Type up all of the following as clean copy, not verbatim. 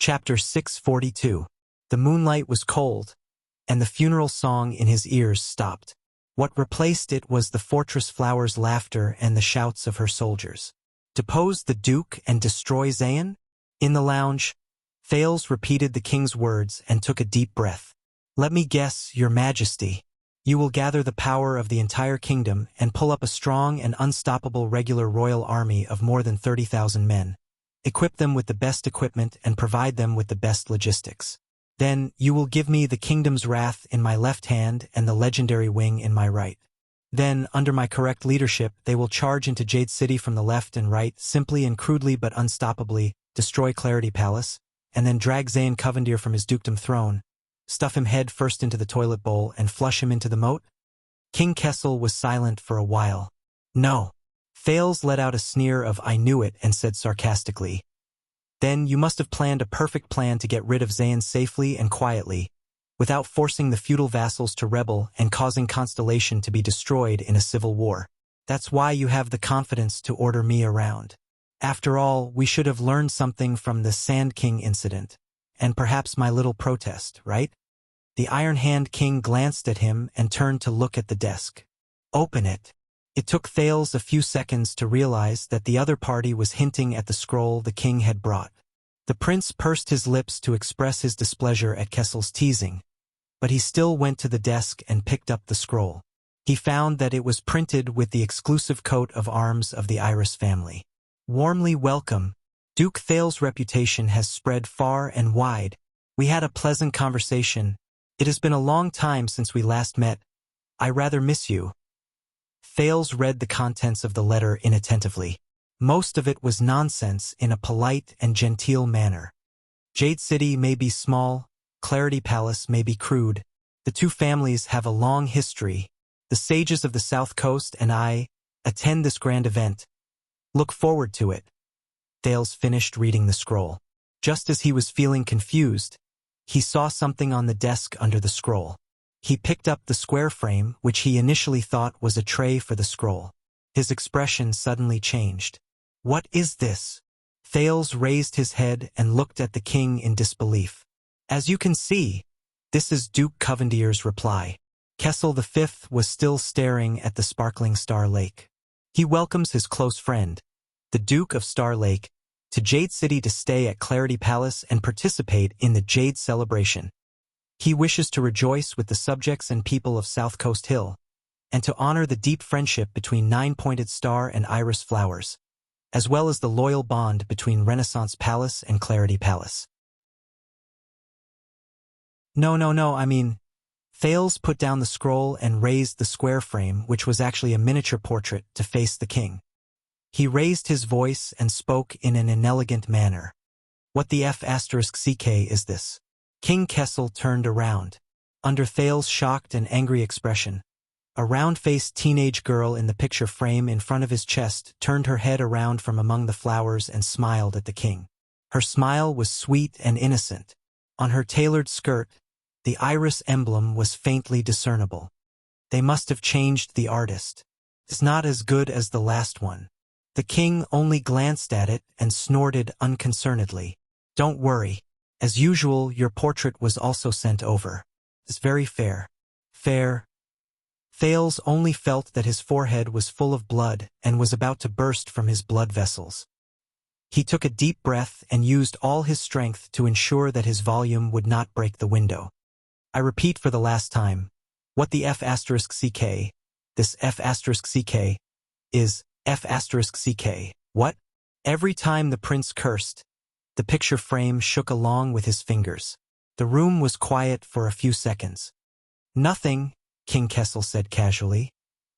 Chapter 642. The moonlight was cold, and the funeral song in his ears stopped. What replaced it was the fortress flower's laughter and the shouts of her soldiers. Depose the Duke and destroy Zayn? In the lounge, Thales repeated the king's words and took a deep breath. Let me guess, your majesty. You will gather the power of the entire kingdom and pull up a strong and unstoppable regular royal army of more than 30,000 men. Equip them with the best equipment and provide them with the best logistics. Then you will give me the kingdom's wrath in my left hand and the legendary wing in my right. Then, under my correct leadership, they will charge into Jade City from the left and right, simply and crudely but unstoppably, destroy Clarity Palace, and then drag Zayn Covendier from his dukedom throne, stuff him head first into the toilet bowl and flush him into the moat? King Kessel was silent for a while. No. Thales let out a sneer of I knew it and said sarcastically, Then you must have planned a perfect plan to get rid of Zayn safely and quietly, without forcing the feudal vassals to rebel and causing Constellation to be destroyed in a civil war. That's why you have the confidence to order me around. After all, we should have learned something from the Sand King incident, and perhaps my little protest, right? The Iron Hand King glanced at him and turned to look at the desk. Open it. It took Thales a few seconds to realize that the other party was hinting at the scroll the king had brought. The prince pursed his lips to express his displeasure at Kessel's teasing, but he still went to the desk and picked up the scroll. He found that it was printed with the exclusive coat of arms of the Iris family. Warmly welcome. Duke Thales' reputation has spread far and wide. We had a pleasant conversation. It has been a long time since we last met. I rather miss you. Thales read the contents of the letter inattentively. Most of it was nonsense in a polite and genteel manner. Jade City may be small, Clarity Palace may be crude. The two families have a long history. The sages of the South Coast and I attend this grand event. Look forward to it. Thales finished reading the scroll. Just as he was feeling confused, he saw something on the desk under the scroll. He picked up the square frame, which he initially thought was a tray for the scroll. His expression suddenly changed. What is this? Thales raised his head and looked at the king in disbelief. As you can see, this is Duke Covendier's reply. Kessel V was still staring at the sparkling Star Lake. He welcomes his close friend, the Duke of Star Lake, to Jade City to stay at Clarity Palace and participate in the Jade celebration. He wishes to rejoice with the subjects and people of South Coast Hill, and to honor the deep friendship between Nine-Pointed Star and Iris Flowers, as well as the loyal bond between Renaissance Palace and Clarity Palace. No, I mean, Thales put down the scroll and raised the square frame, which was actually a miniature portrait, to face the king. He raised his voice and spoke in an inelegant manner. What the F***ck is this? King Kessel turned around. Under Thales' shocked and angry expression, a round-faced teenage girl in the picture frame in front of his chest turned her head around from among the flowers and smiled at the king. Her smile was sweet and innocent. On her tailored skirt, the iris emblem was faintly discernible. They must have changed the artist. It's not as good as the last one. The king only glanced at it and snorted unconcernedly. Don't worry. As usual, your portrait was also sent over. It's very fair. Fair. Thales only felt that his forehead was full of blood and was about to burst from his blood vessels. He took a deep breath and used all his strength to ensure that his volume would not break the window. I repeat for the last time, what the F***ck, this F***ck, is F***ck. What? Every time the prince cursed, the picture frame shook along with his fingers. The room was quiet for a few seconds. Nothing, King Kessel said casually.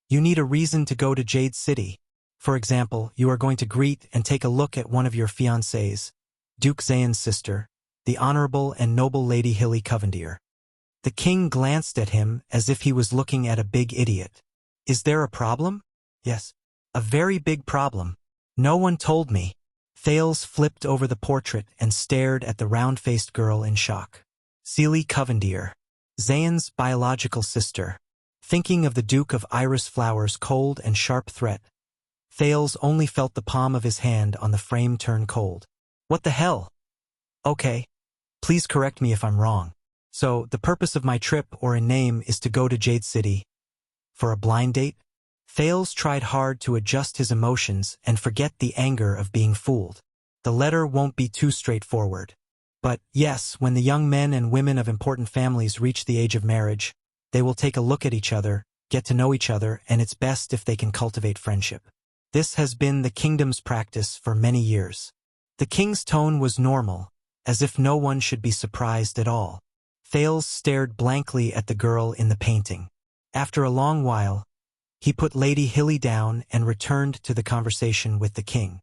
You need a reason to go to Jade City. For example, you are going to greet and take a look at one of your fiancées, Duke Zayn's sister, the Honorable and Noble Lady Hilly Covendier. The king glanced at him as if he was looking at a big idiot. Is there a problem? Yes. A very big problem. No one told me. Thales flipped over the portrait and stared at the round-faced girl in shock. Celie Covendier, Zayn's biological sister. Thinking of the Duke of Iris Flowers' cold and sharp threat, Thales only felt the palm of his hand on the frame turn cold. What the hell? Okay, Please correct me if I'm wrong. So, the purpose of my trip, or in name, is to go to Jade City. For a blind date? Thales tried hard to adjust his emotions and forget the anger of being fooled. The letter won't be too straightforward. But, yes, when the young men and women of important families reach the age of marriage, they will take a look at each other, get to know each other, and it's best if they can cultivate friendship. This has been the kingdom's practice for many years. The king's tone was normal, as if no one should be surprised at all. Thales stared blankly at the girl in the painting. After a long while, he put Lady Hilly down and returned to the conversation with the king.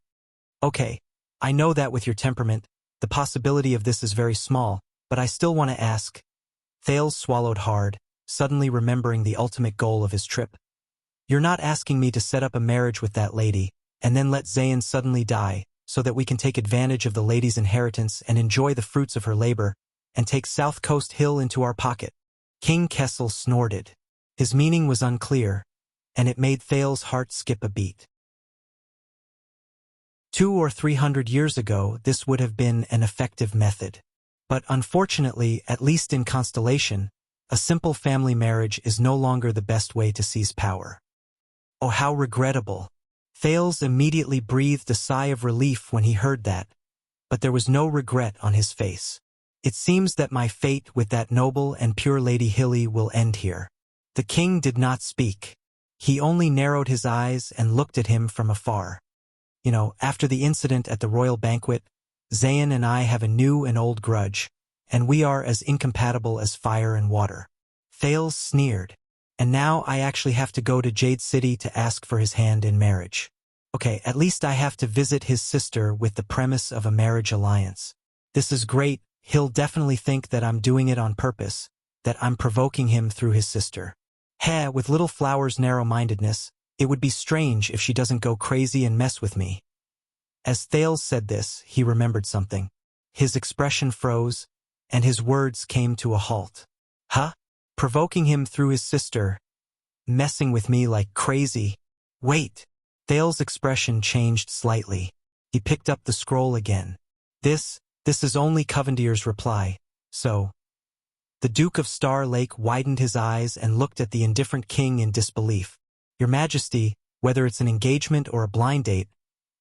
Okay, I know that with your temperament, the possibility of this is very small, but I still want to ask. Thales swallowed hard, suddenly remembering the ultimate goal of his trip. You're not asking me to set up a marriage with that lady, and then let Zayn suddenly die, so that we can take advantage of the lady's inheritance and enjoy the fruits of her labor, and take South Coast Hill into our pocket. King Kessel snorted. His meaning was unclear, and it made Thales' heart skip a beat. 200 or 300 years ago, this would have been an effective method. But unfortunately, at least in Constellation, a simple family marriage is no longer the best way to seize power. Oh, how regrettable. Thales immediately breathed a sigh of relief when he heard that, but there was no regret on his face. It seems that my fate with that noble and pure Lady Hilly will end here. The king did not speak. He only narrowed his eyes and looked at him from afar. After the incident at the royal banquet, Zayn and I have a new and old grudge, and we are as incompatible as fire and water. Thales sneered. And now I actually have to go to Jade City to ask for his hand in marriage. Okay, at least I have to visit his sister with the premise of a marriage alliance. This is great. He'll definitely think that I'm doing it on purpose, that I'm provoking him through his sister. With Little Flower's narrow-mindedness, it would be strange if she doesn't go crazy and mess with me. As Thales said this, he remembered something. His expression froze, and his words came to a halt. Huh? Provoking him through his sister? Messing with me like crazy? Wait! Thales' expression changed slightly. He picked up the scroll again. This is only Covendier's reply, so... The Duke of Star Lake widened his eyes and looked at the indifferent king in disbelief. Your Majesty, whether it's an engagement or a blind date,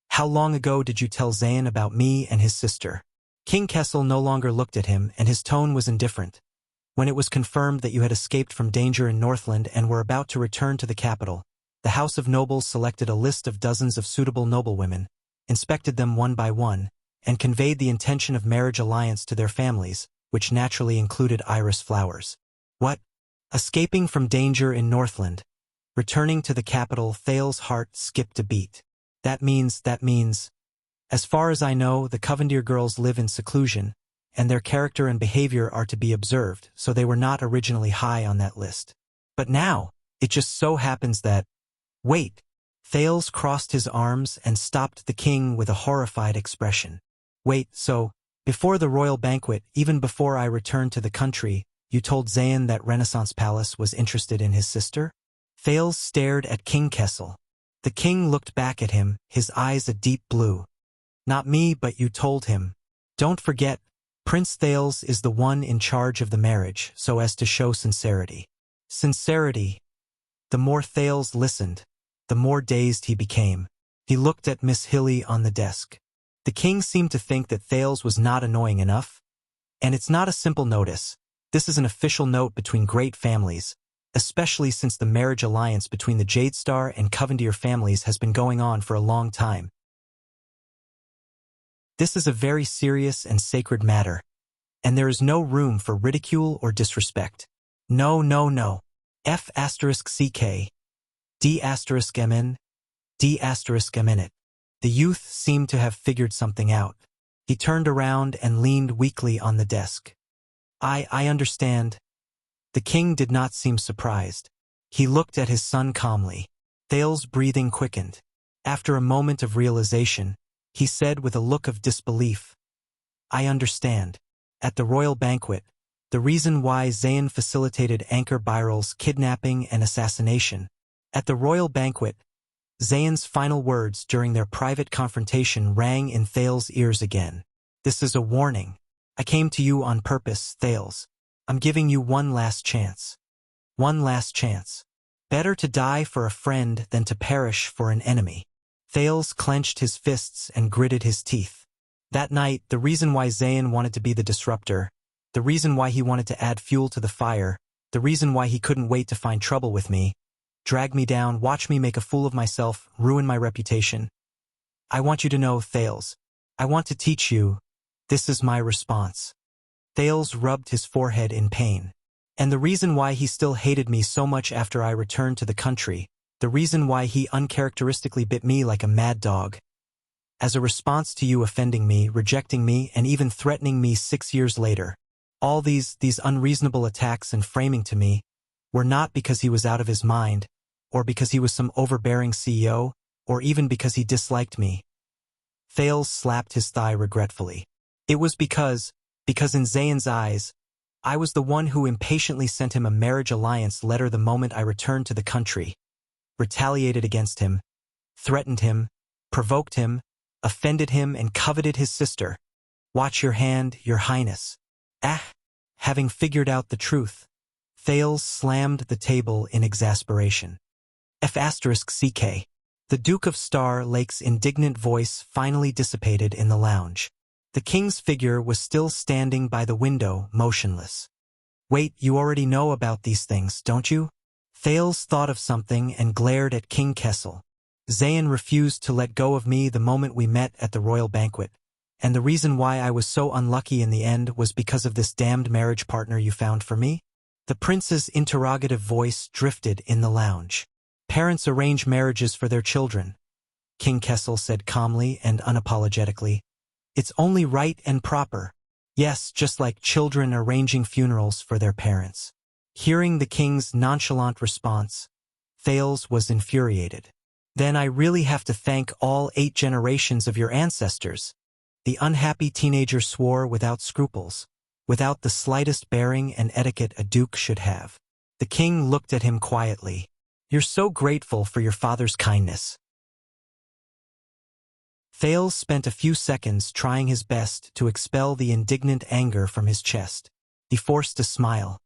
how long ago did you tell Zayn about me and his sister? King Kessel no longer looked at him, and his tone was indifferent. When it was confirmed that you had escaped from danger in Northland and were about to return to the capital, the House of Nobles selected a list of dozens of suitable noblewomen, inspected them one by one, and conveyed the intention of marriage alliance to their families, which naturally included Iris Flowers. What? Escaping from danger in Northland. Returning to the capital, Thales' heart skipped a beat. That means... As far as I know, the Covendier girls live in seclusion, and their character and behavior are to be observed, so they were not originally high on that list. But now, it just so happens that... Wait! Thales crossed his arms and stopped the king with a horrified expression. Wait, so, before the royal banquet, even before I returned to the country, you told Zayn that Renaissance Palace was interested in his sister? Thales stared at King Kessel. The king looked back at him, his eyes a deep blue. Not me, but you told him. Don't forget, Prince Thales is the one in charge of the marriage, so as to show sincerity. Sincerity. The more Thales listened, the more dazed he became. He looked at Miss Hilly on the desk. The king seemed to think that Thales was not annoying enough. And it's not a simple notice. This is an official note between great families, especially since the marriage alliance between the Jadestar and Covendier families has been going on for a long time. This is a very serious and sacred matter, and there is no room for ridicule or disrespect. No. F*CK. D*MN. D*MN. The youth seemed to have figured something out. He turned around and leaned weakly on the desk. I understand. The king did not seem surprised. He looked at his son calmly. Thales' breathing quickened. After a moment of realization, he said with a look of disbelief, I understand. At the royal banquet, the reason why Zayn facilitated Anchor Biral's kidnapping and assassination. At the royal banquet, Zayn's final words during their private confrontation rang in Thales' ears again. This is a warning. I came to you on purpose, Thales. I'm giving you one last chance. One last chance. Better to die for a friend than to perish for an enemy. Thales clenched his fists and gritted his teeth. That night, the reason why Zayn wanted to be the disruptor, the reason why he wanted to add fuel to the fire, the reason why he couldn't wait to find trouble with me, drag me down, watch me make a fool of myself, ruin my reputation. I want you to know, Thales. I want to teach you. This is my response. Thales rubbed his forehead in pain. And the reason why he still hated me so much after I returned to the country, the reason why he uncharacteristically bit me like a mad dog. As a response to you offending me, rejecting me, and even threatening me 6 years later, all these unreasonable attacks and framing to me were not because he was out of his mind, or because he was some overbearing CEO, or even because he disliked me. Thales slapped his thigh regretfully. It was because in Zayn's eyes, I was the one who impatiently sent him a marriage alliance letter the moment I returned to the country, retaliated against him, threatened him, provoked him, offended him, and coveted his sister. Watch your hand, your highness. Having figured out the truth, Thales slammed the table in exasperation. F***CK. The Duke of Star Lake's indignant voice finally dissipated in the lounge. The king's figure was still standing by the window, motionless. Wait, you already know about these things, don't you? Thales thought of something and glared at King Kessel. Zayn refused to let go of me the moment we met at the royal banquet, and the reason why I was so unlucky in the end was because of this damned marriage partner you found for me? The prince's interrogative voice drifted in the lounge. Parents arrange marriages for their children, King Kessel said calmly and unapologetically. It's only right and proper. Yes, just like children arranging funerals for their parents. Hearing the king's nonchalant response, Thales was infuriated. Then I really have to thank all 8 generations of your ancestors. The unhappy teenager swore without scruples, without the slightest bearing and etiquette a duke should have. The king looked at him quietly. You're so grateful for your father's kindness. Thales spent a few seconds trying his best to expel the indignant anger from his chest. He forced a smile.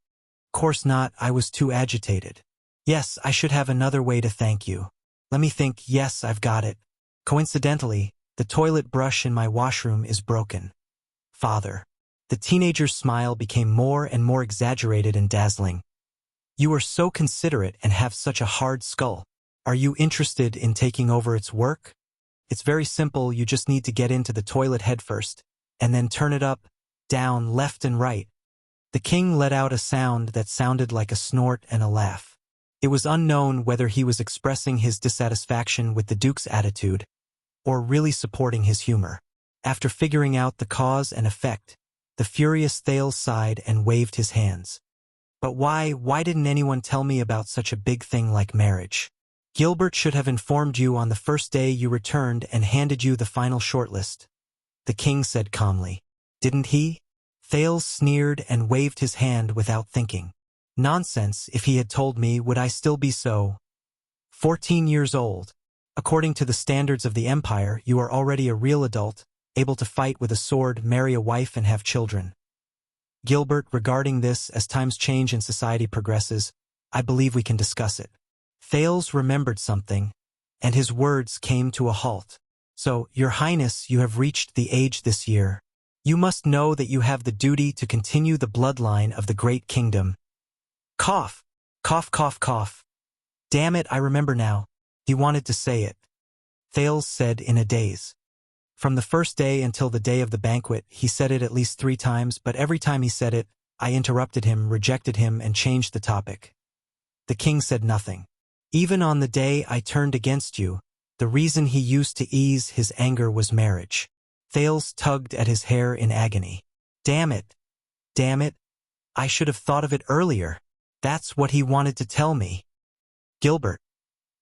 Course not, I was too agitated. Yes, I should have another way to thank you. Let me think, yes, I've got it. Coincidentally, the toilet brush in my washroom is broken. Father. The teenager's smile became more and more exaggerated and dazzling. You are so considerate and have such a hard skull. Are you interested in taking over its work? It's very simple, you just need to get into the toilet head first, and then turn it up, down, left and right. The king let out a sound that sounded like a snort and a laugh. It was unknown whether he was expressing his dissatisfaction with the duke's attitude, or really supporting his humor. After figuring out the cause and effect, the furious Thales sighed and waved his hands. But why didn't anyone tell me about such a big thing like marriage? Gilbert should have informed you on the first day you returned and handed you the final shortlist. The king said calmly. Didn't he? Thales sneered and waved his hand without thinking. Nonsense, if he had told me, would I still be so? 14 years old. According to the standards of the empire, you are already a real adult, able to fight with a sword, marry a wife and have children. Gilbert, regarding this, as times change and society progresses, I believe we can discuss it. Thales remembered something, and his words came to a halt. So, Your Highness, you have reached the age this year. You must know that you have the duty to continue the bloodline of the great kingdom. Cough. Cough, cough, cough. Damn it, I remember now. He wanted to say it. Thales said in a daze. From the first day until the day of the banquet, he said it at least 3 times, but every time he said it, I interrupted him, rejected him, and changed the topic. The king said nothing. Even on the day I turned against you, the reason he used to ease his anger was marriage. Thales tugged at his hair in agony. Damn it. Damn it. I should have thought of it earlier. That's what he wanted to tell me. Gilbert.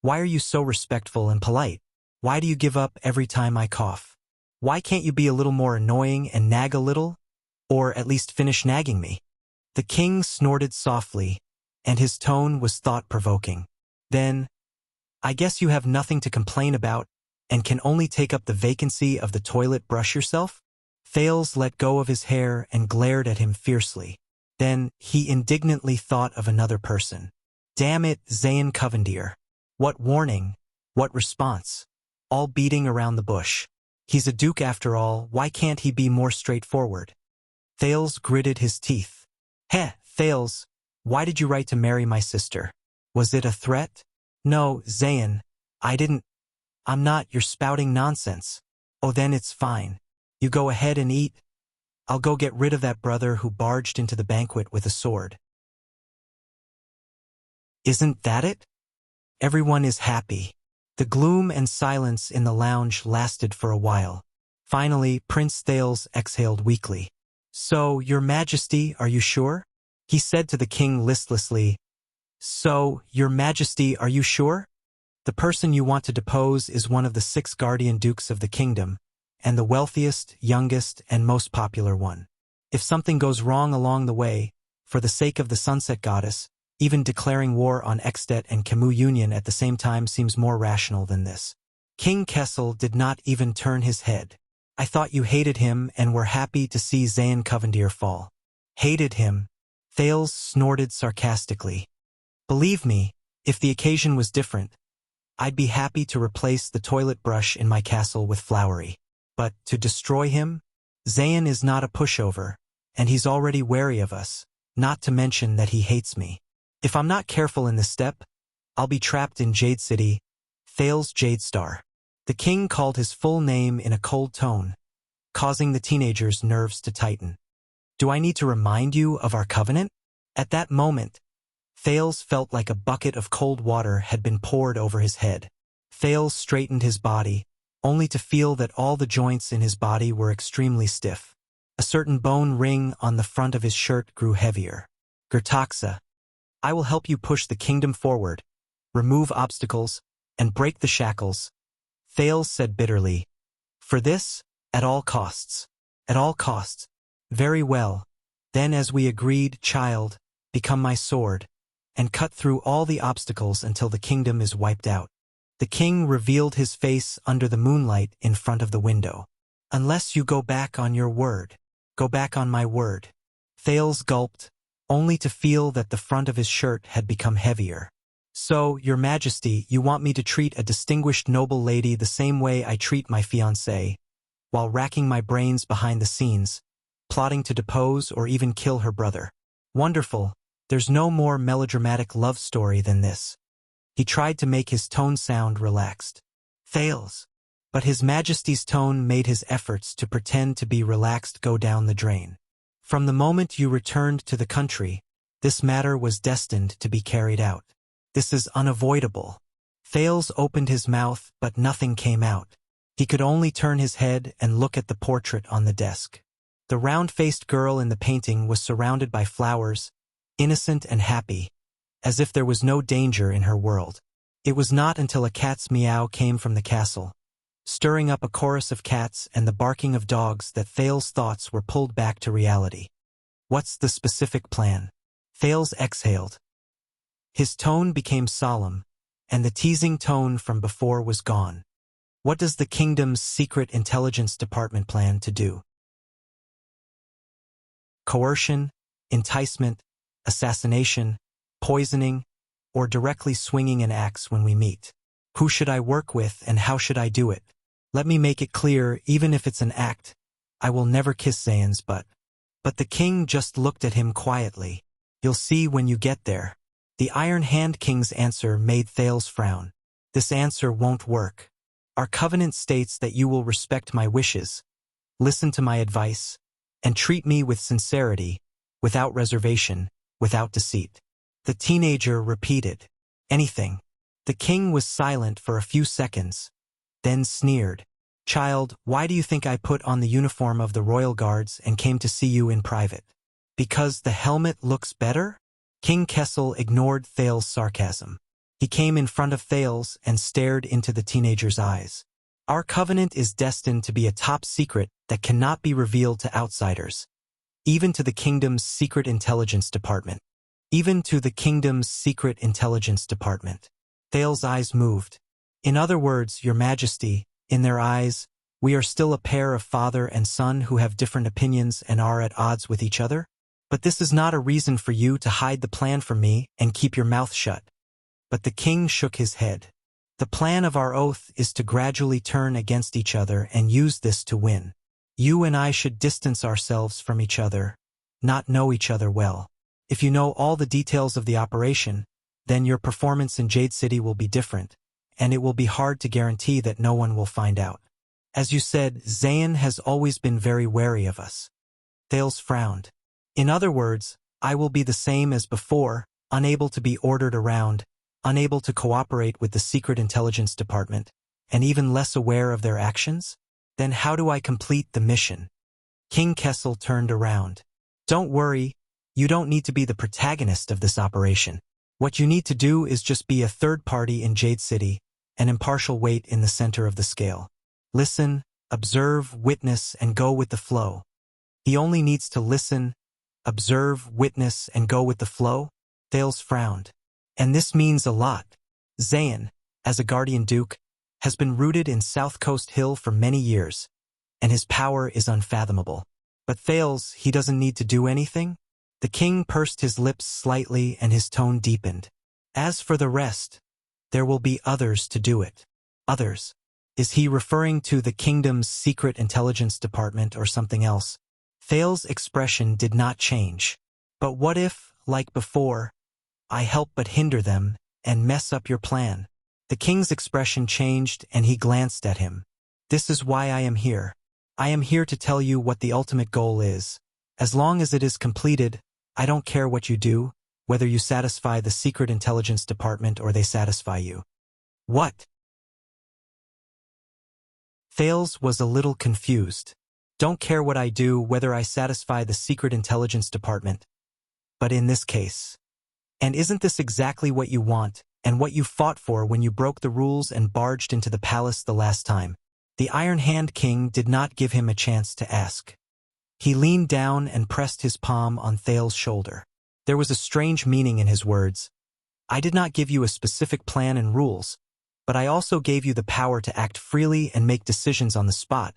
Why are you so respectful and polite? Why do you give up every time I cough? Why can't you be a little more annoying and nag a little? Or at least finish nagging me? The king snorted softly, and his tone was thought-provoking. Then, I guess you have nothing to complain about and can only take up the vacancy of the toilet brush yourself? Thales let go of his hair and glared at him fiercely. Then, he indignantly thought of another person. Damn it, Zayn Covendier. What warning, what response? All beating around the bush. He's a duke after all, why can't he be more straightforward? Thales gritted his teeth. Heh, Thales, why did you write to marry my sister? Was it a threat? No, Zayn, I'm not, you're spouting nonsense. Oh, then it's fine. You go ahead and eat. I'll go get rid of that brother who barged into the banquet with a sword. Isn't that it? Everyone is happy. The gloom and silence in the lounge lasted for a while. Finally, Prince Thales exhaled weakly. So, Your Majesty, are you sure? He said to the king listlessly. So, Your Majesty, are you sure? The person you want to depose is one of the 6 guardian dukes of the kingdom, and the wealthiest, youngest, and most popular one. If something goes wrong along the way, for the sake of the Sunset Goddess, even declaring war on Extet and Camus Union at the same time seems more rational than this. King Kessel did not even turn his head. I thought you hated him and were happy to see Zayn Covendier fall. Hated him? Thales snorted sarcastically. Believe me, if the occasion was different, I'd be happy to replace the toilet brush in my castle with Flowery. But to destroy him? Zayn is not a pushover, and he's already wary of us, not to mention that he hates me. If I'm not careful in this step, I'll be trapped in Jade City, Thales Jadestar. The king called his full name in a cold tone, causing the teenager's nerves to tighten. Do I need to remind you of our covenant? At that moment, Thales felt like a bucket of cold water had been poured over his head. Thales straightened his body, only to feel that all the joints in his body were extremely stiff. A certain bone ring on the front of his shirt grew heavier. Gertaxa, I will help you push the kingdom forward, remove obstacles, and break the shackles, Thales said bitterly. For this, at all costs. At all costs. Very well. Then as we agreed, child, become my sword, and cut through all the obstacles until the kingdom is wiped out. The king revealed his face under the moonlight in front of the window. Unless you go back on your word. Go back on my word. Thales gulped, only to feel that the front of his shirt had become heavier. So, Your Majesty, you want me to treat a distinguished noble lady the same way I treat my fiancée, while racking my brains behind the scenes, plotting to depose or even kill her brother. Wonderful, there's no more melodramatic love story than this. He tried to make his tone sound relaxed. Thales. But His Majesty's tone made his efforts to pretend to be relaxed go down the drain. From the moment you returned to the country, this matter was destined to be carried out. This is unavoidable. Thales opened his mouth, but nothing came out. He could only turn his head and look at the portrait on the desk. The round-faced girl in the painting was surrounded by flowers, innocent and happy, as if there was no danger in her world. It was not until a cat's meow came from the castle, stirring up a chorus of cats and the barking of dogs, that Thales' thoughts were pulled back to reality. What's the specific plan? Thales exhaled. His tone became solemn, and the teasing tone from before was gone. What does the kingdom's secret intelligence department plan to do? Coercion, enticement, assassination, poisoning, or directly swinging an axe when we meet? Who should I work with and how should I do it? Let me make it clear, even if it's an act, I will never kiss Zayn's butt. But the king just looked at him quietly. You'll see when you get there. The Iron Hand King's answer made Thales frown. This answer won't work. Our covenant states that you will respect my wishes, listen to my advice, and treat me with sincerity, without reservation, without deceit. The teenager repeated, anything. The king was silent for a few seconds, then sneered. Child, why do you think I put on the uniform of the royal guards and came to see you in private? Because the helmet looks better? King Kessel ignored Thales' sarcasm. He came in front of Thales and stared into the teenager's eyes. Our covenant is destined to be a top secret that cannot be revealed to outsiders, even to the kingdom's secret intelligence department. Even to the kingdom's secret intelligence department. Thales' eyes moved. In other words, Your Majesty, in their eyes, We are still a pair of father and son who have different opinions and are at odds with each other? But this is not a reason for you to hide the plan from me and keep your mouth shut. But the king shook his head. The plan of our oath is to gradually turn against each other and use this to win. You and I should distance ourselves from each other, not know each other well. If you know all the details of the operation, then your performance in Jade City will be different, and it will be hard to guarantee that no one will find out. As you said, Zayn has always been very wary of us. Thales frowned. In other words, I will be the same as before, unable to be ordered around, unable to cooperate with the Secret Intelligence Department, and even less aware of their actions? Then how do I complete the mission? King Kessel turned around. Don't worry, you don't need to be the protagonist of this operation. What you need to do is just be a third party in Jade City, an impartial weight in the center of the scale. Listen, observe, witness, and go with the flow. He only needs to listen, observe, witness, and go with the flow? Thales frowned. And this means a lot. Zayn, as a guardian duke, has been rooted in South Coast Hill for many years, and his power is unfathomable. But Thales, he doesn't need to do anything? The king pursed his lips slightly and his tone deepened. As for the rest, there will be others to do it. Others? Is he referring to the kingdom's secret intelligence department or something else? Thales' expression did not change. But what if, like before, I help but hinder them and mess up your plan? The king's expression changed and he glanced at him. This is why I am here. I am here to tell you what the ultimate goal is. As long as it is completed, I don't care what you do, whether you satisfy the Secret Intelligence Department or they satisfy you. What? Thales was a little confused. Don't care what I do, whether I satisfy the Secret Intelligence Department. But in this case. And isn't this exactly what you want, and what you fought for when you broke the rules and barged into the palace the last time? The Iron Hand King did not give him a chance to ask. He leaned down and pressed his palm on Thales' shoulder. There was a strange meaning in his words. I did not give you a specific plan and rules, but I also gave you the power to act freely and make decisions on the spot,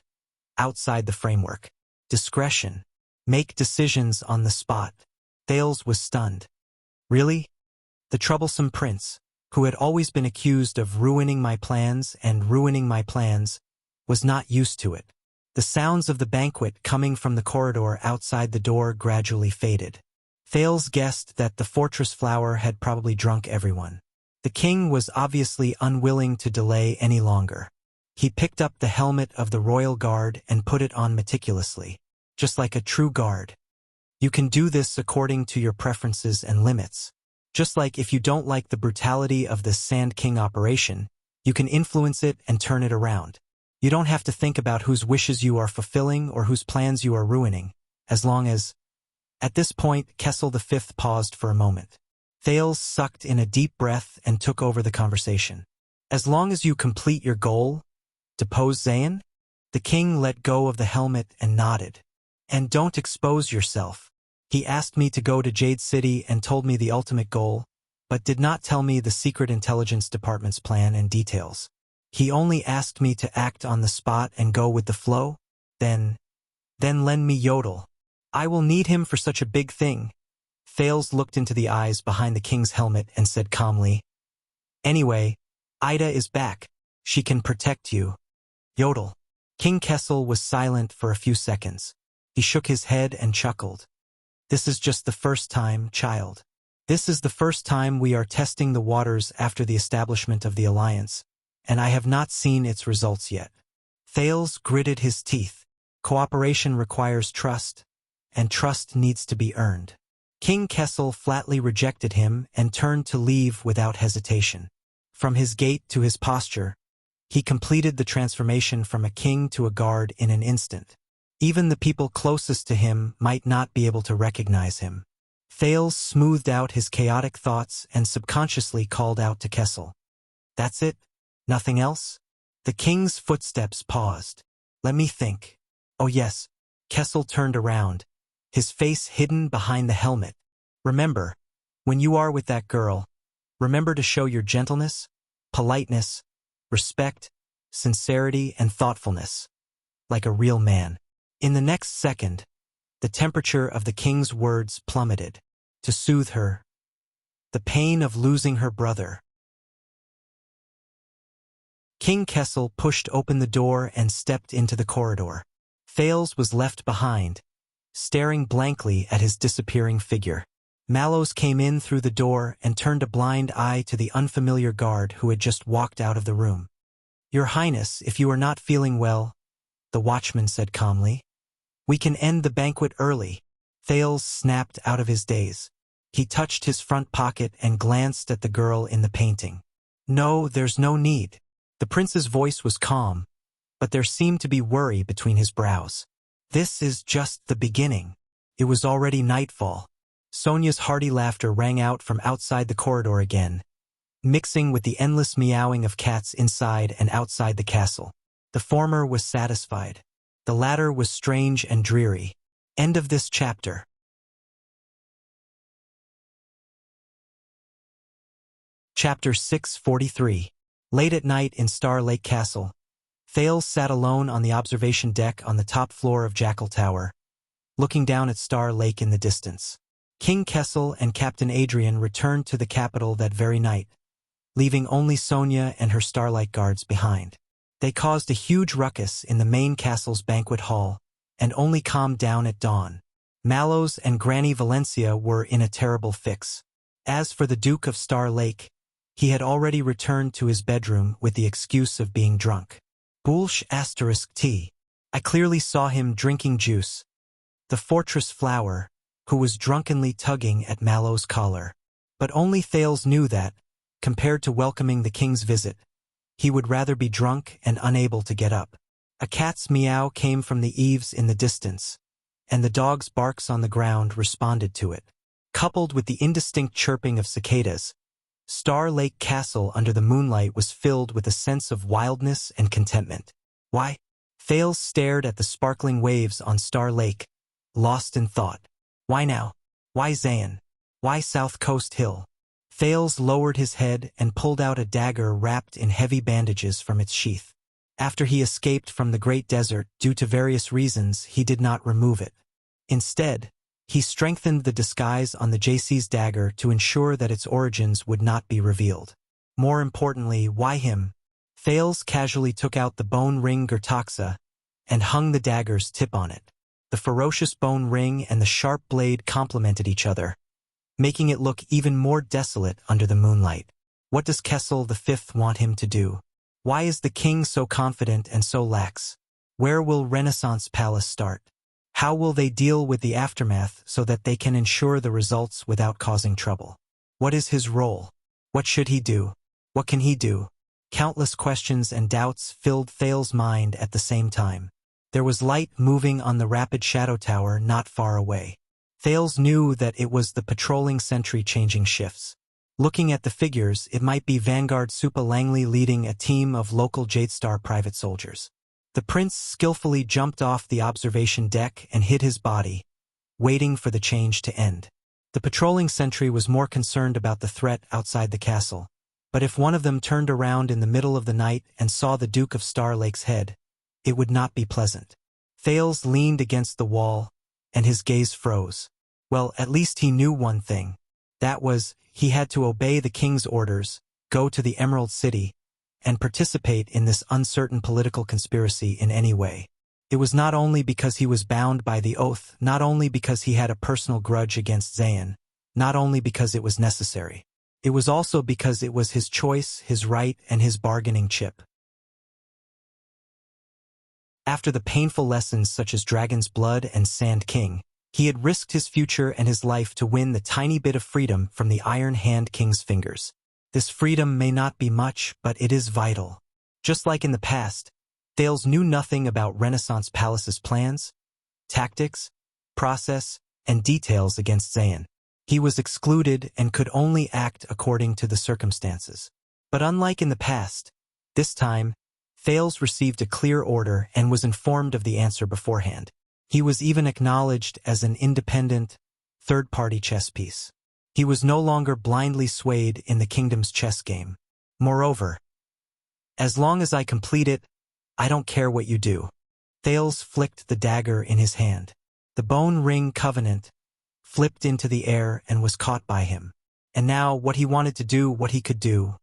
outside the framework. Discretion. Make decisions on the spot. Thales was stunned. Really? The troublesome prince, who had always been accused of ruining my plans and ruining my plans, was not used to it. The sounds of the banquet coming from the corridor outside the door gradually faded. Thales guessed that the fortress flower had probably drunk everyone. The king was obviously unwilling to delay any longer. He picked up the helmet of the royal guard and put it on meticulously, just like a true guard. You can do this according to your preferences and limits. Just like if you don't like the brutality of the Sand King operation, you can influence it and turn it around. You don't have to think about whose wishes you are fulfilling or whose plans you are ruining, as long as... At this point, Kessel V paused for a moment. Thales sucked in a deep breath and took over the conversation. As long as you complete your goal, depose Zayn? The king let go of the helmet and nodded. And don't expose yourself. He asked me to go to Jade City and told me the ultimate goal, but did not tell me the Secret Intelligence Department's plan and details. He only asked me to act on the spot and go with the flow. Then lend me Yodel. I will need him for such a big thing. Thales looked into the eyes behind the king's helmet and said calmly, Anyway, Ida is back. She can protect you. Yodel. King Kessel was silent for a few seconds. He shook his head and chuckled. This is just the first time, child. This is the first time we are testing the waters after the establishment of the alliance, and I have not seen its results yet. Thales gritted his teeth. Cooperation requires trust, and trust needs to be earned. King Kessel flatly rejected him and turned to leave without hesitation. From his gait to his posture, he completed the transformation from a king to a guard in an instant. Even the people closest to him might not be able to recognize him. Thales smoothed out his chaotic thoughts and subconsciously called out to Kessel. That's it? Nothing else? The king's footsteps paused. Let me think. Oh yes. Kessel turned around, his face hidden behind the helmet. Remember, when you are with that girl, remember to show your gentleness, politeness, respect, sincerity, and thoughtfulness. like a real man. In the next second, the temperature of the king's words plummeted. To soothe her, the pain of losing her brother. King Kessel pushed open the door and stepped into the corridor. Thales was left behind, staring blankly at his disappearing figure. Mallows came in through the door and turned a blind eye to the unfamiliar guard who had just walked out of the room. "Your Highness, if you are not feeling well," the watchman said calmly. "We can end the banquet early." Thales snapped out of his daze. He touched his front pocket and glanced at the girl in the painting. "No, there's no need." The prince's voice was calm, but there seemed to be worry between his brows. "This is just the beginning." It was already nightfall. Sonia's hearty laughter rang out from outside the corridor again, mixing with the endless meowing of cats inside and outside the castle. The former was satisfied. The latter was strange and dreary. End of this chapter. Chapter 643. Late at night in Star Lake Castle, Thales sat alone on the observation deck on the top floor of Jackal Tower, looking down at Star Lake in the distance. King Kessel and Captain Adrian returned to the capital that very night, leaving only Sonia and her Starlight guards behind. They caused a huge ruckus in the main castle's banquet hall, and only calmed down at dawn. Mallows and Granny Valencia were in a terrible fix. As for the Duke of Star Lake, he had already returned to his bedroom with the excuse of being drunk. Bullsh *T. I clearly saw him drinking juice. The fortress flower, who was drunkenly tugging at Mallow's collar. But only Thales knew that, compared to welcoming the king's visit, he would rather be drunk and unable to get up. A cat's meow came from the eaves in the distance, and the dog's barks on the ground responded to it. Coupled with the indistinct chirping of cicadas, Star Lake Castle under the moonlight was filled with a sense of wildness and contentment. Why? Thales stared at the sparkling waves on Star Lake, lost in thought. Why now? Why Zayan? Why South Coast Hill? Thales lowered his head and pulled out a dagger wrapped in heavy bandages from its sheath. After he escaped from the Great Desert, due to various reasons, he did not remove it. Instead, he strengthened the disguise on the JC's dagger to ensure that its origins would not be revealed. More importantly, why him? Thales casually took out the bone ring Gertoxa and hung the dagger's tip on it. The ferocious bone ring and the sharp blade complemented each other, making it look even more desolate under the moonlight. What does Kessel V want him to do? Why is the king so confident and so lax? Where will Renaissance Palace start? How will they deal with the aftermath so that they can ensure the results without causing trouble? What is his role? What should he do? What can he do? Countless questions and doubts filled Thales' mind at the same time. There was light moving on the rapid shadow tower not far away. Thales knew that it was the patrolling sentry changing shifts. Looking at the figures, it might be Vanguard Supa Langley leading a team of local Jadestar private soldiers. The prince skillfully jumped off the observation deck and hid his body, waiting for the change to end. The patrolling sentry was more concerned about the threat outside the castle, but if one of them turned around in the middle of the night and saw the Duke of Star Lake's head, it would not be pleasant. Thales leaned against the wall, and his gaze froze. Well, at least he knew one thing. That was, he had to obey the king's orders, go to the Emerald City, and participate in this uncertain political conspiracy in any way. It was not only because he was bound by the oath, not only because he had a personal grudge against Zayan, not only because it was necessary. It was also because it was his choice, his right, and his bargaining chip. After the painful lessons such as Dragon's Blood and Sand King, he had risked his future and his life to win the tiny bit of freedom from the Iron Hand King's fingers. This freedom may not be much, but it is vital. Just like in the past, Thales knew nothing about Renaissance Palace's plans, tactics, process, and details against Zayan. He was excluded and could only act according to the circumstances. But unlike in the past, this time, Thales received a clear order and was informed of the answer beforehand. He was even acknowledged as an independent, third-party chess piece. He was no longer blindly swayed in the kingdom's chess game. Moreover, as long as I complete it, I don't care what you do. Thales flicked the dagger in his hand. The bone ring covenant flipped into the air and was caught by him. And now what he wanted to do, what he could do.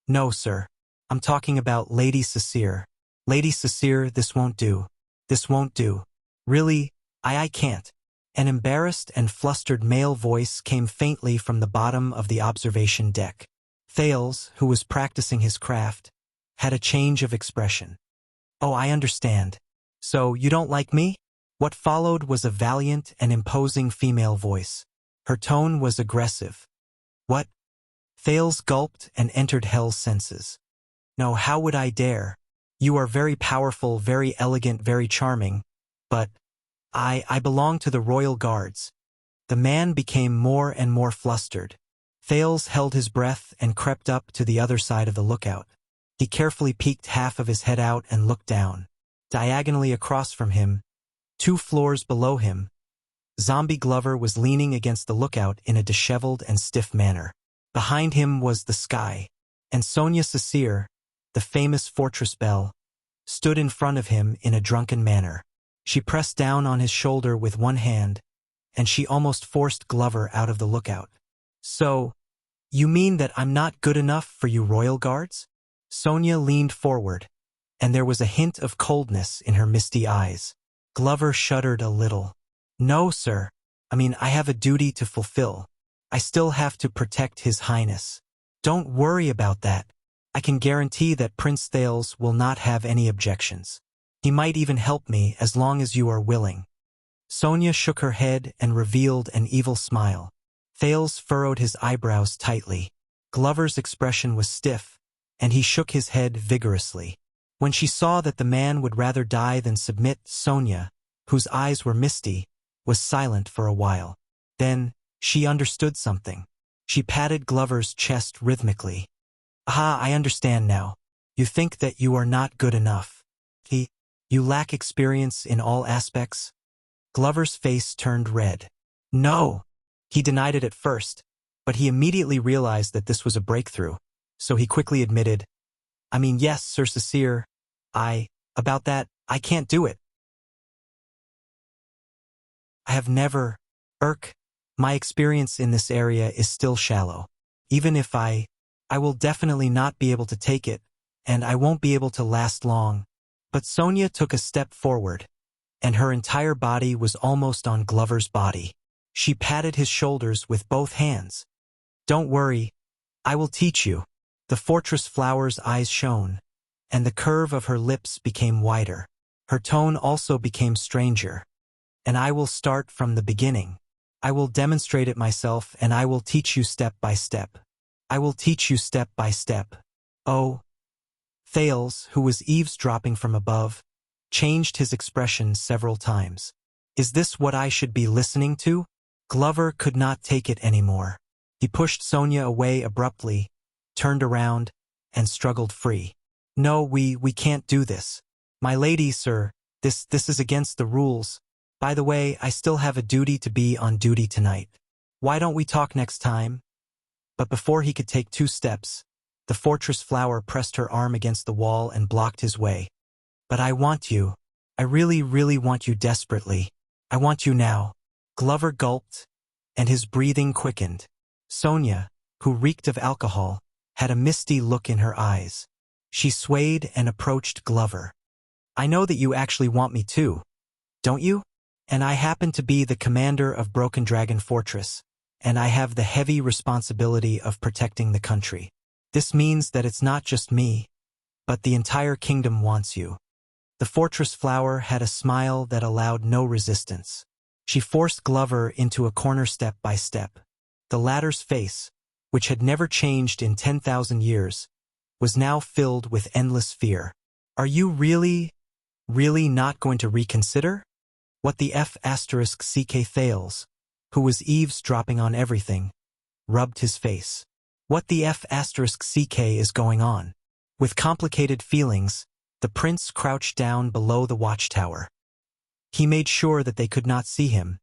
No, sir. I'm talking about Lady Cecere. Lady Cecere, this won't do. This won't do. Really, I can't. An embarrassed and flustered male voice came faintly from the bottom of the observation deck. Thales, who was practicing his craft, had a change of expression. Oh, I understand. So, you don't like me? What followed was a valiant and imposing female voice. Her tone was aggressive. What? Thales gulped and entered Hell's senses. No, how would I dare? You are very powerful, very elegant, very charming, but I belong to the royal guards. The man became more and more flustered. Thales held his breath and crept up to the other side of the lookout. He carefully peeked half of his head out and looked down. Diagonally across from him, 2 floors below him, Zombie Glover was leaning against the lookout in a disheveled and stiff manner. Behind him was the sky, and Sonia Cecere, the famous fortress belle, stood in front of him in a drunken manner. She pressed down on his shoulder with one hand, and she almost forced Glover out of the lookout. So, you mean that I'm not good enough for you royal guards? Sonia leaned forward, and there was a hint of coldness in her misty eyes. Glover shuddered a little. No, sir. I have a duty to fulfill. I still have to protect His Highness. Don't worry about that. I can guarantee that Prince Thales will not have any objections. He might even help me as long as you are willing. Sonia shook her head and revealed an evil smile. Thales furrowed his eyebrows tightly. Glover's expression was stiff, and he shook his head vigorously. When she saw that the man would rather die than submit, Sonia, whose eyes were misty, was silent for a while. Then, she understood something. She patted Glover's chest rhythmically. Aha, I understand now. You think that you are not good enough. You lack experience in all aspects? Glover's face turned red. No! He denied it at first, but he immediately realized that this was a breakthrough, so he quickly admitted, yes, Sir Cecere, about that, I can't do it. I have never, my experience in this area is still shallow. Even if I will definitely not be able to take it, and I won't be able to last long. But Sonia took a step forward, and her entire body was almost on Glover's body. She patted his shoulders with both hands. Don't worry, I will teach you. The fortress flower's eyes shone, and the curve of her lips became wider. Her tone also became stranger. And I will start from the beginning. I will demonstrate it myself, and I will teach you step by step. I will teach you step by step. Oh. Thales, who was eavesdropping from above, changed his expression several times. Is this what I should be listening to? Glover could not take it anymore. He pushed Sonia away abruptly, turned around, and struggled free. No, we can't do this. My lady, sir, this is against the rules. By the way, I still have a duty to be on duty tonight. Why don't we talk next time? But before he could take 2 steps, the fortress flower pressed her arm against the wall and blocked his way. But I want you. I really, really want you desperately. I want you now. Glover gulped, and his breathing quickened. Sonia, who reeked of alcohol, had a misty look in her eyes. She swayed and approached Glover. I know that you actually want me too, don't you? And I happen to be the commander of Broken Dragon Fortress, and I have the heavy responsibility of protecting the country. This means that it's not just me, but the entire kingdom wants you. The fortress flower had a smile that allowed no resistance. She forced Glover into a corner step by step. The latter's face, which had never changed in 10,000 years, was now filled with endless fear. Are you really not going to reconsider? What the F***CK Thales, who was eavesdropping on everything, rubbed his face. What the F***CK is going on? With complicated feelings, the prince crouched down below the watchtower. He made sure that they could not see him,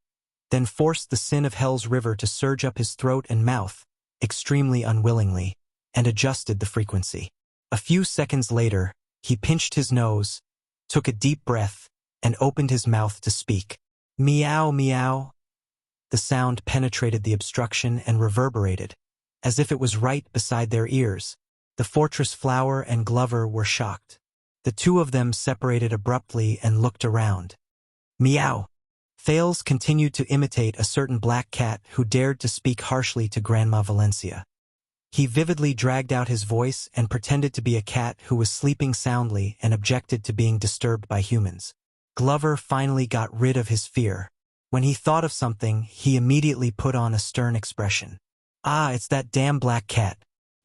then forced the sin of Hell's river to surge up his throat and mouth, extremely unwillingly, and adjusted the frequency. A few seconds later, he pinched his nose, took a deep breath, and opened his mouth to speak. Meow, meow. The sound penetrated the obstruction and reverberated, as if it was right beside their ears. The fortress flower and Glover were shocked. The two of them separated abruptly and looked around. Meow. Thales continued to imitate a certain black cat who dared to speak harshly to Grandma Valencia. He vividly dragged out his voice and pretended to be a cat who was sleeping soundly and objected to being disturbed by humans. Glover finally got rid of his fear. When he thought of something, he immediately put on a stern expression. Ah, it's that damn black cat.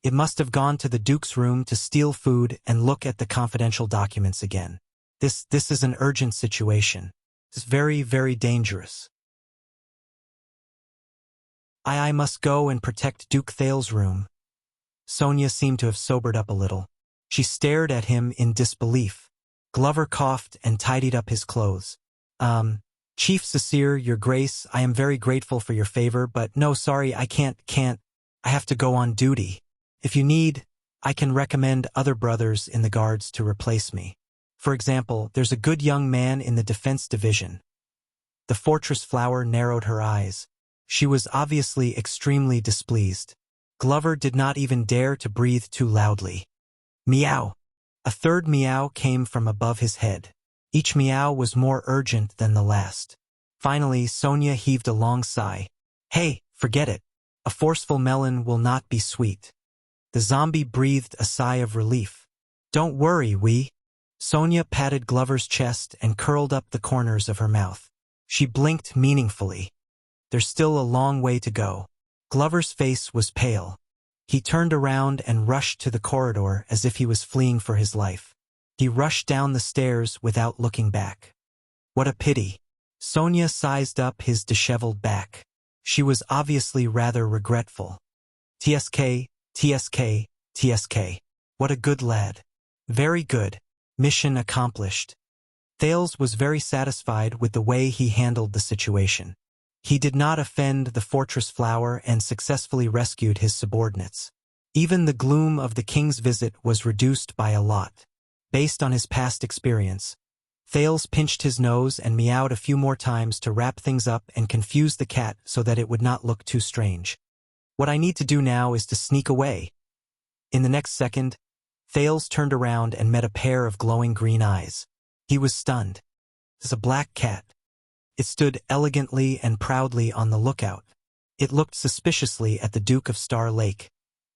It must have gone to the Duke's room to steal food and look at the confidential documents again. This is an urgent situation. It's very, very dangerous. I must go and protect Duke Thales' room. Sonia seemed to have sobered up a little. She stared at him in disbelief. Glover coughed and tidied up his clothes. Chief Sasir, Your Grace, I am very grateful for your favor, but no, sorry, I can't. I have to go on duty. If you need, I can recommend other brothers in the guards to replace me. For example, there's a good young man in the defense division. The fortress flower narrowed her eyes. She was obviously extremely displeased. Glover did not even dare to breathe too loudly. Meow. A third meow came from above his head. Each meow was more urgent than the last. Finally, Sonia heaved a long sigh. Hey, forget it. A forceful melon will not be sweet. The zombie breathed a sigh of relief. Don't worry, we. Sonia patted Glover's chest and curled up the corners of her mouth. She blinked meaningfully. There's still a long way to go. Glover's face was pale. He turned around and rushed to the corridor as if he was fleeing for his life. He rushed down the stairs without looking back. What a pity. Sonia sized up his disheveled back. She was obviously rather regretful. TSK, TSK, TSK. What a good lad. Very good. Mission accomplished. Thales was very satisfied with the way he handled the situation. He did not offend the fortress flower and successfully rescued his subordinates. Even the gloom of the king's visit was reduced by a lot. Based on his past experience, Thales pinched his nose and meowed a few more times to wrap things up and confuse the cat so that it would not look too strange. What I need to do now is to sneak away. In the next second, Thales turned around and met a pair of glowing green eyes. He was stunned. It was a black cat. It stood elegantly and proudly on the lookout. It looked suspiciously at the Duke of Star Lake,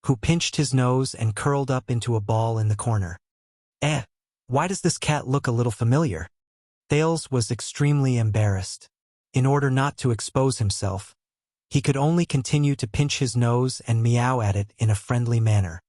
who pinched his nose and curled up into a ball in the corner. Why does this cat look a little familiar? Thales was extremely embarrassed. In order not to expose himself, he could only continue to pinch his nose and meow at it in a friendly manner.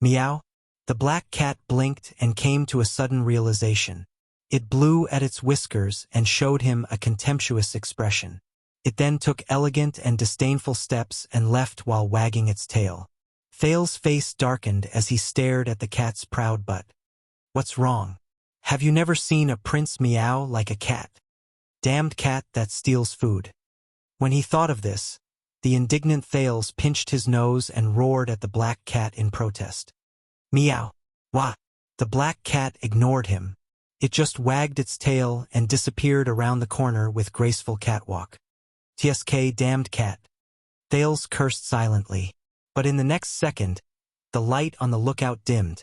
Meow? The black cat blinked and came to a sudden realization. It blew at its whiskers and showed him a contemptuous expression. It then took elegant and disdainful steps and left while wagging its tail. Thales' face darkened as he stared at the cat's proud butt. What's wrong? Have you never seen a prince meow like a cat? Damned cat that steals food. When he thought of this, the indignant Thales pinched his nose and roared at the black cat in protest. Meow. Wah! The black cat ignored him. It just wagged its tail and disappeared around the corner with graceful catwalk. TSK, damned cat. Thales cursed silently. But in the next second, the light on the lookout dimmed,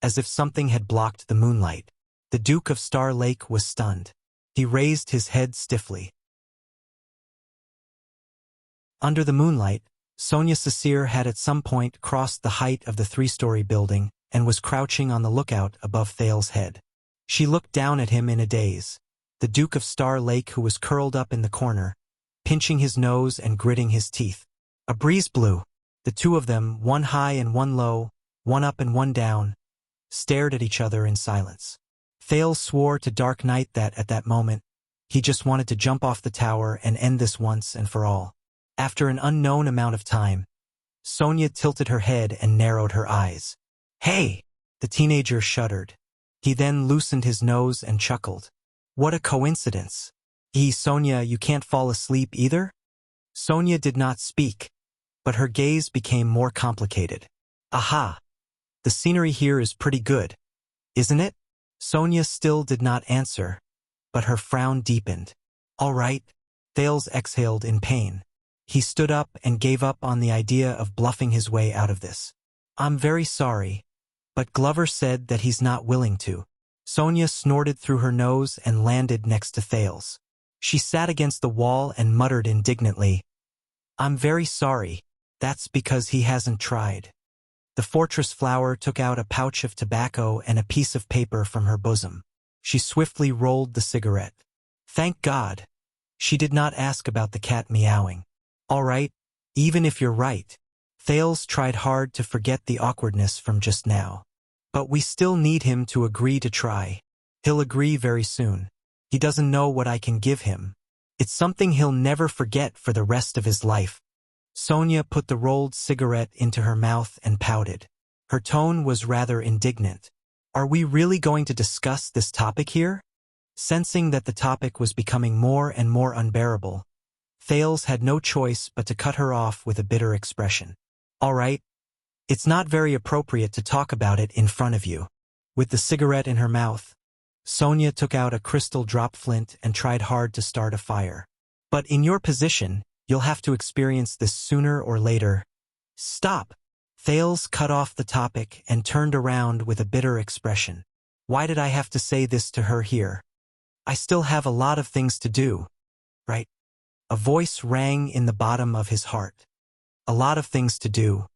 as if something had blocked the moonlight. The Duke of Star Lake was stunned. He raised his head stiffly. Under the moonlight, Sonia Sasir had at some point crossed the height of the 3-story building and was crouching on the lookout above Thales' head. She looked down at him in a daze. The Duke of Star Lake, who was curled up in the corner, pinching his nose and gritting his teeth. A breeze blew. The two of them, one high and one low, one up and one down, stared at each other in silence. Thales swore to Dark Knight that, at that moment, he just wanted to jump off the tower and end this once and for all. After an unknown amount of time, Sonia tilted her head and narrowed her eyes. Hey! The teenager shuddered. He then loosened his nose and chuckled. What a coincidence. Sonia, you can't fall asleep either? Sonia did not speak, but her gaze became more complicated. Aha! The scenery here is pretty good, isn't it? Sonia still did not answer, but her frown deepened. "All right." Thales exhaled in pain. He stood up and gave up on the idea of bluffing his way out of this. "I'm very sorry, but Glover said that he's not willing to." Sonia snorted through her nose and landed next to Thales. She sat against the wall and muttered indignantly, "I'm very sorry. That's because he hasn't tried." The fortress flower took out a pouch of tobacco and a piece of paper from her bosom. She swiftly rolled the cigarette. Thank God. She did not ask about the cat meowing. "All right, even if you're right." Thales tried hard to forget the awkwardness from just now. "But we still need him to agree to try. He'll agree very soon. He doesn't know what I can give him. It's something he'll never forget for the rest of his life." Sonia put the rolled cigarette into her mouth and pouted. Her tone was rather indignant. "Are we really going to discuss this topic here?" Sensing that the topic was becoming more and more unbearable, Thales had no choice but to cut her off with a bitter expression. "All right. It's not very appropriate to talk about it in front of you." With the cigarette in her mouth, Sonia took out a crystal drop flint and tried hard to start a fire. "But in your position, you'll have to experience this sooner or later." "Stop!" Thales cut off the topic and turned around with a bitter expression. "Why did I have to say this to her here? I still have a lot of things to do, right?" A voice rang in the bottom of his heart. "A lot of things to do,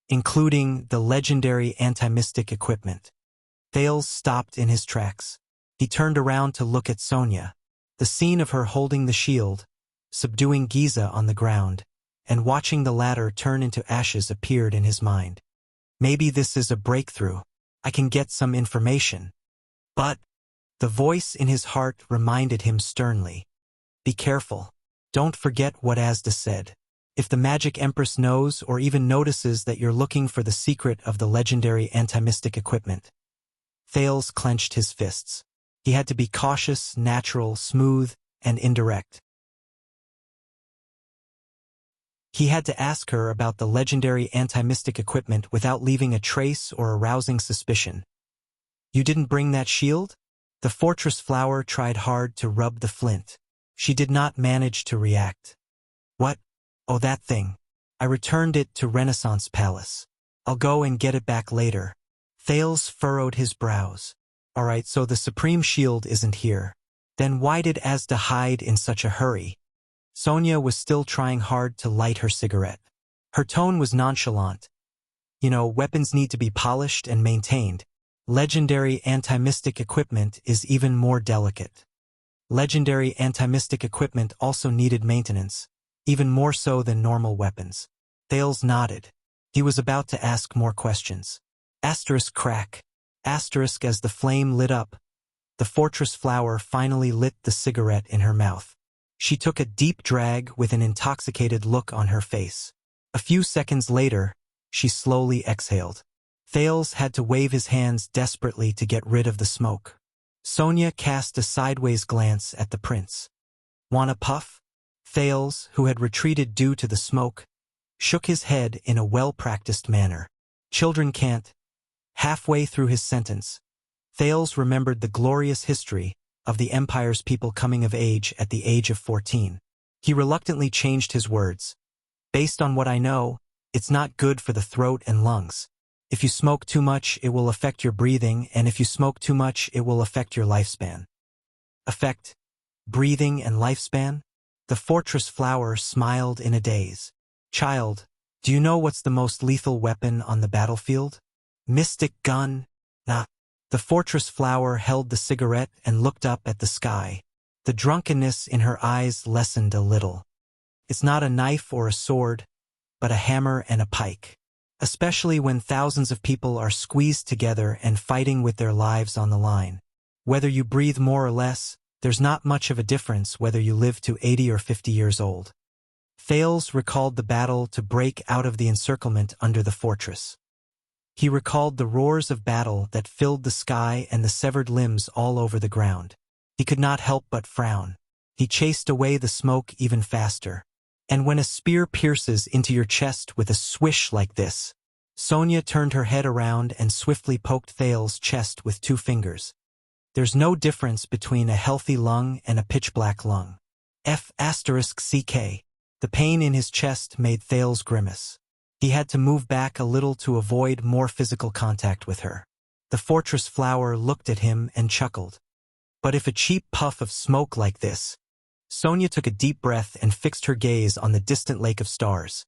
including the legendary anti-mystic equipment." Thales stopped in his tracks. He turned around to look at Sonia. The scene of her holding the shield, subduing Giza on the ground, and watching the latter turn into ashes appeared in his mind. Maybe this is a breakthrough. I can get some information. But the voice in his heart reminded him sternly. "Be careful. Don't forget what Asda said. If the Magic Empress knows or even notices that you're looking for the secret of the legendary anti-mystic equipment." Thales clenched his fists. He had to be cautious, natural, smooth, and indirect. He had to ask her about the legendary anti-mystic equipment without leaving a trace or arousing suspicion. "You didn't bring that shield?" The fortress flower tried hard to rub the flint. She did not manage to react. "What? Oh, that thing. I returned it to Renaissance Palace. I'll go and get it back later." Thales furrowed his brows. "All right, so the Supreme Shield isn't here. Then why did Asda hide in such a hurry?" Sonia was still trying hard to light her cigarette. Her tone was nonchalant. "You know, weapons need to be polished and maintained. Legendary anti-mystic equipment is even more delicate. Legendary anti-mystic equipment also needed maintenance, even more so than normal weapons." Thales nodded. He was about to ask more questions. Asterisk crack. Asterisk as the flame lit up. The fortress flower finally lit the cigarette in her mouth. She took a deep drag with an intoxicated look on her face. A few seconds later, she slowly exhaled. Thales had to wave his hands desperately to get rid of the smoke. Sonia cast a sideways glance at the prince. "Want a puff?" Thales, who had retreated due to the smoke, shook his head in a well-practiced manner. "Children can't." Halfway through his sentence, Thales remembered the glorious history of the Empire's people coming of age at the age of 14. He reluctantly changed his words. "Based on what I know, it's not good for the throat and lungs. If you smoke too much, it will affect your breathing, and if you smoke too much, it will affect your lifespan." Affect breathing and lifespan? The fortress flower smiled in a daze. "Child, do you know what's the most lethal weapon on the battlefield? Mystic gun? Nah." The fortress flower held the cigarette and looked up at the sky. The drunkenness in her eyes lessened a little. "It's not a knife or a sword, but a hammer and a pike. Especially when thousands of people are squeezed together and fighting with their lives on the line. Whether you breathe more or less, there's not much of a difference whether you live to 80 or 50 years old." Thales recalled the battle to break out of the encirclement under the fortress. He recalled the roars of battle that filled the sky and the severed limbs all over the ground. He could not help but frown. He chased away the smoke even faster. "And when a spear pierces into your chest with a swish like this." Sonia turned her head around and swiftly poked Thales' chest with 2 fingers. There's no difference between a healthy lung and a pitch-black lung. F***ck. The pain in his chest made Thales grimace. He had to move back a little to avoid more physical contact with her. The fortress flower looked at him and chuckled. But if a cheap puff of smoke like this... Sonia took a deep breath and fixed her gaze on the distant lake of stars.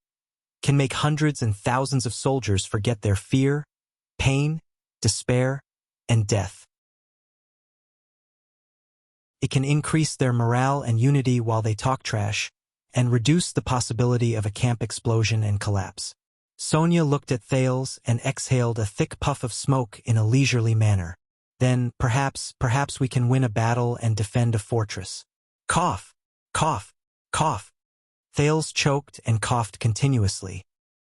Can make hundreds and thousands of soldiers forget their fear, pain, despair, and death. It can increase their morale and unity while they talk trash, and reduce the possibility of a camp explosion and collapse. Sonia looked at Thales and exhaled a thick puff of smoke in a leisurely manner. Then, perhaps we can win a battle and defend a fortress. Cough, cough, cough. Thales choked and coughed continuously.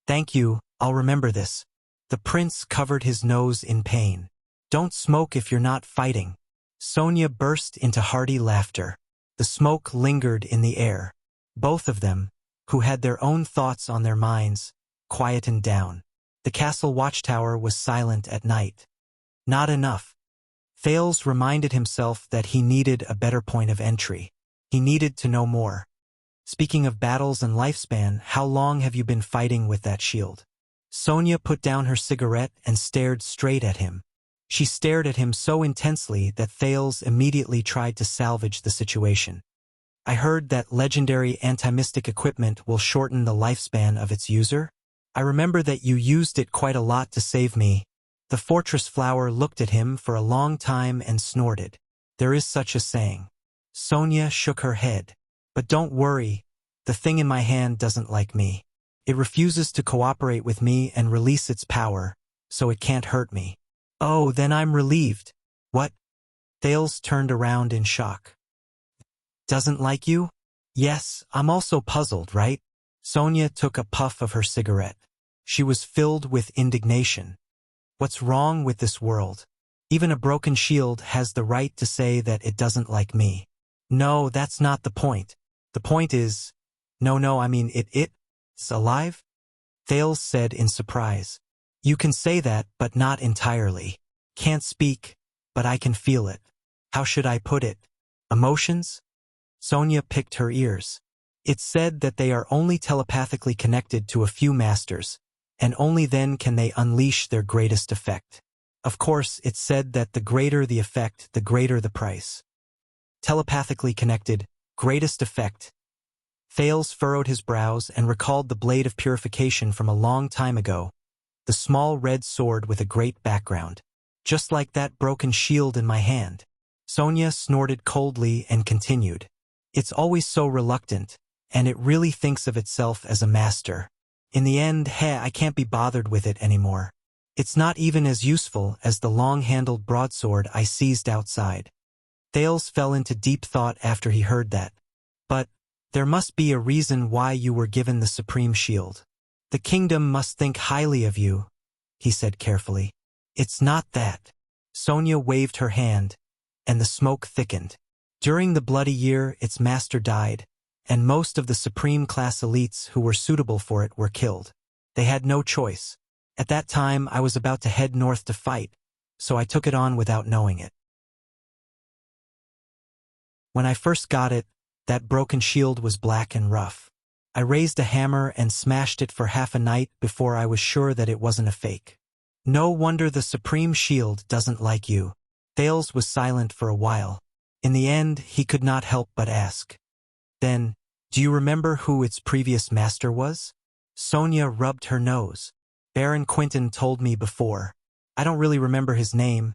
Thank you, I'll remember this. The prince covered his nose in pain. Don't smoke if you're not fighting. Sonia burst into hearty laughter. The smoke lingered in the air. Both of them, who had their own thoughts on their minds, quietened down. The castle watchtower was silent at night. Not enough. Thales reminded himself that he needed a better point of entry. He needed to know more. Speaking of battles and lifespan, how long have you been fighting with that shield? Sonia put down her cigarette and stared straight at him. She stared at him so intensely that Thales immediately tried to salvage the situation. I heard that legendary anti-mystic equipment will shorten the lifespan of its user. I remember that you used it quite a lot to save me. The fortress flower looked at him for a long time and snorted. There is such a saying. Sonia shook her head. But don't worry, the thing in my hand doesn't like me. It refuses to cooperate with me and release its power, so it can't hurt me. Oh, then I'm relieved. What? Thales turned around in shock. Doesn't like you? Yes, I'm also puzzled, right? Sonia took a puff of her cigarette. She was filled with indignation. What's wrong with this world? Even a broken shield has the right to say that it doesn't like me. No, that's not the point. The point is... No, I mean it's alive? Thales said in surprise. You can say that, but not entirely. Can't speak, but I can feel it. How should I put it? Emotions? Sonia picked her ears. It's said that they are only telepathically connected to a few masters, and only then can they unleash their greatest effect. Of course, it's said that the greater the effect, the greater the price. Telepathically connected, greatest effect. Thales furrowed his brows and recalled the blade of purification from a long time ago, the small red sword with a great background. Just like that broken shield in my hand. Sonia snorted coldly and continued. It's always so reluctant, and it really thinks of itself as a master. In the end, I can't be bothered with it anymore. It's not even as useful as the long-handled broadsword I seized outside. Thales fell into deep thought after he heard that. But there must be a reason why you were given the supreme shield. The kingdom must think highly of you, he said carefully. It's not that. Sonia waved her hand, and the smoke thickened. During the bloody year, its master died, and most of the supreme class elites who were suitable for it were killed. They had no choice. At that time, I was about to head north to fight, so I took it on without knowing it. When I first got it, that broken shield was black and rough. I raised a hammer and smashed it for half a night before I was sure that it wasn't a fake. No wonder the supreme shield doesn't like you. Thales was silent for a while. In the end, he could not help but ask. Then, do you remember who its previous master was? Sonia rubbed her nose. Baron Quentin told me before. I don't really remember his name,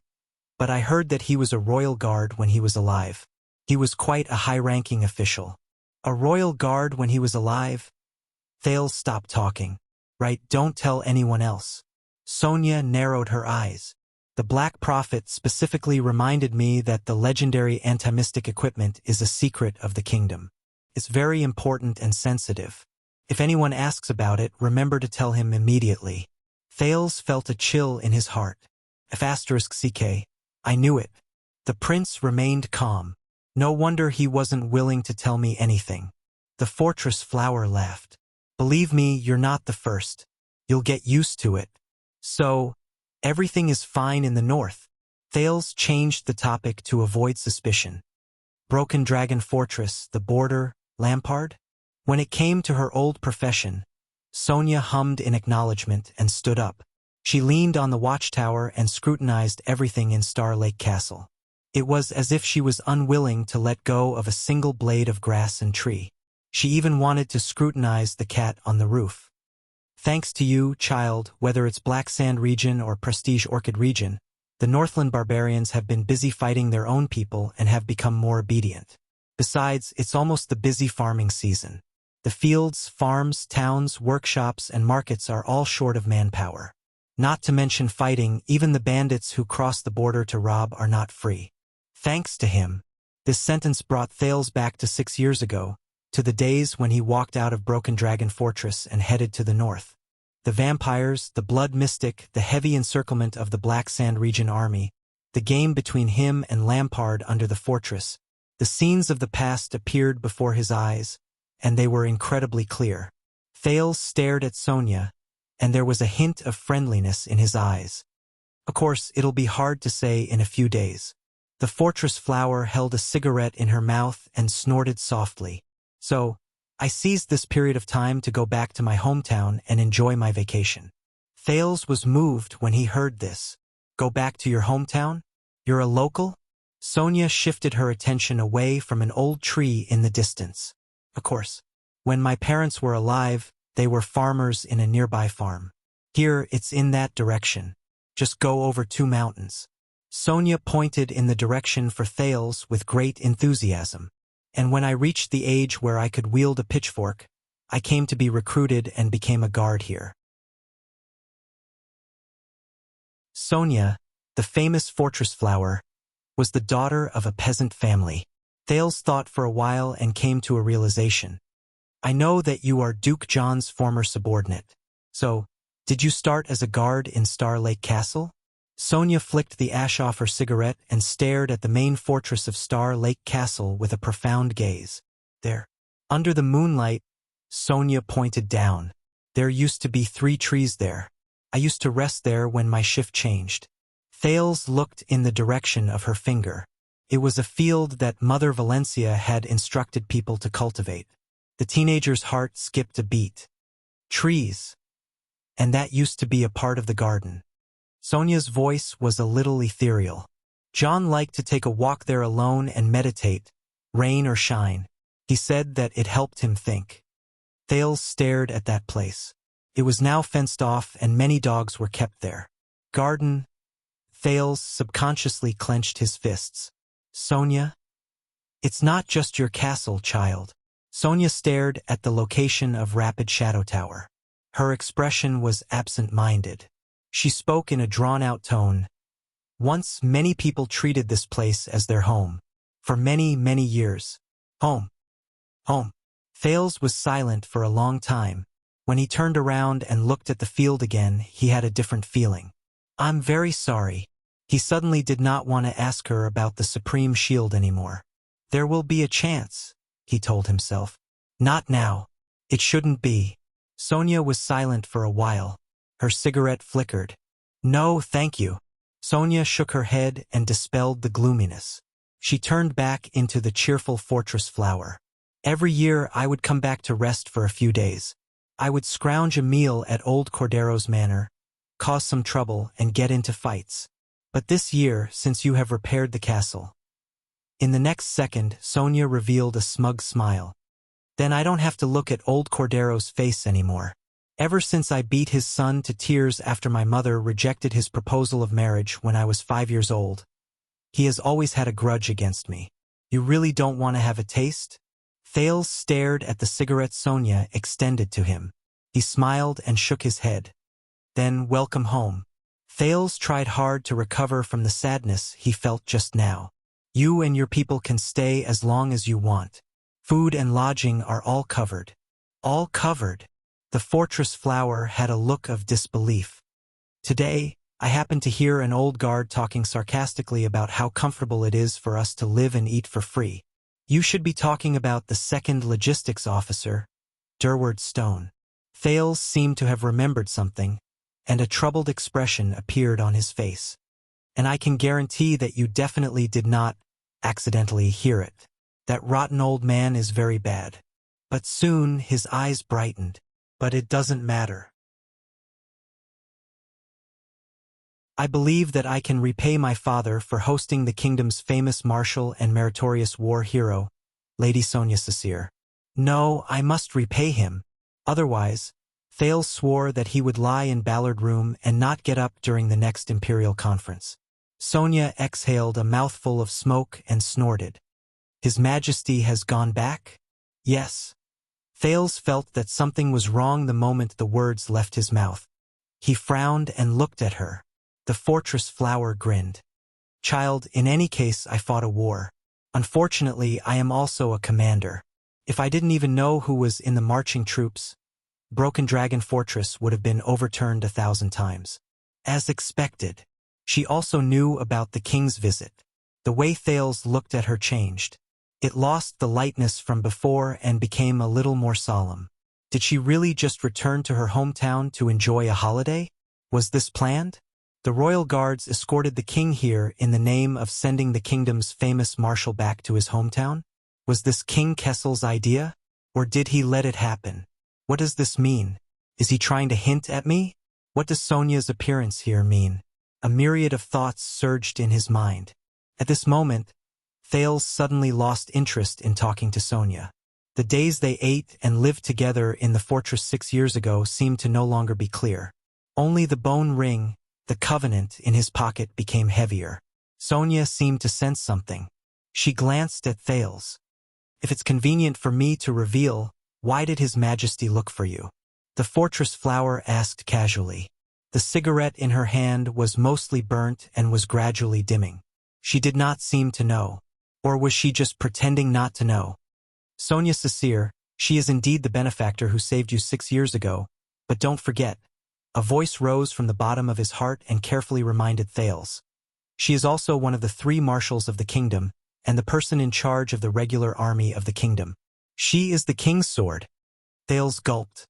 but I heard that he was a royal guard when he was alive. He was quite a high-ranking official. A royal guard when he was alive? Thales stopped talking. Right, don't tell anyone else. Sonia narrowed her eyes. The Black Prophet specifically reminded me that the legendary anti-mystic equipment is a secret of the kingdom. It's very important and sensitive. If anyone asks about it, remember to tell him immediately. Thales felt a chill in his heart. F***ck. I knew it. The prince remained calm. No wonder he wasn't willing to tell me anything. The fortress flower laughed. Believe me, you're not the first. You'll get used to it. So, everything is fine in the north. Thales changed the topic to avoid suspicion. Broken Dragon Fortress, the border, Lampard? When it came to her old profession, Sonia hummed in acknowledgement and stood up. She leaned on the watchtower and scrutinized everything in Star Lake Castle. It was as if she was unwilling to let go of a single blade of grass and tree. She even wanted to scrutinize the cat on the roof. Thanks to you, child, whether it's Black Sand region or Prestige Orchid region, the Northland barbarians have been busy fighting their own people and have become more obedient. Besides, it's almost the busy farming season. The fields, farms, towns, workshops, and markets are all short of manpower. Not to mention fighting, even the bandits who cross the border to rob are not free. Thanks to him. This sentence brought Thales back to 6 years ago, to the days when he walked out of Broken Dragon Fortress and headed to the north. The vampires, the blood mystic, the heavy encirclement of the Black Sand region army, the game between him and Lampard under the fortress. The scenes of the past appeared before his eyes, and they were incredibly clear. Thales stared at Sonia, and there was a hint of friendliness in his eyes. Of course, it'll be hard to say in a few days. The fortress flower held a cigarette in her mouth and snorted softly. So, I seized this period of time to go back to my hometown and enjoy my vacation. Thales was moved when he heard this. Go back to your hometown? You're a local? Sonia shifted her attention away from an old tree in the distance. Of course, when my parents were alive, they were farmers in a nearby farm. Here, it's in that direction. Just go over 2 mountains. Sonia pointed in the direction for Thales with great enthusiasm. And when I reached the age where I could wield a pitchfork, I came to be recruited and became a guard here. Sonia, the famous fortress flower, was the daughter of a peasant family. Thales thought for a while and came to a realization. I know that you are Duke John's former subordinate. So, did you start as a guard in Star Lake Castle? Sonia flicked the ash off her cigarette and stared at the main fortress of Star Lake Castle with a profound gaze. There, under the moonlight, Sonia pointed down. There used to be 3 trees there. I used to rest there when my shift changed. Thales looked in the direction of her finger. It was a field that Mother Valencia had instructed people to cultivate. The teenager's heart skipped a beat. Trees. And that used to be a part of the garden. Sonia's voice was a little ethereal. John liked to take a walk there alone and meditate, rain or shine. He said that it helped him think. Thales stared at that place. It was now fenced off and many dogs were kept there. Garden. Thales subconsciously clenched his fists. Sonia? It's not just your castle, child. Sonia stared at the location of Rapid Shadow Tower. Her expression was absent-minded. She spoke in a drawn-out tone. Once many people treated this place as their home. For many, many years. Home. Home. Thales was silent for a long time. When he turned around and looked at the field again, he had a different feeling. I'm very sorry. He suddenly did not want to ask her about the Supreme Shield anymore. There will be a chance, he told himself. Not now. It shouldn't be. Sonia was silent for a while. Her cigarette flickered. No, thank you. Sonia shook her head and dispelled the gloominess. She turned back into the cheerful fortress flower. Every year I would come back to rest for a few days. I would scrounge a meal at old Cordero's manor, cause some trouble, and get into fights. But this year, since you have repaired the castle. In the next second, Sonia revealed a smug smile. Then I don't have to look at old Cordero's face anymore. Ever since I beat his son to tears after my mother rejected his proposal of marriage when I was 5 years old, he has always had a grudge against me. You really don't want to have a taste? Thales stared at the cigarette Sonia extended to him. He smiled and shook his head. Then, welcome home. Thales tried hard to recover from the sadness he felt just now. You and your people can stay as long as you want. Food and lodging are all covered. All covered. The fortress flower had a look of disbelief. Today, I happened to hear an old guard talking sarcastically about how comfortable it is for us to live and eat for free. You should be talking about the second logistics officer, Durward Stone. Thales seemed to have remembered something, and a troubled expression appeared on his face. And I can guarantee that you definitely did not accidentally hear it. That rotten old man is very bad. But soon his eyes brightened. But it doesn't matter. I believe that I can repay my father for hosting the kingdom's famous martial and meritorious war hero, Lady Sonia Cecere. No, I must repay him. Otherwise, Thales swore that he would lie in Ballard Room and not get up during the next imperial conference. Sonia exhaled a mouthful of smoke and snorted. His Majesty has gone back? Yes. Thales felt that something was wrong the moment the words left his mouth. He frowned and looked at her. The fortress flower grinned. Child, in any case I fought a war. Unfortunately, I am also a commander. If I didn't even know who was in the marching troops, Broken Dragon Fortress would have been overturned 1,000 times. As expected. She also knew about the king's visit. The way Thales looked at her changed. It lost the lightness from before and became a little more solemn. Did she really just return to her hometown to enjoy a holiday? Was this planned? The royal guards escorted the king here in the name of sending the kingdom's famous marshal back to his hometown? Was this King Kessel's idea? Or did he let it happen? What does this mean? Is he trying to hint at me? What does Sonia's appearance here mean? A myriad of thoughts surged in his mind. At this moment, Thales suddenly lost interest in talking to Sonia. The days they ate and lived together in the fortress 6 years ago seemed to no longer be clear. Only the bone ring, the covenant in his pocket, became heavier. Sonia seemed to sense something. She glanced at Thales. If it's convenient for me to reveal, why did His Majesty look for you? The fortress flower asked casually. The cigarette in her hand was mostly burnt and was gradually dimming. She did not seem to know. Or was she just pretending not to know? Sonia Cecere, she is indeed the benefactor who saved you 6 years ago, but don't forget. A voice rose from the bottom of his heart and carefully reminded Thales. She is also one of the 3 marshals of the kingdom, and the person in charge of the regular army of the kingdom. She is the king's sword. Thales gulped.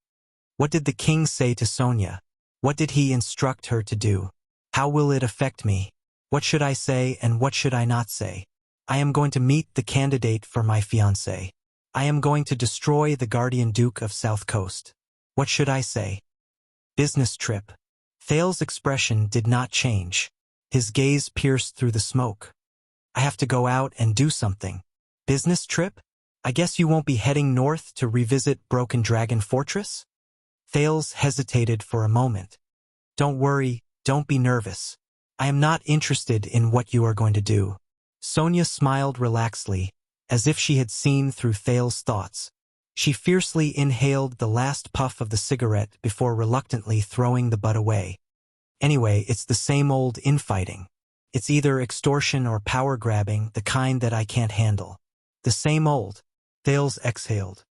What did the king say to Sonia? What did he instruct her to do? How will it affect me? What should I say and what should I not say? I am going to meet the candidate for my fiancé. I am going to destroy the Guardian Duke of South Coast. What should I say? Business trip. Thales' expression did not change. His gaze pierced through the smoke. I have to go out and do something. Business trip? I guess you won't be heading north to revisit Broken Dragon Fortress? Thales hesitated for a moment. Don't worry, don't be nervous. I am not interested in what you are going to do. Sonia smiled relaxedly, as if she had seen through Thales' thoughts. She fiercely inhaled the last puff of the cigarette before reluctantly throwing the butt away. Anyway, it's the same old infighting. It's either extortion or power grabbing, the kind that I can't handle. The same old. Thales exhaled.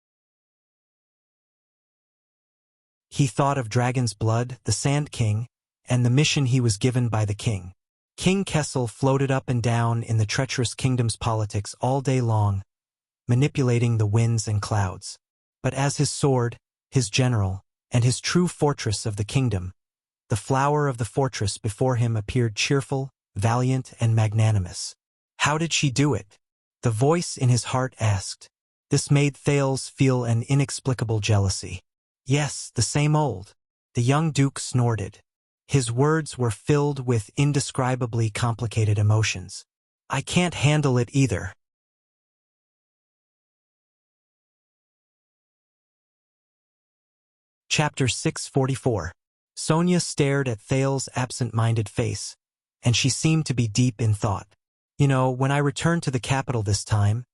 He thought of Dragon's Blood, the Sand King, and the mission he was given by the king. King Kessel floated up and down in the treacherous kingdom's politics all day long, manipulating the winds and clouds. But as his sword, his general, and his true fortress of the kingdom, the flower of the fortress before him appeared cheerful, valiant, and magnanimous. How did she do it? The voice in his heart asked. This made Thales feel an inexplicable jealousy. Yes, the same old. The young duke snorted. His words were filled with indescribably complicated emotions. I can't handle it either. Chapter 644. Sonia stared at Thales' absent-minded face, and she seemed to be deep in thought. You know, when I returned to the capital this time,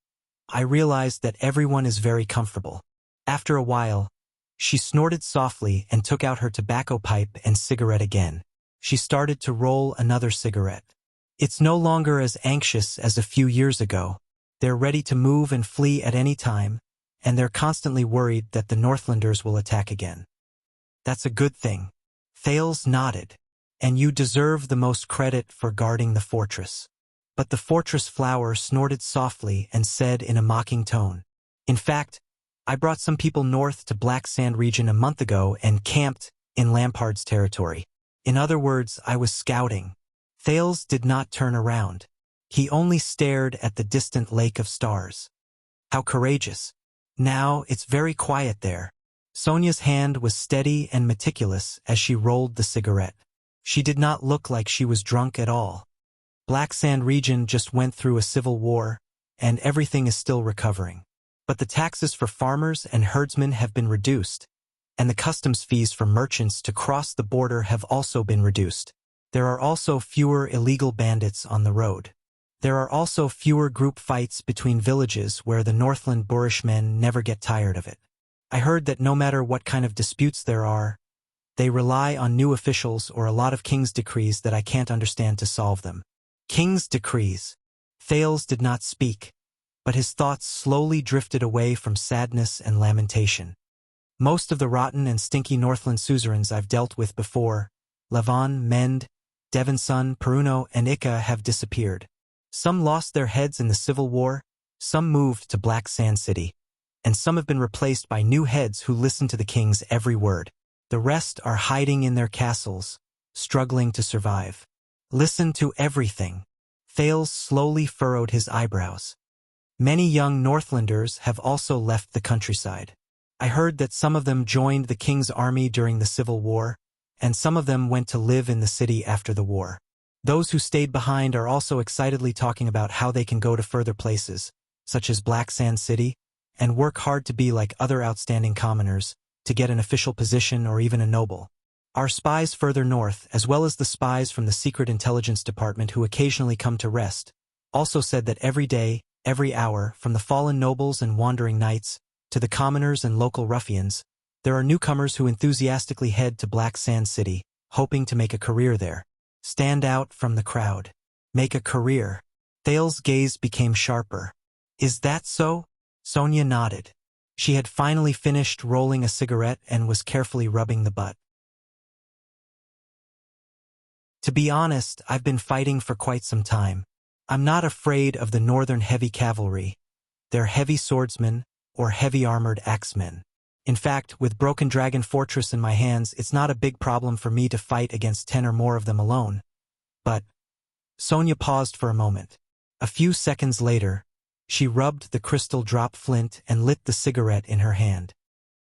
I realized that everyone is very comfortable. After a while, she snorted softly and took out her tobacco pipe and cigarette again. She started to roll another cigarette. It's no longer as anxious as a few years ago. They're ready to move and flee at any time, and they're constantly worried that the Northlanders will attack again. That's a good thing. Thales nodded. And you deserve the most credit for guarding the fortress. But the fortress flower snorted softly and said in a mocking tone, in fact, I brought some people north to Black Sand region a month ago and camped in Lampard's territory. In other words, I was scouting. Thales did not turn around. He only stared at the distant lake of stars. How courageous. Now it's very quiet there. Sonia's hand was steady and meticulous as she rolled the cigarette. She did not look like she was drunk at all. Black Sand region just went through a civil war, and everything is still recovering. But the taxes for farmers and herdsmen have been reduced, and the customs fees for merchants to cross the border have also been reduced. There are also fewer illegal bandits on the road. There are also fewer group fights between villages where the Northland Bushmen never get tired of it. I heard that no matter what kind of disputes there are, they rely on new officials or a lot of king's decrees that I can't understand to solve them. King's decrees. Thales did not speak, but his thoughts slowly drifted away from sadness and lamentation. Most of the rotten and stinky Northland suzerains I've dealt with before, Levon, Mend, Devinson, Peruno, and Ika, have disappeared. Some lost their heads in the Civil War, some moved to Black Sand City, and some have been replaced by new heads who listen to the king's every word. The rest are hiding in their castles, struggling to survive. Listen to everything. Thales slowly furrowed his eyebrows. Many young Northlanders have also left the countryside. I heard that some of them joined the king's army during the Civil War, and some of them went to live in the city after the war. Those who stayed behind are also excitedly talking about how they can go to further places, such as Black Sand City, and work hard to be like other outstanding commoners, to get an official position or even a noble. Our spies further north, as well as the spies from the Secret Intelligence Department who occasionally come to rest, also said that every day, every hour, from the fallen nobles and wandering knights, to the commoners and local ruffians, there are newcomers who enthusiastically head to Black Sand City, hoping to make a career there. Stand out from the crowd. Make a career. Thales' gaze became sharper. Is that so? Sonia nodded. She had finally finished rolling a cigarette and was carefully rubbing the butt. To be honest, I've been fighting for quite some time. I'm not afraid of the northern heavy cavalry. They're heavy swordsmen or heavy-armored axemen. In fact, with Broken Dragon Fortress in my hands, it's not a big problem for me to fight against 10 or more of them alone. But Sonia paused for a moment. A few seconds later, she rubbed the crystal drop flint and lit the cigarette in her hand.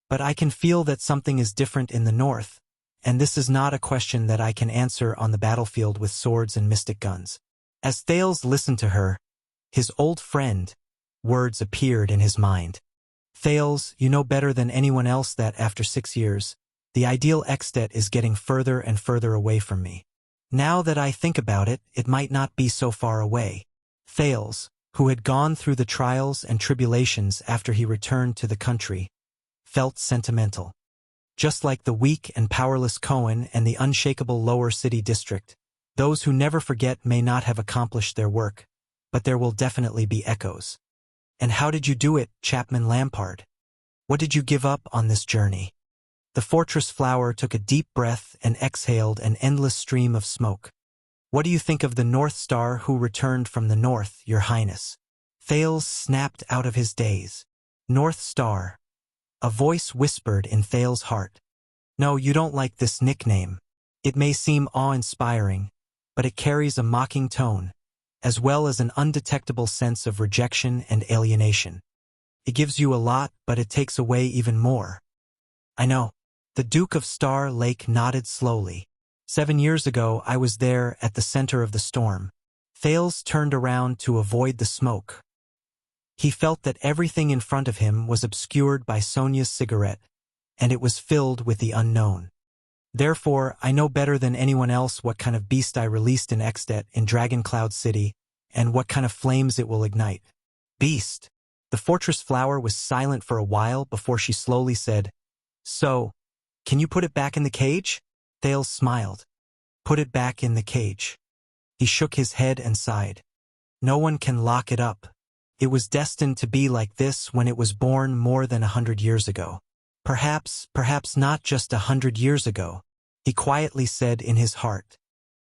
But I can feel that something is different in the north, and this is not a question that I can answer on the battlefield with swords and mystic guns. As Thales listened to her, his old friend, words appeared in his mind. Thales, you know better than anyone else that after 6 years, the ideal Extet is getting further and further away from me. Now that I think about it, it might not be so far away. Thales, who had gone through the trials and tribulations after he returned to the country, felt sentimental. Just like the weak and powerless Cohen and the unshakable lower city district, those who never forget may not have accomplished their work, but there will definitely be echoes. And how did you do it, Chapman Lampard? What did you give up on this journey? The fortress flower took a deep breath and exhaled an endless stream of smoke. What do you think of the North Star who returned from the north, Your Highness? Thales snapped out of his daze. North Star. A voice whispered in Thales' heart. No, you don't like this nickname. It may seem awe-inspiring, but it carries a mocking tone, as well as an undetectable sense of rejection and alienation. It gives you a lot, but it takes away even more. I know. The Duke of Star Lake nodded slowly. 7 years ago, I was there at the center of the storm. Thales turned around to avoid the smoke. He felt that everything in front of him was obscured by Sonia's cigarette, and it was filled with the unknown. Therefore, I know better than anyone else what kind of beast I released in Extet in Dragon Cloud City, and what kind of flames it will ignite. Beast. The fortress flower was silent for a while before she slowly said, So, can you put it back in the cage? Thales smiled. Put it back in the cage. He shook his head and sighed. No one can lock it up. It was destined to be like this when it was born more than 100 years ago. Perhaps not just 100 years ago, he quietly said in his heart.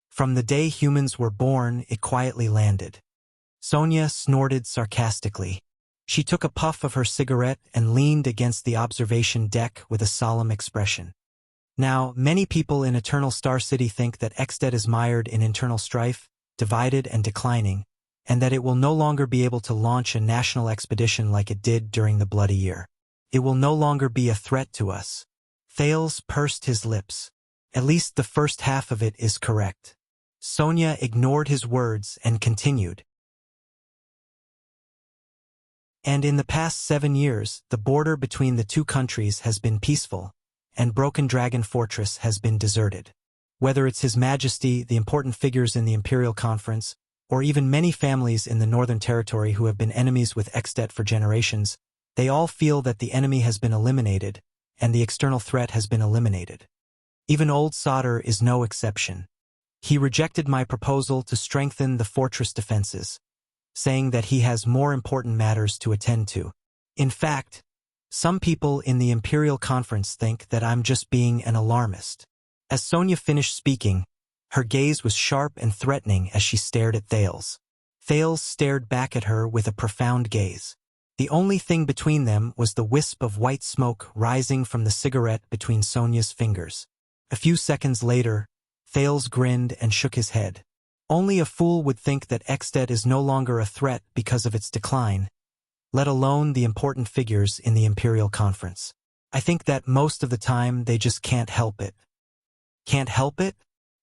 From the day humans were born, it quietly landed. Sonia snorted sarcastically. She took a puff of her cigarette and leaned against the observation deck with a solemn expression. Now, many people in Eternal Star City think that Exted is mired in internal strife, divided and declining, and that it will no longer be able to launch a national expedition like it did during the Bloody Year. It will no longer be a threat to us. Thales pursed his lips. At least the first half of it is correct. Sonia ignored his words and continued. And in the past 7 years, the border between the two countries has been peaceful, and Broken Dragon Fortress has been deserted. Whether it's His Majesty, the important figures in the Imperial Conference, or even many families in the Northern Territory who have been enemies with Exdet for generations, they all feel that the enemy has been eliminated, and the external threat has been eliminated. Even Old Solder is no exception. He rejected my proposal to strengthen the fortress defenses, saying that he has more important matters to attend to. In fact, some people in the Imperial Conference think that I'm just being an alarmist. As Sonia finished speaking, her gaze was sharp and threatening as she stared at Thales. Thales stared back at her with a profound gaze. The only thing between them was the wisp of white smoke rising from the cigarette between Sonia's fingers. A few seconds later, Thales grinned and shook his head. Only a fool would think that Exted is no longer a threat because of its decline, let alone the important figures in the Imperial Conference. I think that most of the time they just can't help it. Can't help it?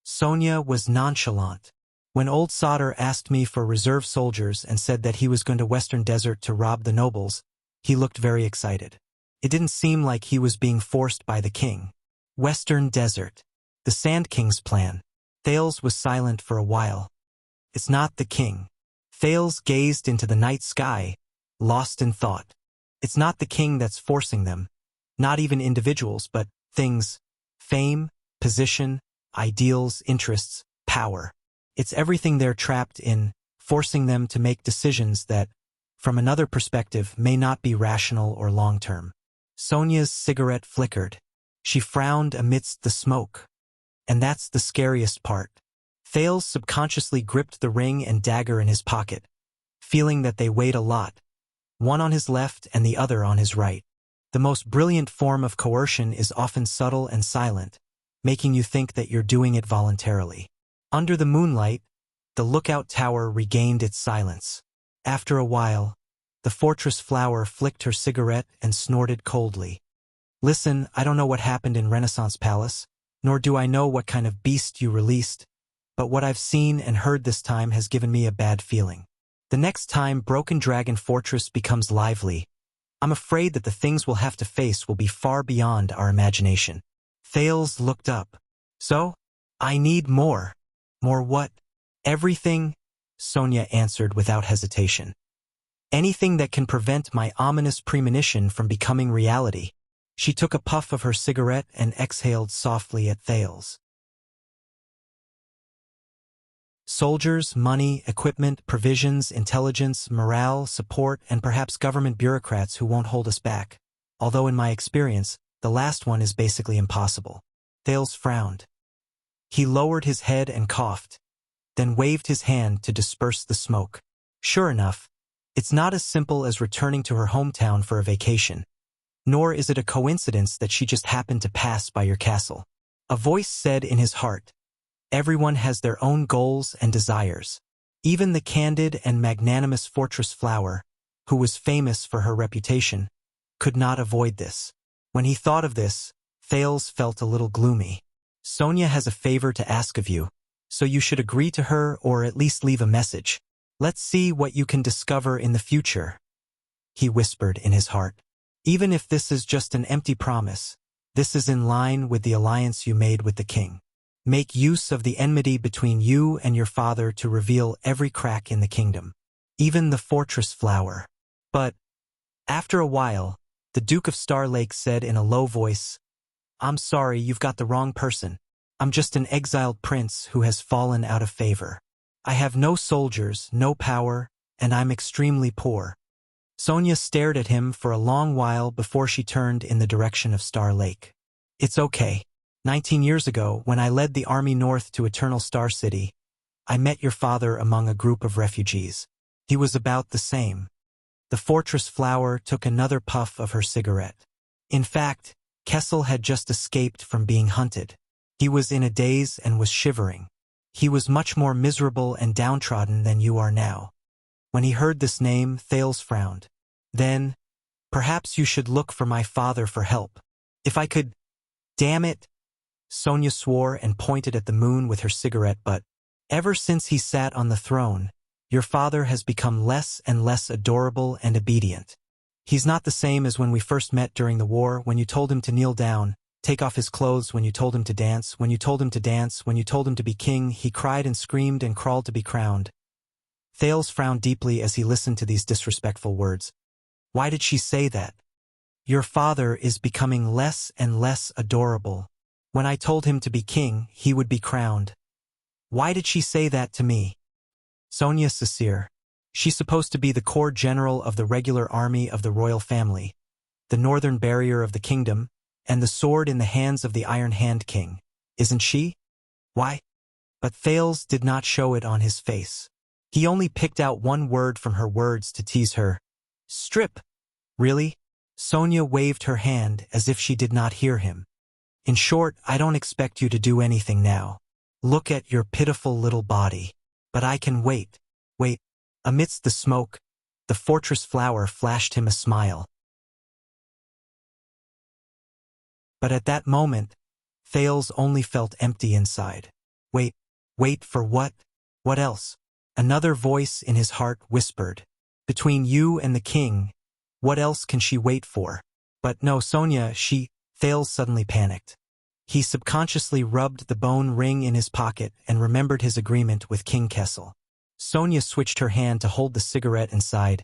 Sonia was nonchalant. When Old Solder asked me for reserve soldiers and said that he was going to Western Desert to rob the nobles, he looked very excited. It didn't seem like he was being forced by the king. Western Desert. The Sand King's plan. Thales was silent for a while. It's not the king. Thales gazed into the night sky, lost in thought. It's not the king that's forcing them. Not even individuals, but things. Fame, position, ideals, interests, power. It's everything they're trapped in, forcing them to make decisions that, from another perspective, may not be rational or long-term. Sonia's cigarette flickered. She frowned amidst the smoke. And that's the scariest part. Thales subconsciously gripped the ring and dagger in his pocket, feeling that they weighed a lot, one on his left and the other on his right. The most brilliant form of coercion is often subtle and silent, making you think that you're doing it voluntarily. Under the moonlight, the lookout tower regained its silence. After a while, the fortress flower flicked her cigarette and snorted coldly. Listen, I don't know what happened in Renaissance Palace, nor do I know what kind of beast you released, but what I've seen and heard this time has given me a bad feeling. The next time Broken Dragon Fortress becomes lively, I'm afraid that the things we'll have to face will be far beyond our imagination. Thales looked up. So? I need more. More what? Everything, Sonia answered without hesitation. Anything that can prevent my ominous premonition from becoming reality. She took a puff of her cigarette and exhaled softly at Thales. Soldiers, money, equipment, provisions, intelligence, morale, support, and perhaps government bureaucrats who won't hold us back. Although in my experience, the last one is basically impossible. Thales frowned. He lowered his head and coughed, then waved his hand to disperse the smoke. Sure enough, it's not as simple as returning to her hometown for a vacation. Nor is it a coincidence that she just happened to pass by your castle. A voice said in his heart, everyone has their own goals and desires. Even the candid and magnanimous fortress flower, who was famous for her reputation, could not avoid this. When he thought of this, Thales felt a little gloomy. Sonia has a favor to ask of you, so you should agree to her or at least leave a message. Let's see what you can discover in the future, he whispered in his heart. Even if this is just an empty promise, this is in line with the alliance you made with the king. Make use of the enmity between you and your father to reveal every crack in the kingdom, even the fortress flower. But, after a while, the Duke of Star Lake said in a low voice, I'm sorry, you've got the wrong person. I'm just an exiled prince who has fallen out of favor. I have no soldiers, no power, and I'm extremely poor. Sonia stared at him for a long while before she turned in the direction of Star Lake. It's okay. 19 years ago, when I led the army north to Eternal Star City, I met your father among a group of refugees. He was about the same. The fortress flower took another puff of her cigarette. In fact, Kessel had just escaped from being hunted. He was in a daze and was shivering. He was much more miserable and downtrodden than you are now. When he heard this name, Thales frowned. Then, perhaps you should look for my father for help. If I could… Damn it! Sonia swore and pointed at the moon with her cigarette butt. Ever since he sat on the throne, your father has become less and less adorable and obedient. He's not the same as when we first met during the war, when you told him to kneel down, take off his clothes, when you told him to dance, when you told him to dance, when you told him to be king. He cried and screamed and crawled to be crowned. Thales frowned deeply as he listened to these disrespectful words. Why did she say that? Your father is becoming less and less adorable. When I told him to be king, he would be crowned. Why did she say that to me? Sonia Cecere. She's supposed to be the corps general of the regular army of the royal family, the northern barrier of the kingdom, and the sword in the hands of the Iron Hand King, isn't she? Why? But Thales did not show it on his face. He only picked out one word from her words to tease her. Strip. Really? Sonia waved her hand as if she did not hear him. In short, I don't expect you to do anything now. Look at your pitiful little body. But I can wait. Wait. Amidst the smoke, the fortress flower flashed him a smile. But at that moment, Thales only felt empty inside. Wait. Wait for what? What else? Another voice in his heart whispered. Between you and the king, what else can she wait for? But no, Sonia, Thales suddenly panicked. He subconsciously rubbed the bone ring in his pocket and remembered his agreement with King Kessel. Sonia switched her hand to hold the cigarette and sighed.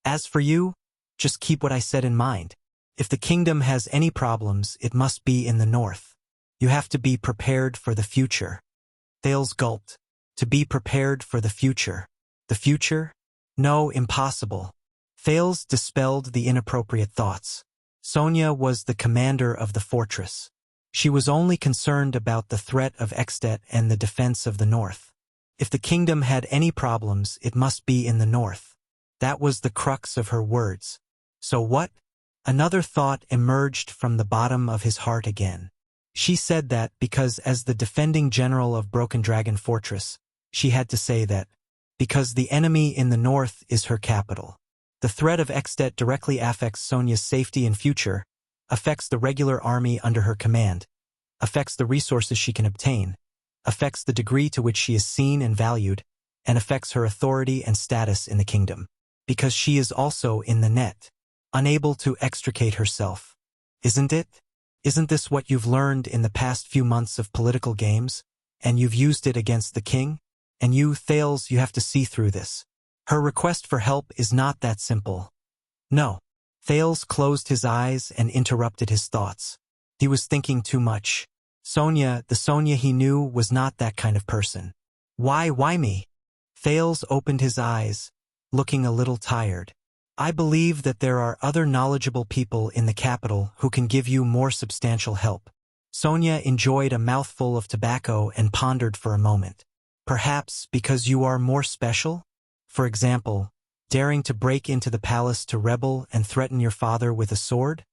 As for you, just keep what I said in mind. If the kingdom has any problems, it must be in the north. You have to be prepared for the future. Thales gulped. To be prepared for the future. The future? No, impossible. Thales dispelled the inappropriate thoughts. Sonia was the commander of the fortress. She was only concerned about the threat of Extet and the defense of the north. If the kingdom had any problems, it must be in the north. That was the crux of her words. So what? Another thought emerged from the bottom of his heart again. She said that because as the defending general of Broken Dragon Fortress, she had to say that, because the enemy in the north is her capital. The threat of Extet directly affects Sonia's safety and future, affects the regular army under her command, affects the resources she can obtain, affects the degree to which she is seen and valued, and affects her authority and status in the kingdom. Because she is also in the net, unable to extricate herself. Isn't it? Isn't this what you've learned in the past few months of political games, and you've used it against the king? And you, Thales, you have to see through this. Her request for help is not that simple. No. Thales closed his eyes and interrupted his thoughts. He was thinking too much. Sonia, the Sonia he knew, was not that kind of person. Why me? Thales opened his eyes, looking a little tired. I believe that there are other knowledgeable people in the capital who can give you more substantial help. Sonia enjoyed a mouthful of tobacco and pondered for a moment. Perhaps because you are more special? For example, daring to break into the palace to rebel and threaten your father with a sword?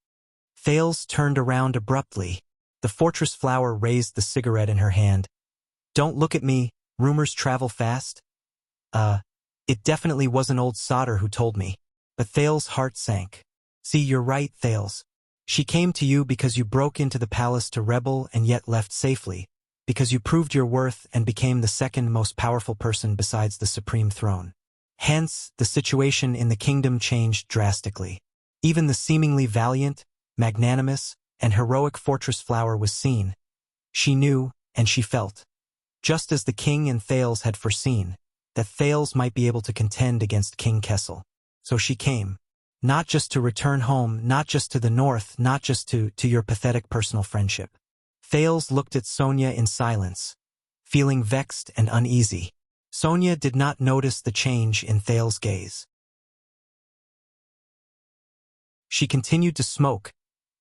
Thales turned around abruptly. The fortress flower raised the cigarette in her hand. Don't look at me, rumors travel fast. It definitely wasn't old Solder who told me. But Thales' heart sank. See, you're right, Thales. She came to you because you broke into the palace to rebel and yet left safely, because you proved your worth and became the second most powerful person besides the supreme throne. Hence, the situation in the kingdom changed drastically. Even the seemingly valiant, magnanimous, and heroic fortress flower was seen. She knew, and she felt, just as the king and Thales had foreseen, that Thales might be able to contend against King Kessel. So she came. Not just to return home, not just to the north, not just to your pathetic personal friendship. Thales looked at Sonia in silence, feeling vexed and uneasy. Sonia did not notice the change in Thales' gaze. She continued to smoke,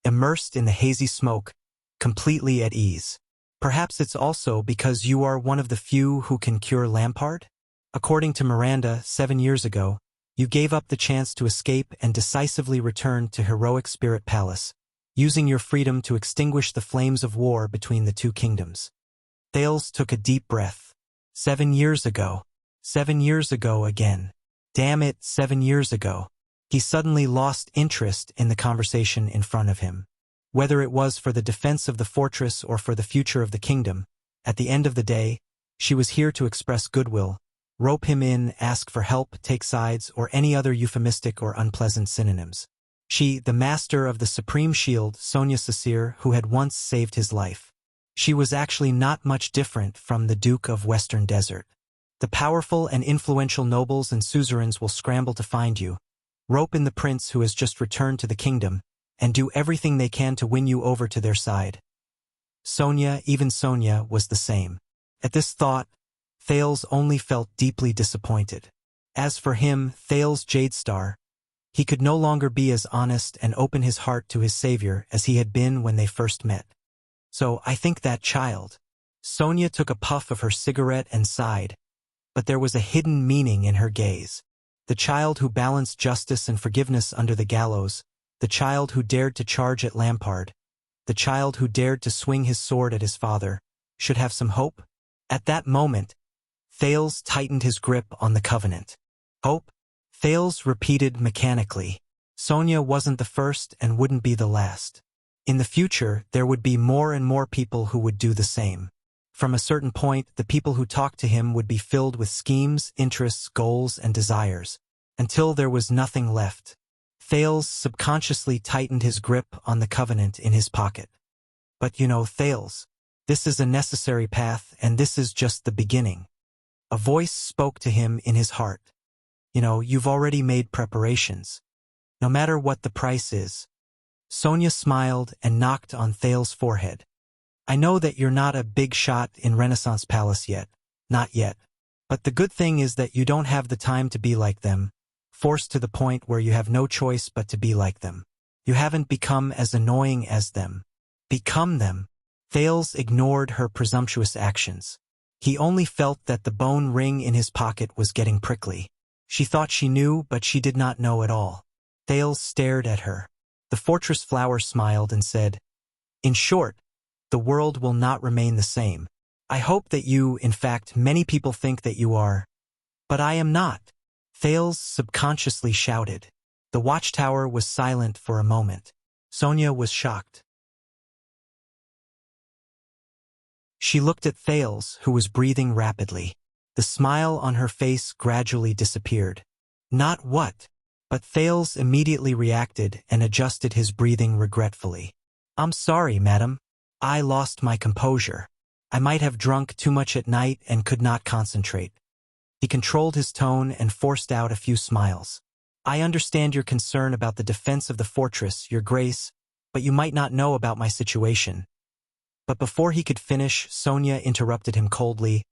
immersed in the hazy smoke, completely at ease. Perhaps it's also because you are one of the few who can cure Lampard? According to Miranda, 7 years ago, you gave up the chance to escape and decisively returned to Heroic Spirit Palace, using your freedom to extinguish the flames of war between the two kingdoms. Thales took a deep breath. 7 years ago. 7 years ago again. Damn it, 7 years ago. He suddenly lost interest in the conversation in front of him. Whether it was for the defense of the fortress or for the future of the kingdom, at the end of the day, she was here to express goodwill, rope him in, ask for help, take sides, or any other euphemistic or unpleasant synonyms. She, the master of the supreme shield, Sonia Sasir, who had once saved his life. She was actually not much different from the Duke of Western Desert. The powerful and influential nobles and suzerains will scramble to find you, rope in the prince who has just returned to the kingdom, and do everything they can to win you over to their side. Sonia, even Sonia, was the same. At this thought, Thales only felt deeply disappointed. As for him, Thales Jadestar, he could no longer be as honest and open his heart to his savior as he had been when they first met. So I think that child. Sonia took a puff of her cigarette and sighed, but there was a hidden meaning in her gaze. The child who balanced justice and forgiveness under the gallows, the child who dared to charge at Lampard, the child who dared to swing his sword at his father, should have some hope? At that moment, Thales tightened his grip on the covenant. Hope? Thales repeated mechanically. Sonia wasn't the first and wouldn't be the last. In the future, there would be more and more people who would do the same. From a certain point, the people who talked to him would be filled with schemes, interests, goals, and desires, until there was nothing left. Thales subconsciously tightened his grip on the covenant in his pocket. But you know, Thales, this is a necessary path, and this is just the beginning. A voice spoke to him in his heart. You know, you've already made preparations. No matter what the price is. Sonia smiled and knocked on Thales' forehead. I know that you're not a big shot in Renaissance Palace yet. Not yet. But the good thing is that you don't have the time to be like them, forced to the point where you have no choice but to be like them. You haven't become as annoying as them. Become them. Thales ignored her presumptuous actions. He only felt that the bone ring in his pocket was getting prickly. She thought she knew, but she did not know at all. Thales stared at her. The fortress flower smiled and said, in short, the world will not remain the same. I hope that you, in fact, many people think that you are. But I am not. Thales subconsciously shouted. The watchtower was silent for a moment. Sonia was shocked. She looked at Thales, who was breathing rapidly. The smile on her face gradually disappeared. Not what? But Thales immediately reacted and adjusted his breathing regretfully. I'm sorry, madam. I lost my composure. I might have drunk too much at night and could not concentrate. He controlled his tone and forced out a few smiles. I understand your concern about the defense of the fortress, your grace, but you might not know about my situation. But before he could finish, Sonia interrupted him coldly.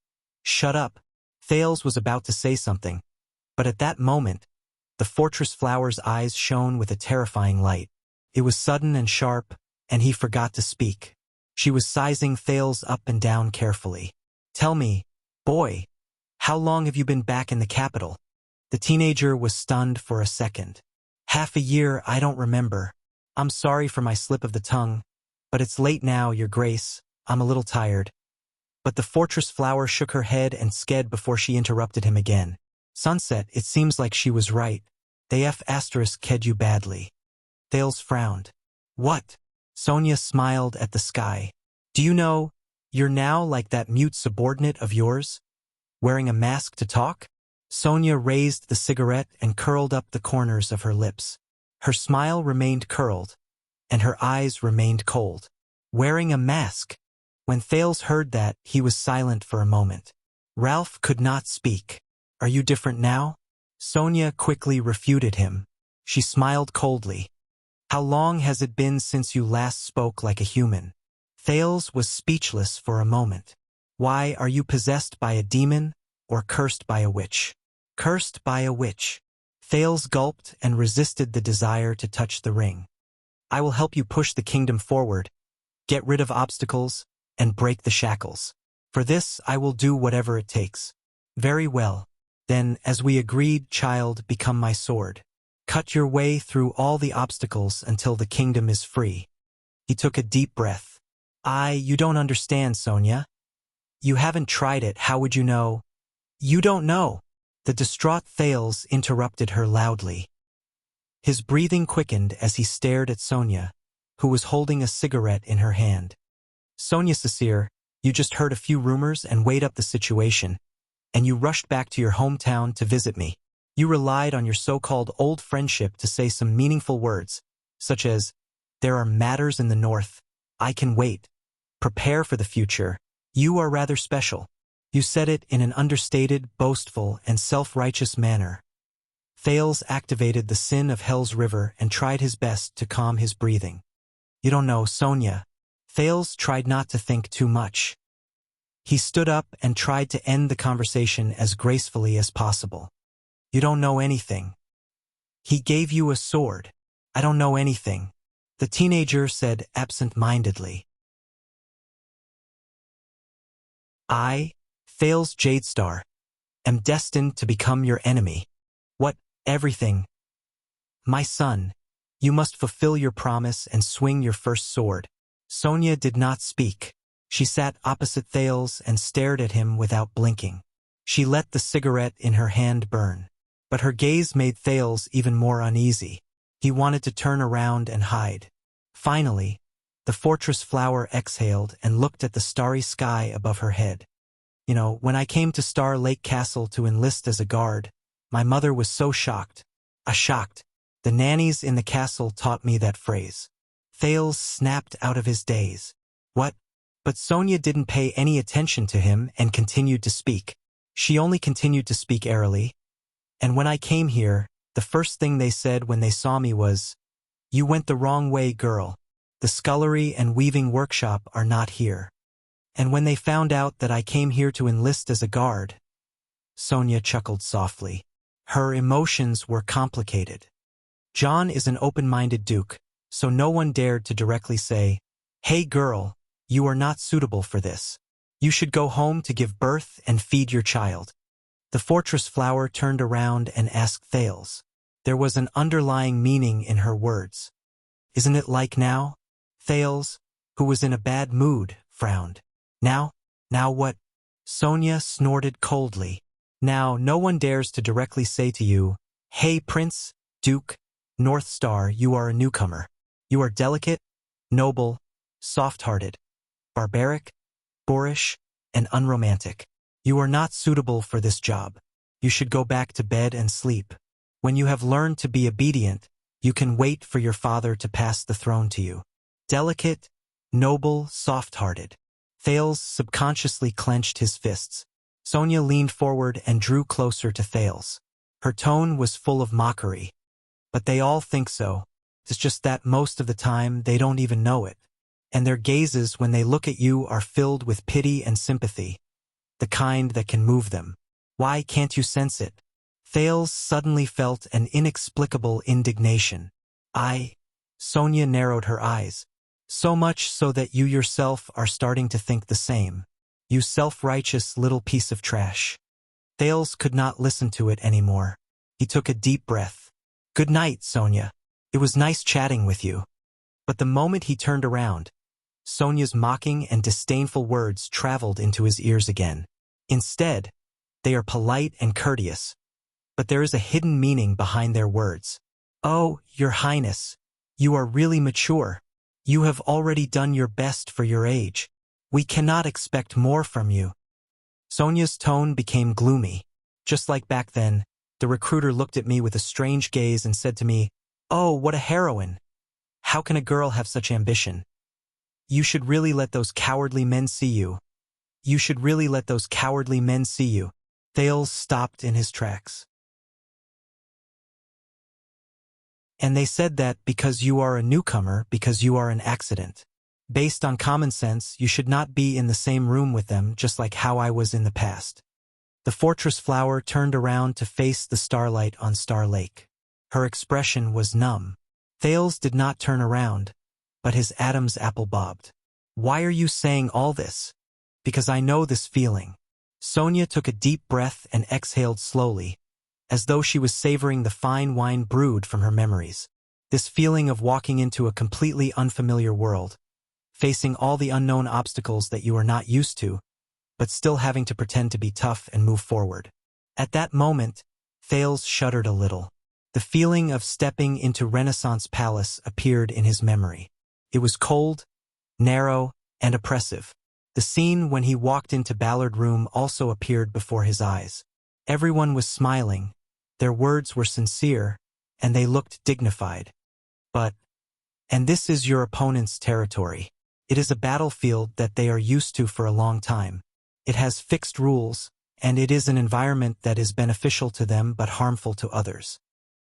Shut up. Thales was about to say something, but at that moment, the fortress flower's eyes shone with a terrifying light. It was sudden and sharp, and he forgot to speak. She was sizing Thales up and down carefully. Tell me, boy, how long have you been back in the capital? The teenager was stunned for a second. Half a year, I don't remember. I'm sorry for my slip of the tongue, but it's late now, your grace. I'm a little tired. But the fortress flower shook her head and sked before she interrupted him again. Sunset, it seems like she was right. They ked you badly. Thales frowned. What? Sonia smiled at the sky. Do you know, you're now like that mute subordinate of yours? Wearing a mask to talk? Sonia raised the cigarette and curled up the corners of her lips. Her smile remained curled, and her eyes remained cold. Wearing a mask. When Thales heard that, he was silent for a moment. Ralph could not speak. Are you different now? Sonia quickly refuted him. She smiled coldly. How long has it been since you last spoke like a human? Thales was speechless for a moment. Why, are you possessed by a demon or cursed by a witch? Cursed by a witch. Thales gulped and resisted the desire to touch the ring. I will help you push the kingdom forward, get rid of obstacles, and break the shackles. For this, I will do whatever it takes. Very well. Then, as we agreed, child, become my sword. Cut your way through all the obstacles until the kingdom is free. He took a deep breath. You don't understand, Sonia. You haven't tried it, how would you know? You don't know. The distraught Thales interrupted her loudly. His breathing quickened as he stared at Sonia, who was holding a cigarette in her hand. Sonia Cecire, you just heard a few rumors and weighed up the situation, and you rushed back to your hometown to visit me. You relied on your so-called old friendship to say some meaningful words, such as, there are matters in the north, I can wait. Prepare for the future. You are rather special. You said it in an understated, boastful, and self-righteous manner. Thales activated the sin of Hell's River and tried his best to calm his breathing. You don't know, Sonia. Thales tried not to think too much. He stood up and tried to end the conversation as gracefully as possible. You don't know anything. He gave you a sword. I don't know anything. The teenager said absent-mindedly. I, Thales Jadestar, am destined to become your enemy. What, everything? My son, you must fulfill your promise and swing your first sword. Sonia did not speak. She sat opposite Thales and stared at him without blinking. She let the cigarette in her hand burn. But her gaze made Thales even more uneasy. He wanted to turn around and hide. Finally, the fortress flower exhaled and looked at the starry sky above her head. You know, when I came to Star Lake Castle to enlist as a guard, my mother was so shocked. Shocked. The nannies in the castle taught me that phrase. Thales snapped out of his daze. What? But Sonia didn't pay any attention to him and continued to speak. She only continued to speak airily. And when I came here, the first thing they said when they saw me was, you went the wrong way, girl. The scullery and weaving workshop are not here. And when they found out that I came here to enlist as a guard, Sonia chuckled softly. Her emotions were complicated. John is an open-minded duke, so no one dared to directly say, hey girl, you are not suitable for this. You should go home to give birth and feed your child. The fortress flower turned around and asked Thales. There was an underlying meaning in her words. Isn't it like now? Thales, who was in a bad mood, frowned. Now? Now what? Sonia snorted coldly. Now no one dares to directly say to you, hey Prince, Duke, North Star, you are a newcomer. You are delicate, noble, soft-hearted, barbaric, boorish, and unromantic. You are not suitable for this job. You should go back to bed and sleep. When you have learned to be obedient, you can wait for your father to pass the throne to you. Delicate, noble, soft-hearted. Thales subconsciously clenched his fists. Sonia leaned forward and drew closer to Thales. Her tone was full of mockery. But they all think so. It's just that most of the time they don't even know it. And their gazes when they look at you are filled with pity and sympathy. The kind that can move them. Why can't you sense it? Thales suddenly felt an inexplicable indignation. Sonia narrowed her eyes. So much so that you yourself are starting to think the same. You self-righteous little piece of trash. Thales could not listen to it anymore. He took a deep breath. Good night, Sonia. It was nice chatting with you. But the moment he turned around, Sonia's mocking and disdainful words traveled into his ears again. Instead, they are polite and courteous. But there is a hidden meaning behind their words. Oh, Your Highness, you are really mature. You have already done your best for your age. We cannot expect more from you. Sonia's tone became gloomy. Just like back then, the recruiter looked at me with a strange gaze and said to me, oh, what a heroine. How can a girl have such ambition? You should really let those cowardly men see you. You should really let those cowardly men see you. Thales stopped in his tracks. And they said that because you are a newcomer, because you are an accident. Based on common sense, you should not be in the same room with them, just like how I was in the past. The fortress flower turned around to face the starlight on Star Lake. Her expression was numb. Thales did not turn around, but his Adam's apple bobbed. Why are you saying all this? Because I know this feeling. Sonia took a deep breath and exhaled slowly, as though she was savoring the fine wine brewed from her memories. This feeling of walking into a completely unfamiliar world, facing all the unknown obstacles that you are not used to, but still having to pretend to be tough and move forward. At that moment, Thales shuddered a little. The feeling of stepping into Renaissance Palace appeared in his memory. It was cold, narrow, and oppressive. The scene when he walked into Ballard Room also appeared before his eyes. Everyone was smiling, their words were sincere, and they looked dignified. And this is your opponent's territory. It is a battlefield that they are used to for a long time. It has fixed rules, and it is an environment that is beneficial to them but harmful to others.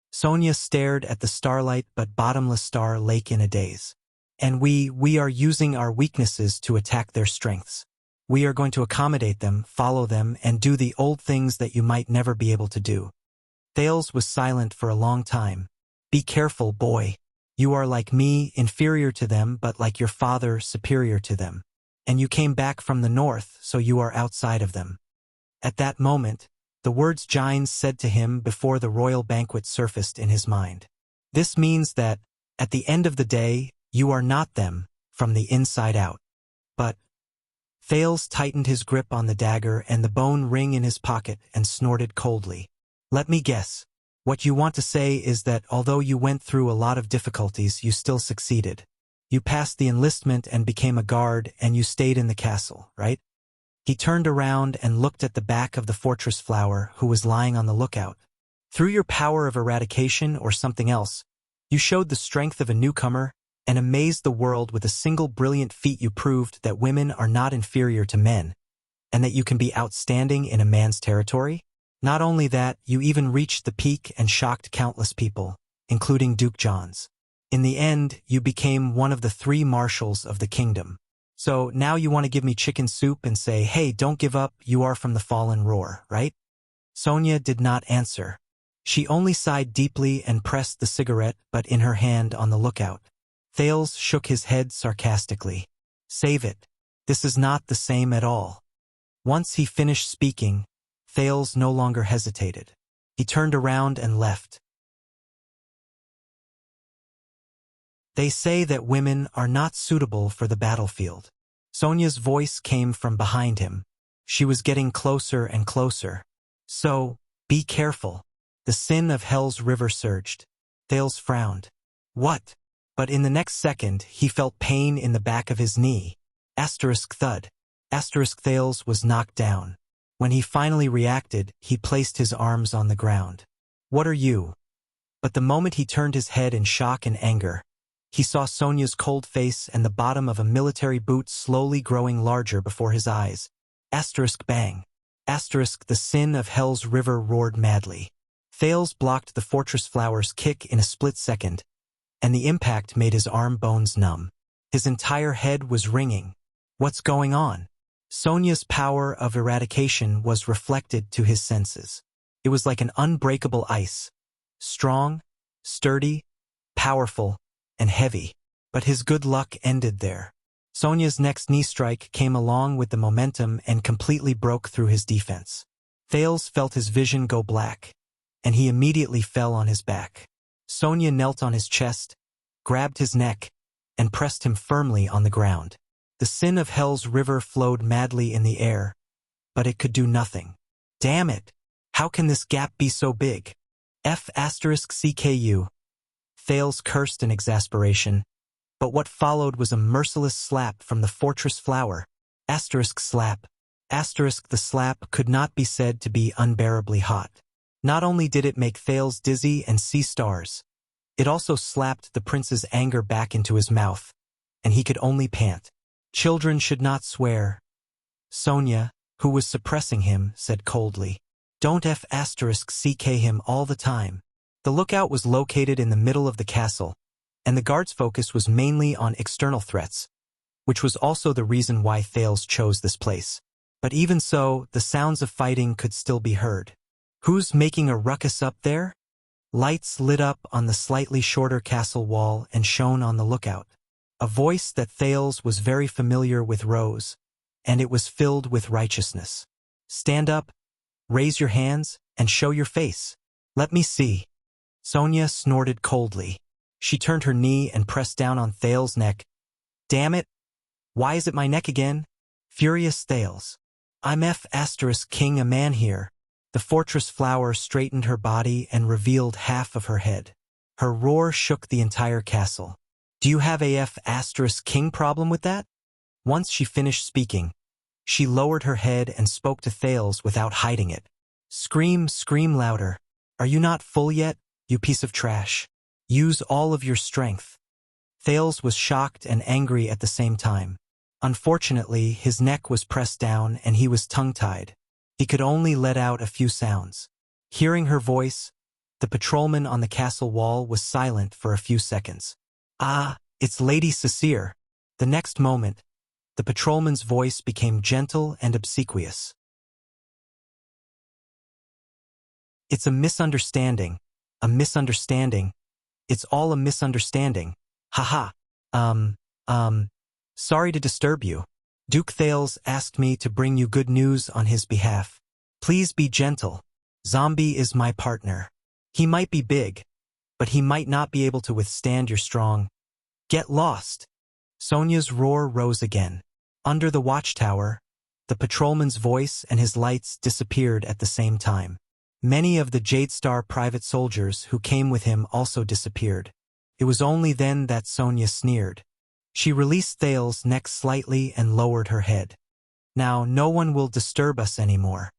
Sonia stared at the starlight but bottomless star lake in a daze. And we are using our weaknesses to attack their strengths. We are going to accommodate them, follow them, and do the old things that you might never be able to do. Thales was silent for a long time. Be careful, boy. You are like me, inferior to them, but like your father, superior to them. And you came back from the north, so you are outside of them. At that moment, the words Gines said to him before the royal banquet surfaced in his mind. This means that, at the end of the day, you are not them, from the inside out. But Thales tightened his grip on the dagger and the bone ring in his pocket and snorted coldly. Let me guess. What you want to say is that although you went through a lot of difficulties, you still succeeded. You passed the enlistment and became a guard, and you stayed in the castle, right? He turned around and looked at the back of the fortress flower, who was lying on the lookout. Through your power of eradication or something else, you showed the strength of a newcomer and amazed the world with a single brilliant feat. You proved that women are not inferior to men, and that you can be outstanding in a man's territory. Not only that, you even reached the peak and shocked countless people, including Duke Johns. In the end, you became one of the 3 marshals of the kingdom. So now you want to give me chicken soup and say, hey, don't give up, you are from the fallen roar, right? Sonia did not answer. She only sighed deeply and pressed the cigarette, but in her hand on the lookout. Thales shook his head sarcastically. Save it. This is not the same at all. Once he finished speaking, Thales no longer hesitated. He turned around and left. They say that women are not suitable for the battlefield. Sonia's voice came from behind him. She was getting closer and closer. So, be careful. The sin of Hell's river surged. Thales frowned. What? But in the next second, he felt pain in the back of his knee. Thud. Thales was knocked down. When he finally reacted, he placed his arms on the ground. What are you? But the moment he turned his head in shock and anger, he saw Sonia's cold face and the bottom of a military boot slowly growing larger before his eyes. Bang. The sin of Hell's river roared madly. Thales blocked the fortress flower's kick in a split second, and the impact made his arm bones numb. His entire head was ringing. What's going on? Sonia's power of eradication was reflected to his senses. It was like an unbreakable ice. Strong, sturdy, powerful, and heavy. But his good luck ended there. Sonia's next knee strike came along with the momentum and completely broke through his defense. Thales felt his vision go black, and he immediately fell on his back. Sonia knelt on his chest, grabbed his neck, and pressed him firmly on the ground. The sin of Hell's river flowed madly in the air, but it could do nothing. Damn it! How can this gap be so big? CKU. Thales cursed in exasperation, but what followed was a merciless slap from the fortress flower. Slap. The slap could not be said to be unbearably hot. Not only did it make Thales dizzy and see stars, it also slapped the prince's anger back into his mouth, and he could only pant. Children should not swear. Sonia, who was suppressing him, said coldly. Don't CK him all the time. The lookout was located in the middle of the castle, and the guard's focus was mainly on external threats, which was also the reason why Thales chose this place. But even so, the sounds of fighting could still be heard. Who's making a ruckus up there? Lights lit up on the slightly shorter castle wall and shone on the lookout. A voice that Thales was very familiar with rose, and it was filled with righteousness. Stand up, raise your hands, and show your face. Let me see. Sonia snorted coldly. She turned her knee and pressed down on Thales' neck. Damn it! Why is it my neck again? Furious Thales. I'm King, a man here. The fortress flower straightened her body and revealed half of her head. Her roar shook the entire castle. Do you have a King problem with that? Once she finished speaking, she lowered her head and spoke to Thales without hiding it. Scream louder. Are you not full yet, you piece of trash? Use all of your strength. Thales was shocked and angry at the same time. Unfortunately, his neck was pressed down and he was tongue-tied. He could only let out a few sounds. Hearing her voice, the patrolman on the castle wall was silent for a few seconds. Ah, it's Lady Cecile. The next moment, the patrolman's voice became gentle and obsequious. It's a misunderstanding. A misunderstanding. It's all a misunderstanding. Haha. Sorry to disturb you. Duke Thales asked me to bring you good news on his behalf. Please be gentle. Zombie is my partner. He might be big, but he might not be able to withstand your strong. Get lost. Sonia's roar rose again. Under the watchtower, the patrolman's voice and his lights disappeared at the same time. Many of the Jade Star private soldiers who came with him also disappeared. It was only then that Sonia sneered. She released Thales' neck slightly and lowered her head. Now no one will disturb us anymore.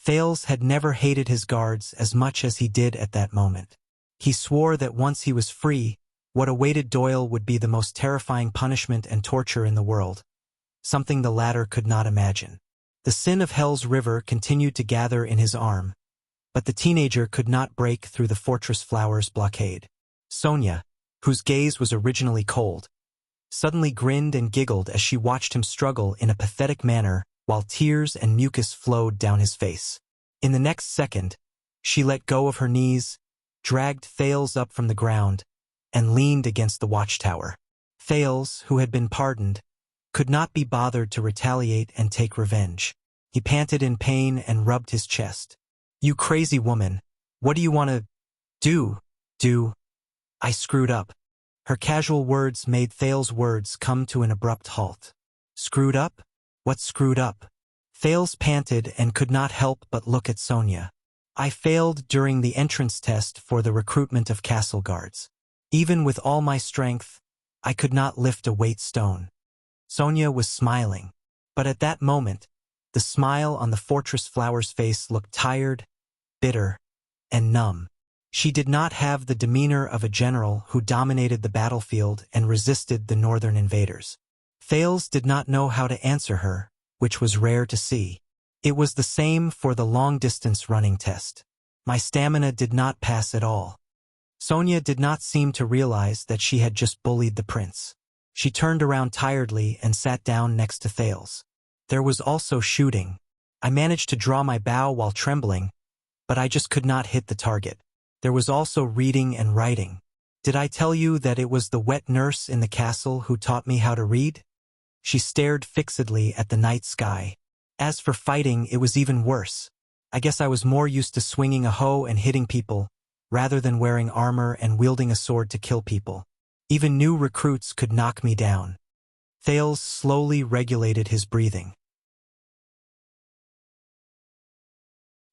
Thales had never hated his guards as much as he did at that moment. He swore that once he was free, what awaited Doyle would be the most terrifying punishment and torture in the world, something the latter could not imagine. The sin of Hell's River continued to gather in his arm, but the teenager could not break through the fortress flower's blockade. Sonia, whose gaze was originally cold, suddenly grinned and giggled as she watched him struggle in a pathetic manner while tears and mucus flowed down his face. In the next second, she let go of her knees, dragged Thales up from the ground, and leaned against the watchtower. Thales, who had been pardoned, could not be bothered to retaliate and take revenge. He panted in pain and rubbed his chest. You crazy woman, what do you want to do? I screwed up. Her casual words made Thales' words come to an abrupt halt. Screwed up? What screwed up? Thales panted and could not help but look at Sonia. I failed during the entrance test for the recruitment of castle guards. Even with all my strength, I could not lift a weight stone. Sonia was smiling, but at that moment, the smile on the fortress flower's face looked tired, bitter, and numb. She did not have the demeanor of a general who dominated the battlefield and resisted the northern invaders. Thales did not know how to answer her, which was rare to see. It was the same for the long-distance running test. My stamina did not pass at all. Sonia did not seem to realize that she had just bullied the prince. She turned around tiredly and sat down next to Thales. There was also shooting. I managed to draw my bow while trembling, but I just could not hit the target. There was also reading and writing. Did I tell you that it was the wet nurse in the castle who taught me how to read? She stared fixedly at the night sky. As for fighting, it was even worse. I guess I was more used to swinging a hoe and hitting people, rather than wearing armor and wielding a sword to kill people. Even new recruits could knock me down. Thales slowly regulated his breathing.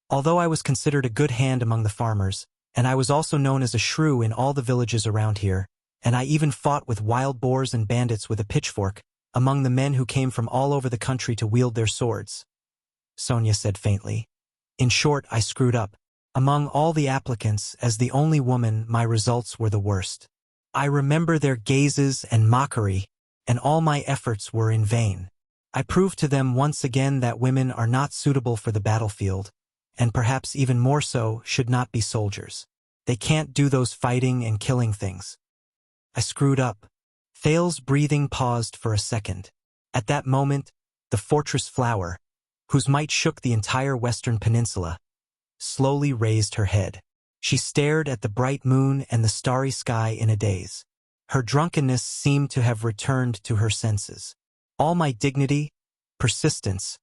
Although I was considered a good hand among the farmers, and I was also known as a shrew in all the villages around here, and I even fought with wild boars and bandits with a pitchfork, among the men who came from all over the country to wield their swords. Sonia said faintly. In short, I screwed up. Among all the applicants, as the only woman, my results were the worst. I remember their gazes and mockery, and all my efforts were in vain. I proved to them once again that women are not suitable for the battlefield, and perhaps even more so, should not be soldiers. They can't do those fighting and killing things. I screwed up. Thales' breathing paused for a second. At that moment, the fortress flower, whose might shook the entire western peninsula, slowly raised her head. She stared at the bright moon and the starry sky in a daze. Her drunkenness seemed to have returned to her senses. All my dignity, persistence,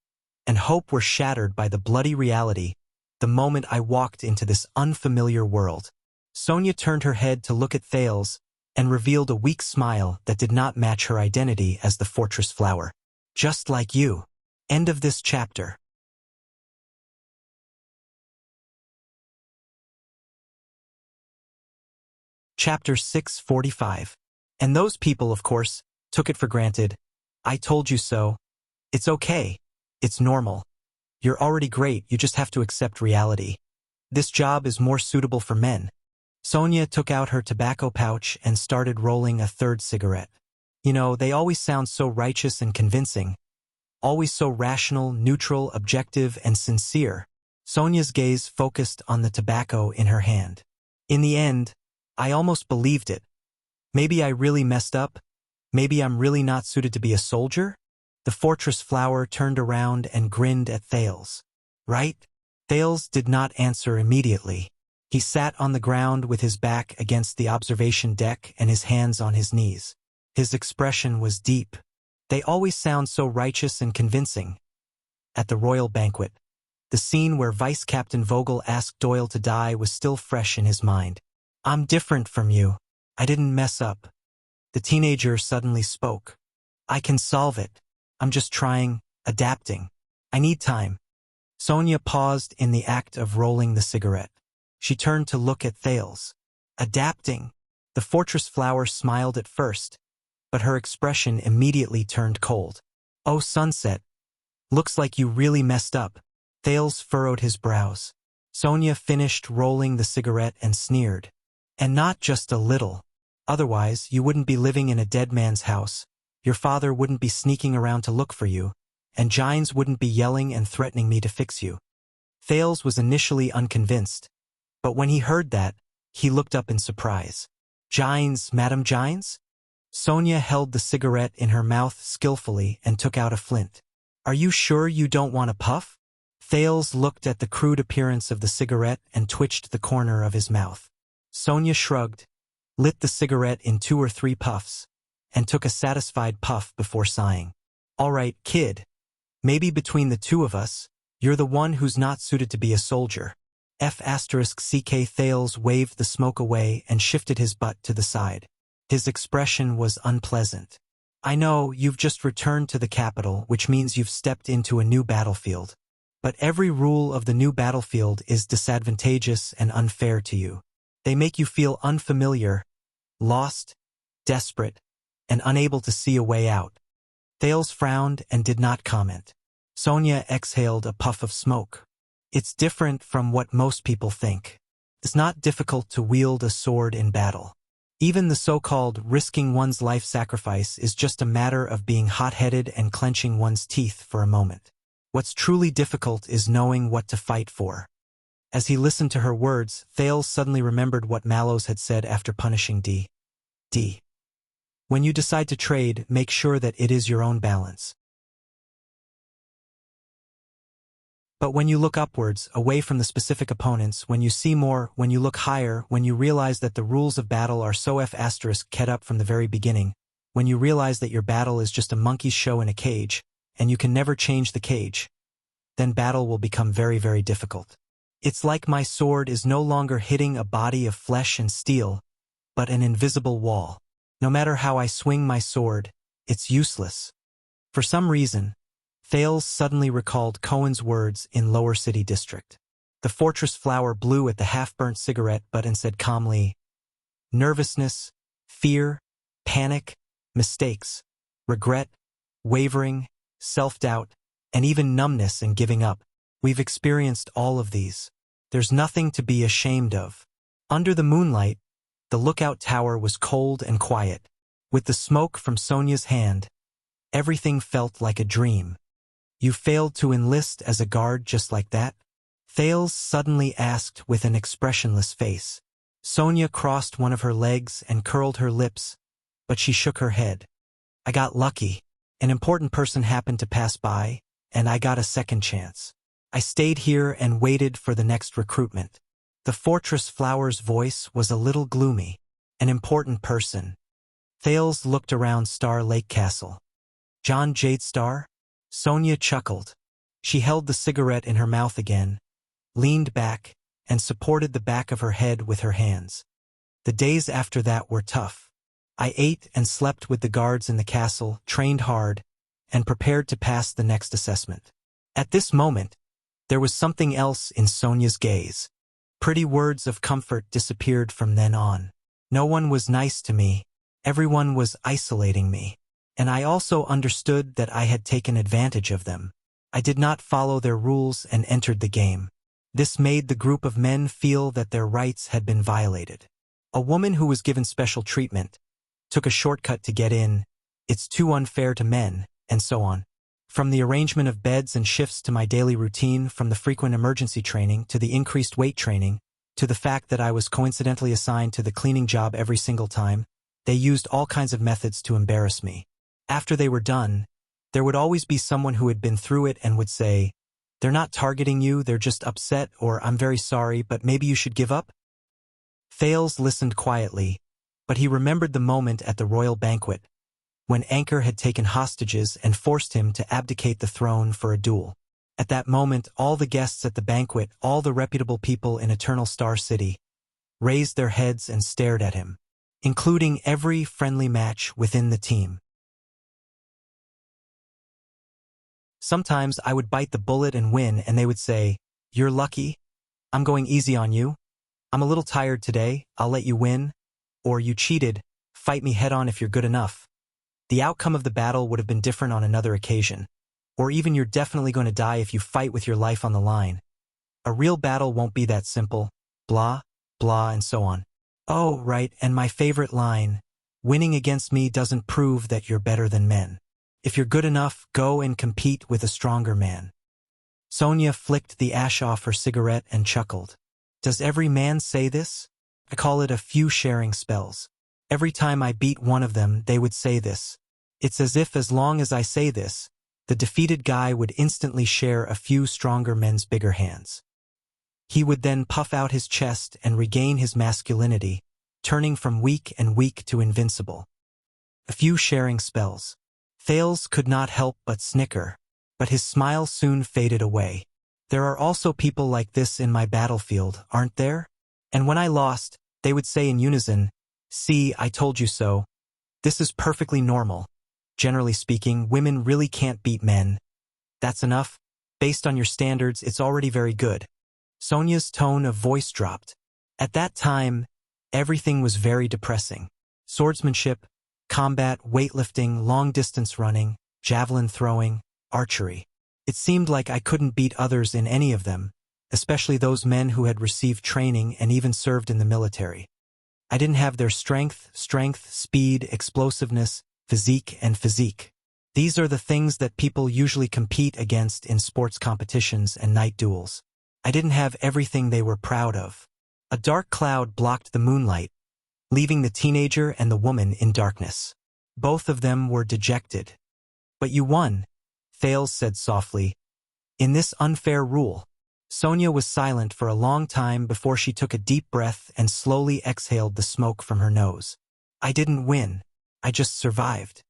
and hope were shattered by the bloody reality the moment I walked into this unfamiliar world. Sonia turned her head to look at Thales, and revealed a weak smile that did not match her identity as the fortress flower. Just like you. End of this chapter. Chapter 645. And those people, of course, took it for granted. I told you so. It's okay. It's normal. You're already great, you just have to accept reality. This job is more suitable for men. Sonia took out her tobacco pouch and started rolling a third cigarette. You know, they always sound so righteous and convincing. Always so rational, neutral, objective, and sincere. Sonia's gaze focused on the tobacco in her hand. In the end, I almost believed it. Maybe I really messed up? Maybe I'm really not suited to be a soldier? The fortress flower turned around and grinned at Thales. Right? Thales did not answer immediately. He sat on the ground with his back against the observation deck and his hands on his knees. His expression was deep. They always sound so righteous and convincing. At the royal banquet, the scene where Vice Captain Vogel asked Doyle to die was still fresh in his mind. I'm different from you. I didn't mess up. The teenager suddenly spoke. I can solve it. I'm just trying, adapting. I need time. Sonia paused in the act of rolling the cigarette. She turned to look at Thales. Adapting. The fortress flower smiled at first, but her expression immediately turned cold. Oh, Sunset. Looks like you really messed up. Thales furrowed his brows. Sonia finished rolling the cigarette and sneered. And not just a little. Otherwise, you wouldn't be living in a dead man's house. Your father wouldn't be sneaking around to look for you, and Gines wouldn't be yelling and threatening me to fix you. Thales was initially unconvinced, but when he heard that, he looked up in surprise. Gines, Madame Gines? Sonia held the cigarette in her mouth skillfully and took out a flint. Are you sure you don't want a puff? Thales looked at the crude appearance of the cigarette and twitched the corner of his mouth. Sonia shrugged, lit the cigarette in 2 or 3 puffs, and took a satisfied puff before sighing. All right, kid. Maybe between the two of us, you're the one who's not suited to be a soldier. F***ck Thales waved the smoke away and shifted his butt to the side. His expression was unpleasant. I know, you've just returned to the capital, which means you've stepped into a new battlefield. But every rule of the new battlefield is disadvantageous and unfair to you. They make you feel unfamiliar, lost, desperate, and unable to see a way out. Thales frowned and did not comment. Sonia exhaled a puff of smoke. It's different from what most people think. It's not difficult to wield a sword in battle. Even the so-called risking one's life sacrifice is just a matter of being hot-headed and clenching one's teeth for a moment. What's truly difficult is knowing what to fight for. As he listened to her words, Thales suddenly remembered what Mallows had said after punishing D. When you decide to trade, make sure that it is your own balance. But when you look upwards, away from the specific opponents, when you see more, when you look higher, when you realize that the rules of battle are so kept up from the very beginning, when you realize that your battle is just a monkey's show in a cage, and you can never change the cage, then battle will become very, very difficult. It's like my sword is no longer hitting a body of flesh and steel, but an invisible wall. No matter how I swing my sword, it's useless. For some reason, Thales suddenly recalled Cohen's words in Lower City District. The fortress flower blew at the half-burnt cigarette butt and said calmly, nervousness, fear, panic, mistakes, regret, wavering, self-doubt, and even numbness and giving up. We've experienced all of these. There's nothing to be ashamed of. Under the moonlight, the lookout tower was cold and quiet. With the smoke from Sonia's hand, everything felt like a dream. You failed to enlist as a guard just like that? Thales suddenly asked with an expressionless face. Sonia crossed one of her legs and curled her lips, but she shook her head. I got lucky. An important person happened to pass by, and I got a second chance. I stayed here and waited for the next recruitment. The fortress flower's voice was a little gloomy. An important person. Thales looked around Star Lake Castle. John Jadestar? Sonia chuckled. She held the cigarette in her mouth again, leaned back, and supported the back of her head with her hands. The days after that were tough. I ate and slept with the guards in the castle, trained hard, and prepared to pass the next assessment. At this moment, there was something else in Sonia's gaze. Pretty words of comfort disappeared from then on. No one was nice to me. Everyone was isolating me. And I also understood that I had taken advantage of them. I did not follow their rules and entered the game. This made the group of men feel that their rights had been violated. A woman who was given special treatment took a shortcut to get in. It's too unfair to men, and so on. From the arrangement of beds and shifts to my daily routine, from the frequent emergency training to the increased weight training, to the fact that I was coincidentally assigned to the cleaning job every single time, they used all kinds of methods to embarrass me. After they were done, there would always be someone who had been through it and would say, "They're not targeting you, they're just upset," or "I'm very sorry, but maybe you should give up." Thales listened quietly, but he remembered the moment at the royal banquet, when Anchor had taken hostages and forced him to abdicate the throne for a duel. At that moment, all the guests at the banquet, all the reputable people in Eternal Star City, raised their heads and stared at him, including every friendly match within the team. Sometimes I would bite the bullet and win, and they would say, "You're lucky. I'm going easy on you. I'm a little tired today. I'll let you win." Or, "You cheated. Fight me head on if you're good enough." The outcome of the battle would have been different on another occasion. Or even, "You're definitely going to die if you fight with your life on the line. A real battle won't be that simple." Blah, blah, and so on. Oh, right, and my favorite line, "Winning against me doesn't prove that you're better than men. If you're good enough, go and compete with a stronger man." Sonia flicked the ash off her cigarette and chuckled. "Does every man say this? I call it a few sharing spells. Every time I beat one of them, they would say this. It's as if as long as I say this, the defeated guy would instantly share a few stronger men's bigger hands. He would then puff out his chest and regain his masculinity, turning from weak and weak to invincible. A few sharing spells." Thales could not help but snicker, but his smile soon faded away. "There are also people like this in my battlefield, aren't there? And when I lost, they would say in unison, 'See, I told you so.' This is perfectly normal. Generally speaking, women really can't beat men. That's enough. Based on your standards, it's already very good." Sonia's tone of voice dropped. At that time, everything was very depressing. Swordsmanship, combat, weightlifting, long-distance running, javelin throwing, archery. It seemed like I couldn't beat others in any of them, especially those men who had received training and even served in the military. I didn't have their strength, speed, explosiveness, physique. These are the things that people usually compete against in sports competitions and night duels. I didn't have everything they were proud of. A dark cloud blocked the moonlight, leaving the teenager and the woman in darkness. Both of them were dejected. "But you won," Thales said softly. "In this unfair rule." Sonia was silent for a long time before she took a deep breath and slowly exhaled the smoke from her nose. "I didn't win. I just survived."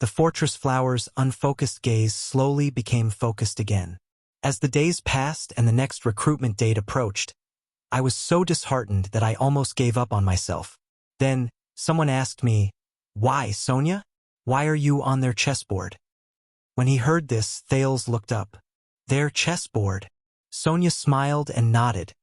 The fortress flower's unfocused gaze slowly became focused again. As the days passed and the next recruitment date approached, I was so disheartened that I almost gave up on myself. Then, someone asked me, "Why, Sonia? Why are you on their chessboard?" When he heard this, Thales looked up. "Their chessboard?" Sonia smiled and nodded,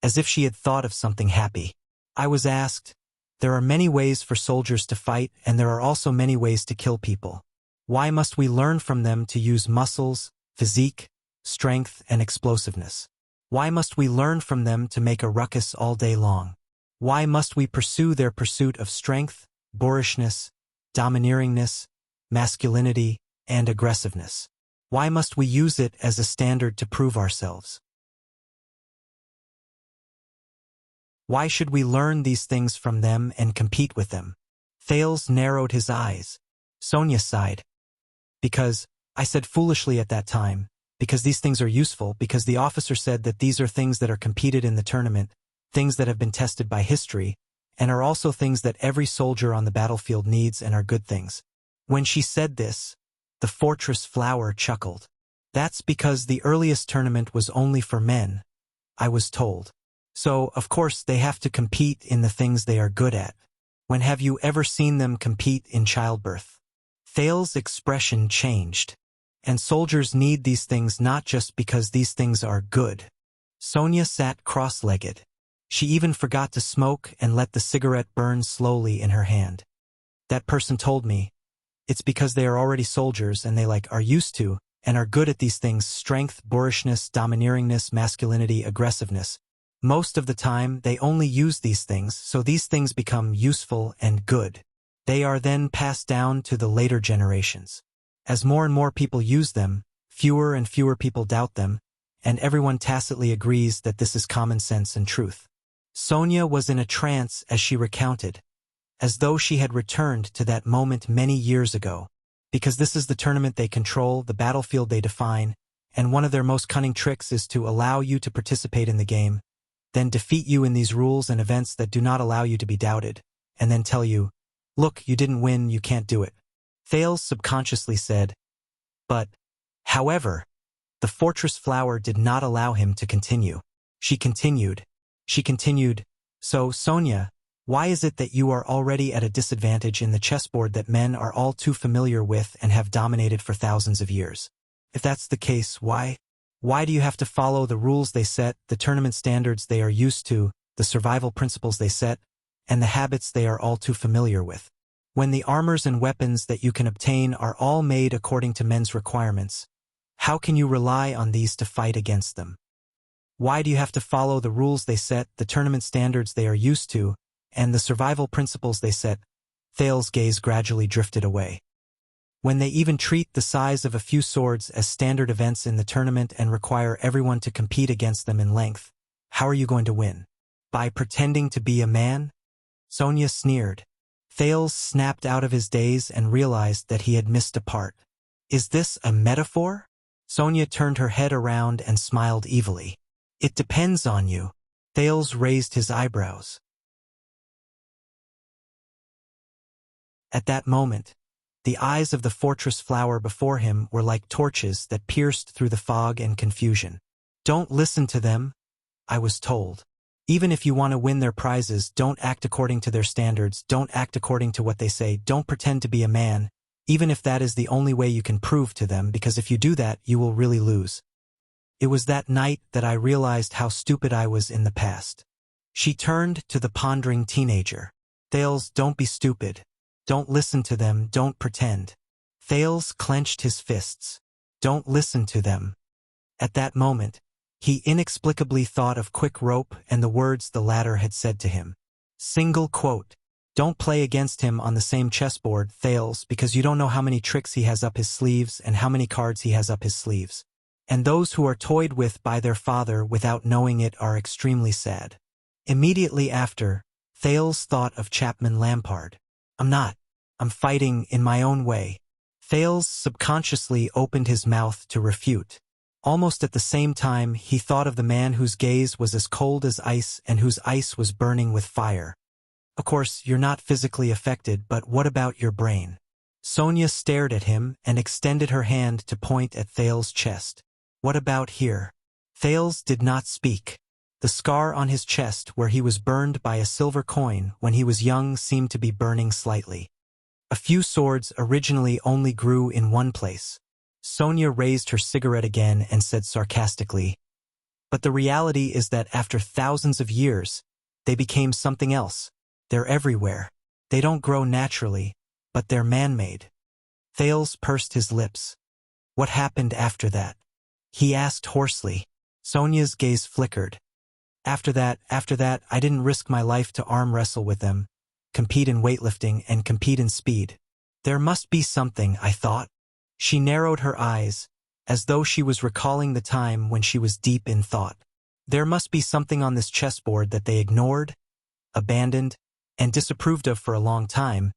as if she had thought of something happy. I was asked, "There are many ways for soldiers to fight, and there are also many ways to kill people. Why must we learn from them to use muscles, physique, strength, and explosiveness? Why must we learn from them to make a ruckus all day long? Why must we pursue their pursuit of strength, boorishness, domineeringness, masculinity, and aggressiveness? Why must we use it as a standard to prove ourselves? Why should we learn these things from them and compete with them?" Thales narrowed his eyes. Sonia sighed. "Because," I said foolishly at that time, "because these things are useful, because the officer said that these are things that are competed in the tournament, things that have been tested by history, and are also things that every soldier on the battlefield needs and are good things." When she said this, the fortress flower chuckled. "That's because the earliest tournament was only for men, I was told. So, of course, they have to compete in the things they are good at. When have you ever seen them compete in childbirth? Thale's expression changed. And soldiers need these things not just because these things are good. Sonia sat cross-legged. She even forgot to smoke and let the cigarette burn slowly in her hand. That person told me, it's because they are already soldiers and they are used to, and are good at these things: strength, boorishness, domineeringness, masculinity, aggressiveness. Most of the time, they only use these things, so these things become useful and good. They are then passed down to the later generations. As more and more people use them, fewer and fewer people doubt them, and everyone tacitly agrees that this is common sense and truth. Sonia was in a trance as she recounted, as though she had returned to that moment many years ago. Because this is the tournament they control, the battlefield they define, and one of their most cunning tricks is to allow you to participate in the game, then defeat you in these rules and events that do not allow you to be doubted, and then tell you, look, you didn't win, you can't do it. Thales subconsciously said, but, however, the fortress flower did not allow him to continue. She continued, so, Sonia, why is it that you are already at a disadvantage in the chessboard that men are all too familiar with and have dominated for thousands of years? If that's the case, why? Why do you have to follow the rules they set, the tournament standards they are used to, the survival principles they set, and the habits they are all too familiar with? When the armors and weapons that you can obtain are all made according to men's requirements, how can you rely on these to fight against them? Why do you have to follow the rules they set, the tournament standards they are used to, and the survival principles they set? Thale's gaze gradually drifted away. When they even treat the size of a few swords as standard events in the tournament and require everyone to compete against them in length, how are you going to win? By pretending to be a man? Sonia sneered. Thales snapped out of his daze and realized that he had missed a part. Is this a metaphor? Sonia turned her head around and smiled evilly. It depends on you. Thales raised his eyebrows. At that moment, the eyes of the fortress flower before him were like torches that pierced through the fog and confusion. Don't listen to them, I was told. Even if you want to win their prizes, don't act according to their standards, don't act according to what they say, don't pretend to be a man, even if that is the only way you can prove to them, because if you do that, you will really lose. It was that night that I realized how stupid I was in the past. She turned to the pondering teenager. Thales, don't be stupid. Don't listen to them, don't pretend. Thales clenched his fists. Don't listen to them. At that moment, he inexplicably thought of Quick Rope and the words the latter had said to him. Single quote. Don't play against him on the same chessboard, Thales, because you don't know how many tricks he has up his sleeves and how many cards he has up his sleeves. And those who are toyed with by their father without knowing it are extremely sad. Immediately after, Thales thought of Chapman Lampard. I'm fighting in my own way. Thales subconsciously opened his mouth to refute. Almost at the same time, he thought of the man whose gaze was as cold as ice and whose ice was burning with fire. Of course, you're not physically affected, but what about your brain? Sonia stared at him and extended her hand to point at Thales' chest. What about here? Thales did not speak. The scar on his chest where he was burned by a silver coin when he was young seemed to be burning slightly. A few swords originally only grew in one place. Sonia raised her cigarette again and said sarcastically, but the reality is that after thousands of years, they became something else. They're everywhere. They don't grow naturally, but they're man-made. Thales pursed his lips. What happened after that? He asked hoarsely. Sonia's gaze flickered. After that, I didn't risk my life to arm wrestle with them, compete in weightlifting, and compete in speed. There must be something, I thought. She narrowed her eyes, as though she was recalling the time when she was deep in thought. There must be something on this chessboard that they ignored, abandoned, and disapproved of for a long time,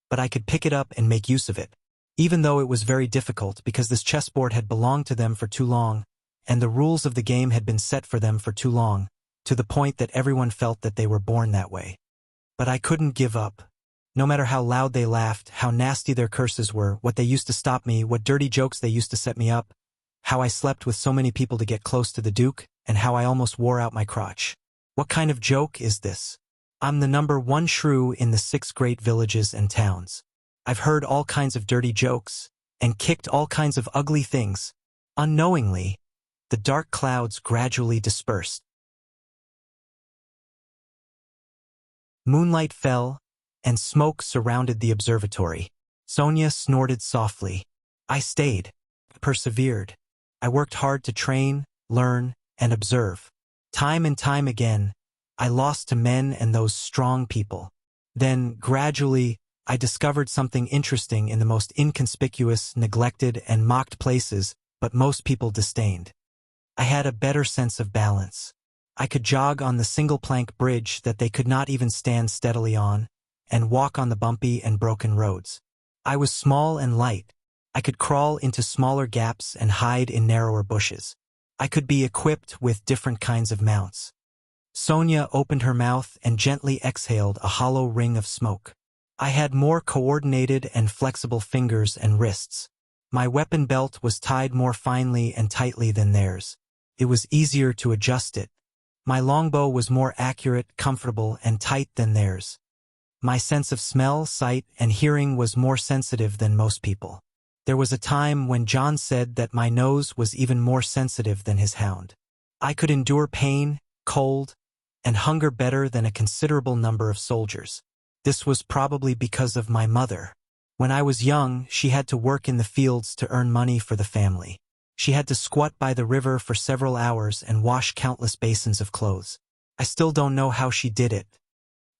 but I could pick it up and make use of it. Even though it was very difficult because this chessboard had belonged to them for too long, and the rules of the game had been set for them for too long, to the point that everyone felt that they were born that way. But I couldn't give up. No matter how loud they laughed, how nasty their curses were, what they used to stop me, what dirty jokes they used to set me up, how I slept with so many people to get close to the Duke, and how I almost wore out my crotch. What kind of joke is this? I'm the #1 shrew in the 6 great villages and towns. I've heard all kinds of dirty jokes, and kicked all kinds of ugly things. Unknowingly, the dark clouds gradually dispersed. Moonlight fell, and smoke surrounded the observatory. Sonia snorted softly. I stayed, persevered. I worked hard to train, learn, and observe. Time and time again, I lost to men and those strong people. Then, gradually, I discovered something interesting in the most inconspicuous, neglected, and mocked places, but most people disdained. I had a better sense of balance. I could jog on the single-plank bridge that they could not even stand steadily on, and walk on the bumpy and broken roads. I was small and light. I could crawl into smaller gaps and hide in narrower bushes. I could be equipped with different kinds of mounts. Sonia opened her mouth and gently exhaled a hollow ring of smoke. I had more coordinated and flexible fingers and wrists. My weapon belt was tied more finely and tightly than theirs. It was easier to adjust it. My longbow was more accurate, comfortable, and tight than theirs. My sense of smell, sight, and hearing was more sensitive than most people. There was a time when John said that my nose was even more sensitive than his hound. I could endure pain, cold, and hunger better than a considerable number of soldiers. This was probably because of my mother. When I was young, she had to work in the fields to earn money for the family. She had to squat by the river for several hours and wash countless basins of clothes. I still don't know how she did it.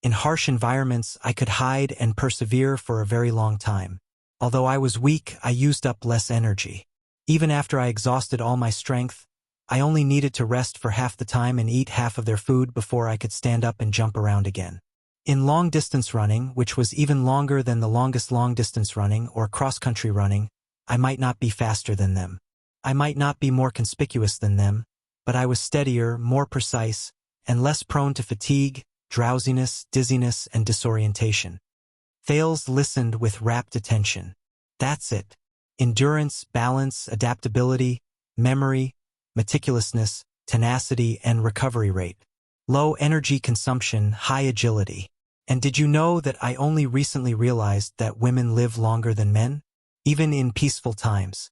In harsh environments, I could hide and persevere for a very long time. Although I was weak, I used up less energy. Even after I exhausted all my strength, I only needed to rest for half the time and eat half of their food before I could stand up and jump around again. In long-distance running, which was even longer than the longest long-distance running or cross-country running, I might not be faster than them. I might not be more conspicuous than them, but I was steadier, more precise, and less prone to fatigue, drowsiness, dizziness, and disorientation. Thales listened with rapt attention. That's it. Endurance, balance, adaptability, memory, meticulousness, tenacity, and recovery rate. Low energy consumption, high agility. And did you know that I only recently realized that women live longer than men? Even in peaceful times.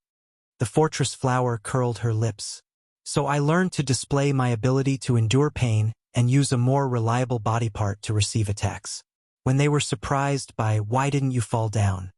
The fortress flower curled her lips. So I learned to display my ability to endure pain and use a more reliable body part to receive attacks. When they were surprised by, "Why didn't you fall down?"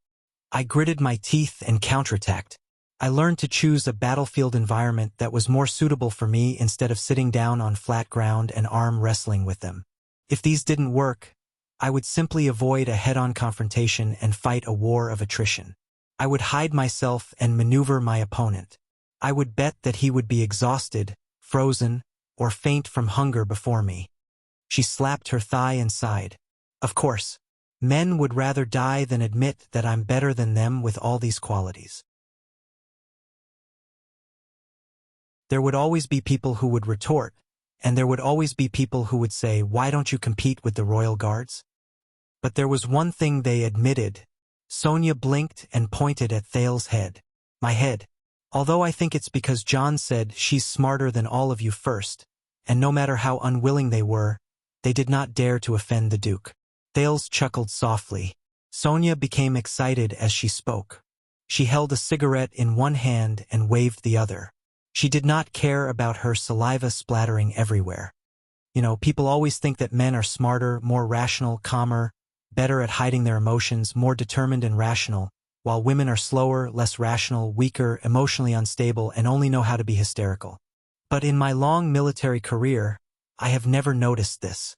I gritted my teeth and counterattacked. I learned to choose a battlefield environment that was more suitable for me instead of sitting down on flat ground and arm wrestling with them. If these didn't work, I would simply avoid a head-on confrontation and fight a war of attrition. I would hide myself and maneuver my opponent. I would bet that he would be exhausted, frozen, or faint from hunger before me. She slapped her thigh and sighed. Of course, men would rather die than admit that I'm better than them with all these qualities. There would always be people who would retort, and there would always be people who would say, "Why don't you compete with the royal guards?" But there was one thing they admitted. Sonia blinked and pointed at Thales' head. My head. Although I think it's because John said, "She's smarter than all of you" first, and no matter how unwilling they were, they did not dare to offend the Duke. Thales chuckled softly. Sonia became excited as she spoke. She held a cigarette in one hand and waved the other. She did not care about her saliva splattering everywhere. People always think that men are smarter, more rational, calmer, better at hiding their emotions, more determined and rational, while women are slower, less rational, weaker, emotionally unstable, and only know how to be hysterical. But in my long military career, I have never noticed this.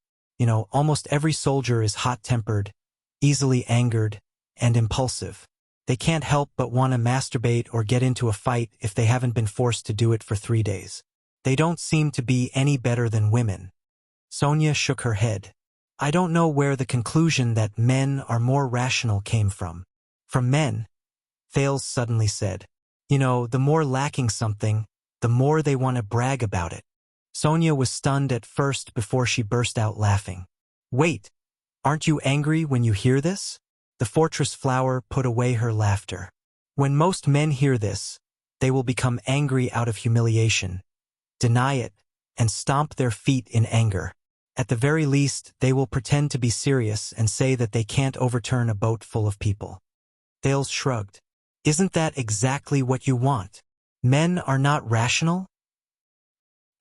Almost every soldier is hot-tempered, easily angered, and impulsive. They can't help but want to masturbate or get into a fight if they haven't been forced to do it for 3 days. They don't seem to be any better than women. Sonia shook her head. I don't know where the conclusion that men are more rational came from. From men, Thales suddenly said. The more lacking something, the more they want to brag about it. Sonia was stunned at first before she burst out laughing. Wait, aren't you angry when you hear this? The fortress flower put away her laughter. When most men hear this, they will become angry out of humiliation, deny it, and stomp their feet in anger. At the very least, they will pretend to be serious and say that they can't overturn a boat full of people. Thales shrugged. Isn't that exactly what you want? Men are not rational?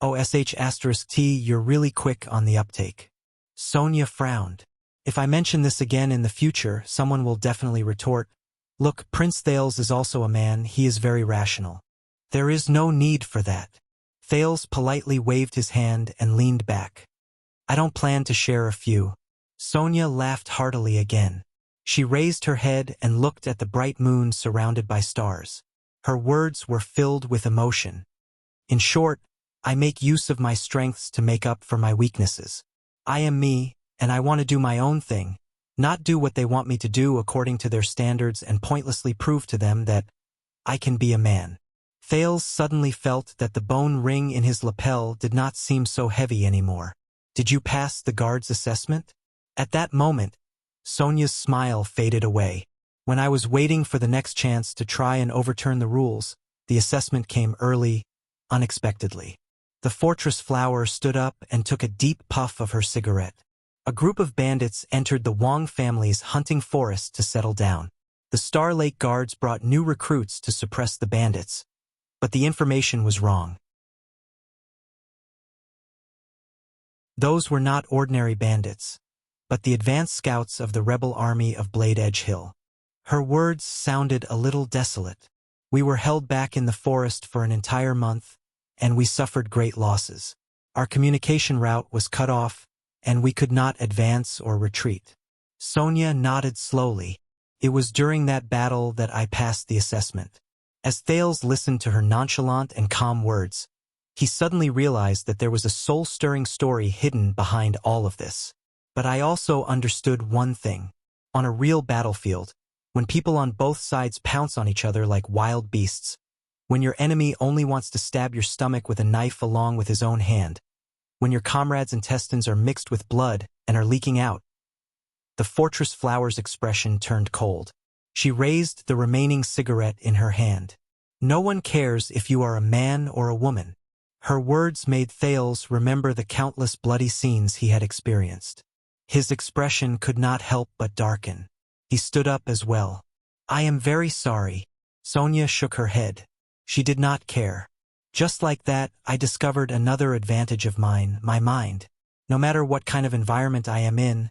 OSH*T, you're really quick on the uptake. Sonia frowned. If I mention this again in the future, someone will definitely retort, look, Prince Thales is also a man, he is very rational. There is no need for that. Thales politely waved his hand and leaned back. I don't plan to share a few. Sonia laughed heartily again. She raised her head and looked at the bright moon surrounded by stars. Her words were filled with emotion. In short, I make use of my strengths to make up for my weaknesses. I am me, and I want to do my own thing, not do what they want me to do according to their standards and pointlessly prove to them that I can be a man. Thales suddenly felt that the bone ring in his lapel did not seem so heavy anymore. Did you pass the guard's assessment? At that moment, Sonia's smile faded away. When I was waiting for the next chance to try and overturn the rules, the assessment came early, unexpectedly. The fortress flower stood up and took a deep puff of her cigarette. A group of bandits entered the Wang family's hunting forest to settle down. The Star Lake guards brought new recruits to suppress the bandits, but the information was wrong. Those were not ordinary bandits, but the advance scouts of the rebel army of Blade Edge Hill. Her words sounded a little desolate. We were held back in the forest for an entire month, and we suffered great losses. Our communication route was cut off, and we could not advance or retreat. Sonia nodded slowly. It was during that battle that I passed the assessment. As Thales listened to her nonchalant and calm words, he suddenly realized that there was a soul-stirring story hidden behind all of this. But I also understood one thing. On a real battlefield, when people on both sides pounce on each other like wild beasts, when your enemy only wants to stab your stomach with a knife along with his own hand, when your comrade's intestines are mixed with blood and are leaking out, the fortress flower's expression turned cold. She raised the remaining cigarette in her hand. No one cares if you are a man or a woman. Her words made Thales remember the countless bloody scenes he had experienced. His expression could not help but darken. He stood up as well. I am very sorry. Sonia shook her head. She did not care. Just like that, I discovered another advantage of mine, my mind. No matter what kind of environment I am in,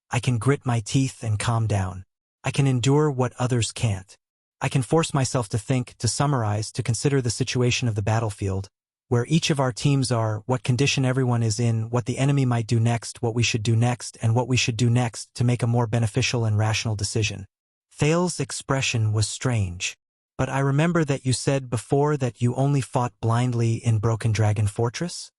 I can grit my teeth and calm down. I can endure what others can't. I can force myself to think, to summarize, to consider the situation of the battlefield, where each of our teams are, what condition everyone is in, what the enemy might do next, what we should do next, and what we should do next to make a more beneficial and rational decision. Thales' expression was strange. But I remember that you said before that you only fought blindly in Broken Dragon Fortress?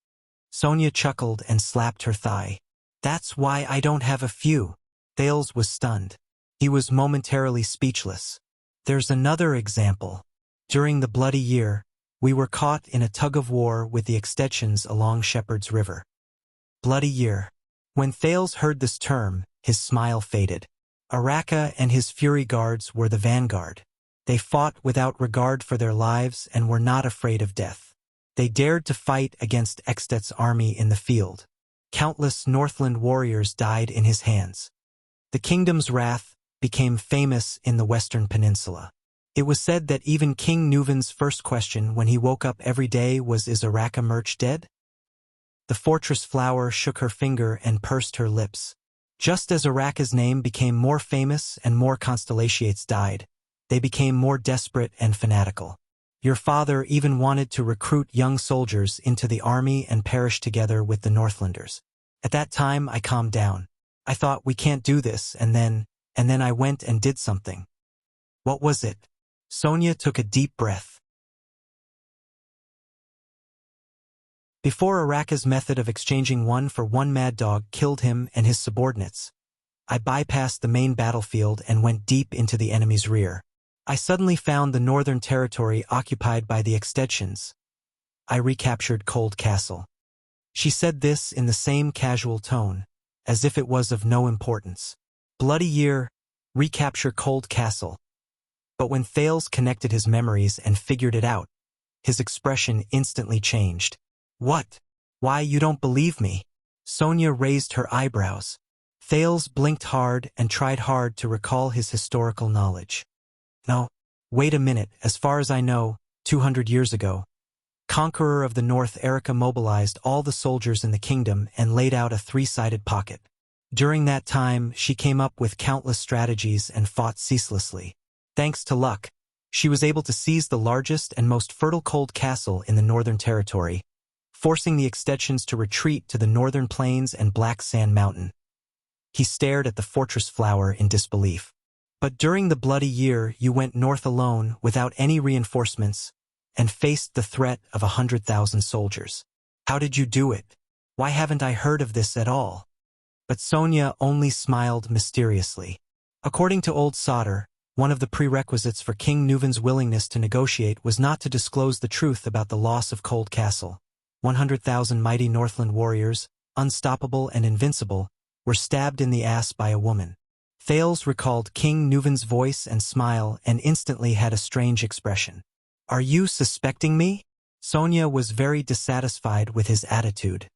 Sonia chuckled and slapped her thigh. That's why I don't have a few. Thales was stunned. He was momentarily speechless. There's another example. During the Bloody Year, we were caught in a tug-of-war with the extensions along Shepherd's River. Bloody Year. When Thales heard this term, his smile faded. Araka and his Fury Guards were the vanguard. They fought without regard for their lives and were not afraid of death. They dared to fight against Extet's army in the field. Countless Northland warriors died in his hands. The kingdom's wrath became famous in the Western Peninsula. It was said that even King Nuvan's first question when he woke up every day was, "Is Araka Murch dead?" The fortress flower shook her finger and pursed her lips. Just as Araka's name became more famous and more constellations died, they became more desperate and fanatical. Your father even wanted to recruit young soldiers into the army and perish together with the Northlanders. At that time, I calmed down. I thought, we can't do this, and then I went and did something. What was it? Sonia took a deep breath. Before Araka's method of exchanging one for one mad dog killed him and his subordinates, I bypassed the main battlefield and went deep into the enemy's rear. I suddenly found the northern territory occupied by the extensions. I recaptured Cold Castle. She said this in the same casual tone, as if it was of no importance. Bloody Year, recapture Cold Castle. But when Thales connected his memories and figured it out, his expression instantly changed. What? Why, you don't believe me? Sonia raised her eyebrows. Thales blinked hard and tried hard to recall his historical knowledge. No, wait a minute, as far as I know, 200 years ago, Conqueror of the North Erica mobilized all the soldiers in the kingdom and laid out a three-sided pocket. During that time, she came up with countless strategies and fought ceaselessly. Thanks to luck, she was able to seize the largest and most fertile cold castle in the Northern Territory, forcing the extensions to retreat to the Northern Plains and Black Sand Mountain. He stared at the fortress flower in disbelief. But during the bloody year, you went north alone, without any reinforcements, and faced the threat of 100,000 soldiers. How did you do it? Why haven't I heard of this at all? But Sonia only smiled mysteriously. According to Old Solder, one of the prerequisites for King Nuven's willingness to negotiate was not to disclose the truth about the loss of Cold Castle. 100,000 mighty Northland warriors, unstoppable and invincible, were stabbed in the ass by a woman. Thales recalled King Nuven's voice and smile and instantly had a strange expression. Are you suspecting me? Sonia was very dissatisfied with his attitude.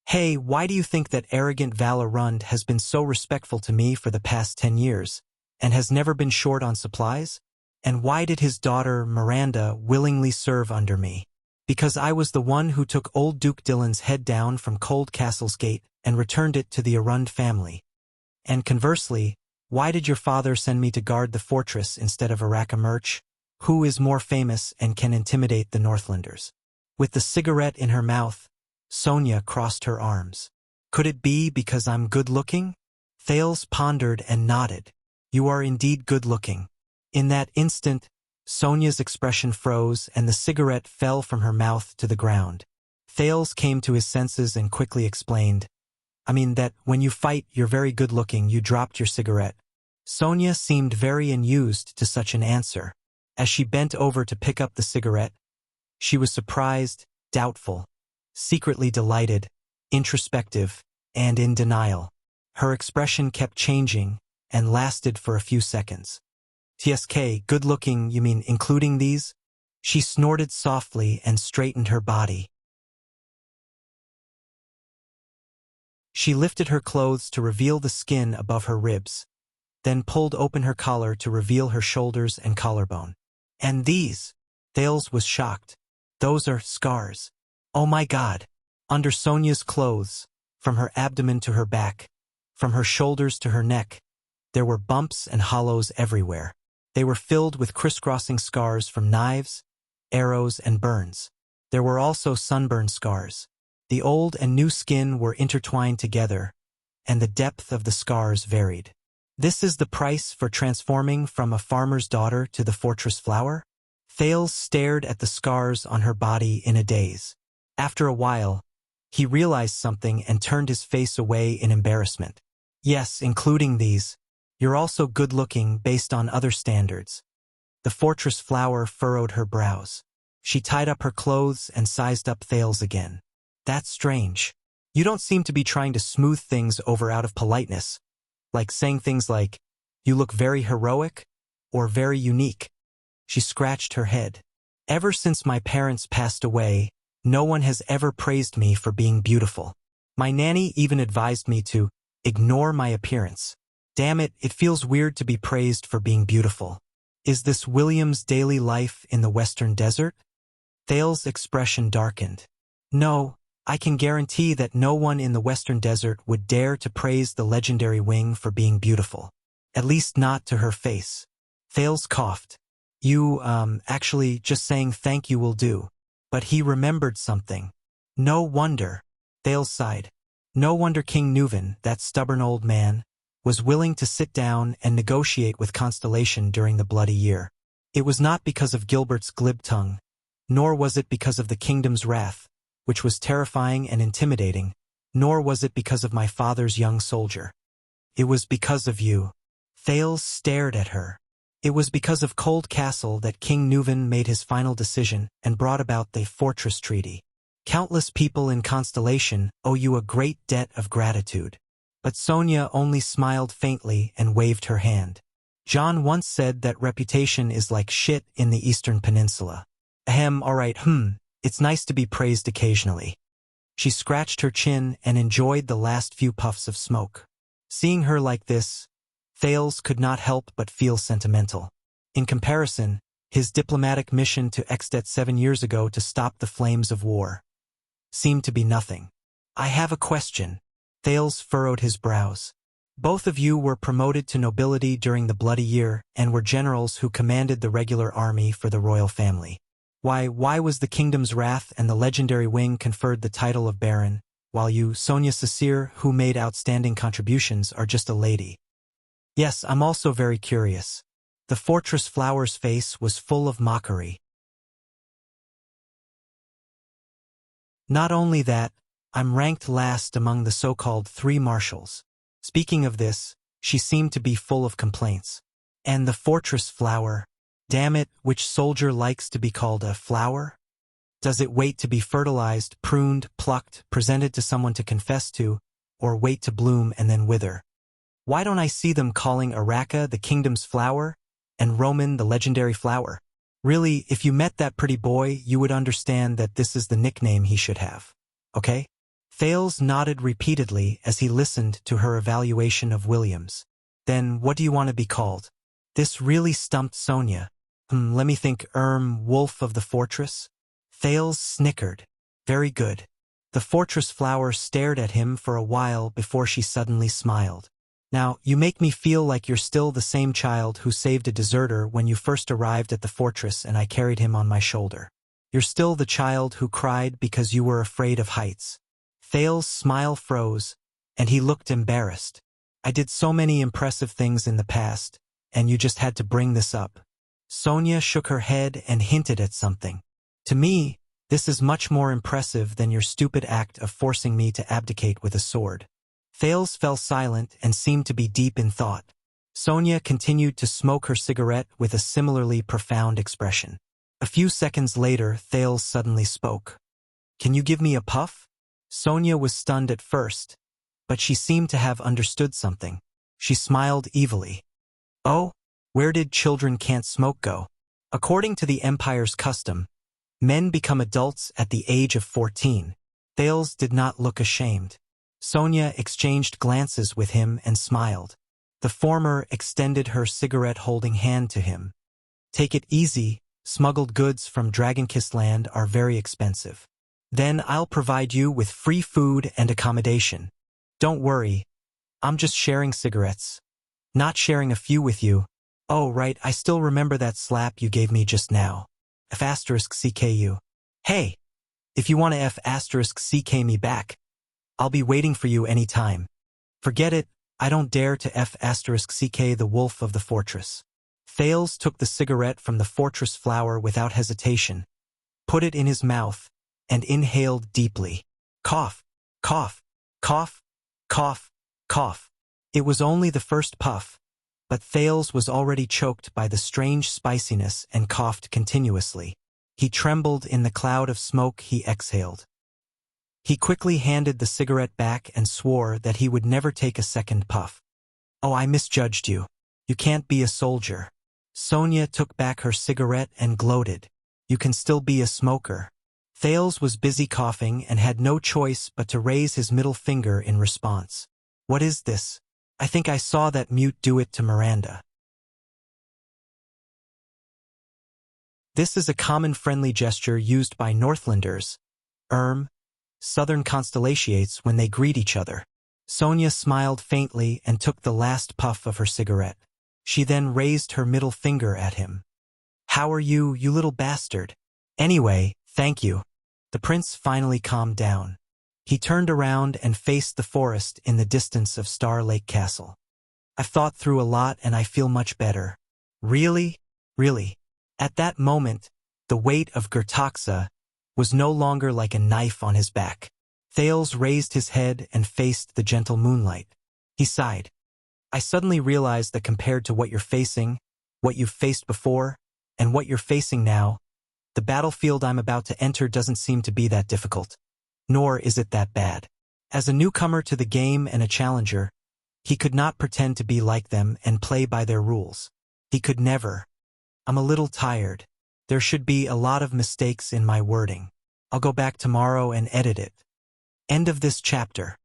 Hey, why do you think that arrogant Valorund has been so respectful to me for the past 10 years, and has never been short on supplies? And why did his daughter, Miranda, willingly serve under me? Because I was the one who took old Duke Dylan's head down from Cold Castle's gate and returned it to the Arund family. And conversely, why did your father send me to guard the fortress instead of Araka Merch, who is more famous and can intimidate the Northlanders? With the cigarette in her mouth, Sonia crossed her arms. Could it be because I'm good-looking? Thales pondered and nodded. You are indeed good-looking. In that instant, Sonia's expression froze and the cigarette fell from her mouth to the ground. Thales came to his senses and quickly explained, I mean that when you fight you're very good-looking, you dropped your cigarette. Sonia seemed very unused to such an answer. As she bent over to pick up the cigarette, she was surprised, doubtful, secretly delighted, introspective, and in denial. Her expression kept changing and lasted for a few seconds. TSK, good-looking, you mean including these? She snorted softly and straightened her body. She lifted her clothes to reveal the skin above her ribs, then pulled open her collar to reveal her shoulders and collarbone. And these? Thales was shocked. Those are scars. Oh my God. Under Sonia's clothes, from her abdomen to her back, from her shoulders to her neck, there were bumps and hollows everywhere. They were filled with crisscrossing scars from knives, arrows, and burns. There were also sunburn scars. The old and new skin were intertwined together, and the depth of the scars varied. This is the price for transforming from a farmer's daughter to the fortress flower? Thales stared at the scars on her body in a daze. After a while, he realized something and turned his face away in embarrassment. Yes, including these. You're also good-looking based on other standards. The fortress flower furrowed her brows. She tied up her clothes and sized up Thales again. That's strange. You don't seem to be trying to smooth things over out of politeness, like saying things like, you look very heroic, or very unique. She scratched her head. Ever since my parents passed away, no one has ever praised me for being beautiful. My nanny even advised me to ignore my appearance. Damn it, it feels weird to be praised for being beautiful. Is this William's daily life in the Western Desert? Thales' expression darkened. No, I can guarantee that no one in the Western Desert would dare to praise the legendary wing for being beautiful. At least not to her face. Thales coughed. Actually, just saying thank you will do. But he remembered something. No wonder. Thales sighed. No wonder King Nuven, that stubborn old man, was willing to sit down and negotiate with Constellation during the bloody year. It was not because of Gilbert's glib tongue, nor was it because of the kingdom's wrath, which was terrifying and intimidating, nor was it because of my father's young soldier. It was because of you. Thales stared at her. It was because of Cold Castle that King Nuven made his final decision and brought about the Fortress Treaty. Countless people in Constellation owe you a great debt of gratitude. But Sonia only smiled faintly and waved her hand. John once said that reputation is like shit in the Eastern Peninsula. Alright, it's nice to be praised occasionally. She scratched her chin and enjoyed the last few puffs of smoke. Seeing her like this, Thales could not help but feel sentimental. In comparison, his diplomatic mission to Extet 7 years ago to stop the flames of war seemed to be nothing. I have a question. Thales furrowed his brows. Both of you were promoted to nobility during the Bloody Year and were generals who commanded the regular army for the royal family. Why was the kingdom's wrath and the legendary wing conferred the title of Baron, while you, Sonia Cecere, who made outstanding contributions, are just a lady? Yes, I'm also very curious. The fortress flower's face was full of mockery. Not only that, I'm ranked last among the so-called 3 marshals. Speaking of this, she seemed to be full of complaints. And the fortress flower, damn it, which soldier likes to be called a flower? Does it wait to be fertilized, pruned, plucked, presented to someone to confess to, or wait to bloom and then wither? Why don't I see them calling Araka the kingdom's flower, and Roman the legendary flower? Really, if you met that pretty boy, you would understand that this is the nickname he should have. Okay? Thales nodded repeatedly as he listened to her evaluation of Williams. Then what do you want to be called? This really stumped Sonia. Let me think. Wolf of the fortress? Thales snickered. Very good. The fortress flower stared at him for a while before she suddenly smiled. Now, you make me feel like you're still the same child who saved a deserter when you first arrived at the fortress and I carried him on my shoulder. You're still the child who cried because you were afraid of heights. Thales' smile froze, and he looked embarrassed. I did so many impressive things in the past, and you just had to bring this up. Sonia shook her head and hinted at something. To me, this is much more impressive than your stupid act of forcing me to abdicate with a sword. Thales fell silent and seemed to be deep in thought. Sonia continued to smoke her cigarette with a similarly profound expression. A few seconds later, Thales suddenly spoke. Can you give me a puff? Sonia was stunned at first, but she seemed to have understood something. She smiled evilly. Oh, where did children can't smoke go? According to the Empire's custom, men become adults at the age of 14. Thales did not look ashamed. Sonia exchanged glances with him and smiled. The former extended her cigarette-holding hand to him. Take it easy, smuggled goods from Dragonkiss Land are very expensive. Then I'll provide you with free food and accommodation. Don't worry, I'm just sharing cigarettes. Not sharing a few with you. Oh right, I still remember that slap you gave me just now. F***CKU. Hey, if you want to F***CK me back, I'll be waiting for you any time. Forget it, I don't dare to F***CK the wolf of the fortress. Thales took the cigarette from the fortress flower without hesitation, put it in his mouth, and inhaled deeply. Cough, cough, cough, cough, cough. It was only the first puff, but Thales was already choked by the strange spiciness and coughed continuously. He trembled in the cloud of smoke he exhaled. He quickly handed the cigarette back and swore that he would never take a second puff. Oh, I misjudged you. You can't be a soldier. Sonia took back her cigarette and gloated. You can still be a smoker. Thales was busy coughing and had no choice but to raise his middle finger in response. What is this? I think I saw that mute do it to Miranda. This is a common friendly gesture used by Northlanders, Southern Constellations when they greet each other. Sonia smiled faintly and took the last puff of her cigarette. She then raised her middle finger at him. How are you, you little bastard? Anyway, thank you. The prince finally calmed down. He turned around and faced the forest in the distance of Star Lake Castle. I've thought through a lot and I feel much better. Really? Really? At that moment, the weight of Gertaxa was no longer like a knife on his back. Thales raised his head and faced the gentle moonlight. He sighed. I suddenly realized that compared to what you're facing, what you've faced before, and what you're facing now, the battlefield I'm about to enter doesn't seem to be that difficult. Nor is it that bad. As a newcomer to the game and a challenger, he could not pretend to be like them and play by their rules. He could never. I'm a little tired. There should be a lot of mistakes in my wording. I'll go back tomorrow and edit it. End of this chapter.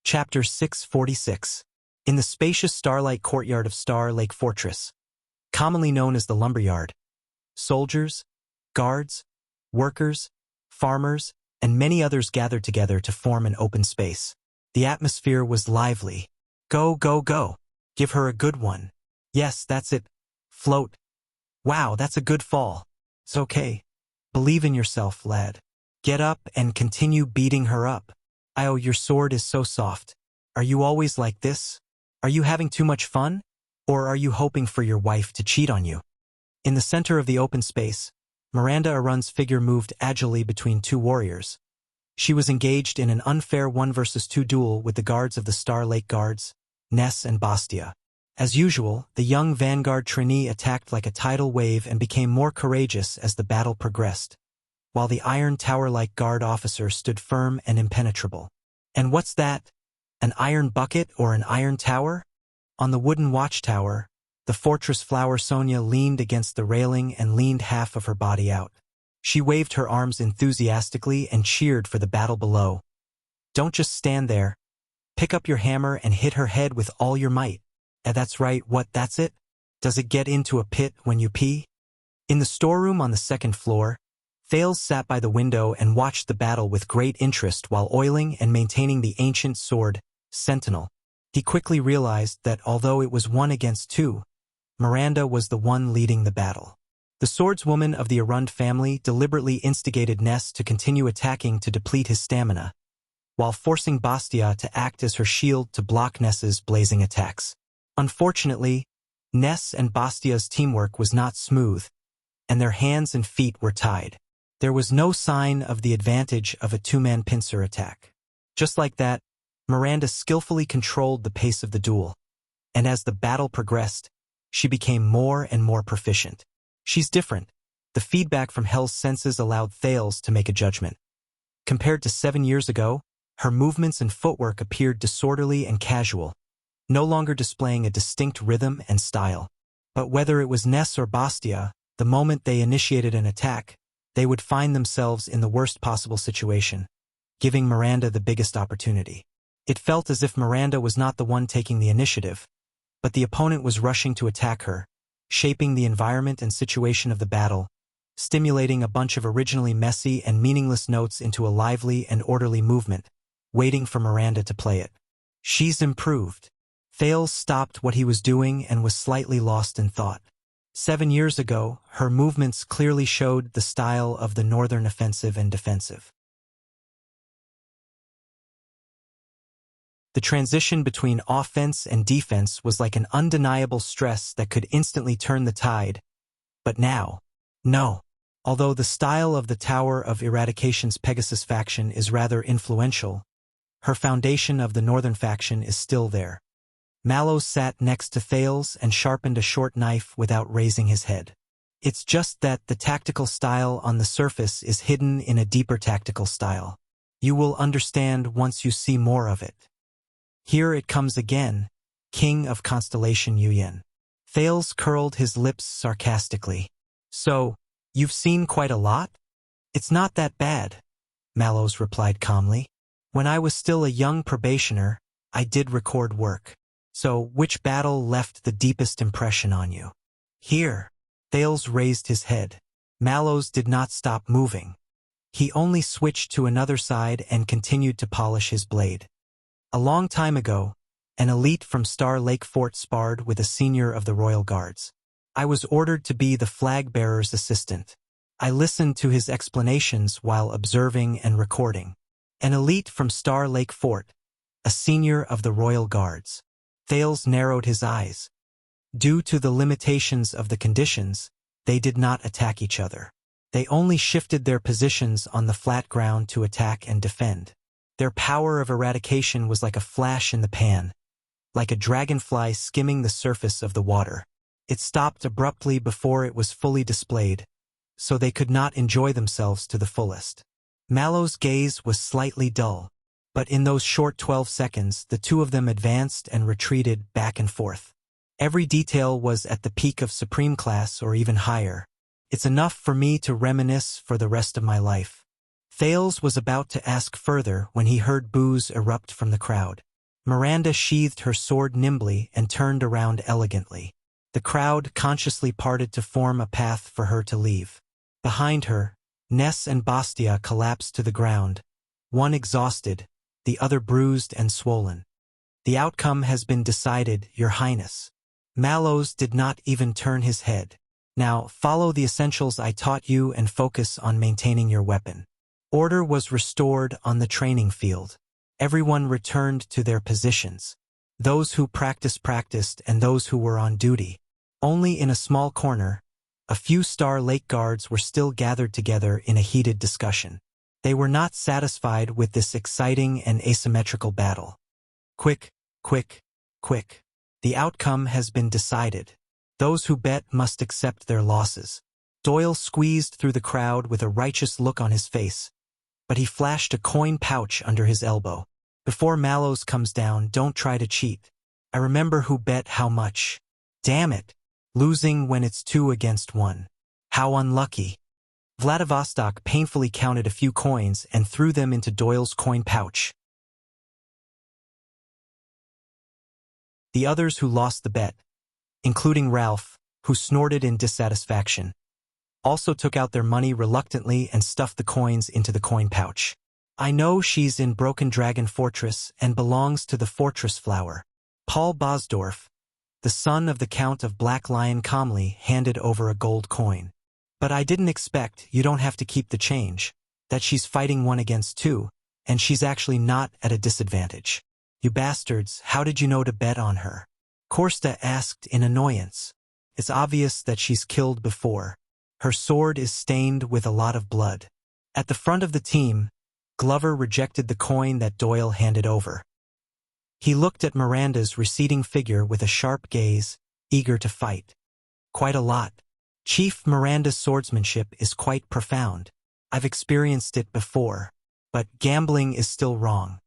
Chapter 646. In the spacious starlight courtyard of Star Lake Fortress, commonly known as the lumberyard, soldiers, guards, workers, farmers, and many others gathered together to form an open space. The atmosphere was lively. Go, go, go. Give her a good one. Yes, that's it. Float. Wow, that's a good fall. It's okay. Believe in yourself, lad. Get up and continue beating her up. Oh, your sword is so soft. Are you always like this? Are you having too much fun? Or are you hoping for your wife to cheat on you? In the center of the open space, Miranda Arun's figure moved agilely between two warriors. She was engaged in an unfair 1 versus 2 duel with the guards of the Star Lake Guards, Ness and Bastia. As usual, the young vanguard trainee attacked like a tidal wave and became more courageous as the battle progressed, while the iron tower-like guard officer stood firm and impenetrable. And what's that? An iron bucket or an iron tower? On the wooden watchtower, the fortress flower Sonia leaned against the railing and leaned half of her body out. She waved her arms enthusiastically and cheered for the battle below. Don't just stand there. Pick up your hammer and hit her head with all your might. That's right, that's it? Does it get into a pit when you pee? In the storeroom on the second floor, Thales sat by the window and watched the battle with great interest while oiling and maintaining the ancient sword, Sentinel. He quickly realized that although it was 1 against 2, Miranda was the one leading the battle. The swordswoman of the Arund family deliberately instigated Ness to continue attacking to deplete his stamina, while forcing Bastia to act as her shield to block Ness's blazing attacks. Unfortunately, Ness and Bastia's teamwork was not smooth, and their hands and feet were tied. There was no sign of the advantage of a 2-man pincer attack. Just like that, Miranda skillfully controlled the pace of the duel, and as the battle progressed, she became more and more proficient. She's different. The feedback from Hell's senses allowed Thales to make a judgment. Compared to 7 years ago, her movements and footwork appeared disorderly and casual, no longer displaying a distinct rhythm and style. But whether it was Ness or Bastia, the moment they initiated an attack, they would find themselves in the worst possible situation, giving Miranda the biggest opportunity. It felt as if Miranda was not the one taking the initiative, but the opponent was rushing to attack her, shaping the environment and situation of the battle, stimulating a bunch of originally messy and meaningless notes into a lively and orderly movement, waiting for Miranda to play it. She's improved. Thales stopped what he was doing and was slightly lost in thought. 7 years ago, her movements clearly showed the style of the northern offensive and defensive. The transition between offense and defense was like an undeniable stress that could instantly turn the tide. But now, no. Although the style of the Tower of Eradication's Pegasus faction is rather influential, her foundation of the northern faction is still there. Mallows sat next to Thales and sharpened a short knife without raising his head. It's just that the tactical style on the surface is hidden in a deeper tactical style. You will understand once you see more of it. Here it comes again, King of Constellation Yuyen. Thales curled his lips sarcastically. So, you've seen quite a lot? It's not that bad, Mallows replied calmly. When I was still a young probationer, I did record work. So, which battle left the deepest impression on you? Here. Thales raised his head. Mallows did not stop moving. He only switched to another side and continued to polish his blade. A long time ago, an elite from Star Lake Fort sparred with a senior of the Royal Guards. I was ordered to be the flag-bearer's assistant. I listened to his explanations while observing and recording. An elite from Star Lake Fort, a senior of the Royal Guards. Thales narrowed his eyes. Due to the limitations of the conditions, they did not attack each other. They only shifted their positions on the flat ground to attack and defend. Their power of eradication was like a flash in the pan, like a dragonfly skimming the surface of the water. It stopped abruptly before it was fully displayed, so they could not enjoy themselves to the fullest. Mallow's gaze was slightly dull, but in those short 12 seconds, the two of them advanced and retreated back and forth. Every detail was at the peak of supreme class or even higher. It's enough for me to reminisce for the rest of my life. Thales was about to ask further when he heard boos erupt from the crowd. Miranda sheathed her sword nimbly and turned around elegantly. The crowd consciously parted to form a path for her to leave. Behind her, Ness and Bastia collapsed to the ground, one exhausted, the other bruised and swollen. The outcome has been decided, Your Highness. Mallows did not even turn his head. Now, follow the essentials I taught you and focus on maintaining your weapon. Order was restored on the training field. Everyone returned to their positions. Those who practiced and those who were on duty. Only in a small corner, a few Star Lake guards were still gathered together in a heated discussion. They were not satisfied with this exciting and asymmetrical battle. Quick, quick, quick. The outcome has been decided. Those who bet must accept their losses. Doyle squeezed through the crowd with a righteous look on his face, but he flashed a coin pouch under his elbow. Before Mallows comes down, don't try to cheat. I remember who bet how much. Damn it. Losing when it's 2 against 1. How unlucky. Vladivostok painfully counted a few coins and threw them into Doyle's coin pouch. The others who lost the bet, including Ralph, who snorted in dissatisfaction, also took out their money reluctantly and stuffed the coins into the coin pouch. I know she's in Broken Dragon Fortress and belongs to the Fortress Flower. Paul Bosdorf, the son of the Count of Black Lion, calmly handed over a gold coin. But I didn't expect, you don't have to keep the change, that she's fighting 1 against 2, and she's actually not at a disadvantage. You bastards, how did you know to bet on her? Korsta asked in annoyance. It's obvious that she's killed before. Her sword is stained with a lot of blood. At the front of the team, Glover rejected the coin that Doyle handed over. He looked at Miranda's receding figure with a sharp gaze, eager to fight. Quite a lot. Chief, Miranda's swordsmanship is quite profound. I've experienced it before. But gambling is still wrong.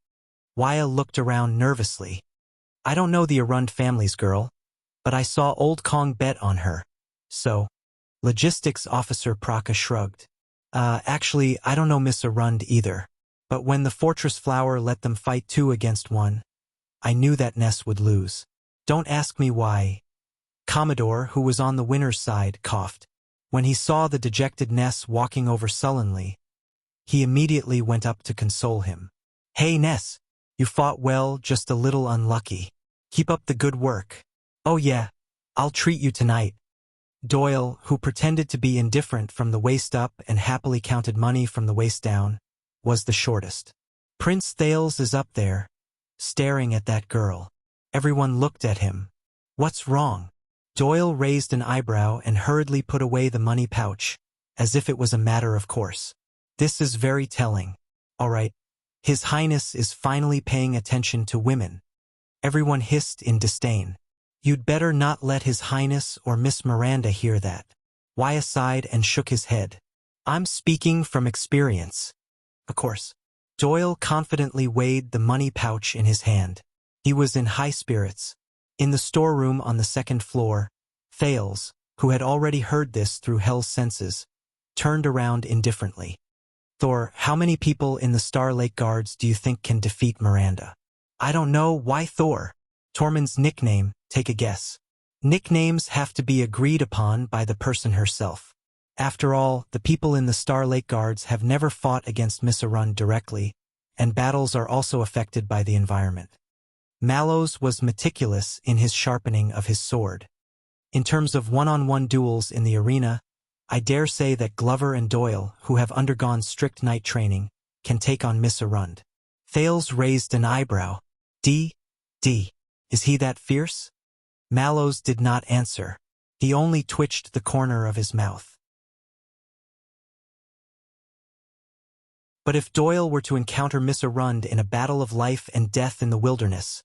Waya looked around nervously. I don't know the Arund family's girl, but I saw Old Kong bet on her. So, Logistics Officer Praka shrugged. Actually, I don't know Miss Arund either. But when the Fortress Flower let them fight 2 against 1, I knew that Ness would lose. Don't ask me why. Commodore, who was on the winner's side, coughed. When he saw the dejected Ness walking over sullenly, he immediately went up to console him. Hey Ness, you fought well, just a little unlucky. Keep up the good work. Oh yeah, I'll treat you tonight. Doyle, who pretended to be indifferent from the waist up and happily counted money from the waist down, was the shortest. Prince Thales is up there, staring at that girl. Everyone looked at him. What's wrong? Doyle raised an eyebrow and hurriedly put away the money pouch, as if it was a matter of course. This is very telling. All right. His Highness is finally paying attention to women. Everyone hissed in disdain. You'd better not let His Highness or Miss Miranda hear that. Waya sighed and shook his head. I'm speaking from experience. Of course. Doyle confidently weighed the money pouch in his hand. He was in high spirits. In the storeroom on the 2nd floor, Thales, who had already heard this through Hell's senses, turned around indifferently. Thor, how many people in the Star Lake Guards do you think can defeat Miranda? I don't know. Why Thor? Tormund's nickname, take a guess. Nicknames have to be agreed upon by the person herself. After all, the people in the Star Lake Guards have never fought against Miss Arund directly, and battles are also affected by the environment. Mallows was meticulous in his sharpening of his sword. In terms of one-on-one duels in the arena, I dare say that Glover and Doyle, who have undergone strict night training, can take on Miss Arund. Thales raised an eyebrow. D. Is he that fierce? Mallows did not answer. He only twitched the corner of his mouth. But if Doyle were to encounter Miss Arund in a battle of life and death in the wilderness,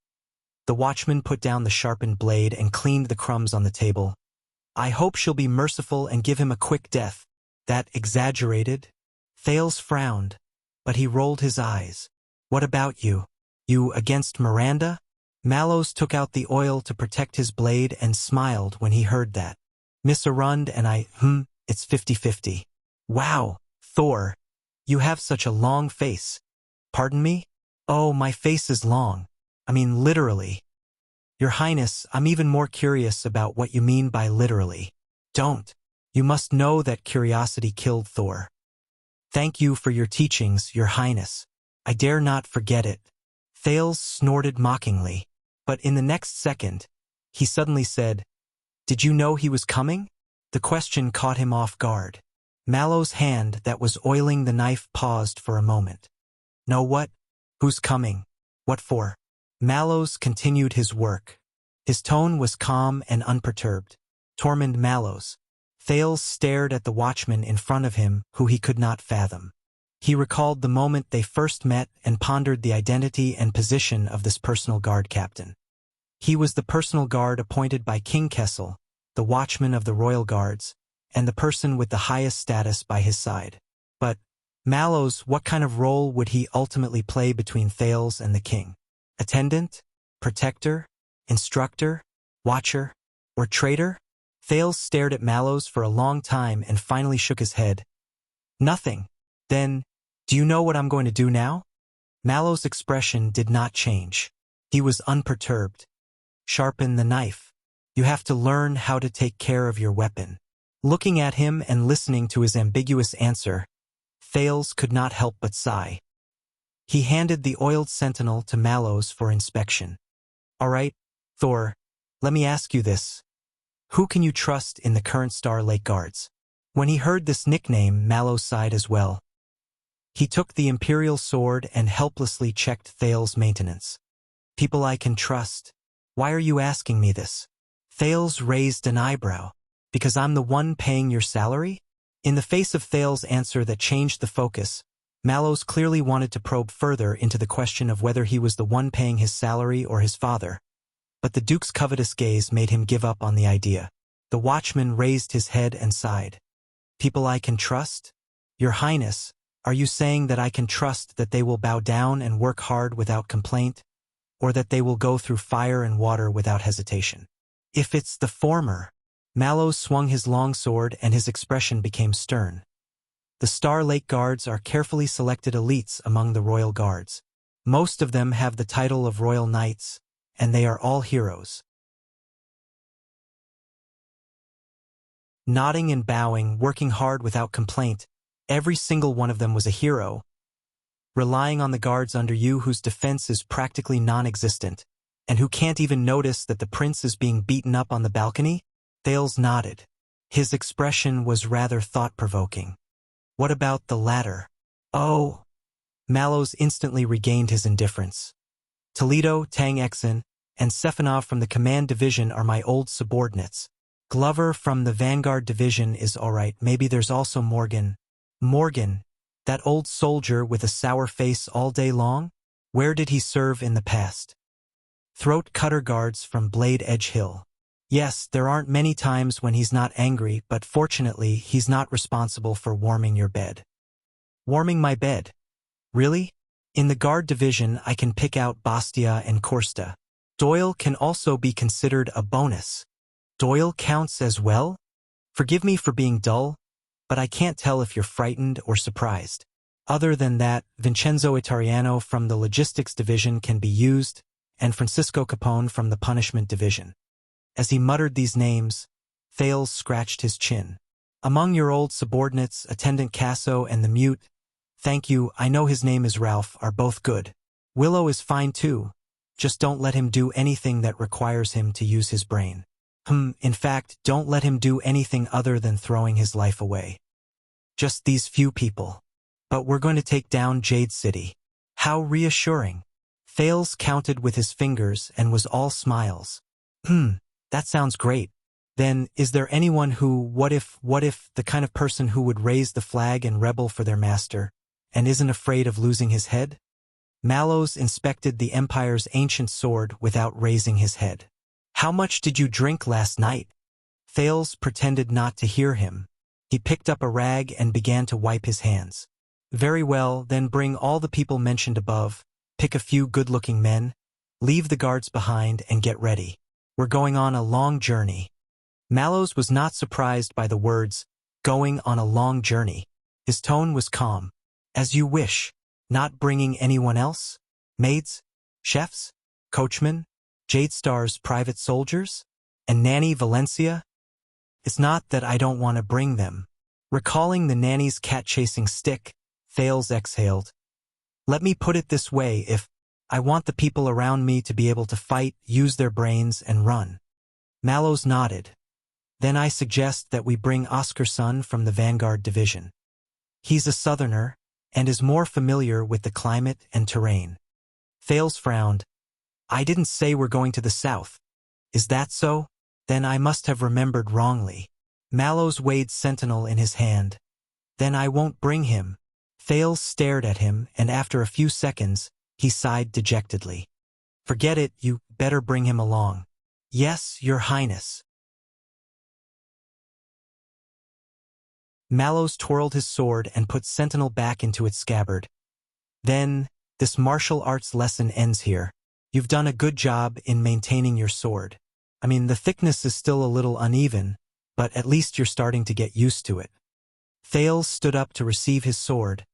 the watchman put down the sharpened blade and cleaned the crumbs on the table. I hope she'll be merciful and give him a quick death. That exaggerated? Thales frowned, but he rolled his eyes. What about you? You against Miranda? Mallows took out the oil to protect his blade and smiled when he heard that. Miss Arund and I, it's 50-50. Wow, Thor, you have such a long face. Pardon me? Oh, my face is long. I mean literally. Your Highness, I'm even more curious about what you mean by literally. Don't. You must know that curiosity killed Thor. Thank you for your teachings, Your Highness. I dare not forget it. Thales snorted mockingly, but in the next second, he suddenly said, Did you know he was coming? The question caught him off guard. Mallow's hand that was oiling the knife paused for a moment. Know what? Who's coming? What for? Mallows continued his work. His tone was calm and unperturbed. Tormund Mallows. Thales stared at the watchman in front of him, who he could not fathom. He recalled the moment they first met and pondered the identity and position of this personal guard captain. He was the personal guard appointed by King Kessel, the watchman of the royal guards, and the person with the highest status by his side. But, Mallows, what kind of role would he ultimately play between Thales and the king? Attendant? Protector? Instructor? Watcher? Or traitor? Thales stared at Mallows for a long time and finally shook his head. Nothing. Then, do you know what I'm going to do now? Mallows' expression did not change. He was unperturbed. Sharpen the knife. You have to learn how to take care of your weapon. Looking at him and listening to his ambiguous answer, Thales could not help but sigh. He handed the oiled sentinel to Mallows for inspection. All right, Thor, let me ask you this. Who can you trust in the current Star Lake Guards? When he heard this nickname, Mallows sighed as well. He took the imperial sword and helplessly checked Thales' maintenance. People I can trust. Why are you asking me this? Thales raised an eyebrow. Because I'm the one paying your salary? In the face of Thales' answer that changed the focus, Mallows clearly wanted to probe further into the question of whether he was the one paying his salary or his father. But the Duke's covetous gaze made him give up on the idea. The watchman raised his head and sighed. People I can trust? Your Highness, are you saying that I can trust that they will bow down and work hard without complaint, or that they will go through fire and water without hesitation? If it's the former, Mallows swung his long sword and his expression became stern. The Star Lake Guards are carefully selected elites among the royal guards. Most of them have the title of royal knights, and they are all heroes. Nodding and bowing, working hard without complaint, every single one of them was a hero, relying on the guards under you whose defense is practically non-existent, and who can't even notice that the prince is being beaten up on the balcony? Thales nodded. His expression was rather thought-provoking. What about the latter? Oh. Mallows instantly regained his indifference. Toledo, Tang Exon, and Sephanov from the Command Division are my old subordinates. Glover from the Vanguard Division is alright. Maybe there's also Morgan. Morgan, that old soldier with a sour face all day long? Where did he serve in the past? Throat cutter guards from Blade Edge Hill. Yes, there aren't many times when he's not angry, but fortunately, he's not responsible for warming your bed. Warming my bed? Really? In the Guard Division, I can pick out Bastia and Korsta. Doyle can also be considered a bonus. Doyle counts as well? Forgive me for being dull, but I can't tell if you're frightened or surprised. Other than that, Vincenzo Itariano from the Logistics Division can be used, and Francisco Capone from the Punishment Division. As he muttered these names, Thales scratched his chin. Among your old subordinates, Attendant Casso and the Mute, thank you, I know his name is Ralph, are both good. Willow is fine too, just don't let him do anything that requires him to use his brain. In fact, don't let him do anything other than throwing his life away. Just these few people. But we're going to take down Jade City. How reassuring. Thales counted with his fingers and was all smiles. That sounds great. Then, is there anyone who, what if, the kind of person who would raise the flag and rebel for their master, and isn't afraid of losing his head? Mallows inspected the Empire's ancient sword without raising his head. How much did you drink last night? Thales pretended not to hear him. He picked up a rag and began to wipe his hands. Very well, then bring all the people mentioned above, pick a few good-looking men, Leave the guards behind and get ready. We're going on a long journey. Mallows was not surprised by the words, going on a long journey. His tone was calm. As you wish. Not bringing anyone else? Maids? Chefs? Coachmen? Jadestar's private soldiers? And Nanny Valencia? It's not that I don't want to bring them. Recalling the nanny's cat-chasing stick, Thales exhaled. Let me put it this way, if I want the people around me to be able to fight, use their brains, and run. Mallows nodded. Then I suggest that we bring Oscar's son from the Vanguard Division. He's a southerner, and is more familiar with the climate and terrain. Thales frowned. I didn't say we're going to the south. Is that so? Then I must have remembered wrongly. Mallows weighed Sentinel in his hand. Then I won't bring him. Thales stared at him, and after a few seconds, he sighed dejectedly. Forget it, you better bring him along. Yes, Your Highness. Mallows twirled his sword and put Sentinel back into its scabbard. Then, this martial arts lesson ends here. You've done a good job in maintaining your sword. I mean, the thickness is still a little uneven, but at least you're starting to get used to it. Thales stood up to receive his sword,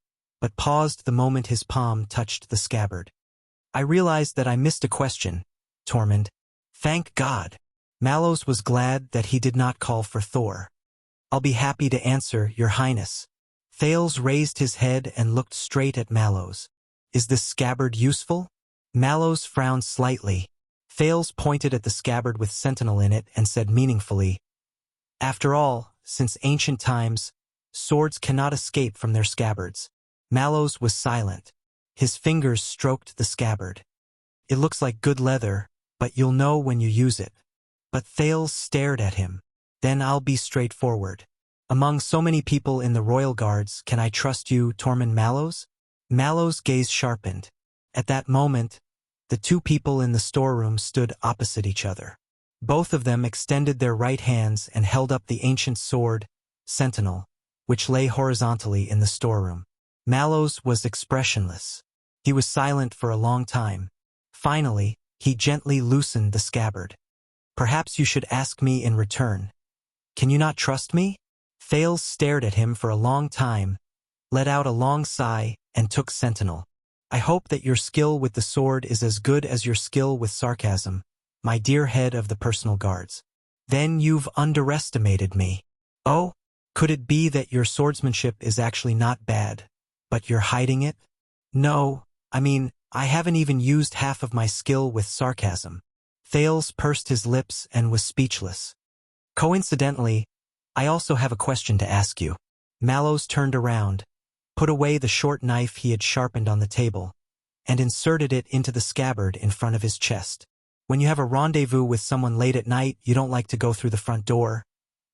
but paused the moment his palm touched the scabbard. I realized that I missed a question, Tormund. Thank God. Mallows was glad that he did not call for Thor. I'll be happy to answer, Your Highness. Thales raised his head and looked straight at Mallows. Is this scabbard useful? Mallows frowned slightly. Thales pointed at the scabbard with Sentinel in it and said meaningfully, After all, since ancient times, swords cannot escape from their scabbards. Mallows was silent. His fingers stroked the scabbard. It looks like good leather, but you'll know when you use it. But Thales stared at him. Then I'll be straightforward. Among so many people in the Royal Guards, can I trust you, Tormund Mallows? Mallows' gaze sharpened. At that moment, the two people in the storeroom stood opposite each other. Both of them extended their right hands and held up the ancient sword, Sentinel, which lay horizontally in the storeroom. Mallows was expressionless. He was silent for a long time. Finally, he gently loosened the scabbard. Perhaps you should ask me in return. Can you not trust me? Thales stared at him for a long time, let out a long sigh, and took Sentinel. I hope that your skill with the sword is as good as your skill with sarcasm, my dear head of the personal guards. Then you've underestimated me. Oh, could it be that your swordsmanship is actually not bad, but you're hiding it? No, I mean, I haven't even used half of my skill with sarcasm. Thales pursed his lips and was speechless. Coincidentally, I also have a question to ask you. Mallows turned around, put away the short knife he had sharpened on the table, and inserted it into the scabbard in front of his chest. When you have a rendezvous with someone late at night, you don't like to go through the front door,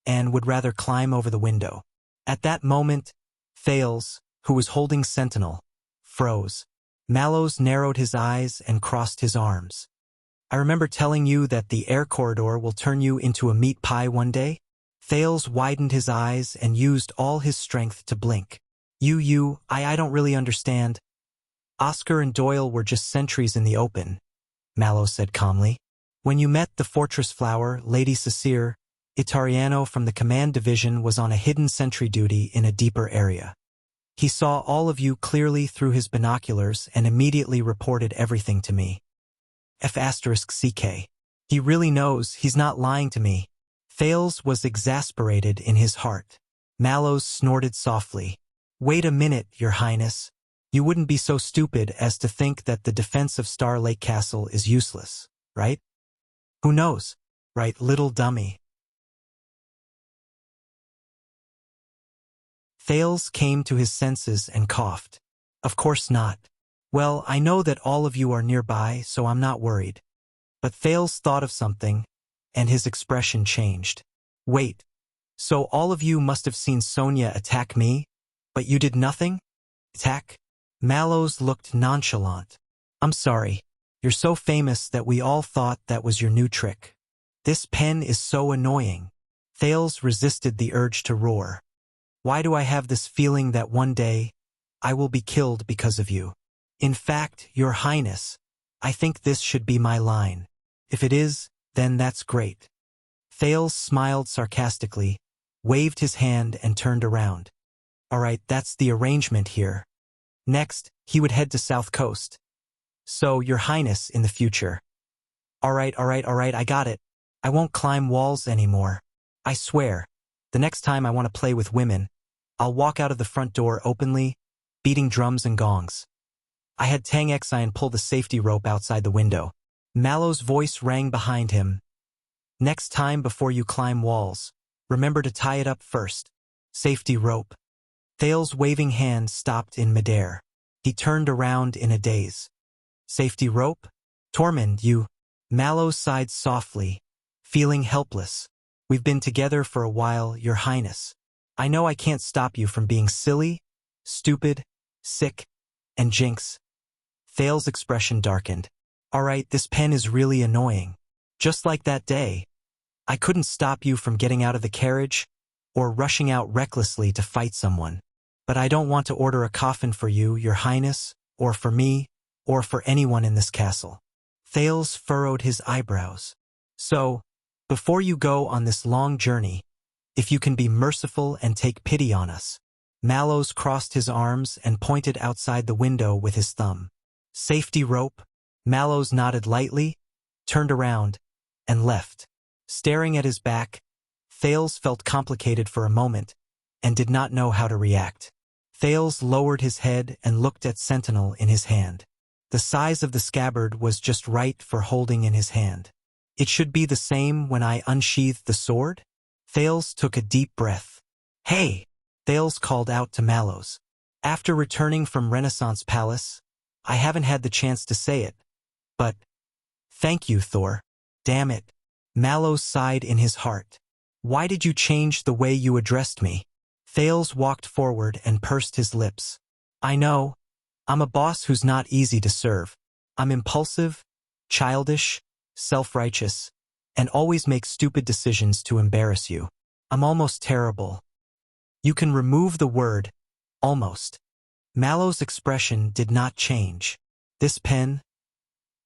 and would rather climb over the window. At that moment, Thales, who was holding Sentinel, froze. Mallows narrowed his eyes and crossed his arms. I remember telling you that the air corridor will turn you into a meat pie one day? Thales widened his eyes and used all his strength to blink. I don't really understand. Oscar and Doyle were just sentries in the open, Mallows said calmly. When you met the Fortress Flower, Lady Cecere, Itariano from the Command Division was on a hidden sentry duty in a deeper area. He saw all of you clearly through his binoculars and immediately reported everything to me. F***CK. He really knows, he's not lying to me. Thales was exasperated in his heart. Mallows snorted softly. Wait a minute, Your Highness. You wouldn't be so stupid as to think that the defense of Star Lake Castle is useless, right? Who knows? Right, little dummy. Thales came to his senses and coughed. Of course not. Well, I know that all of you are nearby, so I'm not worried. But Thales thought of something, and his expression changed. Wait, so all of you must have seen Sonia attack me, but you did nothing? Attack? Mallows looked nonchalant. I'm sorry. You're so famous that we all thought that was your new trick. This pen is so annoying. Thales resisted the urge to roar. Why do I have this feeling that one day I will be killed because of you? In fact, Your Highness, I think this should be my line. If it is, then that's great. Thales smiled sarcastically, waved his hand and turned around. All right, that's the arrangement here. Next, he would head to South Coast. So, Your Highness, in the future. All right, I got it. I won't climb walls anymore. I swear, the next time I want to play with women, I'll walk out of the front door openly, beating drums and gongs. I had Tang Xian pull the safety rope outside the window. Mallow's voice rang behind him. Next time before you climb walls, remember to tie it up first. Safety rope. Thales' waving hand stopped in midair. He turned around in a daze. Safety rope? Tormund, you. Mallow sighed softly, feeling helpless. We've been together for a while, Your Highness. I know I can't stop you from being silly, stupid, sick, and jinx. Thales' expression darkened. All right, this pen is really annoying. Just like that day. I couldn't stop you from getting out of the carriage or rushing out recklessly to fight someone. But I don't want to order a coffin for you, Your Highness, or for me, or for anyone in this castle. Thales furrowed his eyebrows. So, before you go on this long journey, if you can be merciful and take pity on us. Mallows crossed his arms and pointed outside the window with his thumb. Safety rope? Mallows nodded lightly, turned around, and left. Staring at his back, Thales felt complicated for a moment and did not know how to react. Thales lowered his head and looked at Sentinel in his hand. The size of the scabbard was just right for holding in his hand. It should be the same when I unsheathed the sword? Thales took a deep breath. Hey! Thales called out to Mallows. After returning from Renaissance Palace, I haven't had the chance to say it. But, thank you, Thor. Damn it. Mallows sighed in his heart. Why did you change the way you addressed me? Thales walked forward and pursed his lips. I know. I'm a boss who's not easy to serve. I'm impulsive, childish, self-righteous, and always make stupid decisions to embarrass you. I'm almost terrible. You can remove the word, almost. Mallow's expression did not change. This pen?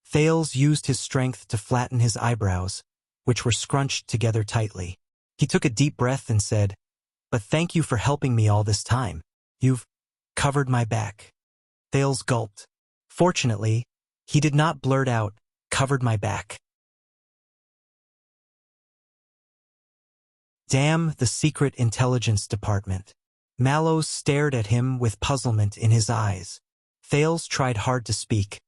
Thales used his strength to flatten his eyebrows, which were scrunched together tightly. He took a deep breath and said, But thank you for helping me all this time. You've covered my back. Thales gulped. Fortunately, he did not blurt out, covered my back. Damn the Secret Intelligence Department. Mallows stared at him with puzzlement in his eyes. Thales tried hard to speak.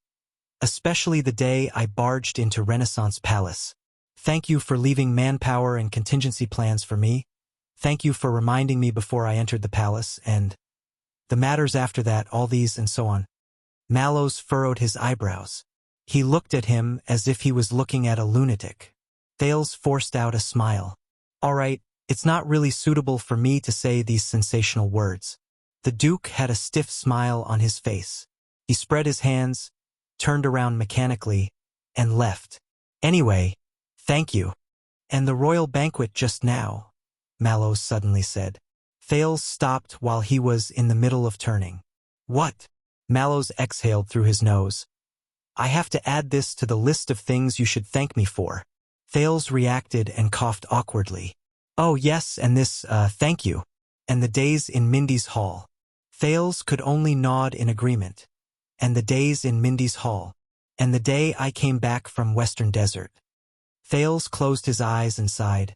Especially the day I barged into Renaissance Palace. Thank you for leaving manpower and contingency plans for me. Thank you for reminding me before I entered the palace, and the matters after that, all these and so on. Mallows furrowed his eyebrows. He looked at him as if he was looking at a lunatic. Thales forced out a smile. All right, it's not really suitable for me to say these sensational words. The Duke had a stiff smile on his face. He spread his hands, turned around mechanically, and left. Anyway, thank you. And the royal banquet just now, Mallows suddenly said. Thales stopped while he was in the middle of turning. What? Mallows exhaled through his nose. I have to add this to the list of things you should thank me for. Thales reacted and coughed awkwardly. Oh yes, and this, thank you. And the days in Mindy's Hall. Thales could only nod in agreement. And the days in Mindy's Hall. And the day I came back from Western Desert. Thales closed his eyes and sighed.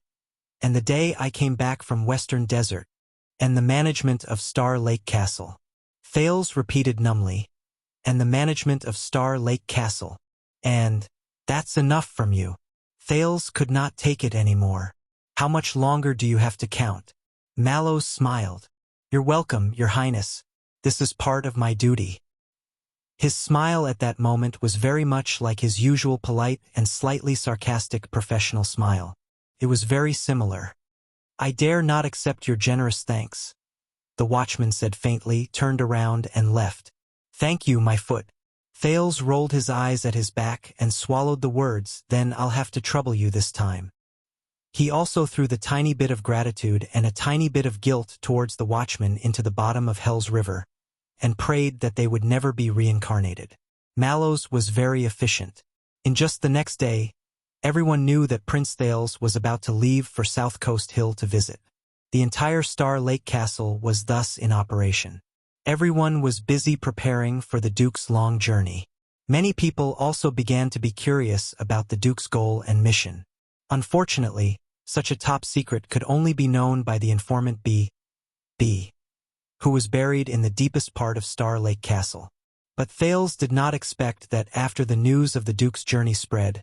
And the day I came back from Western Desert. And the management of Star Lake Castle. Thales repeated numbly. And the management of Star Lake Castle. And, that's enough from you. Thales could not take it anymore. How much longer do you have to count? Mallows smiled. You're welcome, Your Highness. This is part of my duty. His smile at that moment was very much like his usual polite and slightly sarcastic professional smile. It was very similar. I dare not accept your generous thanks. The watchman said faintly, turned around and left. Thank you, my foot. Thales rolled his eyes at his back and swallowed the words, then I'll have to trouble you this time. He also threw the tiny bit of gratitude and a tiny bit of guilt towards the watchman into the bottom of Hell's River, and prayed that they would never be reincarnated. Mallows was very efficient. In just the next day, everyone knew that Prince Thales was about to leave for South Coast Hill to visit. The entire Star Lake Castle was thus in operation. Everyone was busy preparing for the Duke's long journey. Many people also began to be curious about the Duke's goal and mission. Unfortunately, such a top secret could only be known by the informant B, who was buried in the deepest part of Star Lake Castle. But Thales did not expect that after the news of the Duke's journey spread,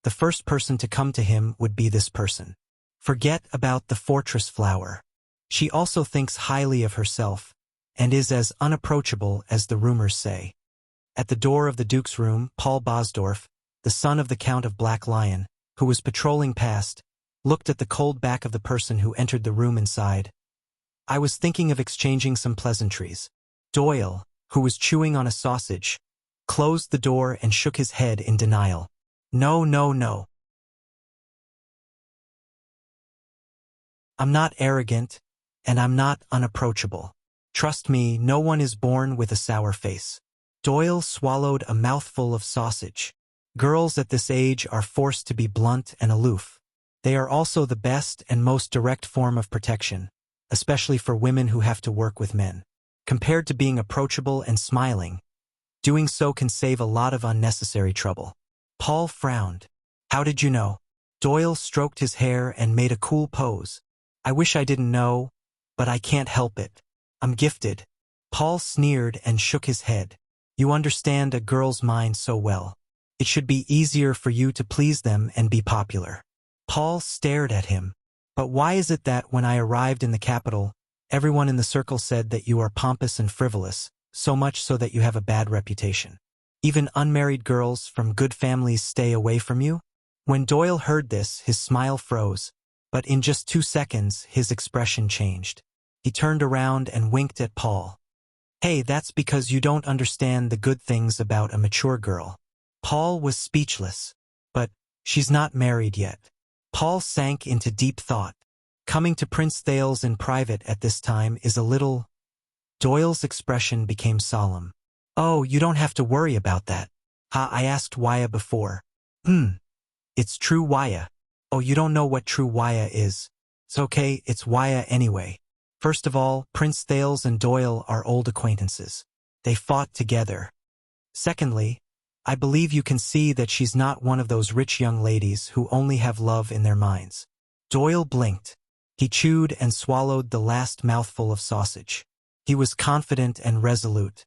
the first person to come to him would be this person. Forget about the fortress flower. She also thinks highly of herself, and is as unapproachable as the rumors say. At the door of the Duke's room, Paul Bosdorf, the son of the Count of Black Lion, who was patrolling past, looked at the cold back of the person who entered the room and sighed. I was thinking of exchanging some pleasantries. Doyle, who was chewing on a sausage, closed the door and shook his head in denial. No, no, no. I'm not arrogant, and I'm not unapproachable. Trust me, no one is born with a sour face. Doyle swallowed a mouthful of sausage. Girls at this age are forced to be blunt and aloof. They are also the best and most direct form of protection, especially for women who have to work with men. Compared to being approachable and smiling, doing so can save a lot of unnecessary trouble. Paul frowned. How did you know? Doyle stroked his hair and made a cool pose. I wish I didn't know, but I can't help it. I'm gifted. Paul sneered and shook his head. You understand a girl's mind so well. It should be easier for you to please them and be popular. Paul stared at him. But why is it that when I arrived in the capital, everyone in the circle said that you are pompous and frivolous, so much so that you have a bad reputation? Even unmarried girls from good families stay away from you? When Doyle heard this, his smile froze, but in just 2 seconds, his expression changed. He turned around and winked at Paul. Hey, that's because you don't understand the good things about a mature girl. Paul was speechless. But she's not married yet. Paul sank into deep thought. Coming to Prince Thales in private at this time is a little... Doyle's expression became solemn. Oh, you don't have to worry about that. I asked Waya before. It's true Waya. Oh, you don't know what true Waya is. It's okay, it's Waya anyway. First of all, Prince Thales and Doyle are old acquaintances. They fought together. Secondly, I believe you can see that she's not one of those rich young ladies who only have love in their minds. Doyle blinked. He chewed and swallowed the last mouthful of sausage. He was confident and resolute.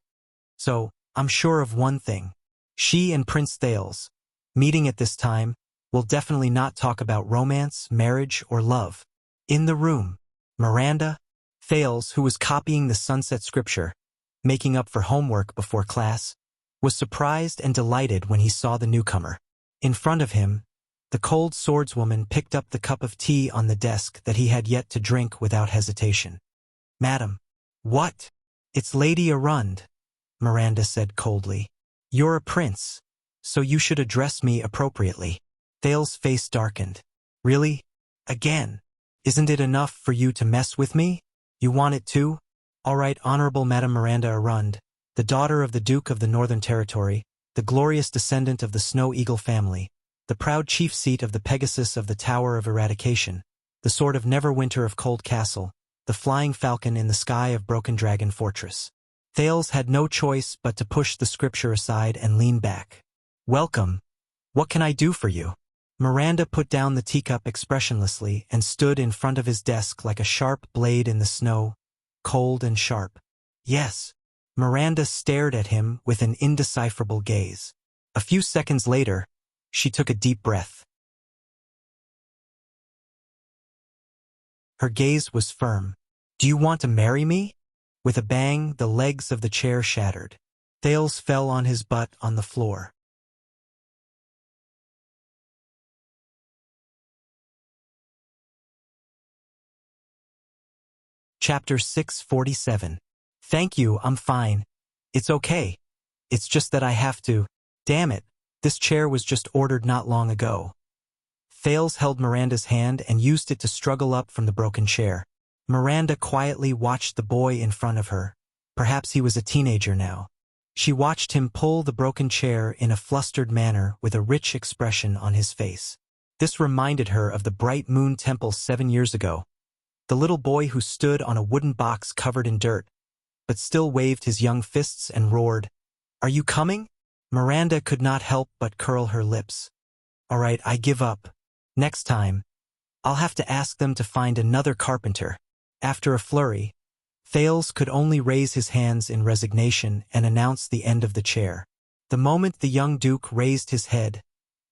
So, I'm sure of one thing. She and Prince Thales, meeting at this time, will definitely not talk about romance, marriage, or love. In the room, Miranda, Thales, who was copying the sunset scripture, making up for homework before class, was surprised and delighted when he saw the newcomer. In front of him, the cold swordswoman picked up the cup of tea on the desk that he had yet to drink without hesitation. Madam. What? It's Lady Arund, Miranda said coldly. You're a prince, so you should address me appropriately. Thales' face darkened. Really? Again? Isn't it enough for you to mess with me? You want it too? All right, Honorable Madame Miranda Arund, the daughter of the Duke of the Northern Territory, the glorious descendant of the Snow Eagle family, the proud chief seat of the Pegasus of the Tower of Eradication, the sword of Neverwinter of Cold Castle, the flying falcon in the sky of Broken Dragon Fortress. Thales had no choice but to push the scripture aside and lean back. Welcome. What can I do for you? Miranda put down the teacup expressionlessly and stood in front of his desk like a sharp blade in the snow, cold and sharp. Yes. Miranda stared at him with an indecipherable gaze. A few seconds later, she took a deep breath. Her gaze was firm. Do you want to marry me? With a bang, the legs of the chair shattered. Thales fell on his butt on the floor. Chapter 647. Thank you, I'm fine. It's okay. It's just that I have to. Damn it, this chair was just ordered not long ago. Thales held Miranda's hand and used it to struggle up from the broken chair. Miranda quietly watched the boy in front of her. Perhaps he was a teenager now. She watched him pull the broken chair in a flustered manner with a rich expression on his face. This reminded her of the Bright Moon Temple 7 years ago, the little boy who stood on a wooden box covered in dirt, but still waved his young fists and roared, "Are you coming?" Miranda could not help but curl her lips. "All right, I give up. Next time, I'll have to ask them to find another carpenter." After a flurry, Thales could only raise his hands in resignation and announce the end of the chair. The moment the young duke raised his head,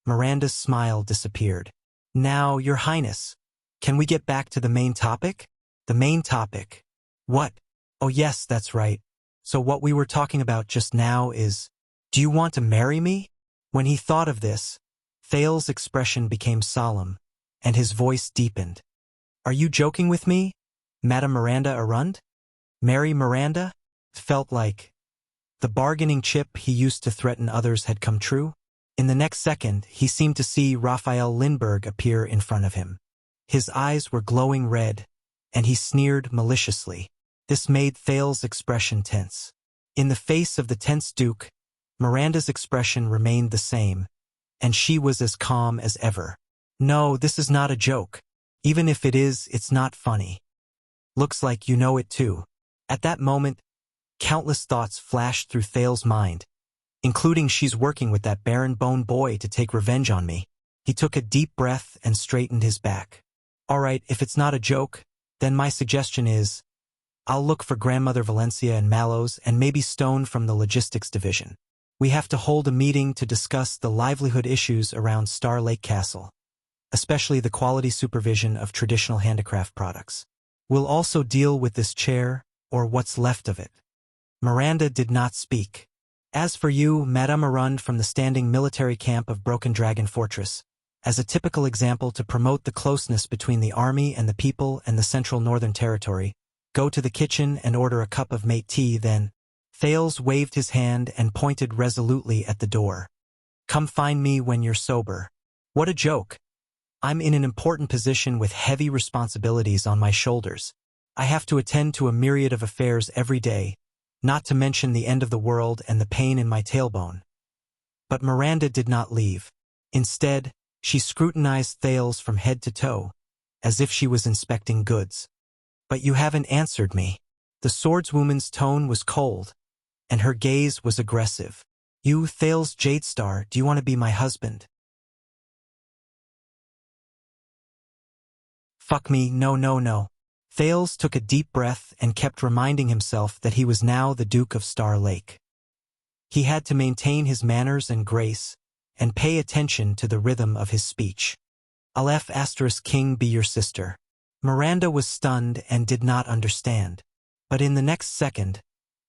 Miranda's smile disappeared. "Now, Your Highness, can we get back to the main topic?" "The main topic? What? Oh yes, that's right. So what we were talking about just now is, do you want to marry me?" When he thought of this, Thales' expression became solemn, and his voice deepened. "Are you joking with me, Madame Miranda Arund?" Marry Miranda? Felt like the bargaining chip he used to threaten others had come true. In the next second, he seemed to see Raphael Lindbergh appear in front of him. His eyes were glowing red, and he sneered maliciously. This made Thales' expression tense. In the face of the tense Duke, Miranda's expression remained the same, and she was as calm as ever. "No, this is not a joke. Even if it is, it's not funny. Looks like you know it too." At that moment, countless thoughts flashed through Thales' mind, including she's working with that Baron Bone boy to take revenge on me. He took a deep breath and straightened his back. "All right, if it's not a joke, then my suggestion is, I'll look for Grandmother Valencia and Mallows and maybe Stone from the logistics division. We have to hold a meeting to discuss the livelihood issues around Star Lake Castle, especially the quality supervision of traditional handicraft products. We'll also deal with this chair, or what's left of it." Miranda did not speak. "As for you, Madame Arund from the standing military camp of Broken Dragon Fortress, as a typical example to promote the closeness between the army and the people and the Central Northern Territory, go to the kitchen and order a cup of mate tea, then." Thales waved his hand and pointed resolutely at the door. "Come find me when you're sober." What a joke. I'm in an important position with heavy responsibilities on my shoulders. I have to attend to a myriad of affairs every day, not to mention the end of the world and the pain in my tailbone. But Miranda did not leave. Instead, she scrutinized Thales from head to toe, as if she was inspecting goods. "But you haven't answered me." The swordswoman's tone was cold, and her gaze was aggressive. "You, Thales Jadestar, do you want to be my husband?" "Fuck me, no, no, no." Thales took a deep breath and kept reminding himself that he was now the Duke of Star Lake. He had to maintain his manners and grace, and pay attention to the rhythm of his speech. "I'll King be your sister." Miranda was stunned and did not understand. But in the next second,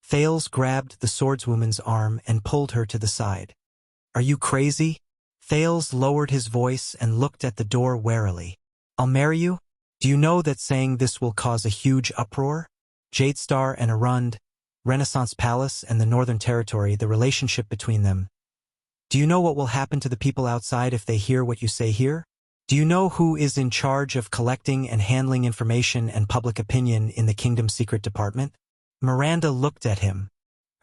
Thales grabbed the swordswoman's arm and pulled her to the side. "Are you crazy?" Thales lowered his voice and looked at the door warily. "I'll marry you? Do you know that saying this will cause a huge uproar? Jadestar and Arund, Renaissance Palace and the Northern Territory, the relationship between them. Do you know what will happen to the people outside if they hear what you say here? Do you know who is in charge of collecting and handling information and public opinion in the Kingdom Secret Department?" Miranda looked at him.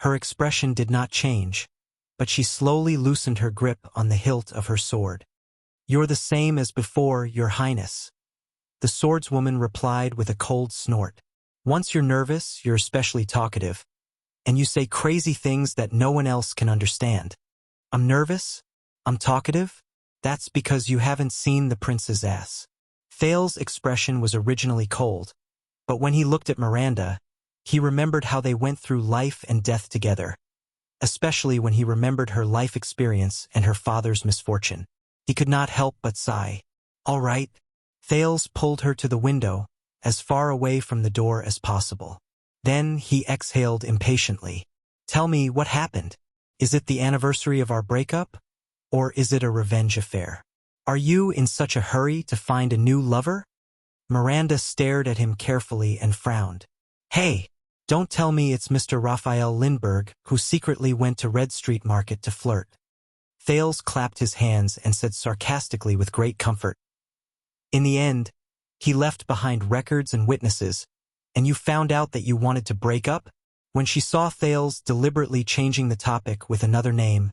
Her expression did not change, but she slowly loosened her grip on the hilt of her sword. "You're the same as before, Your Highness." The swordswoman replied with a cold snort. "Once you're nervous, you're especially talkative, and you say crazy things that no one else can understand." "I'm nervous? I'm talkative? That's because you haven't seen the prince's ass." Thales' expression was originally cold, but when he looked at Miranda, he remembered how they went through life and death together, especially when he remembered her life experience and her father's misfortune. He could not help but sigh. "All right." Thales pulled her to the window, as far away from the door as possible. Then he exhaled impatiently. "Tell me what happened. Is it the anniversary of our breakup? Or is it a revenge affair? Are you in such a hurry to find a new lover?" Miranda stared at him carefully and frowned. "Hey, don't tell me it's Mr. Raphael Lindbergh who secretly went to Red Street Market to flirt." Thales clapped his hands and said sarcastically with great comfort, "In the end, he left behind records and witnesses, and you found out that you wanted to break up? When she saw Thales deliberately changing the topic with another name,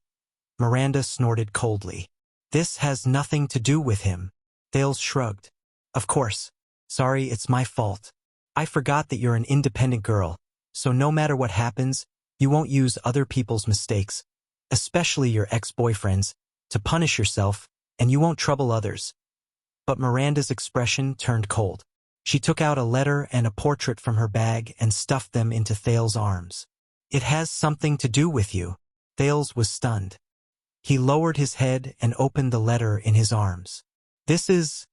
Miranda snorted coldly. This has nothing to do with him. Thales shrugged. Of course. Sorry, it's my fault. I forgot that you're an independent girl, so no matter what happens, you won't use other people's mistakes, especially your ex-boyfriend's, to punish yourself, and you won't trouble others. But Miranda's expression turned cold. She took out a letter and a portrait from her bag and stuffed them into Thales' arms. It has something to do with you. Thales was stunned. He lowered his head and opened the letter in his arms. This is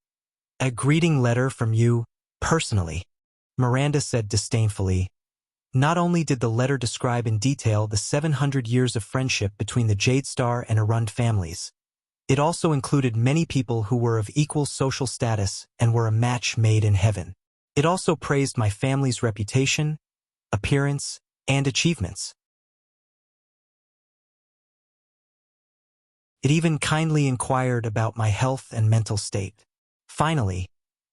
a greeting letter from you, personally, Miranda said disdainfully. Not only did the letter describe in detail the 700 years of friendship between the Jade Star and Arund families, it also included many people who were of equal social status and were a match made in heaven. It also praised my family's reputation, appearance, and achievements. It even kindly inquired about my health and mental state. Finally,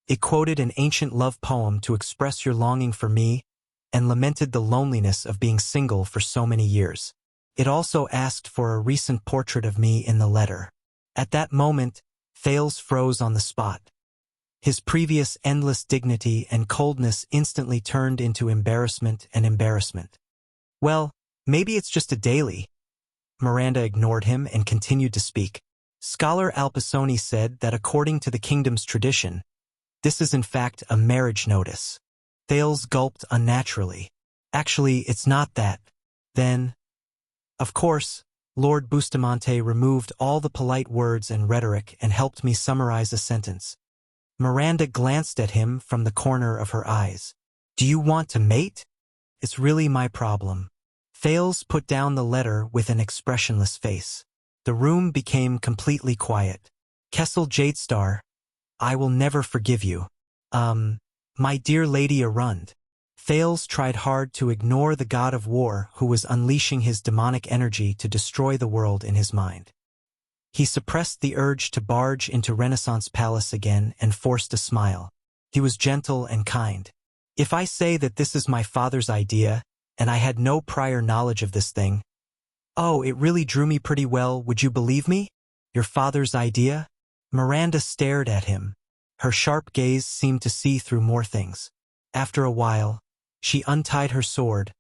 it quoted an ancient love poem to express your longing for me and lamented the loneliness of being single for so many years. It also asked for a recent portrait of me in the letter. At that moment, Thales froze on the spot. His previous endless dignity and coldness instantly turned into embarrassment and embarrassment. Well, maybe it's just a daily. Miranda ignored him and continued to speak. Scholar Alpasoni said that according to the kingdom's tradition, this is in fact a marriage notice. Thales gulped unnaturally. Actually, it's not that. Then, of course, Lord Bustamante removed all the polite words and rhetoric and helped me summarize a sentence. Miranda glanced at him from the corner of her eyes. Do you want to mate? It's really my problem. Thales put down the letter with an expressionless face. The room became completely quiet. Kessel Jadestar, I will never forgive you. My dear Lady Arund. Thales tried hard to ignore the god of war who was unleashing his demonic energy to destroy the world in his mind. He suppressed the urge to barge into Renaissance Palace again and forced a smile. He was gentle and kind. If I say that this is my father's idea, and I had no prior knowledge of this thing, oh, it really drew me pretty well, would you believe me? Your father's idea? Miranda stared at him. Her sharp gaze seemed to see through more things. After a while, she untied her sword,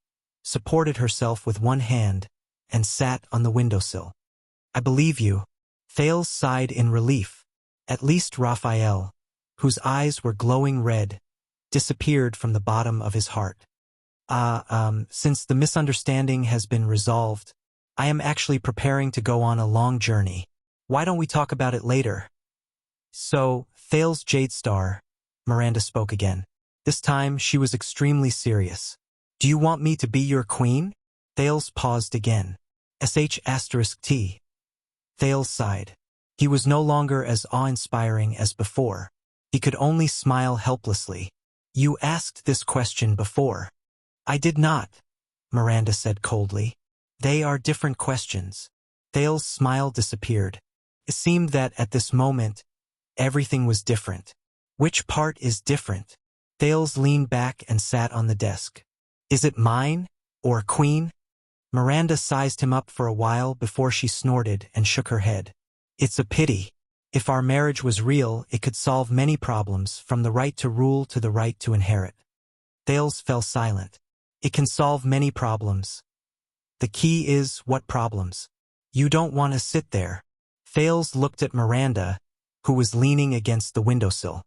supported herself with one hand, and sat on the windowsill. I believe you. Thales sighed in relief. At least Raphael, whose eyes were glowing red, disappeared from the bottom of his heart. Since the misunderstanding has been resolved, I am actually preparing to go on a long journey. Why don't we talk about it later? So, Thales Jadestar, Miranda spoke again. This time, she was extremely serious. Do you want me to be your queen? Thales paused again. *T. Thales sighed. He was no longer as awe-inspiring as before. He could only smile helplessly. You asked this question before. I did not, Miranda said coldly. They are different questions. Thales' smile disappeared. It seemed that at this moment, everything was different. Which part is different? Thales leaned back and sat on the desk. Is it mine, or queen? Miranda sized him up for a while before she snorted and shook her head. It's a pity. If our marriage was real, it could solve many problems, from the right to rule to the right to inherit. Thales fell silent. It can solve many problems. The key is, what problems? You don't want to sit there. Thales looked at Miranda, who was leaning against the windowsill.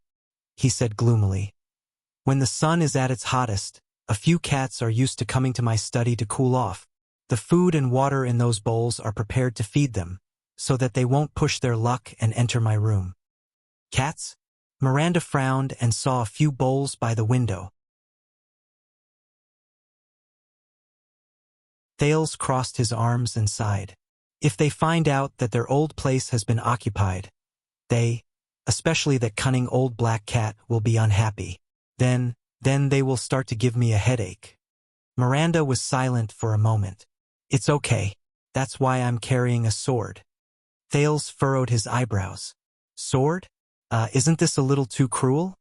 He said gloomily, when the sun is at its hottest, a few cats are used to coming to my study to cool off. The food and water in those bowls are prepared to feed them, so that they won't push their luck and enter my room. Cats? Miranda frowned and saw a few bowls by the window. Thales crossed his arms and sighed. If they find out that their old place has been occupied, they, especially that cunning old black cat, will be unhappy. Then they will start to give me a headache. Miranda was silent for a moment. It's okay. That's why I'm carrying a sword. Thales furrowed his eyebrows. Sword? Isn't this a little too cruel?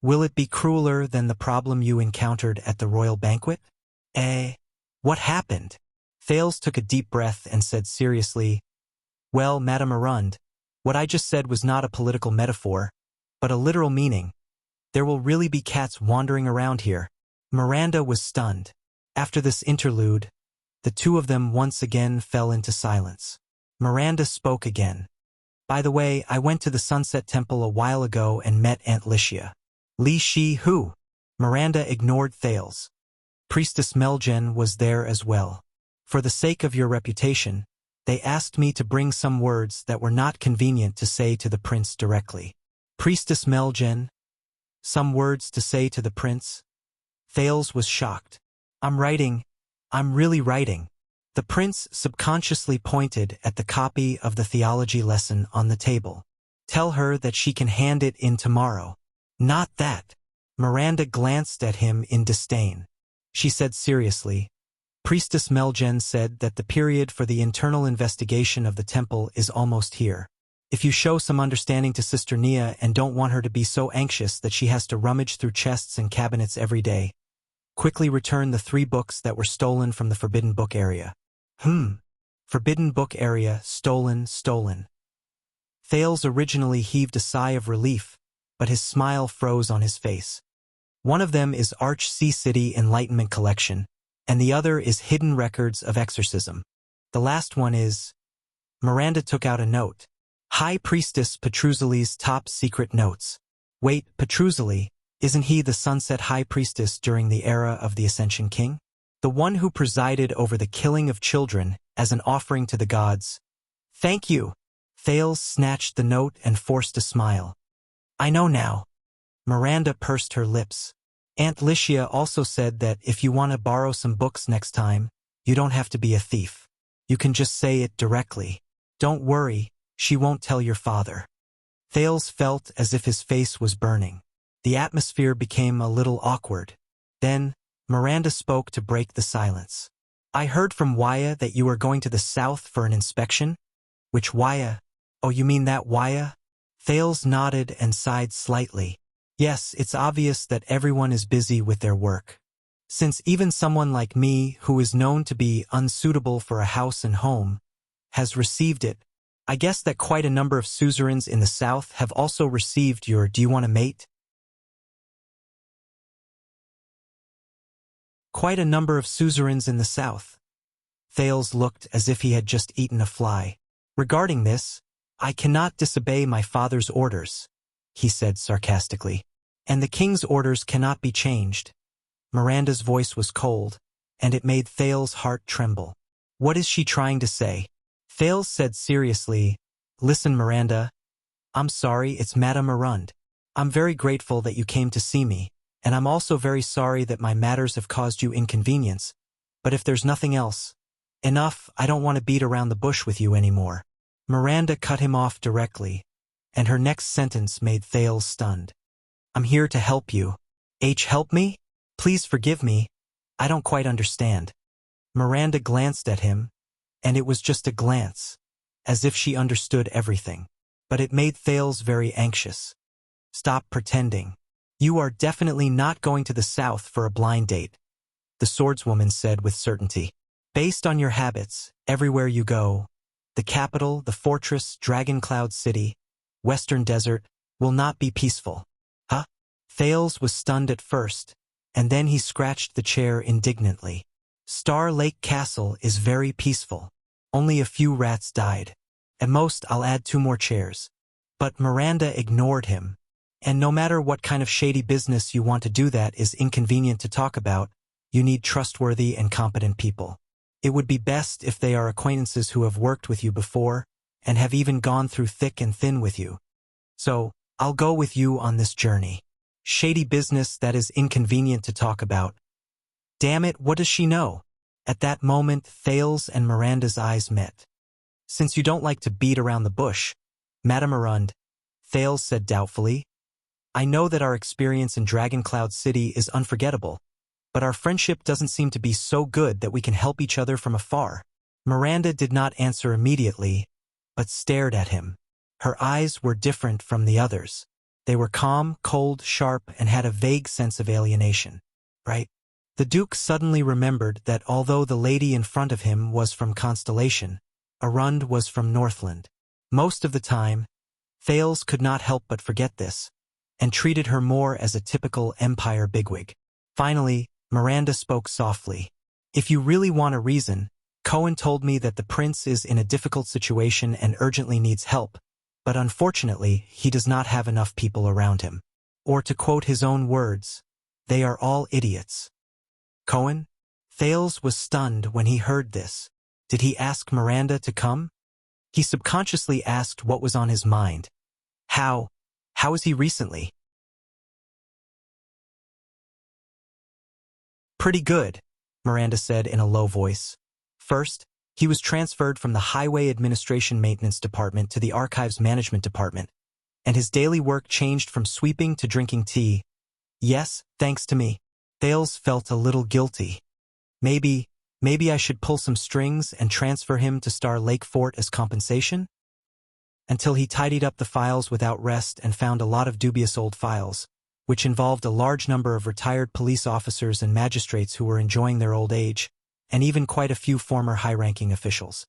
Will it be crueler than the problem you encountered at the royal banquet? What happened? Thales took a deep breath and said seriously, "Well, Madame Arund, what I just said was not a political metaphor, but a literal meaning. There will really be cats wandering around here." Miranda was stunned. After this interlude, the two of them once again fell into silence. Miranda spoke again. "By the way, I went to the Sunset Temple a while ago and met Aunt Licia." "Li Shi who?" Miranda ignored Thales. "Priestess Melgen was there as well. For the sake of your reputation, they asked me to bring some words that were not convenient to say to the prince directly." "Priestess Melgen? Some words to say to the prince?" Thales was shocked. I'm really writing." The prince subconsciously pointed at the copy of the theology lesson on the table. "Tell her that she can hand it in tomorrow." "Not that." Miranda glanced at him in disdain. She said seriously, "Priestess Melgen said that the period for the internal investigation of the temple is almost here. If you show some understanding to Sister Nia and don't want her to be so anxious that she has to rummage through chests and cabinets every day, quickly return the 3 books that were stolen from the Forbidden Book area." Forbidden Book area, stolen. Thales originally heaved a sigh of relief, but his smile froze on his face. "One of them is Arch Sea City Enlightenment Collection, and the other is Hidden Records of Exorcism. The last one is..." Miranda took out a note. "High Priestess Petruzali's top secret notes." "Wait, Petruzali, isn't he the Sunset High Priestess during the era of the Ascension King? The one who presided over the killing of children as an offering to the gods?" "Thank you." Thales snatched the note and forced a smile. "I know now." Miranda pursed her lips. "Aunt Licia also said that if you want to borrow some books next time, you don't have to be a thief. You can just say it directly. Don't worry, she won't tell your father." Thales felt as if his face was burning. The atmosphere became a little awkward. Then, Miranda spoke to break the silence. "I heard from Wuxia that you are going to the south for an inspection?" "Which Wuxia? Oh, you mean that Wuxia?" Thales nodded and sighed slightly. "Yes, it's obvious that everyone is busy with their work. Since even someone like me, who is known to be unsuitable for a house and home, has received it, I guess that quite a number of suzerains in the south have also received your 'Do you want to mate?' Quite a number of suzerains in the south." Thales looked as if he had just eaten a fly. "Regarding this, I cannot disobey my father's orders," he said sarcastically. "And the king's orders cannot be changed." Miranda's voice was cold, and it made Thales' heart tremble. What is she trying to say? Thales said seriously, "Listen, Miranda. I'm sorry, it's Madame Arund. I'm very grateful that you came to see me, and I'm also very sorry that my matters have caused you inconvenience, but if there's nothing else, enough, I don't want to beat around the bush with you anymore." Miranda cut him off directly, and her next sentence made Thales stunned. "I'm here to help you." Help me? Please forgive me. I don't quite understand." Miranda glanced at him, and it was just a glance, as if she understood everything. But it made Thales very anxious. "Stop pretending. You are definitely not going to the south for a blind date," the swordswoman said with certainty. "Based on your habits, everywhere you go, the capital, the fortress, Dragon Cloud City, Western Desert, will not be peaceful." "Huh?" Thales was stunned at first, and then he scratched the chair indignantly. "Star Lake Castle is very peaceful. Only a few rats died. At most, I'll add 2 more chairs." But Miranda ignored him. "And no matter what kind of shady business you want to do that is inconvenient to talk about, you need trustworthy and competent people. It would be best if they are acquaintances who have worked with you before and have even gone through thick and thin with you. So, I'll go with you on this journey. Shady business that is inconvenient to talk about. Damn it, what does she know?" At that moment, Thales and Miranda's eyes met. "Since you don't like to beat around the bush, Madame Arund," Thales said doubtfully, "I know that our experience in Dragon Cloud City is unforgettable, but our friendship doesn't seem to be so good that we can help each other from afar." Miranda did not answer immediately, but stared at him. Her eyes were different from the others. They were calm, cold, sharp, and had a vague sense of alienation. "Right? The Duke suddenly remembered that although the lady in front of him was from Constellation, Arund was from Northland. Most of the time, Thales could not help but forget this, and treated her more as a typical Empire bigwig. Finally, Miranda spoke softly. If you really want a reason, Cohen told me that the prince is in a difficult situation and urgently needs help, but unfortunately, he does not have enough people around him. Or to quote his own words, they are all idiots. Cohen? Thales was stunned when he heard this. Did he ask Miranda to come? He subconsciously asked what was on his mind. How is he recently? Pretty good, Miranda said in a low voice. First, he was transferred from the Highway Administration Maintenance Department to the Archives Management Department, and his daily work changed from sweeping to drinking tea. Yes, thanks to me. Thales felt a little guilty. Maybe I should pull some strings and transfer him to Star Lake Fort as compensation? Until he tidied up the files without rest and found a lot of dubious old files, which involved a large number of retired police officers and magistrates who were enjoying their old age, and even quite a few former high-ranking officials.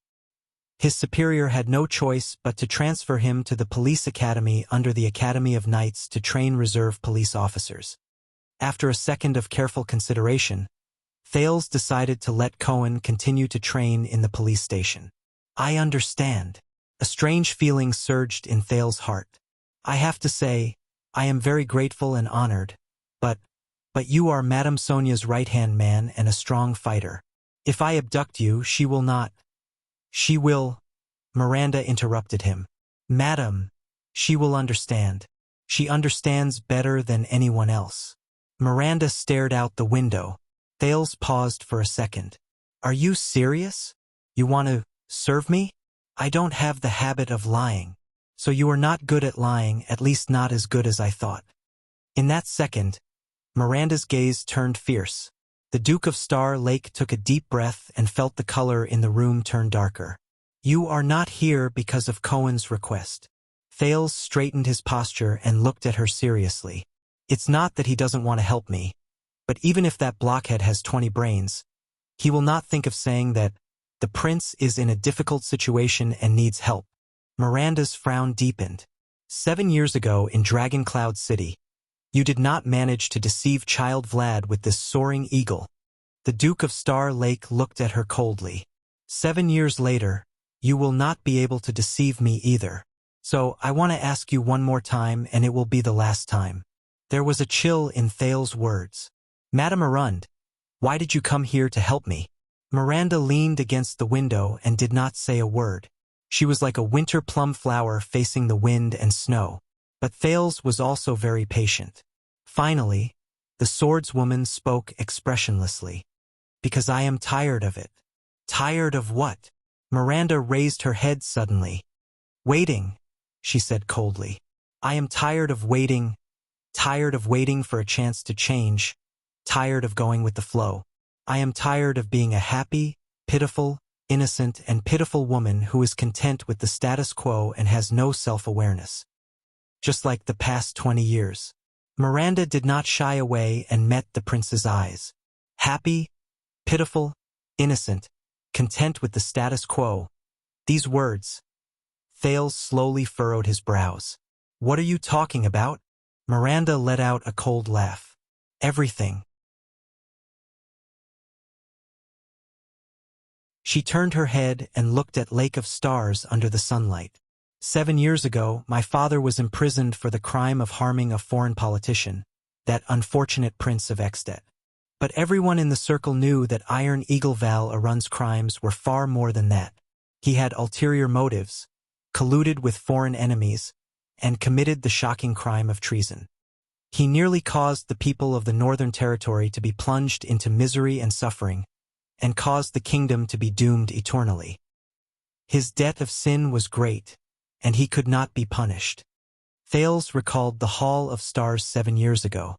His superior had no choice but to transfer him to the police academy under the Academy of Knights to train reserve police officers. After a second of careful consideration, Thales decided to let Cohen continue to train in the police station. I understand. A strange feeling surged in Thales' heart. I have to say, I am very grateful and honored, but you are Madame Sonia's right-hand man and a strong fighter. If I abduct you, she will not. She will. Miranda interrupted him. Madam, she will understand. She understands better than anyone else. Miranda stared out the window. Thales paused for a second. Are you serious? You want to serve me? I don't have the habit of lying. So you are not good at lying, at least not as good as I thought. In that second, Miranda's gaze turned fierce. The Duke of Star Lake took a deep breath and felt the color in the room turn darker. You are not here because of Cohen's request. Thales straightened his posture and looked at her seriously. It's not that he doesn't want to help me, but even if that blockhead has 20 brains, he will not think of saying that the prince is in a difficult situation and needs help. Miranda's frown deepened. 7 years ago in Dragon Cloud City, you did not manage to deceive Child Vlad with this soaring eagle. The Duke of Star Lake looked at her coldly. 7 years later, you will not be able to deceive me either. So I want to ask you one more time, and it will be the last time. There was a chill in Thales' words. Madame Arund, why did you come here to help me? Miranda leaned against the window and did not say a word. She was like a winter plum flower facing the wind and snow. But Thales was also very patient. Finally, the swordswoman spoke expressionlessly. Because I am tired of it. Tired of what? Miranda raised her head suddenly. Waiting, she said coldly. I am tired of waiting for a chance to change, tired of going with the flow. I am tired of being a happy, pitiful, innocent and pitiful woman who is content with the status quo and has no self-awareness. Just like the past 20 years. Miranda did not shy away and met the prince's eyes. Happy, pitiful, innocent, content with the status quo. These words. Thales slowly furrowed his brows. What are you talking about? Miranda let out a cold laugh. Everything. She turned her head and looked at Lake of Stars under the sunlight. 7 years ago, my father was imprisoned for the crime of harming a foreign politician, that unfortunate Prince of Extet. But everyone in the circle knew that Iron Eagle Val Arund's crimes were far more than that. He had ulterior motives, colluded with foreign enemies, and committed the shocking crime of treason. He nearly caused the people of the Northern Territory to be plunged into misery and suffering, and caused the kingdom to be doomed eternally. His debt of sin was great, and he could not be punished. Thales recalled the Hall of Stars 7 years ago.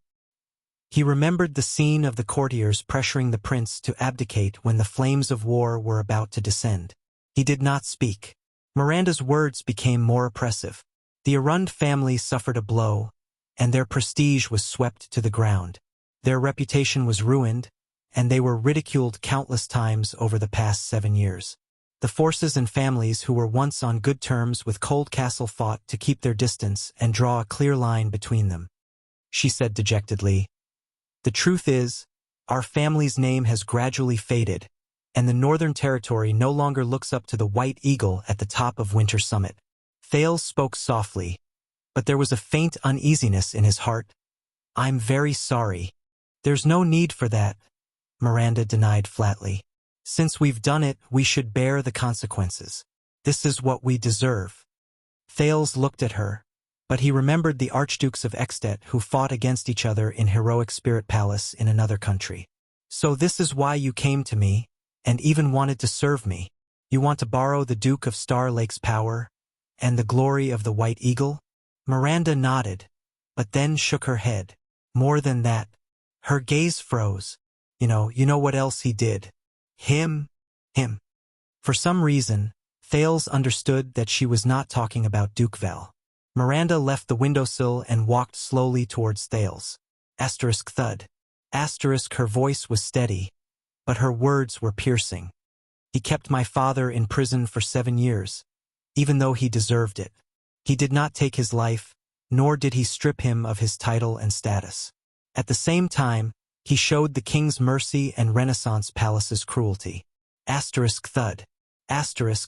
He remembered the scene of the courtiers pressuring the prince to abdicate when the flames of war were about to descend. He did not speak. Miranda's words became more oppressive. The Arund family suffered a blow, and their prestige was swept to the ground. Their reputation was ruined, and they were ridiculed countless times over the past 7 years. The forces and families who were once on good terms with Cold Castle fought to keep their distance and draw a clear line between them. She said dejectedly, "The truth is, our family's name has gradually faded, and the Northern Territory no longer looks up to the White Eagle at the top of Winter Summit." Thales spoke softly, but there was a faint uneasiness in his heart. "I'm very sorry." "There's no need for that," Miranda denied flatly. "Since we've done it, we should bear the consequences. This is what we deserve." Thales looked at her, but he remembered the Archdukes of Extet who fought against each other in heroic Spirit Palace in another country. "So this is why you came to me, and even wanted to serve me. You want to borrow the Duke of Star Lake's power, and the glory of the White Eagle?" Miranda nodded, but then shook her head. "More than that." Her gaze froze. You know what else he did? Him. For some reason, Thales understood that she was not talking about Duke Val. Miranda left the windowsill and walked slowly towards Thales. Thud. Her voice was steady, but her words were piercing. "He kept my father in prison for 7 years, even though he deserved it. He did not take his life, nor did he strip him of his title and status. At the same time, he showed the king's mercy and Renaissance Palace's cruelty." Thud.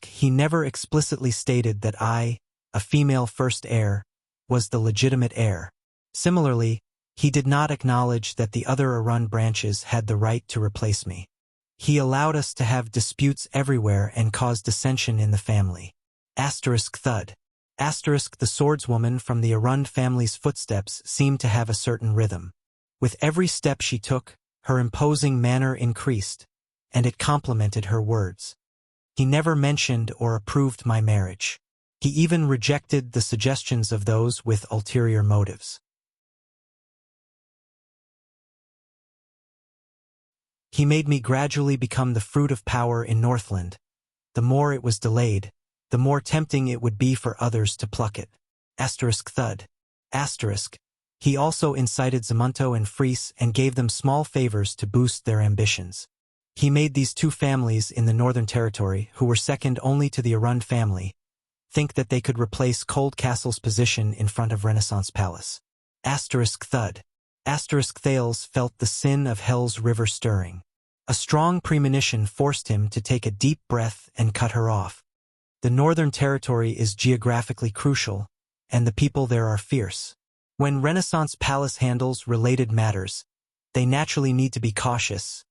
He never explicitly stated that I, a female first heir, was the legitimate heir. Similarly, he did not acknowledge that the other Arun branches had the right to replace me. He allowed us to have disputes everywhere and cause dissension in the family. Thud. The swordswoman from the Arun family's footsteps seemed to have a certain rhythm. With every step she took, her imposing manner increased, and it complemented her words. He never mentioned or approved my marriage. He even rejected the suggestions of those with ulterior motives. He made me gradually become the fruit of power in Northland. The more it was delayed, the more tempting it would be for others to pluck it. Thud. He also incited Zamunto and Fries and gave them small favors to boost their ambitions. He made these two families in the Northern Territory, who were second only to the Arun family, think that they could replace Cold Castle's position in front of Renaissance Palace. Thud. Thales felt the sin of Hell's river stirring. A strong premonition forced him to take a deep breath and cut her off. The Northern Territory is geographically crucial, and the people there are fierce. When Renaissance Palace handles related matters, they naturally need to be cautious.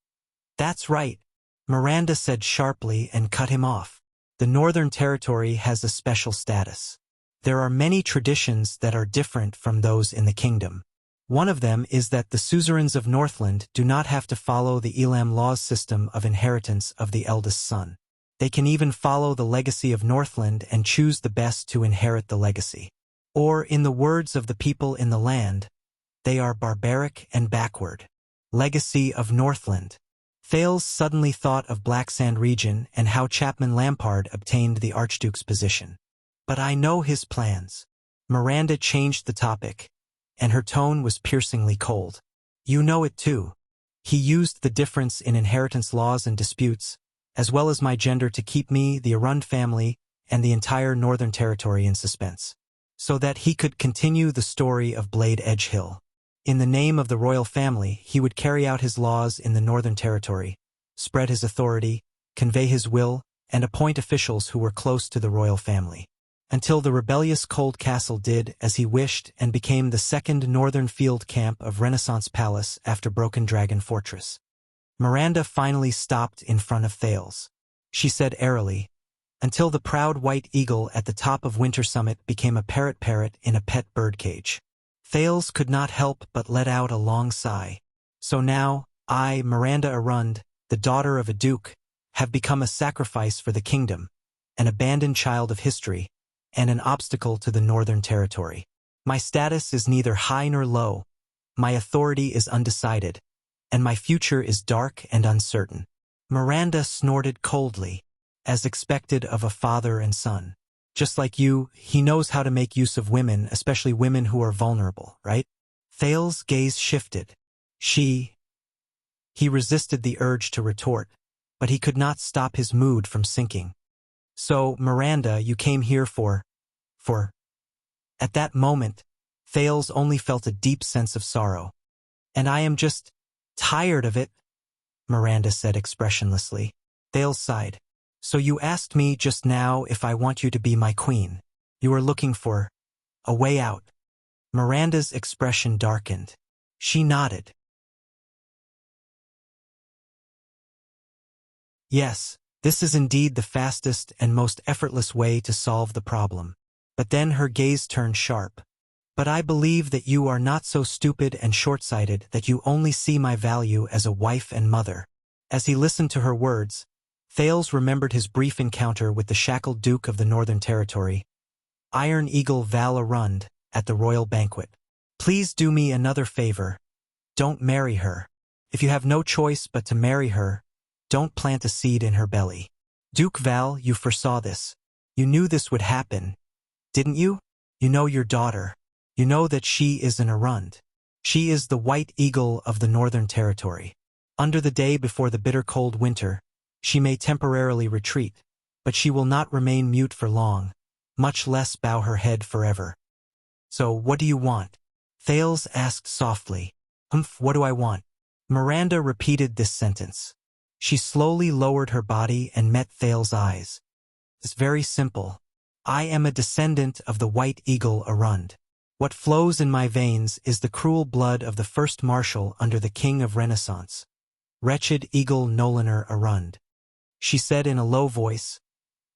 "That's right," Miranda said sharply and cut him off. "The Northern Territory has a special status. There are many traditions that are different from those in the kingdom. One of them is that the suzerains of Northland do not have to follow the Elam law's system of inheritance of the eldest son. They can even follow the legacy of Northland and choose the best to inherit the legacy. Or, in the words of the people in the land, they are barbaric and backward." Legacy of Northland. Thales suddenly thought of Black Sand region and how Chapman Lampard obtained the Archduke's position. "But I know his plans." Miranda changed the topic, and her tone was piercingly cold. "You know it too. He used the difference in inheritance laws and disputes, as well as my gender, to keep me, the Arund family, and the entire Northern Territory in suspense, so that he could continue the story of Blade Edge Hill. In the name of the royal family, he would carry out his laws in the Northern Territory, spread his authority, convey his will, and appoint officials who were close to the royal family, until the rebellious Cold Castle did as he wished and became the second northern field camp of Renaissance Palace after Broken Dragon Fortress. Miranda finally stopped in front of Thales. She said airily, "Until the proud white eagle at the top of Winter Summit became a parrot in a pet birdcage." Thales could not help but let out a long sigh. "So now, I, Miranda Arund, the daughter of a duke, have become a sacrifice for the kingdom, an abandoned child of history, and an obstacle to the Northern Territory. My status is neither high nor low, my authority is undecided, and my future is dark and uncertain." Miranda snorted coldly, as expected of a father and son. "Just like you, he knows how to make use of women, especially women who are vulnerable, right?" Thales' gaze shifted. She He resisted the urge to retort, but he could not stop his mood from sinking. So, Miranda, you came here for... At that moment, Thales only felt a deep sense of sorrow. And I am just tired of it, Miranda said expressionlessly. Thales sighed. So you asked me just now if I want you to be my queen. You are looking for a way out. Miranda's expression darkened. She nodded. Yes, this is indeed the fastest and most effortless way to solve the problem. But then her gaze turned sharp. But I believe that you are not so stupid and short-sighted that you only see my value as a wife and mother. As he listened to her words, Thales remembered his brief encounter with the shackled Duke of the Northern Territory, Iron Eagle Val Arund, at the royal banquet. Please do me another favor. Don't marry her. If you have no choice but to marry her, don't plant a seed in her belly. Duke Val, you foresaw this. You knew this would happen, didn't you? You know your daughter. You know that she is an Arund. She is the White Eagle of the Northern Territory. Under the day before the bitter cold winter, she may temporarily retreat, but she will not remain mute for long, much less bow her head forever. So what do you want? Thales asked softly. What do I want? Miranda repeated this sentence. She slowly lowered her body and met Thales' eyes. It's very simple. I am a descendant of the White Eagle Arund. What flows in my veins is the cruel blood of the first marshal under the King of Renaissance, wretched Eagle Noliner Arund. She said in a low voice,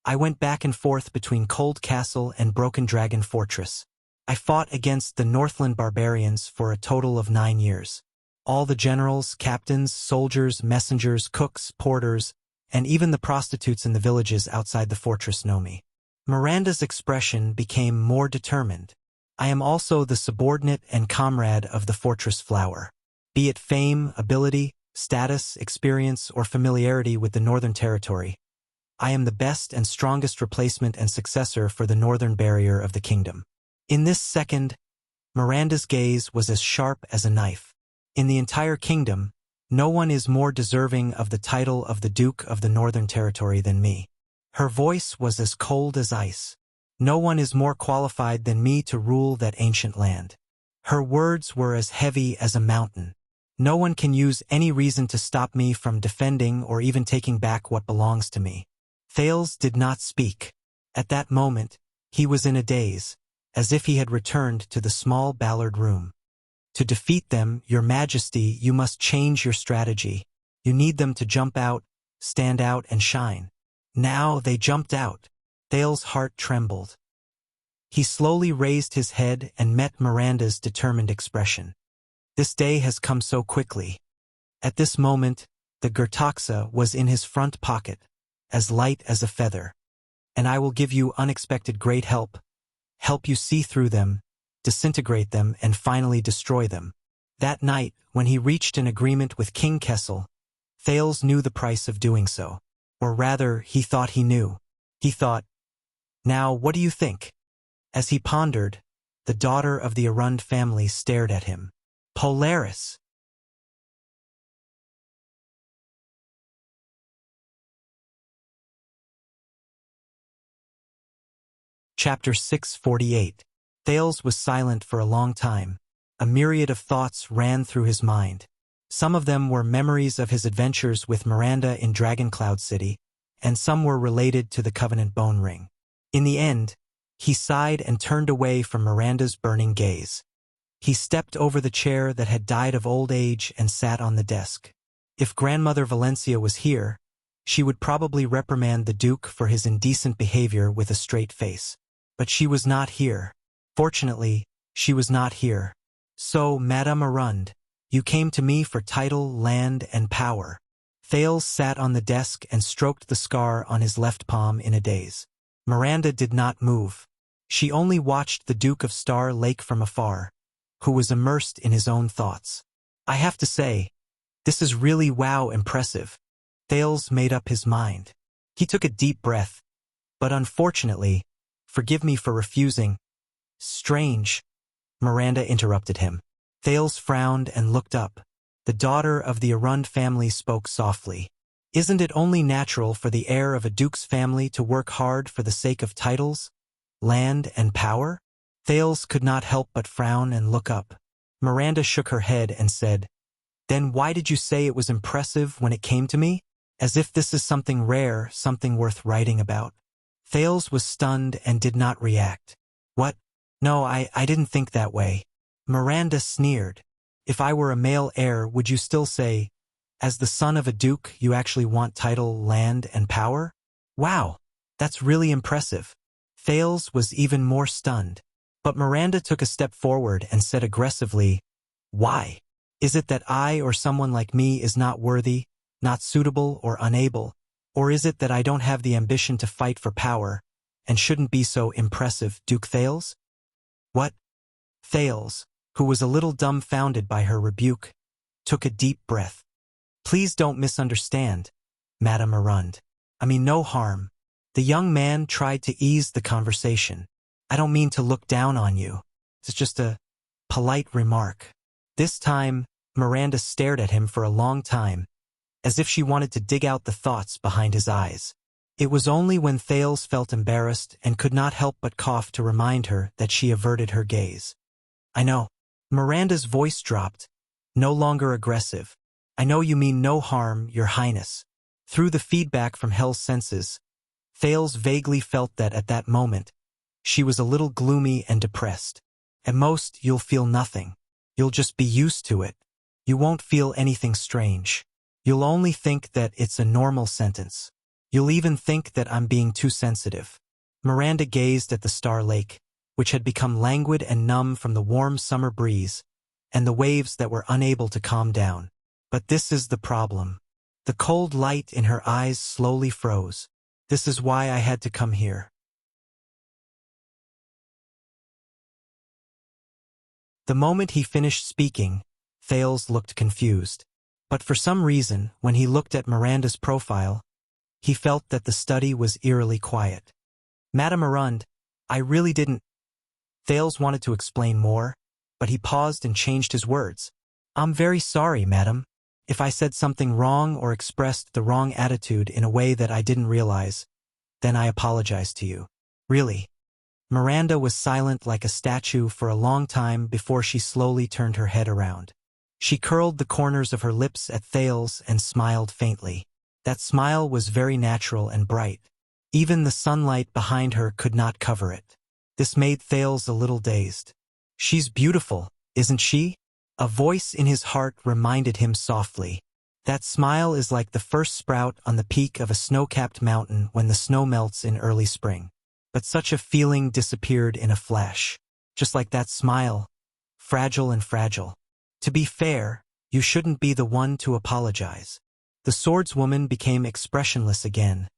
I went back and forth between Cold Castle and Broken Dragon Fortress. I fought against the Northland barbarians for a total of 9 years. All the generals, captains, soldiers, messengers, cooks, porters, and even the prostitutes in the villages outside the fortress know me. Miranda's expression became more determined. I am also the subordinate and comrade of the fortress flower. Be it fame, ability, status, experience, or familiarity with the Northern Territory, I am the best and strongest replacement and successor for the northern barrier of the kingdom. In this second, Miranda's gaze was as sharp as a knife. In the entire kingdom, no one is more deserving of the title of the Duke of the Northern Territory than me. Her voice was as cold as ice. No one is more qualified than me to rule that ancient land. Her words were as heavy as a mountain. No one can use any reason to stop me from defending or even taking back what belongs to me. Thales did not speak. At that moment, he was in a daze, as if he had returned to the small Ballard room. To defeat them, Your Majesty, you must change your strategy. You need them to jump out, stand out, and shine. Now they jumped out. Thales' heart trembled. He slowly raised his head and met Miranda's determined expression. This day has come so quickly. At this moment, the Gertaxa was in his front pocket, as light as a feather. And I will give you unexpected great help you see through them, disintegrate them, and finally destroy them. That night, when he reached an agreement with King Kessel, Thales knew the price of doing so. Or rather, he thought he knew. He thought, now what do you think? As he pondered, the daughter of the Arund family stared at him. Polaris! Chapter 648. Thales was silent for a long time. A myriad of thoughts ran through his mind. Some of them were memories of his adventures with Miranda in Dragoncloud City, and some were related to the Covenant Bone Ring. In the end, he sighed and turned away from Miranda's burning gaze. He stepped over the chair that had died of old age and sat on the desk. If Grandmother Valencia was here, she would probably reprimand the Duke for his indecent behavior with a straight face. But she was not here. Fortunately, she was not here. So, Madame Arund, you came to me for title, land, and power. Thales sat on the desk and stroked the scar on his left palm in a daze. Miranda did not move. She only watched the Duke of Star Lake from afar, who was immersed in his own thoughts. I have to say, this is really impressive. Thales made up his mind. He took a deep breath. But unfortunately, forgive me for refusing. Strange. Miranda interrupted him. Thales frowned and looked up. the daughter of the Arund family spoke softly. Isn't it only natural for the heir of a duke's family to work hard for the sake of titles, land, and power? Thales could not help but frown and look up. Miranda shook her head and said, "Then why did you say it was impressive when it came to me? As if this is something rare, something worth writing about." Thales was stunned and did not react. "What? No, I didn't think that way." Miranda sneered. "If I were a male heir, would you still say, as the son of a duke, you actually want title, land, and power? Wow, that's really impressive." Thales was even more stunned. But Miranda took a step forward and said aggressively, "Why? Is it that I or someone like me is not worthy, not suitable or unable? Or is it that I don't have the ambition to fight for power and shouldn't be so impressive, Duke Thales?" "What?" Thales, who was a little dumbfounded by her rebuke, took a deep breath. "Please don't misunderstand, Madame Arund. I mean no harm." The young man tried to ease the conversation. "I don't mean to look down on you. It's just a polite remark." This time, Miranda stared at him for a long time, as if she wanted to dig out the thoughts behind his eyes. It was only when Thales felt embarrassed and could not help but cough to remind her that she averted her gaze. "I know." Miranda's voice dropped, no longer aggressive. "I know you mean no harm, Your Highness." Through the feedback from Hell's senses, Thales vaguely felt that at that moment, she was a little gloomy and depressed. "At most, you'll feel nothing. You'll just be used to it. You won't feel anything strange. You'll only think that it's a normal sentence. You'll even think that I'm being too sensitive." Miranda gazed at the Star Lake, which had become languid and numb from the warm summer breeze, and the waves that were unable to calm down. But this is the problem. The cold light in her eyes slowly froze. "This is why I had to come here." The moment he finished speaking, Thales looked confused. But for some reason, when he looked at Miranda's profile, he felt that the study was eerily quiet. "Madame Arund, I really didn't—" Thales wanted to explain more, but he paused and changed his words. "I'm very sorry, madam. If I said something wrong or expressed the wrong attitude in a way that I didn't realize, then I apologize to you. Really." Miranda was silent like a statue for a long time before she slowly turned her head around. She curled the corners of her lips at Thales and smiled faintly. That smile was very natural and bright. Even the sunlight behind her could not cover it. This made Thales a little dazed. "She's beautiful, isn't she?" A voice in his heart reminded him softly. "That smile is like the first sprout on the peak of a snow-capped mountain when the snow melts in early spring." But such a feeling disappeared in a flash. Just like that smile, fragile and fragile. "To be fair, you shouldn't be the one to apologize." The swordswoman became expressionless again,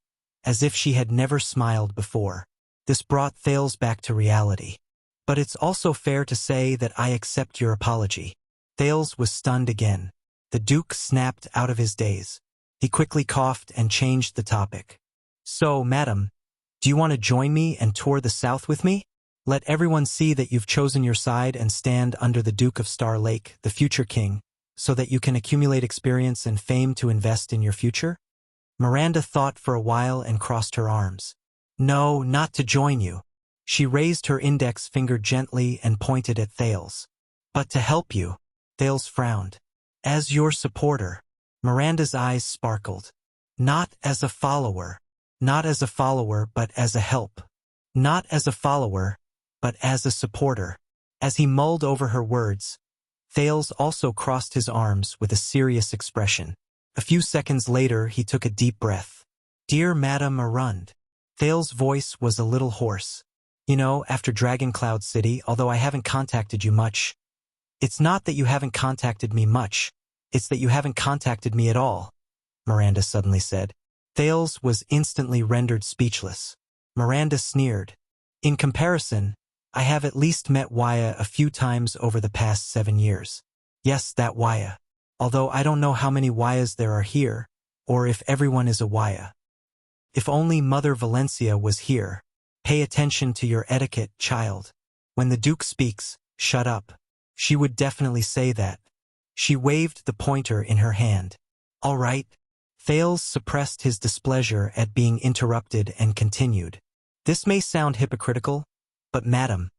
as if she had never smiled before. This brought Thales back to reality. "But it's also fair to say that I accept your apology." Thales was stunned again. The Duke snapped out of his daze. He quickly coughed and changed the topic. "So, madam, do you want to join me and tour the South with me? Let everyone see that you've chosen your side and stand under the Duke of Star Lake, the future king, so that you can accumulate experience and fame to invest in your future?" Miranda thought for a while and crossed her arms. "No, not to join you." She raised her index finger gently and pointed at Thales. "But to help you." Thales frowned. "As your supporter." Miranda's eyes sparkled. "Not as a follower. Not as a follower, but as a help. Not as a follower, but as a supporter." As he mulled over her words, Thales also crossed his arms with a serious expression. A few seconds later, he took a deep breath. "Dear Madame Arund." Thales' voice was a little hoarse. "You know, after Dragon Cloud City, although I haven't contacted you much, it's not that you haven't contacted me much, it's that you haven't contacted me at all," Miranda suddenly said. Thales was instantly rendered speechless. Miranda sneered. "In comparison, I have at least met Wuxia a few times over the past 7 years. Yes, that Wuxia. Although I don't know how many Wuxias there are here, or if everyone is a Wuxia. If only Mother Valencia was here. Pay attention to your etiquette, child. When the Duke speaks, shut up. She would definitely say that. She waved the pointer in her hand. All right. Thales suppressed his displeasure at being interrupted and continued. This may sound hypocritical, but madam,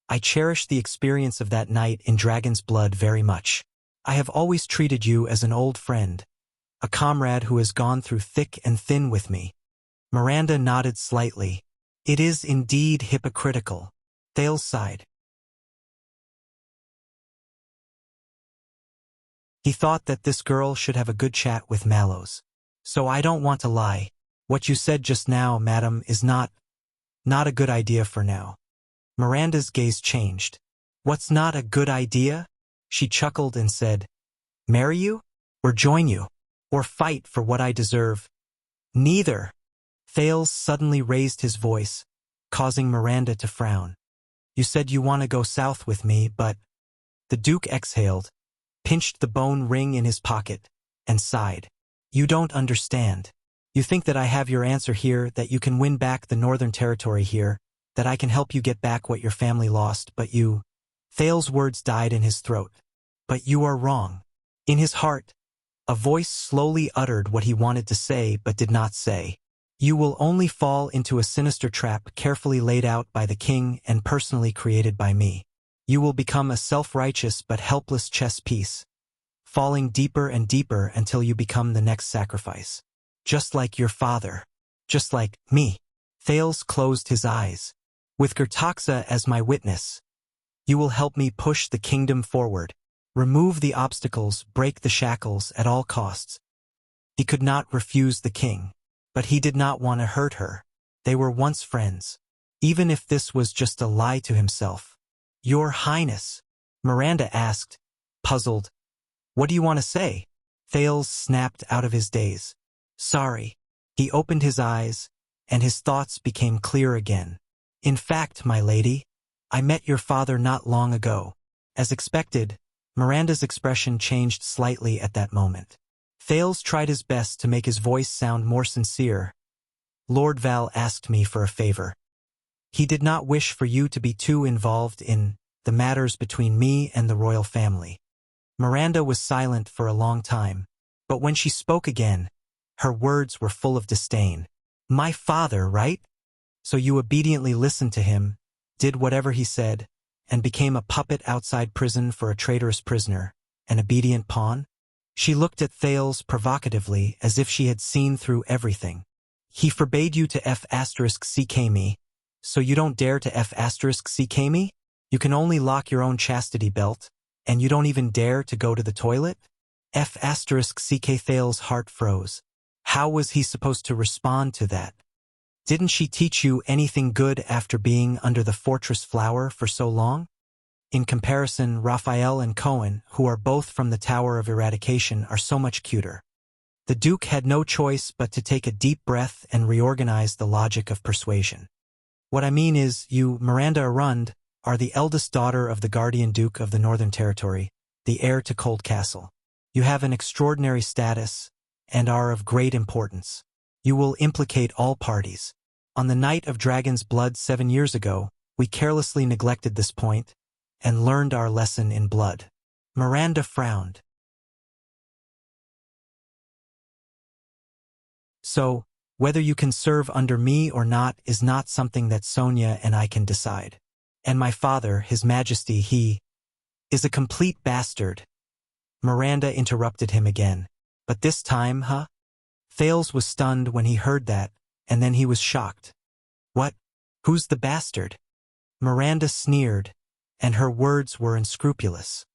I cherish the experience of that night in Dragon's Blood very much. I have always treated you as an old friend, a comrade who has gone through thick and thin with me. Miranda nodded slightly. It is indeed hypocritical. Thales sighed. He thought that this girl should have a good chat with Mallows. So I don't want to lie. What you said just now, madam, is not a good idea for now. Miranda's gaze changed. What's not a good idea? She chuckled and said, marry you? Or join you? Or fight for what I deserve? Neither. Thales suddenly raised his voice, causing Miranda to frown. You said you want to go south with me, but... The Duke exhaled, pinched the bone ring in his pocket, and sighed. You don't understand. You think that I have your answer here, that you can win back the Northern Territory here, that I can help you get back what your family lost, but you... Thales' words died in his throat. But you are wrong. In his heart, a voice slowly uttered what he wanted to say but did not say. You will only fall into a sinister trap carefully laid out by the king and personally created by me. You will become a self-righteous but helpless chess piece, falling deeper and deeper until you become the next sacrifice. Just like your father. Just like me. Thales closed his eyes. With Gertaxa as my witness, you will help me push the kingdom forward, remove the obstacles, break the shackles at all costs. He could not refuse the king, but he did not want to hurt her. They were once friends, even if this was just a lie to himself. Your Highness, Miranda asked, puzzled. What do you want to say? Thales snapped out of his daze. Sorry. He opened his eyes, and his thoughts became clear again. In fact, my lady, I met your father not long ago. As expected, Miranda's expression changed slightly at that moment. Thales tried his best to make his voice sound more sincere. Lord Val asked me for a favor. He did not wish for you to be too involved in the matters between me and the royal family. Miranda was silent for a long time, but when she spoke again, her words were full of disdain. My father, right? So you obediently listened to him, did whatever he said, and became a puppet outside prison for a traitorous prisoner, an obedient pawn? She looked at Thales provocatively as if she had seen through everything. He forbade you to F***ck me, so you don't dare to F***ck me? You can only lock your own chastity belt, and you don't even dare to go to the toilet? F***ck Thales' heart froze. How was he supposed to respond to that? Didn't she teach you anything good after being under the fortress flower for so long? In comparison, Raphael and Cohen, who are both from the Tower of Eradication, are so much cuter. The Duke had no choice but to take a deep breath and reorganize the logic of persuasion. What I mean is, you, Miranda Arund, are the eldest daughter of the Guardian Duke of the Northern Territory, the heir to Cold Castle. You have an extraordinary status and are of great importance. You will implicate all parties. On the night of Dragon's Blood 7 years ago, we carelessly neglected this point and learned our lesson in blood. Miranda frowned. So, whether you can serve under me or not is not something that Sonia and I can decide. And my father, His Majesty, he is a complete bastard. Miranda interrupted him again. But this time, huh? Thales was stunned when he heard that, and then he was shocked. What? Who's the bastard? Miranda sneered, and her words were unscrupulous.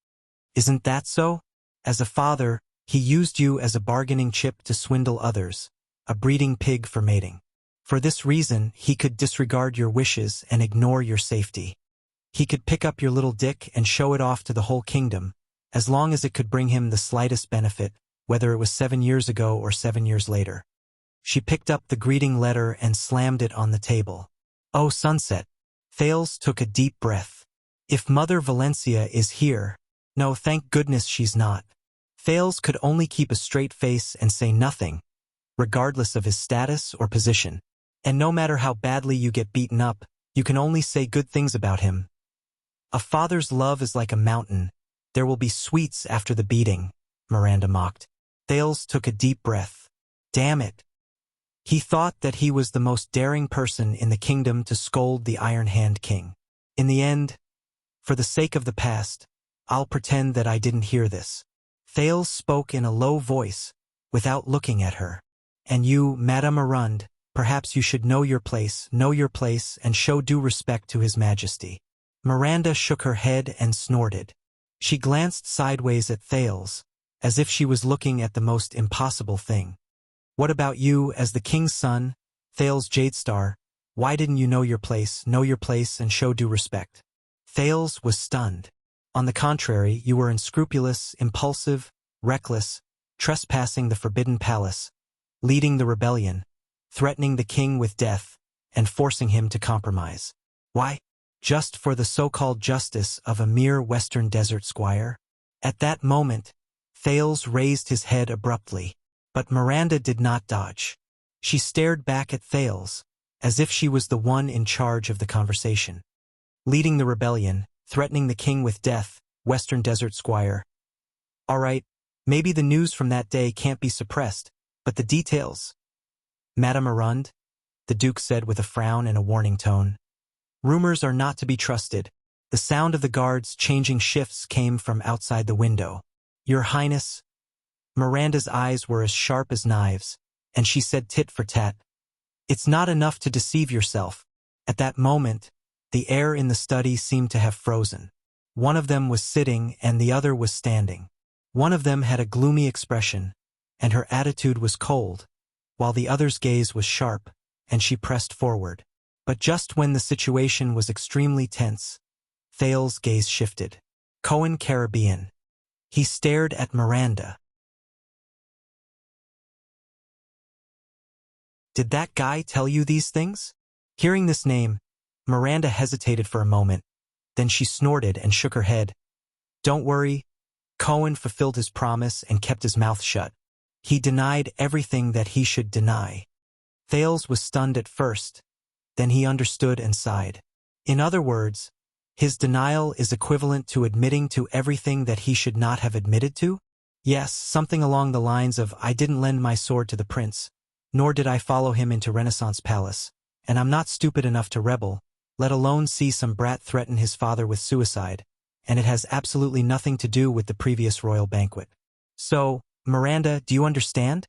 Isn't that so? As a father, he used you as a bargaining chip to swindle others, a breeding pig for mating. For this reason, he could disregard your wishes and ignore your safety. He could pick up your little dick and show it off to the whole kingdom, as long as it could bring him the slightest benefit, whether it was 7 years ago or 7 years later. She picked up the greeting letter and slammed it on the table. Oh, sunset. Thales took a deep breath. If Mother Valencia is here. No, thank goodness she's not. Thales could only keep a straight face and say nothing, regardless of his status or position. And no matter how badly you get beaten up, you can only say good things about him. A father's love is like a mountain. There will be sweets after the beating, Miranda mocked. Thales took a deep breath. Damn it. He thought that he was the most daring person in the kingdom to scold the Iron Hand King. In the end, for the sake of the past, I'll pretend that I didn't hear this. Thales spoke in a low voice, without looking at her. And you, Madame Arund, perhaps you should know your place, and show due respect to His Majesty. Miranda shook her head and snorted. She glanced sideways at Thales, as if she was looking at the most impossible thing. What about you, as the king's son, Thales Jadestar? Why didn't you know your place, and show due respect? Thales was stunned. On the contrary, you were unscrupulous, impulsive, reckless, trespassing the forbidden palace, leading the rebellion, threatening the king with death, and forcing him to compromise. Why? Just for the so-called justice of a mere western desert squire? At that moment, Thales raised his head abruptly, but Miranda did not dodge. She stared back at Thales, as if she was the one in charge of the conversation. Leading the rebellion, threatening the king with death, western desert squire. All right, maybe the news from that day can't be suppressed, but the details. Madame Arund, the Duke said with a frown and a warning tone. Rumors are not to be trusted. The sound of the guards changing shifts came from outside the window. Your Highness. Miranda's eyes were as sharp as knives, and she said tit for tat. It's not enough to deceive yourself. At that moment, the air in the study seemed to have frozen. One of them was sitting and the other was standing. One of them had a gloomy expression, and her attitude was cold, while the other's gaze was sharp, and she pressed forward. But just when the situation was extremely tense, Thales' gaze shifted. Cohen Caribbean. He stared at Miranda. Did that guy tell you these things? Hearing this name, Miranda hesitated for a moment. Then she snorted and shook her head. Don't worry. Cohen fulfilled his promise and kept his mouth shut. He denied everything that he should deny. Thales was stunned at first. Then he understood and sighed. In other words, his denial is equivalent to admitting to everything that he should not have admitted to? Yes, something along the lines of, I didn't lend my sword to the prince, nor did I follow him into Renaissance Palace, and I'm not stupid enough to rebel, let alone see some brat threaten his father with suicide, and it has absolutely nothing to do with the previous royal banquet. So, Miranda, do you understand?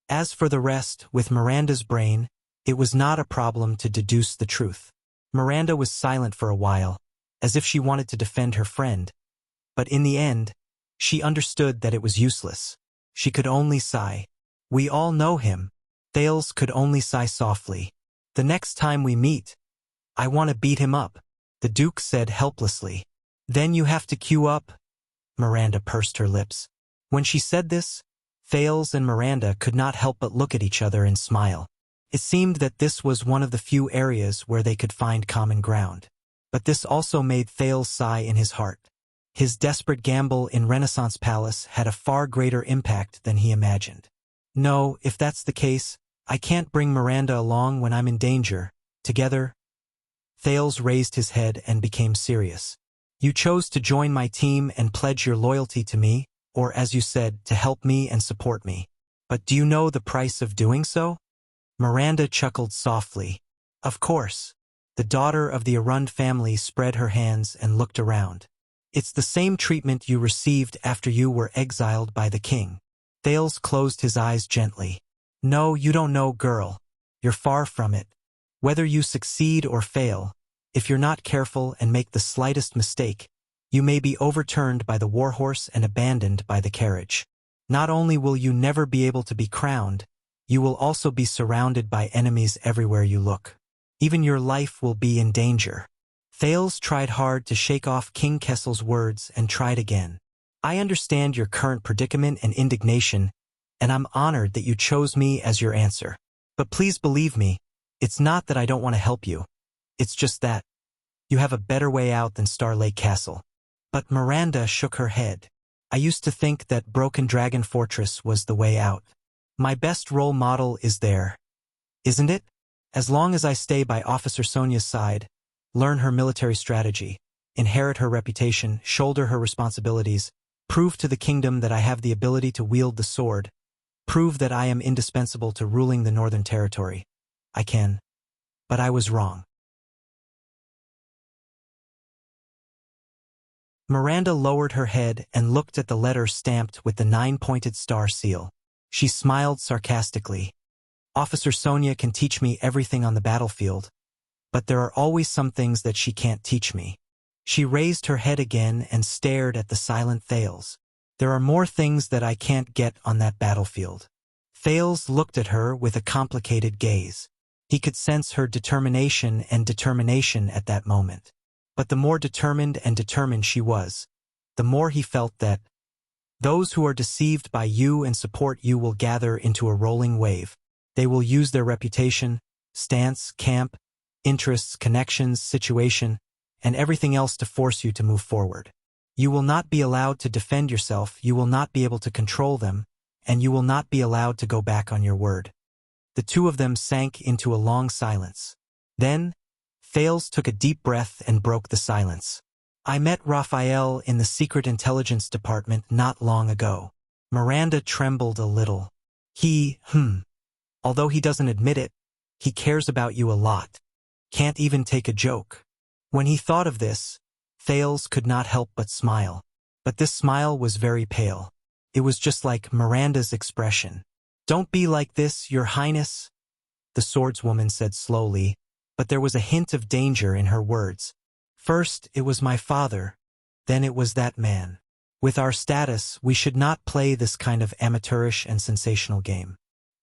As for the rest, with Miranda's brain, it was not a problem to deduce the truth. Miranda was silent for a while, as if she wanted to defend her friend, but in the end, she understood that it was useless. She could only sigh. We all know him. Thales could only sigh softly. The next time we meet, I want to beat him up, the Duke said helplessly. Then you have to queue up. Miranda pursed her lips. When she said this, Thales and Miranda could not help but look at each other and smile. It seemed that this was one of the few areas where they could find common ground. But this also made Thales sigh in his heart. His desperate gamble in Renaissance Palace had a far greater impact than he imagined. No, if that's the case, I can't bring Miranda along when I'm in danger. Together? Thales raised his head and became serious. You chose to join my team and pledge your loyalty to me, or as you said, to help me and support me. But do you know the price of doing so? Miranda chuckled softly. Of course. The daughter of the Arund family spread her hands and looked around. It's the same treatment you received after you were exiled by the king. Thales closed his eyes gently. No, you don't know, girl. You're far from it. Whether you succeed or fail, if you're not careful and make the slightest mistake, you may be overturned by the warhorse and abandoned by the carriage. Not only will you never be able to be crowned, you will also be surrounded by enemies everywhere you look. Even your life will be in danger. Thales tried hard to shake off King Kessel's words and tried again. I understand your current predicament and indignation, and I'm honored that you chose me as your answer. But please believe me, it's not that I don't want to help you. It's just that you have a better way out than Star Lake Castle. But Miranda shook her head. I used to think that Broken Dragon Fortress was the way out. My best role model is there, isn't it? As long as I stay by Officer Sonia's side, learn her military strategy, inherit her reputation, shoulder her responsibilities, prove to the kingdom that I have the ability to wield the sword, prove that I am indispensable to ruling the Northern Territory. I can. But I was wrong. Miranda lowered her head and looked at the letter stamped with the 9-pointed star seal. She smiled sarcastically. Officer Sonia can teach me everything on the battlefield, but there are always some things that she can't teach me. She raised her head again and stared at the silent Thales. There are more things that I can't get on that battlefield. Thales looked at her with a complicated gaze. He could sense her determination at that moment. But the more determined she was, the more he felt that those who are deceived by you and support you will gather into a rolling wave. They will use their reputation, stance, camp, interests, connections, situation, and everything else to force you to move forward. You will not be allowed to defend yourself, you will not be able to control them, and you will not be allowed to go back on your word. The two of them sank into a long silence. Then, Thales took a deep breath and broke the silence. I met Raphael in the Secret Intelligence Department not long ago. Miranda trembled a little. Although he doesn't admit it, he cares about you a lot. Can't even take a joke. When he thought of this, Thales could not help but smile. But this smile was very pale. It was just like Miranda's expression. Don't be like this, Your Highness, the swordswoman said slowly, but there was a hint of danger in her words. First, it was my father, then it was that man. With our status, we should not play this kind of amateurish and sensational game.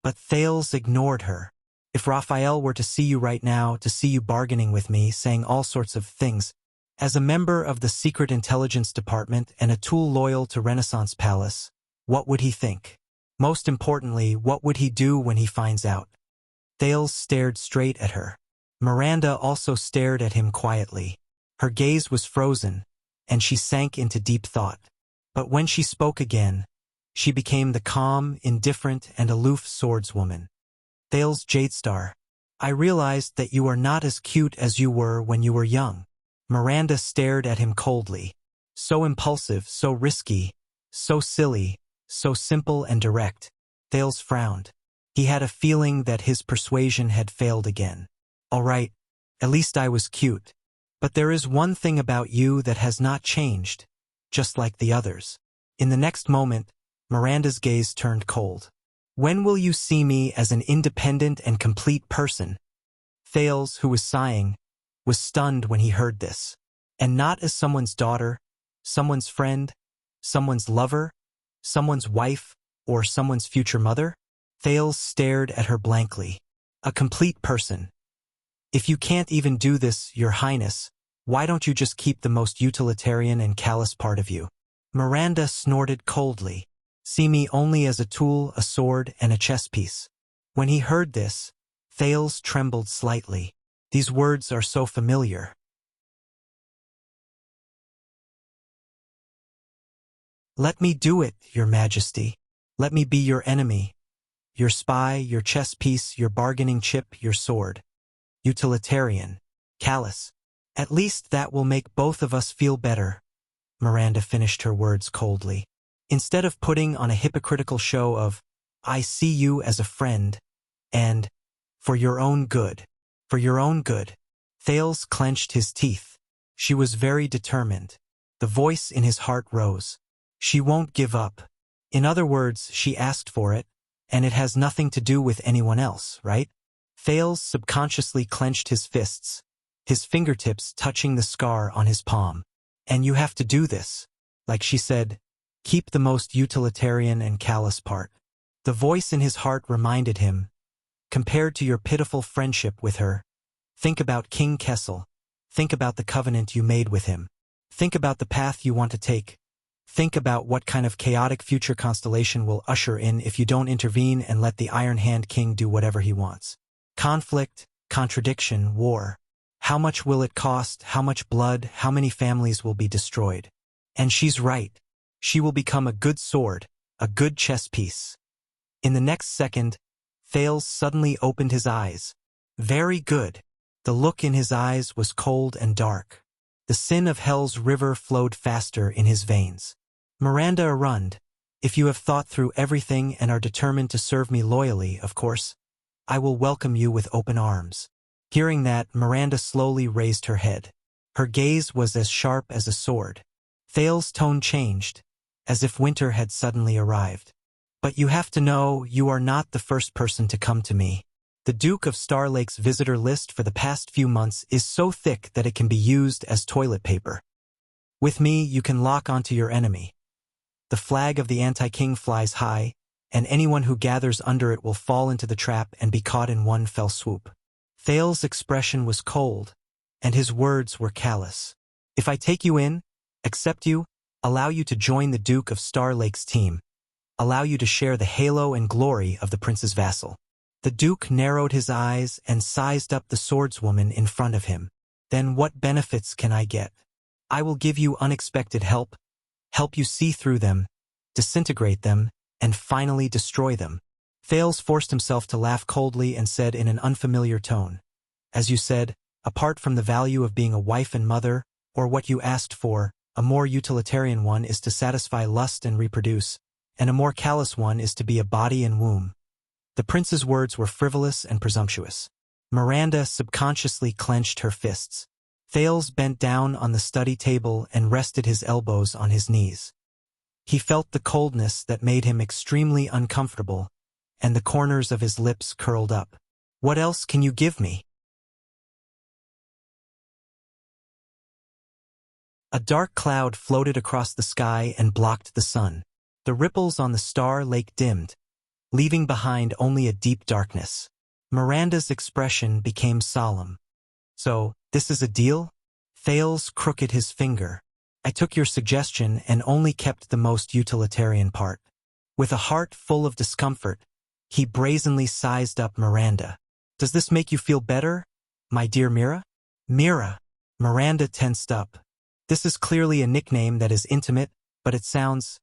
But Thales ignored her. If Raphael were to see you right now, to see you bargaining with me, saying all sorts of things, as a member of the Secret Intelligence Department and a tool loyal to Renaissance Palace, what would he think? Most importantly, what would he do when he finds out? Thales stared straight at her. Miranda also stared at him quietly. Her gaze was frozen, and she sank into deep thought. But when she spoke again, she became the calm, indifferent, and aloof swordswoman. Thales Jadestar, I realized that you are not as cute as you were when you were young. Miranda stared at him coldly. So impulsive, so risky, so silly, so simple and direct. Thales frowned. He had a feeling that his persuasion had failed again. All right, at least I was cute. But there is one thing about you that has not changed, just like the others. In the next moment, Miranda's gaze turned cold. When will you see me as an independent and complete person? Thales, who was sighing, was stunned when he heard this. And not as someone's daughter, someone's friend, someone's lover, someone's wife, or someone's future mother? Thales stared at her blankly. A complete person. If you can't even do this, Your Highness, why don't you just keep the most utilitarian and callous part of you? Miranda snorted coldly. See me only as a tool, a sword, and a chess piece. When he heard this, Thales trembled slightly. These words are so familiar. Let me do it, Your Majesty. Let me be your enemy. Your spy, your chess piece, your bargaining chip, your sword. Utilitarian. Callous. At least that will make both of us feel better. Miranda finished her words coldly. Instead of putting on a hypocritical show of, I see you as a friend, and, for your own good. For your own good. Thales clenched his teeth. She was very determined. The voice in his heart rose. She won't give up. In other words, she asked for it, and it has nothing to do with anyone else, right? Thales subconsciously clenched his fists, his fingertips touching the scar on his palm. And you have to do this. Like she said, keep the most utilitarian and callous part. The voice in his heart reminded him, compared to your pitiful friendship with her, think about King Kessel. Think about the covenant you made with him. Think about the path you want to take. Think about what kind of chaotic future constellation will usher in if you don't intervene and let the Iron Hand King do whatever he wants. Conflict, contradiction, war. How much will it cost? How much blood? How many families will be destroyed? And she's right. She will become a good sword, a good chess piece. In the next second, Thales suddenly opened his eyes. Very good. The look in his eyes was cold and dark. The sin of hell's river flowed faster in his veins. Miranda Arund, if you have thought through everything and are determined to serve me loyally, of course, I will welcome you with open arms. Hearing that, Miranda slowly raised her head. Her gaze was as sharp as a sword. Thales's tone changed, as if winter had suddenly arrived. But you have to know, you are not the first person to come to me. The Duke of Star Lake's visitor list for the past few months is so thick that it can be used as toilet paper. With me, you can lock onto your enemy. The flag of the anti-king flies high, and anyone who gathers under it will fall into the trap and be caught in one fell swoop. Thales's expression was cold, and his words were callous. If I take you in, accept you, allow you to join the Duke of Star Lake's team, allow you to share the halo and glory of the prince's vassal. The Duke narrowed his eyes and sized up the swordswoman in front of him. Then what benefits can I get? I will give you unexpected help you see through them, disintegrate them, and finally destroy them. Thales forced himself to laugh coldly and said in an unfamiliar tone, as you said, apart from the value of being a wife and mother, or what you asked for, a more utilitarian one is to satisfy lust and reproduce, and a more callous one is to be a body and womb. The prince's words were frivolous and presumptuous. Miranda subconsciously clenched her fists. Thales bent down on the study table and rested his elbows on his knees. He felt the coldness that made him extremely uncomfortable, and the corners of his lips curled up. What else can you give me? A dark cloud floated across the sky and blocked the sun. The ripples on the Star Lake dimmed, leaving behind only a deep darkness. Miranda's expression became solemn. So, this is a deal? Thales crooked his finger. I took your suggestion and only kept the most utilitarian part. With a heart full of discomfort, he brazenly sized up Miranda. Does this make you feel better, my dear Mira? Mira. Miranda tensed up. This is clearly a nickname that is intimate, but it sounds...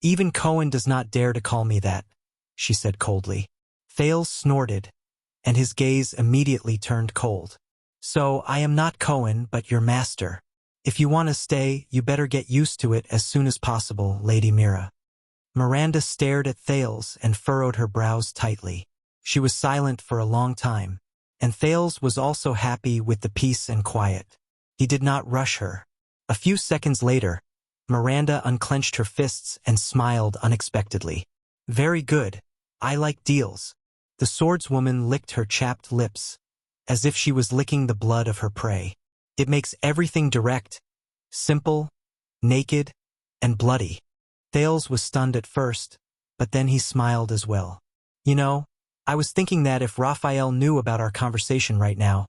Even Cohen does not dare to call me that, she said coldly. Thales snorted, and his gaze immediately turned cold. So, I am not Cohen, but your master. If you want to stay, you better get used to it as soon as possible, Lady Mira. Miranda stared at Thales and furrowed her brows tightly. She was silent for a long time, and Thales was also happy with the peace and quiet. He did not rush her. A few seconds later, Miranda unclenched her fists and smiled unexpectedly. Very good. I like deals. The swordswoman licked her chapped lips, as if she was licking the blood of her prey. It makes everything direct, simple, naked, and bloody. Thales was stunned at first, but then he smiled as well. You know, I was thinking that if Raphael knew about our conversation right now.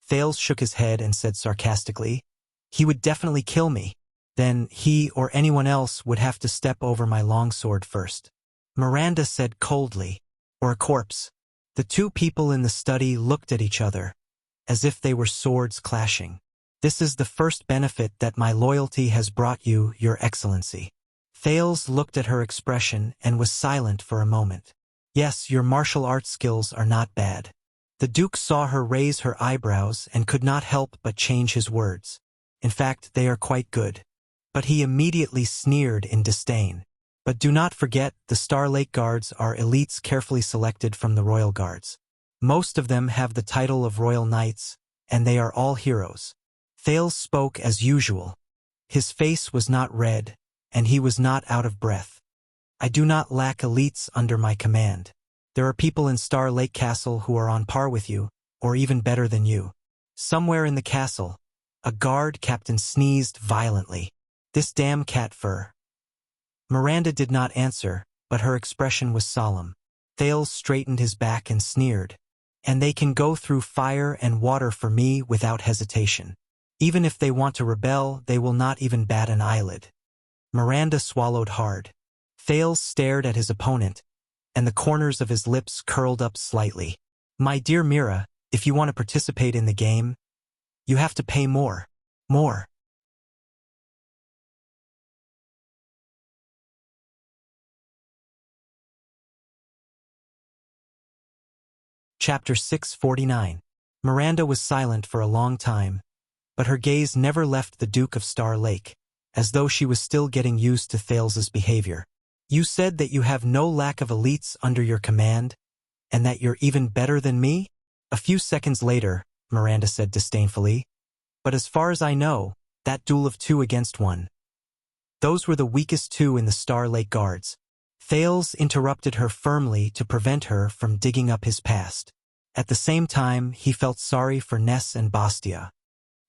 Thales shook his head and said sarcastically, he would definitely kill me. Then he or anyone else would have to step over my longsword first. Miranda said coldly, or a corpse. The two people in the study looked at each other, as if they were swords clashing. This is the first benefit that my loyalty has brought you, Your Excellency. Thales looked at her expression and was silent for a moment. Yes, your martial arts skills are not bad. The Duke saw her raise her eyebrows and could not help but change his words. In fact, they are quite good. But he immediately sneered in disdain. But do not forget, the Star Lake Guards are elites carefully selected from the Royal Guards. Most of them have the title of Royal Knights, and they are all heroes. Thales spoke as usual. His face was not red, and he was not out of breath. I do not lack elites under my command. There are people in Star Lake Castle who are on par with you, or even better than you. Somewhere in the castle, a guard captain sneezed violently. This damn cat fur. Miranda did not answer, but her expression was solemn. Thales straightened his back and sneered. And they can go through fire and water for me without hesitation. Even if they want to rebel, they will not even bat an eyelid. Miranda swallowed hard. Thales stared at his opponent, and the corners of his lips curled up slightly. My dear Mira, if you want to participate in the game, you have to pay more. More. Chapter 649. Miranda was silent for a long time, but her gaze never left the Duke of Star Lake, as though she was still getting used to Thales's behavior. You said that you have no lack of elites under your command, and that you're even better than me? A few seconds later, Miranda said disdainfully, but as far as I know, that duel of 2 against 1. Those were the weakest 2 in the Star Lake Guards. Thales interrupted her firmly to prevent her from digging up his past. At the same time, he felt sorry for Ness and Bastia.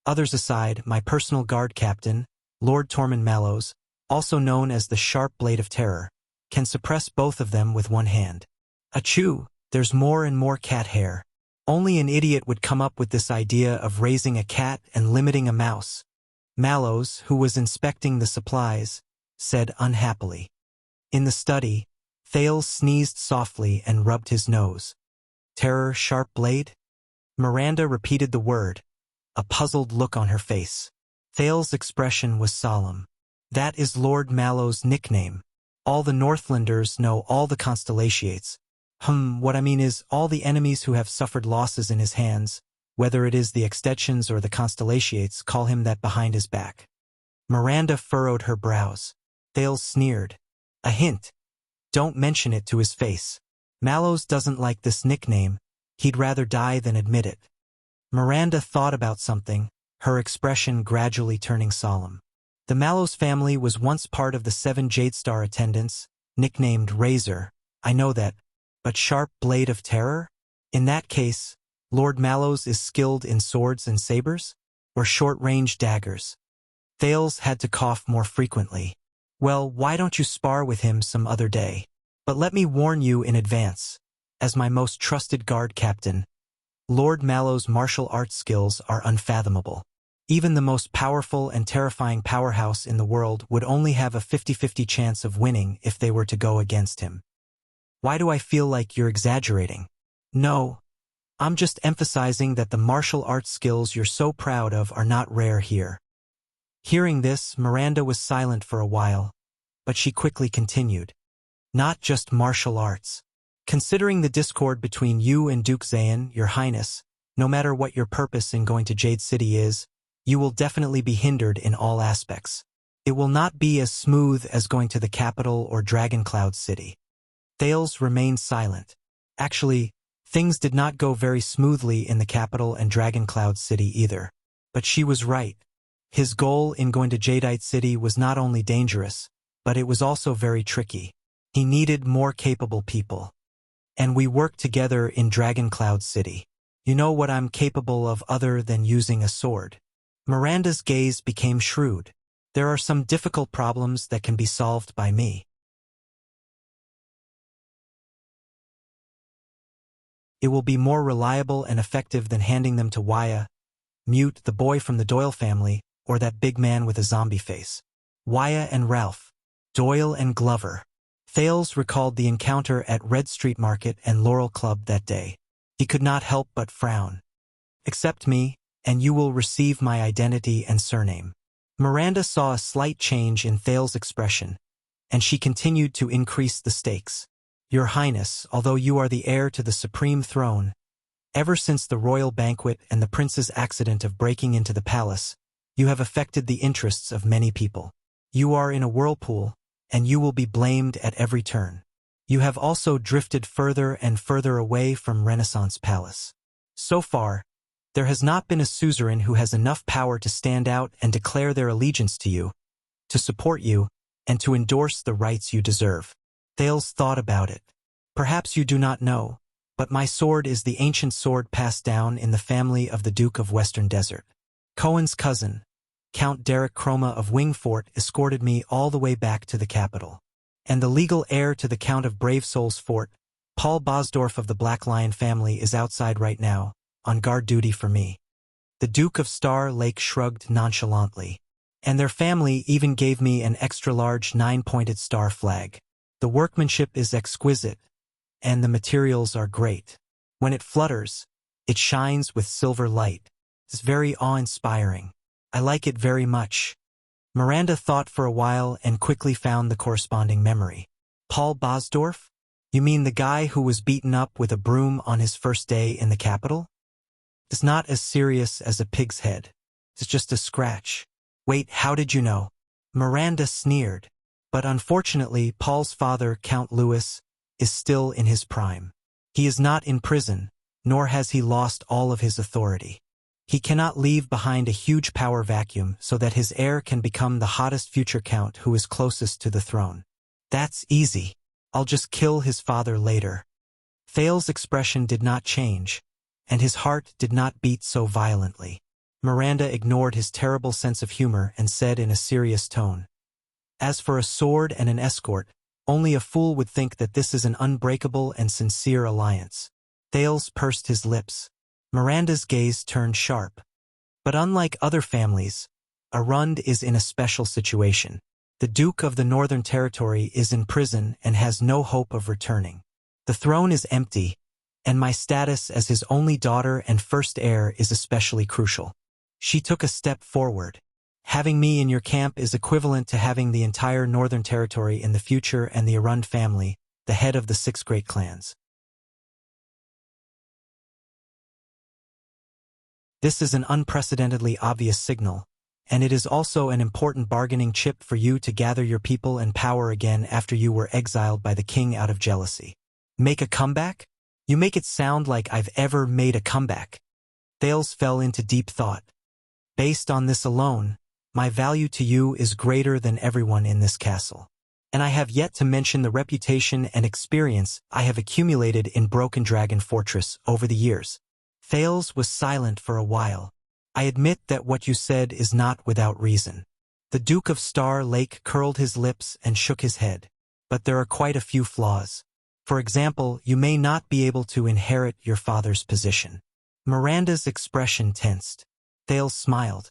Others aside, my personal guard captain, Lord Tormund Mallows, also known as the Sharp Blade of Terror, can suppress both of them with one hand. Achoo, there's more and more cat hair. Only an idiot would come up with this idea of raising a cat and limiting a mouse. Mallows, who was inspecting the supplies, said unhappily. In the study, Thales sneezed softly and rubbed his nose. Terror Sharp Blade? Miranda repeated the word, a puzzled look on her face. Thales' expression was solemn. That is Lord Mallows' nickname. All the Northlanders know all the constellations. What I mean is all the enemies who have suffered losses in his hands, whether it is the extensions or the constellations, call him that behind his back. Miranda furrowed her brows. Thales sneered. A hint. Don't mention it to his face. Mallows doesn't like this nickname. He'd rather die than admit it. Miranda thought about something, her expression gradually turning solemn. The Mallows family was once part of the 7 Jadestar attendants, nicknamed Razor. I know that. But Sharp Blade of Terror? In that case, Lord Mallows is skilled in swords and sabers? Or short-range daggers? Thales had to cough more frequently. Well, why don't you spar with him some other day? But let me warn you in advance, as my most trusted guard captain, Lord Mallows' martial arts skills are unfathomable. Even the most powerful and terrifying powerhouse in the world would only have a 50-50 chance of winning if they were to go against him. Why do I feel like you're exaggerating? No, I'm just emphasizing that the martial arts skills you're so proud of are not rare here. Hearing this, Miranda was silent for a while, but she quickly continued. Not just martial arts. Considering the discord between you and Duke Zayn, Your Highness, no matter what your purpose in going to Jade City is, you will definitely be hindered in all aspects. It will not be as smooth as going to the capital or Dragoncloud City. Thales remained silent. Actually, things did not go very smoothly in the capital and Dragoncloud City either. But she was right. His goal in going to Jadeite City was not only dangerous, but it was also very tricky. He needed more capable people. And we worked together in Dragoncloud City. You know what I'm capable of other than using a sword? Miranda's gaze became shrewd. There are some difficult problems that can be solved by me. It will be more reliable and effective than handing them to Wuxia, Mute, the boy from the Doyle family, or that big man with a zombie face. Wuxia and Ralph. Doyle and Glover. Thales recalled the encounter at Red Street Market and Laurel Club that day. He could not help but frown. Accept me, and you will receive my identity and surname. Miranda saw a slight change in Thales' expression, and she continued to increase the stakes. Your Highness, although you are the heir to the supreme throne, ever since the royal banquet and the prince's accident of breaking into the palace, you have affected the interests of many people. You are in a whirlpool, and you will be blamed at every turn. You have also drifted further and further away from Renaissance Palace. So far, there has not been a suzerain who has enough power to stand out and declare their allegiance to you, to support you, and to endorse the rights you deserve. Thales thought about it. Perhaps you do not know, but my sword is the ancient sword passed down in the family of the Duke of Western Desert. Cohen's cousin, Count Derek Chroma of Wingfort, escorted me all the way back to the capital. And the legal heir to the Count of Brave Souls Fort, Paul Bosdorf of the Black Lion family, is outside right now, on guard duty for me. The Duke of Star Lake shrugged nonchalantly. And their family even gave me an extra-large 9-pointed star flag. The workmanship is exquisite, and the materials are great. When it flutters, it shines with silver light. It's very awe-inspiring. I like it very much. Miranda thought for a while and quickly found the corresponding memory. Paul Bosdorf? You mean the guy who was beaten up with a broom on his first day in the capital? It's not as serious as a pig's head. It's just a scratch. Wait, how did you know? Miranda sneered. But unfortunately, Paul's father, Count Louis, is still in his prime. He is not in prison, nor has he lost all of his authority. He cannot leave behind a huge power vacuum so that his heir can become the hottest future count who is closest to the throne. That's easy. I'll just kill his father later. Thales's expression did not change, and his heart did not beat so violently. Miranda ignored his terrible sense of humor and said in a serious tone, "As for a sword and an escort, only a fool would think that this is an unbreakable and sincere alliance." Thales pursed his lips. Miranda's gaze turned sharp. But unlike other families, Arund is in a special situation. The Duke of the Northern Territory is in prison and has no hope of returning. The throne is empty, and my status as his only daughter and first heir is especially crucial. She took a step forward. Having me in your camp is equivalent to having the entire Northern Territory in the future and the Arund family, the head of the 6 great clans. This is an unprecedentedly obvious signal, and it is also an important bargaining chip for you to gather your people and power again after you were exiled by the king out of jealousy. Make a comeback? You make it sound like I've ever made a comeback. Thales fell into deep thought. Based on this alone, my value to you is greater than everyone in this castle. And I have yet to mention the reputation and experience I have accumulated in Broken Dragon Fortress over the years. Thales was silent for a while. I admit that what you said is not without reason. The Duke of Star Lake curled his lips and shook his head. But there are quite a few flaws. For example, you may not be able to inherit your father's position. Miranda's expression tensed. Thales smiled.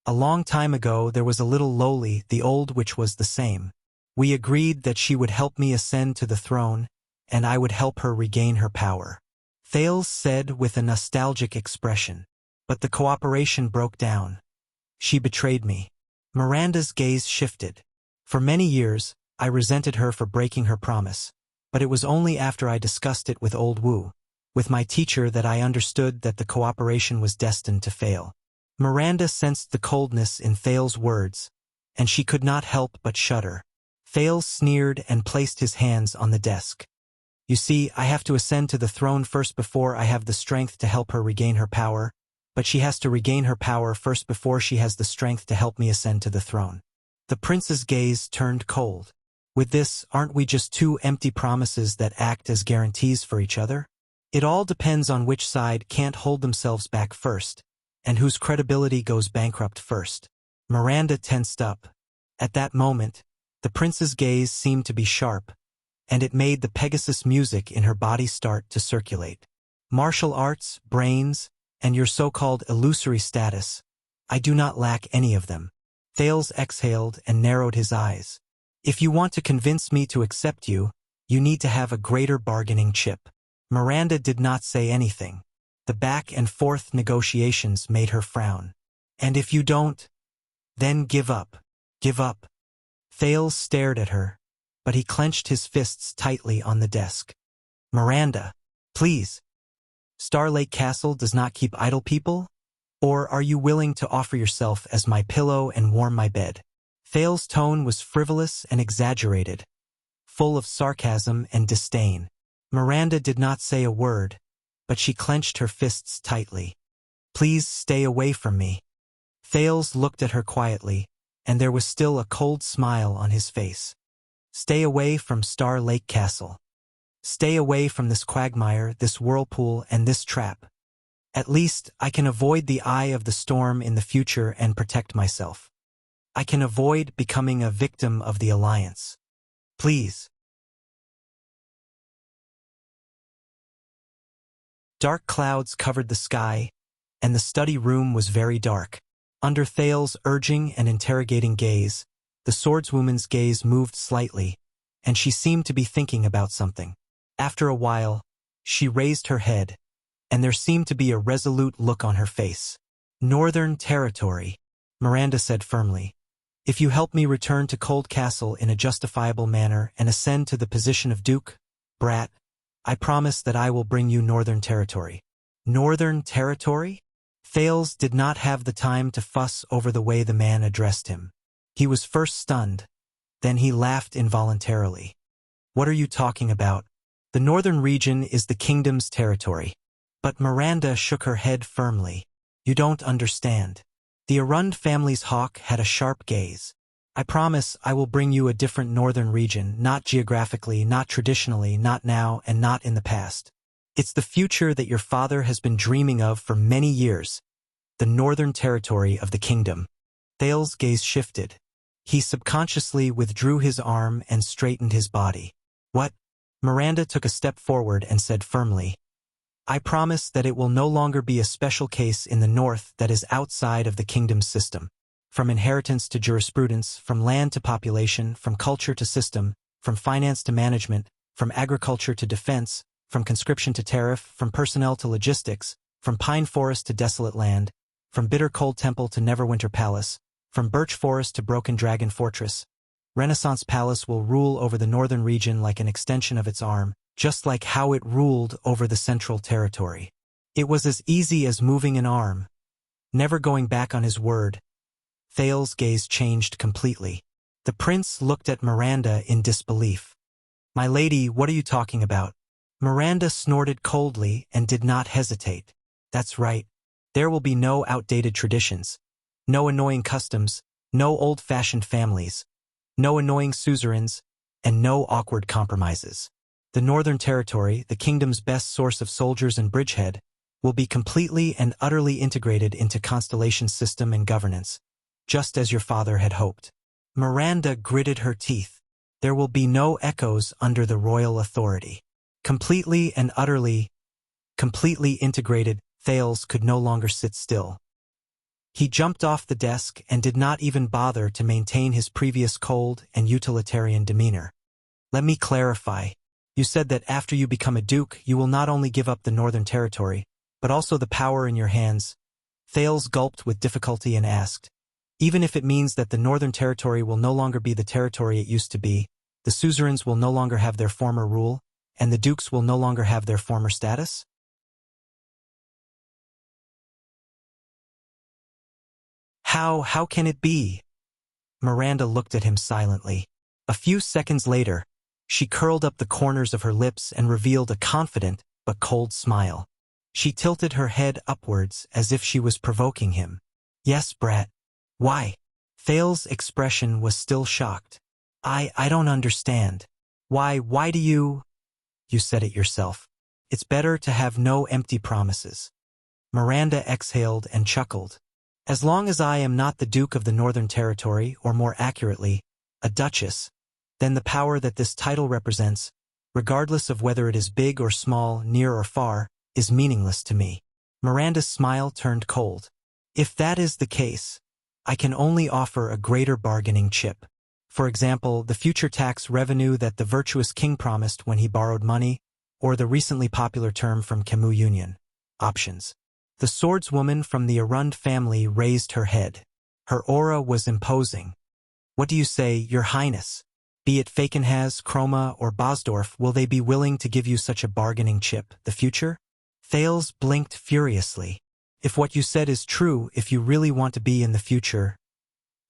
A long time ago there was a little lowly, the old which was the same. We agreed that she would help me ascend to the throne, and I would help her regain her power. Thales said with a nostalgic expression. But the cooperation broke down. She betrayed me. Miranda's gaze shifted. For many years, I resented her for breaking her promise. But it was only after I discussed it with old Wu, with my teacher, that I understood that the cooperation was destined to fail. Miranda sensed the coldness in Thales's words, and she could not help but shudder. Thales sneered and placed his hands on the desk. You see, I have to ascend to the throne first before I have the strength to help her regain her power, but she has to regain her power first before she has the strength to help me ascend to the throne. The prince's gaze turned cold. With this, aren't we just 2 empty promises that act as guarantees for each other? It all depends on which side can't hold themselves back first, and whose credibility goes bankrupt first. Miranda tensed up. At that moment, the prince's gaze seemed to be sharp, and it made the Pegasus music in her body start to circulate. Martial arts, brains, and your so-called illusory status, I do not lack any of them. Thales exhaled and narrowed his eyes. If you want to convince me to accept you, you need to have a greater bargaining chip. Miranda did not say anything. The back and forth negotiations made her frown. And if you don't, then give up. Give up. Thales stared at her, but he clenched his fists tightly on the desk. Miranda, please. Star Lake Castle does not keep idle people? Or are you willing to offer yourself as my pillow and warm my bed? Thales's tone was frivolous and exaggerated, full of sarcasm and disdain. Miranda did not say a word, but she clenched her fists tightly. Please stay away from me. Thales looked at her quietly, and there was still a cold smile on his face. Stay away from Star Lake Castle. Stay away from this quagmire, this whirlpool, and this trap. At least I can avoid the eye of the storm in the future and protect myself. I can avoid becoming a victim of the alliance. Please. Dark clouds covered the sky, and the study room was very dark. Under Thales's urging and interrogating gaze, the swordswoman's gaze moved slightly, and she seemed to be thinking about something. After a while, she raised her head, and there seemed to be a resolute look on her face. Northern Territory, Miranda said firmly. If you help me return to Cold Castle in a justifiable manner and ascend to the position of Duke, Brat, I promise that I will bring you Northern Territory. Northern Territory? Thales did not have the time to fuss over the way the man addressed him. He was first stunned, then he laughed involuntarily. What are you talking about? The northern region is the kingdom's territory. But Miranda shook her head firmly. You don't understand. The Arund family's hawk had a sharp gaze. I promise I will bring you a different northern region, not geographically, not traditionally, not now, and not in the past. It's the future that your father has been dreaming of for many years, the northern territory of the kingdom. Thales' gaze shifted. He subconsciously withdrew his arm and straightened his body. What? Miranda took a step forward and said firmly, I promise that it will no longer be a special case in the north that is outside of the kingdom's system. From inheritance to jurisprudence, from land to population, from culture to system, from finance to management, from agriculture to defense, from conscription to tariff, from personnel to logistics, from pine forest to desolate land, from bitter cold temple to neverwinter palace, from birch forest to broken dragon fortress. Renaissance Palace will rule over the northern region like an extension of its arm, just like how it ruled over the central territory. It was as easy as moving an arm. Never going back on his word. Thales' gaze changed completely. The prince looked at Miranda in disbelief. My lady, what are you talking about? Miranda snorted coldly and did not hesitate. That's right. There will be no outdated traditions, no annoying customs, no old-fashioned families, no annoying suzerains, and no awkward compromises. The Northern Territory, the kingdom's best source of soldiers and bridgehead, will be completely and utterly integrated into Constellation's system and governance, just as your father had hoped. Miranda gritted her teeth. There will be no echoes under the royal authority. Completely and utterly, completely integrated, Thales could no longer sit still. He jumped off the desk and did not even bother to maintain his previous cold and utilitarian demeanor. Let me clarify. You said that after you become a duke, you will not only give up the Northern Territory, but also the power in your hands. Thales gulped with difficulty and asked, even if it means that the Northern Territory will no longer be the territory it used to be, the suzerains will no longer have their former rule, and the dukes will no longer have their former status? How can it be? Miranda looked at him silently. A few seconds later, she curled up the corners of her lips and revealed a confident but cold smile. She tilted her head upwards as if she was provoking him. Yes, brat. Why? Thales' expression was still shocked. I don't understand. Why do you... You said it yourself. It's better to have no empty promises. Miranda exhaled and chuckled. As long as I am not the Duke of the Northern Territory, or more accurately, a Duchess, then the power that this title represents, regardless of whether it is big or small, near or far, is meaningless to me. Miranda's smile turned cold. If that is the case, I can only offer a greater bargaining chip. For example, the future tax revenue that the virtuous king promised when he borrowed money, or the recently popular term from Camus Union. Options. The swordswoman from the Arund family raised her head. Her aura was imposing. What do you say, Your Highness? Be it Falkenhaz, Chroma, or Bosdorf, will they be willing to give you such a bargaining chip, the future? Thales blinked furiously. If what you said is true, if you really want to be in the future...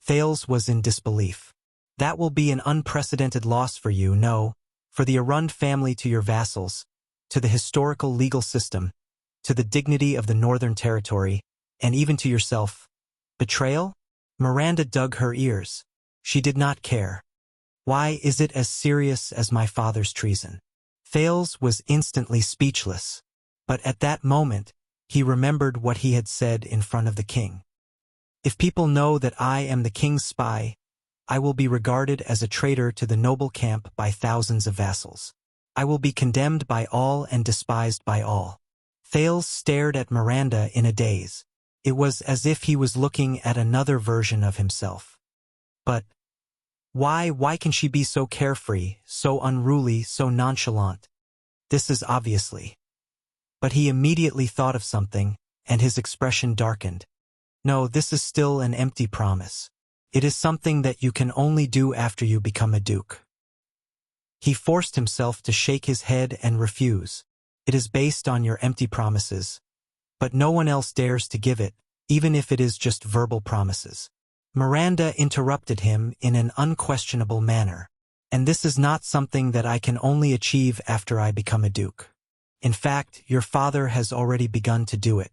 Thales was in disbelief. That will be an unprecedented loss for you, no, for the Arund family, to your vassals, to the historical legal system, to the dignity of the Northern Territory, and even to yourself. Betrayal? Miranda dug her ears. She did not care. Why is it as serious as my father's treason? Thales was instantly speechless. But at that moment, he remembered what he had said in front of the king. If people know that I am the king's spy, I will be regarded as a traitor to the noble camp by thousands of vassals. I will be condemned by all and despised by all. Thales stared at Miranda in a daze. It was as if he was looking at another version of himself. But why can she be so carefree, so unruly, so nonchalant? This is obviously... But he immediately thought of something, and his expression darkened. No, this is still an empty promise. It is something that you can only do after you become a duke. He forced himself to shake his head and refuse. It is based on your empty promises, but no one else dares to give it, even if it is just verbal promises. Miranda interrupted him in an unquestionable manner. And this is not something that I can only achieve after I become a duke. In fact, your father has already begun to do it.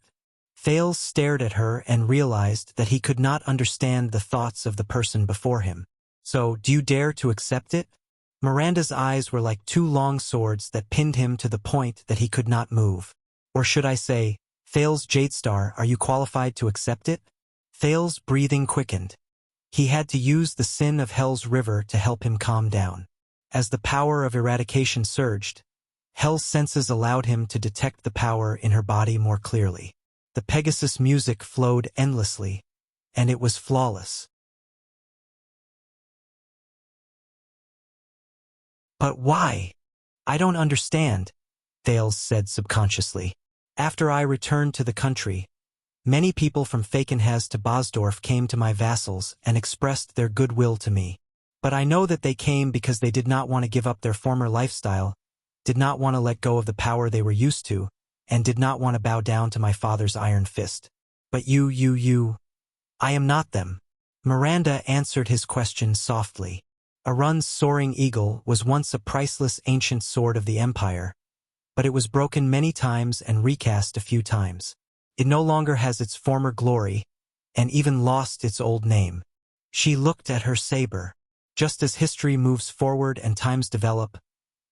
Thales stared at her and realized that he could not understand the thoughts of the person before him. So, do you dare to accept it? Miranda's eyes were like two long swords that pinned him to the point that he could not move. Or should I say, Thales Jadestar, are you qualified to accept it? Thales' breathing quickened. He had to use the sin of Hell's river to help him calm down. As the power of eradication surged, Hell's senses allowed him to detect the power in her body more clearly. The Pegasus music flowed endlessly, and it was flawless. But why? I don't understand, Thales said subconsciously. After I returned to the country, many people from Falkenhaz to Bosdorf came to my vassals and expressed their goodwill to me. But I know that they came because they did not want to give up their former lifestyle, did not want to let go of the power they were used to, and did not want to bow down to my father's iron fist. But you, I am not them. Miranda answered his question softly. Arun's soaring eagle was once a priceless ancient sword of the Empire, but it was broken many times and recast a few times. It no longer has its former glory, and even lost its old name. She looked at her saber. Just as history moves forward and times develop,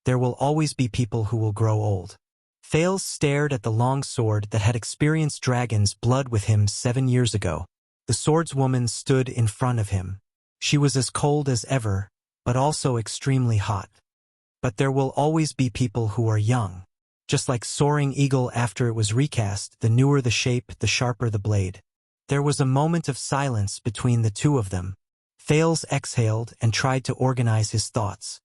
there will always be people who will grow old. Thales stared at the long sword that had experienced dragon's blood with him 7 years ago. The swordswoman stood in front of him. She was as cold as ever, but also extremely hot. But there will always be people who are young. Just like soaring eagle after it was recast, the newer the shape, the sharper the blade. There was a moment of silence between the two of them. Thales exhaled and tried to organize his thoughts.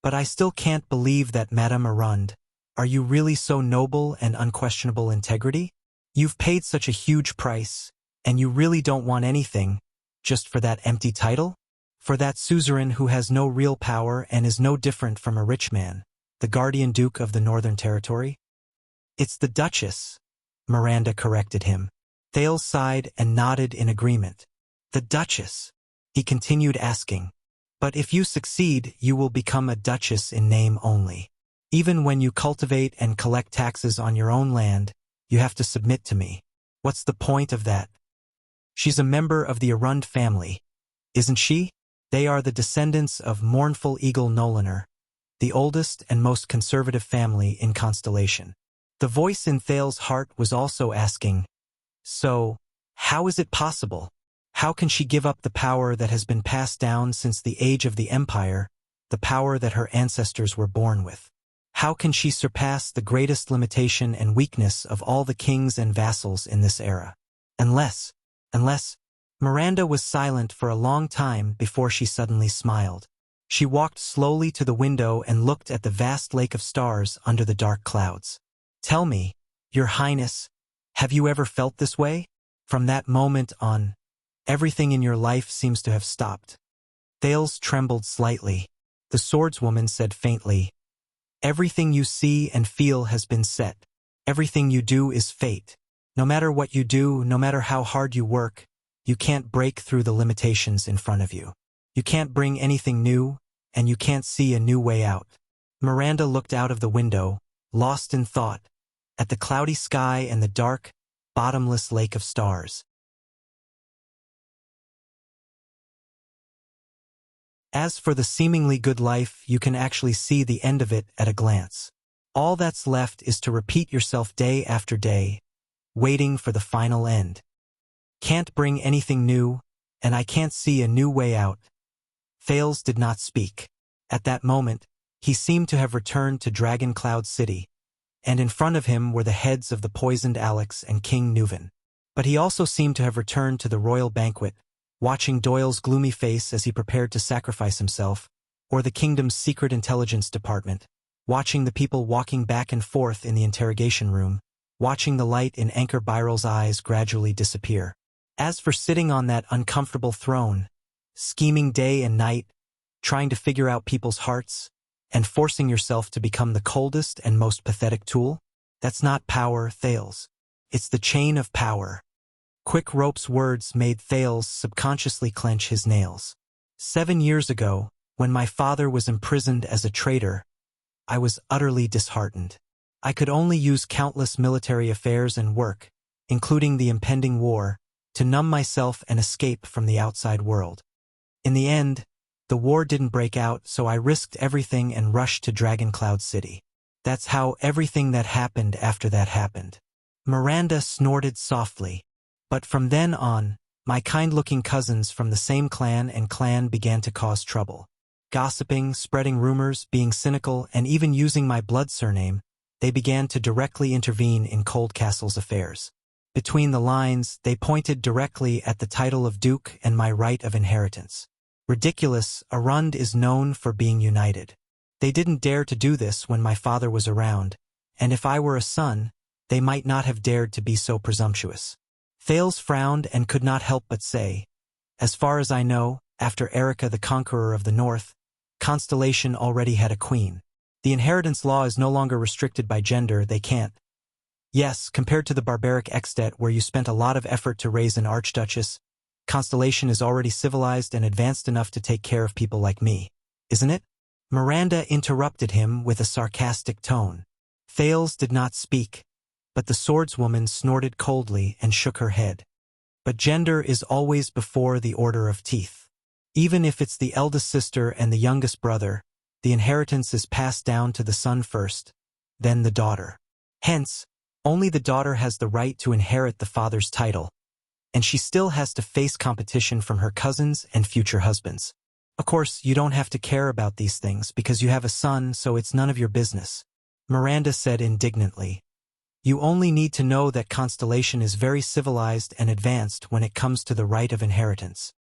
But I still can't believe that, Madame Arund. Are you really so noble and unquestionable integrity? You've paid such a huge price, and you really don't want anything, just for that empty title? For that suzerain who has no real power and is no different from a rich man, the guardian duke of the Northern Territory? It's the Duchess, Miranda corrected him. Thales sighed and nodded in agreement. The Duchess, he continued asking. But if you succeed, you will become a duchess in name only. Even when you cultivate and collect taxes on your own land, you have to submit to me. What's the point of that? She's a member of the Arund family, isn't she? They are the descendants of mournful Eagle Nolaner, the oldest and most conservative family in Constellation. The voice in Thales' heart was also asking, so, how is it possible? How can she give up the power that has been passed down since the age of the Empire, the power that her ancestors were born with? How can she surpass the greatest limitation and weakness of all the kings and vassals in this era? Unless, Miranda was silent for a long time before she suddenly smiled. She walked slowly to the window and looked at the vast lake of stars under the dark clouds. Tell me, Your Highness, have you ever felt this way? From that moment on, everything in your life seems to have stopped. Thales trembled slightly. The swordswoman said faintly, everything you see and feel has been set. Everything you do is fate. No matter what you do, no matter how hard you work, you can't break through the limitations in front of you. You can't bring anything new, and you can't see a new way out. Miranda looked out of the window, lost in thought, at the cloudy sky and the dark, bottomless lake of stars. As for the seemingly good life, you can actually see the end of it at a glance. All that's left is to repeat yourself day after day, waiting for the final end. Can't bring anything new, and I can't see a new way out. Thales did not speak. At that moment, he seemed to have returned to Dragon Cloud City, and in front of him were the heads of the poisoned Alex and King Nuvan. But he also seemed to have returned to the royal banquet, watching Doyle's gloomy face as he prepared to sacrifice himself, or the kingdom's secret intelligence department, watching the people walking back and forth in the interrogation room, watching the light in Anchor Biral's eyes gradually disappear. As for sitting on that uncomfortable throne, scheming day and night, trying to figure out people's hearts, and forcing yourself to become the coldest and most pathetic tool, that's not power, Thales. It's the chain of power. Quick Rope's words made Thales subconsciously clench his nails. 7 years ago, when my father was imprisoned as a traitor, I was utterly disheartened. I could only use countless military affairs and work, including the impending war, to numb myself and escape from the outside world. In the end, the war didn't break out, so I risked everything and rushed to Dragon Cloud City. That's how everything that happened after that happened. Miranda snorted softly. But from then on, my kind-looking cousins from the same clan began to cause trouble. Gossiping, spreading rumors, being cynical, and even using my blood surname, they began to directly intervene in Cold Castle's affairs. Between the lines, they pointed directly at the title of Duke and my right of inheritance. Ridiculous, Arund is known for being united. They didn't dare to do this when my father was around, and if I were a son, they might not have dared to be so presumptuous. Thales frowned and could not help but say, as far as I know, after Erica the Conqueror of the North, Constellation already had a queen. The inheritance law is no longer restricted by gender, they can't. Yes, compared to the barbaric Extet where you spent a lot of effort to raise an archduchess, Constellation is already civilized and advanced enough to take care of people like me, isn't it? Miranda interrupted him with a sarcastic tone. Thales did not speak, but the swordswoman snorted coldly and shook her head. But gender is always before the order of teeth. Even if it's the eldest sister and the youngest brother, the inheritance is passed down to the son first, then the daughter. Hence, only the daughter has the right to inherit the father's title, and she still has to face competition from her cousins and future husbands. Of course, you don't have to care about these things because you have a son, so it's none of your business. Miranda said indignantly. You only need to know that Constellation is very civilized and advanced when it comes to the right of inheritance.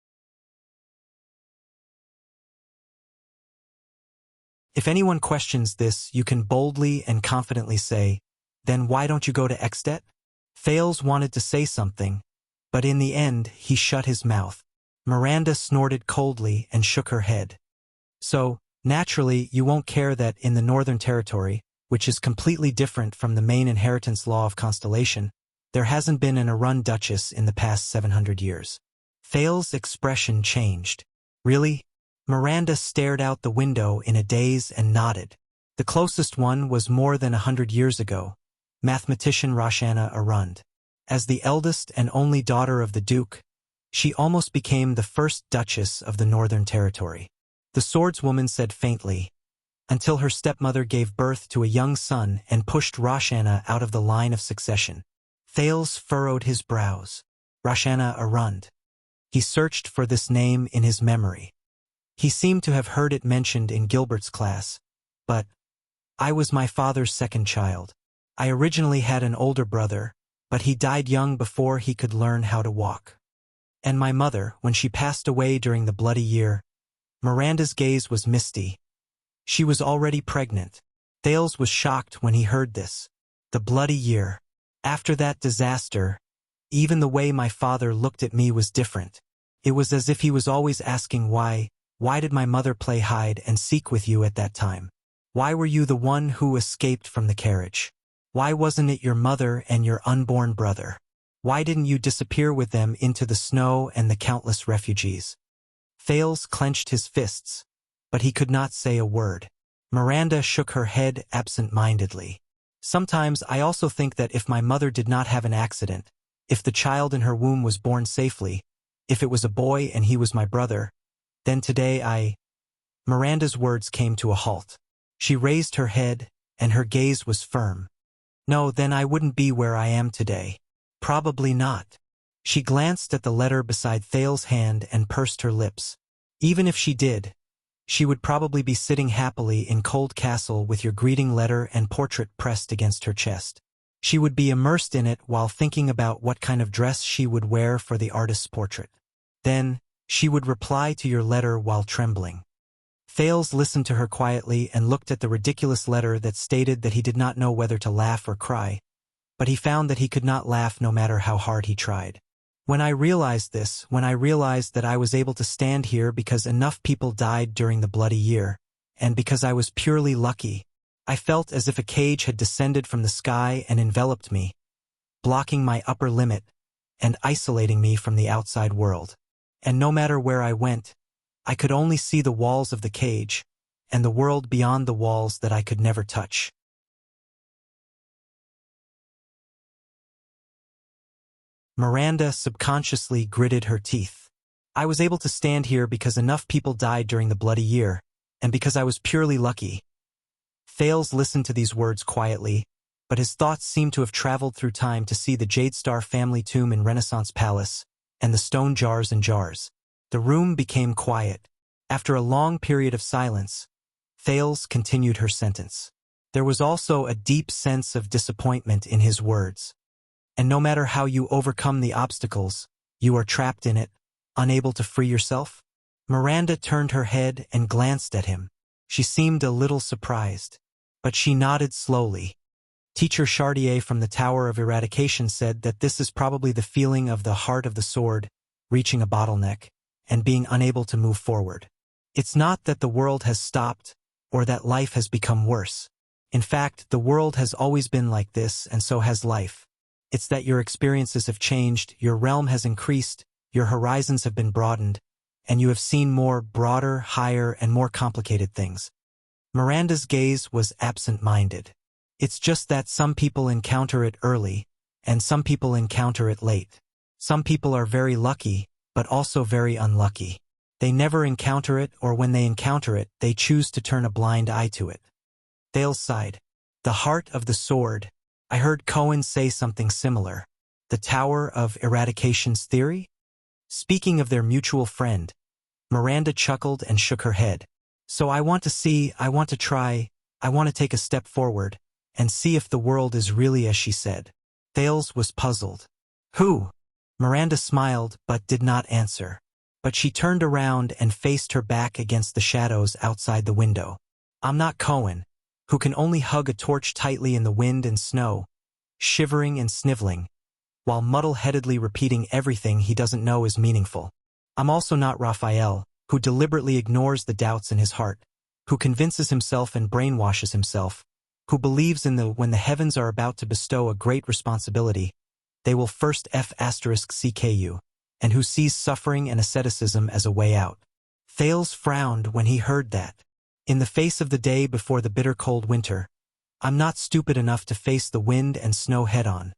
If anyone questions this, you can boldly and confidently say, then why don't you go to Extet? Thales wanted to say something, but in the end he shut his mouth. Miranda snorted coldly and shook her head. So, naturally, you won't care that in the Northern Territory, which is completely different from the main inheritance law of Constellation, there hasn't been an Arund Duchess in the past 700 years. Thales' expression changed. Really? Miranda stared out the window in a daze and nodded. The closest one was more than 100 years ago, mathematician Roshana Arund. As the eldest and only daughter of the Duke, she almost became the first Duchess of the Northern Territory. The swordswoman said faintly, until her stepmother gave birth to a young son and pushed Roshana out of the line of succession. Thales furrowed his brows. Roshana Arund. He searched for this name in his memory. He seemed to have heard it mentioned in Gilbert's class, but I was my father's second child. I originally had an older brother, but he died young before he could learn how to walk. And my mother, when she passed away during the bloody year, Miranda's gaze was misty. She was already pregnant. Thales was shocked when he heard this. The bloody year. After that disaster, even the way my father looked at me was different. It was as if he was always asking why did my mother play hide and seek with you at that time? Why were you the one who escaped from the carriage? Why wasn't it your mother and your unborn brother? Why didn't you disappear with them into the snow and the countless refugees? Thales clenched his fists, but he could not say a word. Miranda shook her head absent-mindedly. Sometimes I also think that if my mother did not have an accident, if the child in her womb was born safely, if it was a boy and he was my brother, then today Miranda's words came to a halt. She raised her head, and her gaze was firm. No, then I wouldn't be where I am today. Probably not. She glanced at the letter beside Thales' hand and pursed her lips. Even if she did, she would probably be sitting happily in Cold Castle with your greeting letter and portrait pressed against her chest. She would be immersed in it while thinking about what kind of dress she would wear for the artist's portrait. Then, she would reply to your letter while trembling. Thales listened to her quietly and looked at the ridiculous letter that stated that he did not know whether to laugh or cry, but he found that he could not laugh no matter how hard he tried. When I realized this, when I realized that I was able to stand here because enough people died during the bloody year, and because I was purely lucky, I felt as if a cage had descended from the sky and enveloped me. blocking my upper limit and isolating me from the outside world. And no matter where I went, I could only see the walls of the cage and the world beyond the walls that I could never touch. Miranda subconsciously gritted her teeth. I was able to stand here because enough people died during the Bloody Year, and because I was purely lucky. Thales listened to these words quietly, but his thoughts seemed to have traveled through time to see the Jade Star family tomb in Renaissance Palace, and the stone jars and jars. The room became quiet. After a long period of silence, Thales continued her sentence. There was also a deep sense of disappointment in his words. And no matter how you overcome the obstacles, you are trapped in it, unable to free yourself? Miranda turned her head and glanced at him. She seemed a little surprised, but she nodded slowly. Teacher Chartier from the Tower of Eradication said that this is probably the feeling of the heart of the sword, reaching a bottleneck, and being unable to move forward. It's not that the world has stopped, or that life has become worse. In fact, the world has always been like this, and so has life. It's that your experiences have changed, your realm has increased, your horizons have been broadened, and you have seen more, broader, higher, and more complicated things. Miranda's gaze was absent-minded. It's just that some people encounter it early, and some people encounter it late. Some people are very lucky, but also very unlucky. They never encounter it, or when they encounter it, they choose to turn a blind eye to it. Thales sighed. The heart of the sword. I heard Cohen say something similar. The Tower of Eradication's theory? Speaking of their mutual friend, Miranda chuckled and shook her head. So I want to see, I want to try, I want to take a step forward, and see if the world is really as she said. Thales was puzzled. Who? Miranda smiled but did not answer. But she turned around and faced her back against the shadows outside the window. I'm not Cohen, who can only hug a torch tightly in the wind and snow, shivering and sniveling, while muddle-headedly repeating everything he doesn't know is meaningful. I'm also not Raphael, who deliberately ignores the doubts in his heart, who convinces himself and brainwashes himself, who believes when the heavens are about to bestow a great responsibility, they will first F*CKU, and who sees suffering and asceticism as a way out. Thales frowned when he heard that. In the face of the day before the bitter cold winter, I'm not stupid enough to face the wind and snow head-on,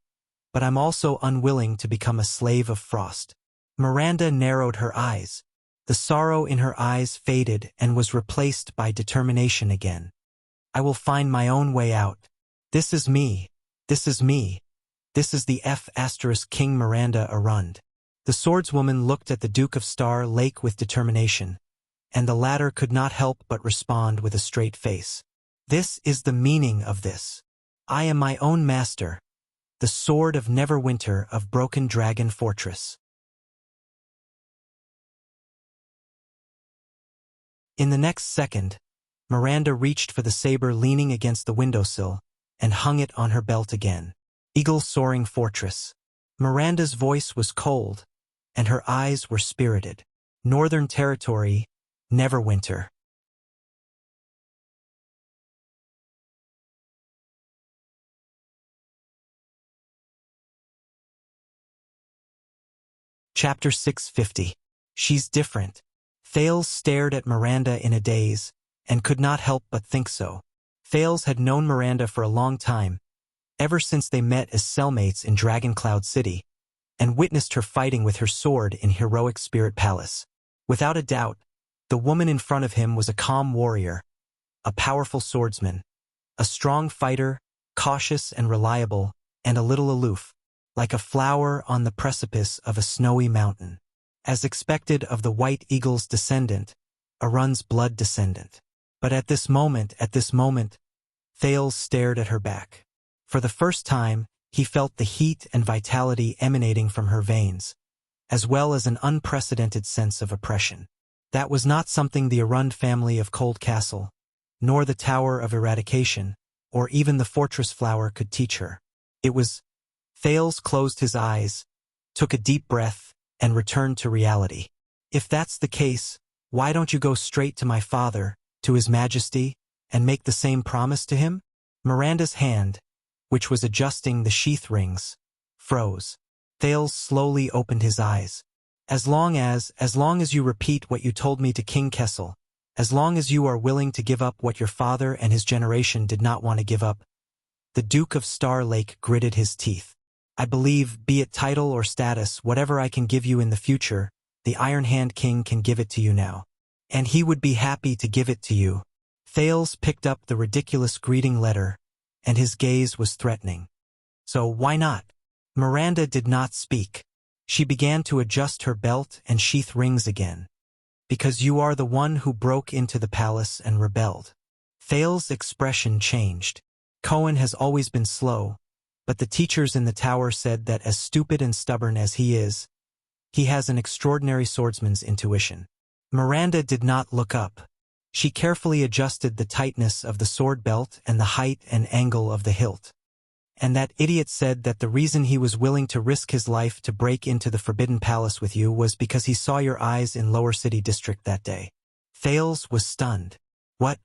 but I'm also unwilling to become a slave of frost. Miranda narrowed her eyes. The sorrow in her eyes faded and was replaced by determination again. I will find my own way out. This is me. This is me. This is the King Miranda Arund. The swordswoman looked at the Duke of Star Lake with determination, and the latter could not help but respond with a straight face. This is the meaning of this. I am my own master, the sword of Neverwinter of Broken Dragon Fortress. In the next second, Miranda reached for the saber leaning against the windowsill and hung it on her belt again. Eagle Soaring Fortress. Miranda's voice was cold, and her eyes were spirited. Northern Territory, Neverwinter. Chapter 650. She's different. Thales stared at Miranda in a daze, and could not help but think so. Thales had known Miranda for a long time, ever since they met as cellmates in Dragoncloud City, and witnessed her fighting with her sword in Heroic Spirit Palace. Without a doubt, the woman in front of him was a calm warrior, a powerful swordsman, a strong fighter, cautious and reliable, and a little aloof, like a flower on the precipice of a snowy mountain. As expected of the White Eagle's descendant, Arund's blood descendant. But at this moment, Thales stared at her back. For the first time, he felt the heat and vitality emanating from her veins, as well as an unprecedented sense of oppression. That was not something the Arund family of Cold Castle, nor the Tower of Eradication, or even the Fortress Flower could teach her. It was. Thales closed his eyes, took a deep breath, and returned to reality. If that's the case, why don't you go straight to my father, to His Majesty, and make the same promise to him? Miranda's hand, which was adjusting the sheath rings, froze. Thales slowly opened his eyes. As long as you repeat what you told me to King Kessel, as long as you are willing to give up what your father and his generation did not want to give up, the Duke of Star Lake gritted his teeth. I believe, be it title or status, whatever I can give you in the future, the Iron Hand King can give it to you now. And he would be happy to give it to you. Thales picked up the ridiculous greeting letter, and his gaze was threatening. So why not? Miranda did not speak. She began to adjust her belt and sheath rings again. Because you are the one who broke into the palace and rebelled. Thales' expression changed. Cohen has always been slow, but the teachers in the tower said that as stupid and stubborn as he is, he has an extraordinary swordsman's intuition. Miranda did not look up. She carefully adjusted the tightness of the sword belt and the height and angle of the hilt. And that idiot said that the reason he was willing to risk his life to break into the Forbidden Palace with you was because he saw your eyes in Lower City District that day. Thales was stunned. What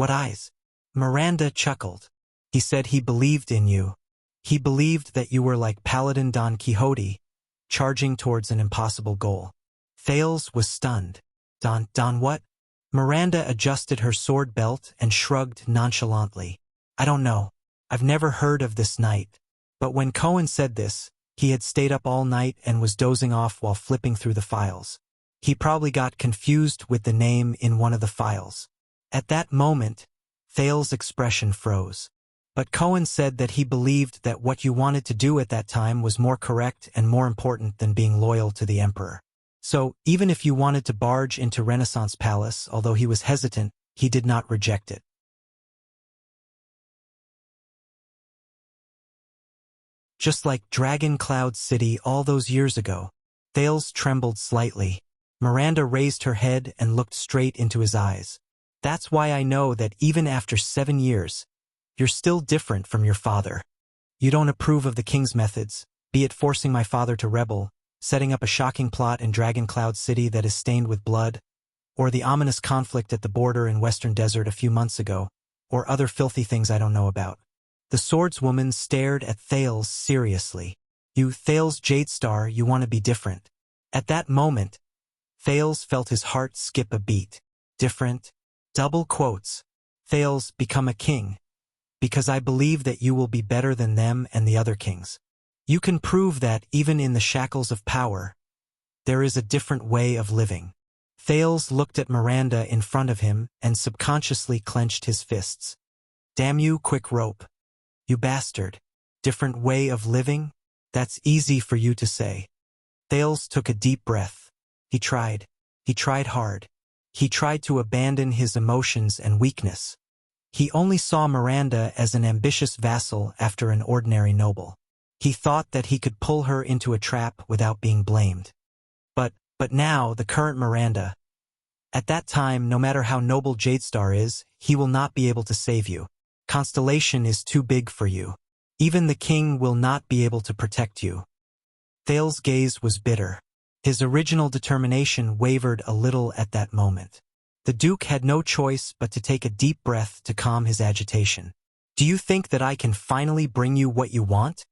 eyes? Miranda chuckled. He said he believed in you. He believed that you were like Paladin Don Quixote, charging towards an impossible goal. Thales was stunned. Don what? Miranda adjusted her sword belt and shrugged nonchalantly. I don't know. I've never heard of this knight. But when Cohen said this, he had stayed up all night and was dozing off while flipping through the files. He probably got confused with the name in one of the files. At that moment, Thales' expression froze. But Cohen said that he believed that what you wanted to do at that time was more correct and more important than being loyal to the emperor. So, even if you wanted to barge into Renaissance Palace, although he was hesitant, he did not reject it. Just like Dragon Cloud City all those years ago, Thales trembled slightly. Miranda raised her head and looked straight into his eyes. That's why I know that even after 7 years, you're still different from your father. You don't approve of the king's methods, be it forcing my father to rebel, setting up a shocking plot in Dragon Cloud City that is stained with blood, or the ominous conflict at the border in Western Desert a few months ago, or other filthy things I don't know about. The swordswoman stared at Thales seriously. You, Thales Jadestar, you want to be different. At that moment, Thales felt his heart skip a beat. Different? Double quotes. Thales, become a king. Because I believe that you will be better than them and the other kings. You can prove that even in the shackles of power, there is a different way of living. Thales looked at Miranda in front of him and subconsciously clenched his fists. Damn you, quick rope. You bastard. Different way of living? That's easy for you to say. Thales took a deep breath. He tried. He tried hard. He tried to abandon his emotions and weakness. He only saw Miranda as an ambitious vassal after an ordinary noble. He thought that he could pull her into a trap without being blamed. But now, the current Miranda. At that time, no matter how noble Jadestar is, he will not be able to save you. Constellation is too big for you. Even the king will not be able to protect you. Thales' gaze was bitter. His original determination wavered a little at that moment. The Duke had no choice but to take a deep breath to calm his agitation. Do you think that I can finally bring you what you want?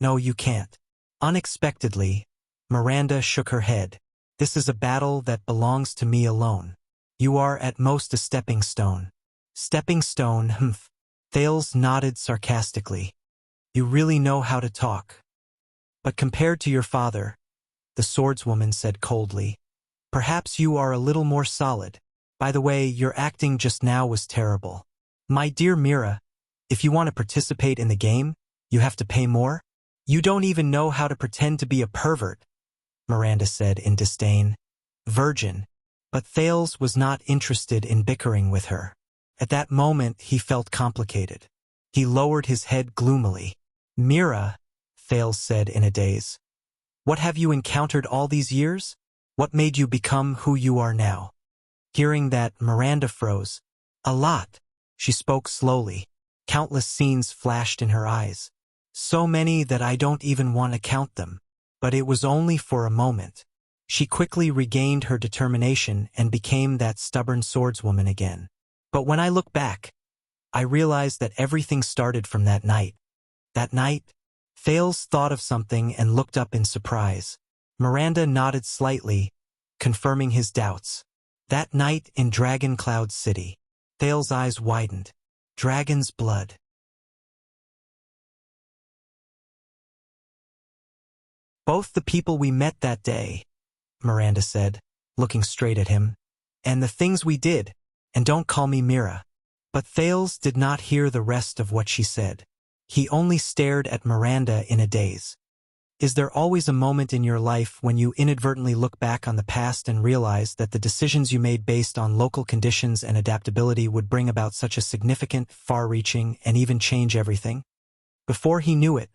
No, you can't. Unexpectedly, Miranda shook her head. This is a battle that belongs to me alone. You are at most a stepping stone. Stepping stone, humph. Thales nodded sarcastically. You really know how to talk. But compared to your father, the swordswoman said coldly, perhaps you are a little more solid. By the way, your acting just now was terrible. My dear Mira, if you want to participate in the game, you have to pay more? You don't even know how to pretend to be a pervert, Miranda said in disdain. Virgin. But Thales was not interested in bickering with her. At that moment, he felt complicated. He lowered his head gloomily. Mira, Thales said in a daze. What have you encountered all these years? What made you become who you are now? Hearing that, Miranda froze. A lot. She spoke slowly. Countless scenes flashed in her eyes. So many that I don't even want to count them. But it was only for a moment. She quickly regained her determination and became that stubborn swordswoman again. But when I look back, I realized that everything started from that night. That night, Thales thought of something and looked up in surprise. Miranda nodded slightly, confirming his doubts. That night in Dragon Cloud City, Thales' eyes widened. Dragon's blood. Both the people we met that day, Miranda said, looking straight at him, and the things we did, and don't call me Mira. But Thales did not hear the rest of what she said. He only stared at Miranda in a daze. Is there always a moment in your life when you inadvertently look back on the past and realize that the decisions you made based on local conditions and adaptability would bring about such a significant, far-reaching, and even change everything? Before he knew it,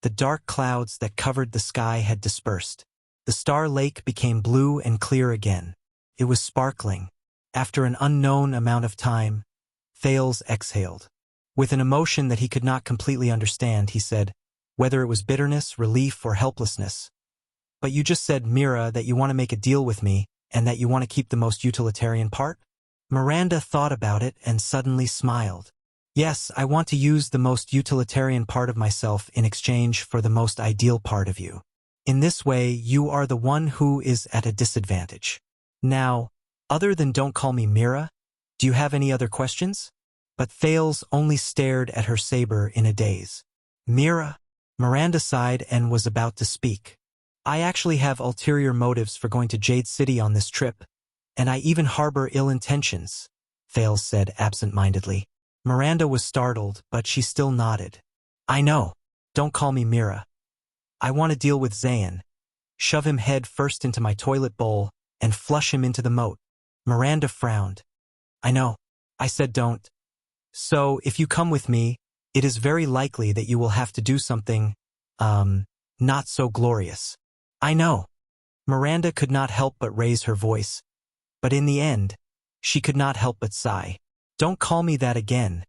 the dark clouds that covered the sky had dispersed. The star lake became blue and clear again. It was sparkling. After an unknown amount of time, Thales exhaled. With an emotion that he could not completely understand, he said, whether it was bitterness, relief, or helplessness. But you just said, Mira, that you want to make a deal with me, and that you want to keep the most utilitarian part? Miranda thought about it and suddenly smiled. Yes, I want to use the most utilitarian part of myself in exchange for the most ideal part of you. In this way, you are the one who is at a disadvantage. Now, other than don't call me Mira, do you have any other questions? But Thales only stared at her saber in a daze. Mira? Miranda sighed and was about to speak. I actually have ulterior motives for going to Jade City on this trip, and I even harbor ill intentions, Thales said absent-mindedly. Miranda was startled, but she still nodded. I know. Don't call me Mira. I want to deal with Zayn. Shove him head first into my toilet bowl and flush him into the moat. Miranda frowned. I know. I said don't. So, if you come with me, it is very likely that you will have to do something, not so glorious. I know. Miranda could not help but raise her voice, but in the end, she could not help but sigh. Don't call me that again.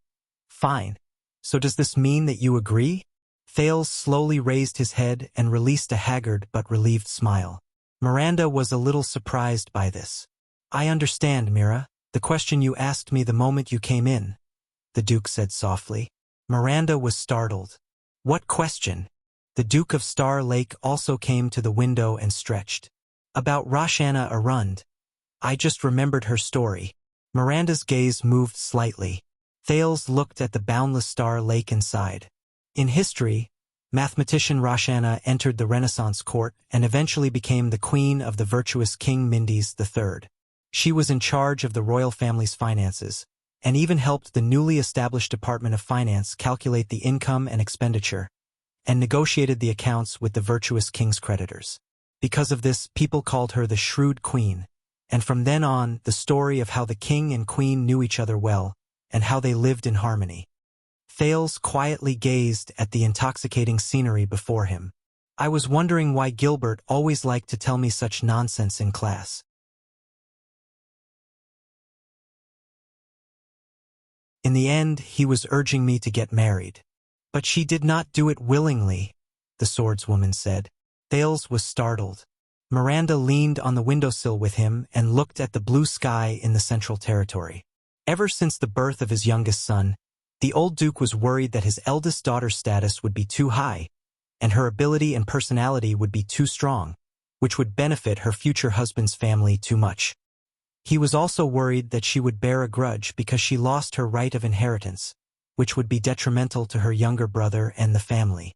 Fine. So does this mean that you agree? Thales slowly raised his head and released a haggard but relieved smile. Miranda was a little surprised by this. I understand, Mira. The question you asked me the moment you came in, the Duke said softly. Miranda was startled. What question? The Duke of Star Lake also came to the window and stretched. About Roshana Arund. I just remembered her story. Miranda's gaze moved slightly. Thales looked at the boundless star lake and sighed. In history, mathematician Roshana entered the Renaissance court and eventually became the queen of the virtuous King Mindis III. She was in charge of the royal family's finances, and even helped the newly established Department of Finance calculate the income and expenditure, and negotiated the accounts with the virtuous king's creditors. Because of this, people called her the Shrewd Queen, and from then on, the story of how the king and queen knew each other well, and how they lived in harmony. Thales quietly gazed at the intoxicating scenery before him. I was wondering why Gilbert always liked to tell me such nonsense in class. In the end, he was urging me to get married. But she did not do it willingly, the swordswoman said. Thales was startled. Miranda leaned on the windowsill with him and looked at the blue sky in the Central Territory. Ever since the birth of his youngest son, the old duke was worried that his eldest daughter's status would be too high, and her ability and personality would be too strong, which would benefit her future husband's family too much. He was also worried that she would bear a grudge because she lost her right of inheritance, which would be detrimental to her younger brother and the family.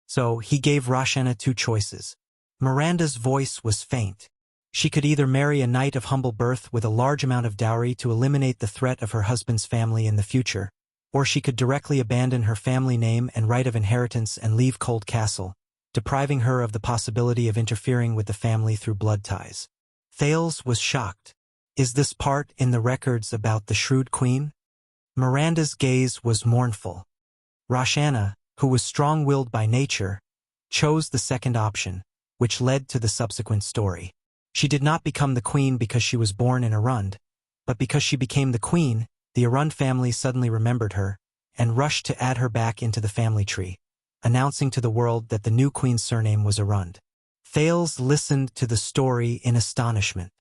So he gave Roshana two choices. Miranda's voice was faint. She could either marry a knight of humble birth with a large amount of dowry to eliminate the threat of her husband's family in the future, or she could directly abandon her family name and right of inheritance and leave Cold Castle, depriving her of the possibility of interfering with the family through blood ties. Thales was shocked. Is this part in the records about the Shrewd Queen? Miranda's gaze was mournful. Roshana, who was strong-willed by nature, chose the second option, which led to the subsequent story. She did not become the queen because she was born in Arund, but because she became the queen, the Arund family suddenly remembered her and rushed to add her back into the family tree, announcing to the world that the new queen's surname was Arund. Thales listened to the story in astonishment.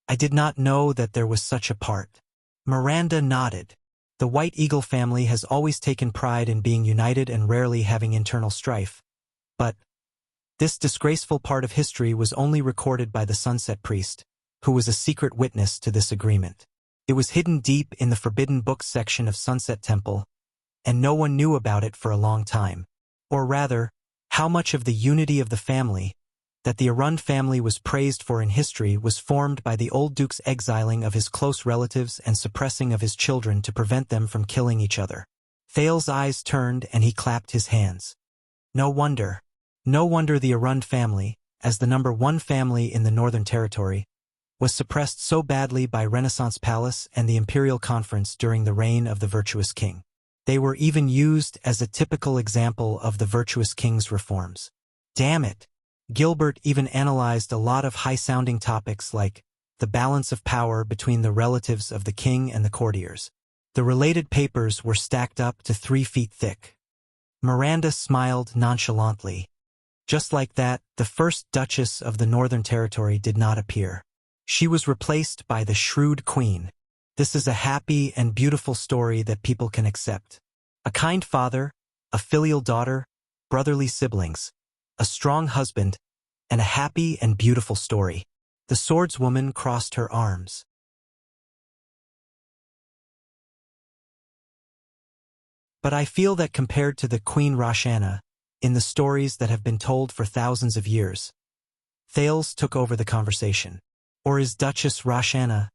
I did not know that there was such a part. Miranda nodded. The White Eagle family has always taken pride in being united and rarely having internal strife. But this disgraceful part of history was only recorded by the Sunset Priest, who was a secret witness to this agreement. It was hidden deep in the Forbidden Books section of Sunset Temple, and no one knew about it for a long time. Or rather, how much of the unity of the family that the Arund family was praised for in history was formed by the old duke's exiling of his close relatives and suppressing of his children to prevent them from killing each other. Thales's eyes turned and he clapped his hands. No wonder the Arund family, as the number one family in the Northern Territory, was suppressed so badly by Renaissance Palace and the Imperial Conference during the reign of the virtuous king. They were even used as a typical example of the virtuous king's reforms. Damn it! Gilbert even analyzed a lot of high-sounding topics like the balance of power between the relatives of the king and the courtiers. The related papers were stacked up to 3 feet thick. Miranda smiled nonchalantly. Just like that, the first Duchess of the Northern Territory did not appear. She was replaced by the shrewd queen. This is a happy and beautiful story that people can accept. A kind father, a filial daughter, brotherly siblings, a strong husband, and a happy and beautiful story. The swordswoman crossed her arms. But I feel that compared to the Queen Roshana, in the stories that have been told for thousands of years, Thales took over the conversation. Or is Duchess Roshana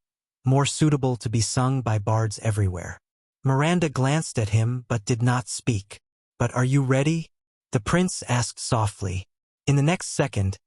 more suitable to be sung by bards everywhere? Miranda glanced at him but did not speak. But are you ready? The prince asked softly. In the next second,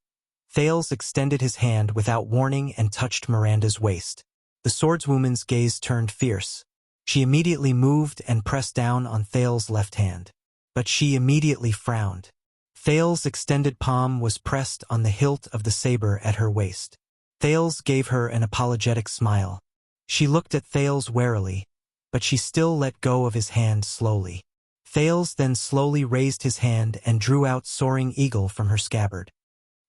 Thales extended his hand without warning and touched Miranda's waist. The swordswoman's gaze turned fierce. She immediately moved and pressed down on Thales' left hand. But she immediately frowned. Thales' extended palm was pressed on the hilt of the saber at her waist. Thales gave her an apologetic smile. She looked at Thales warily, but she still let go of his hand slowly. Thales then slowly raised his hand and drew out Soaring Eagle from her scabbard.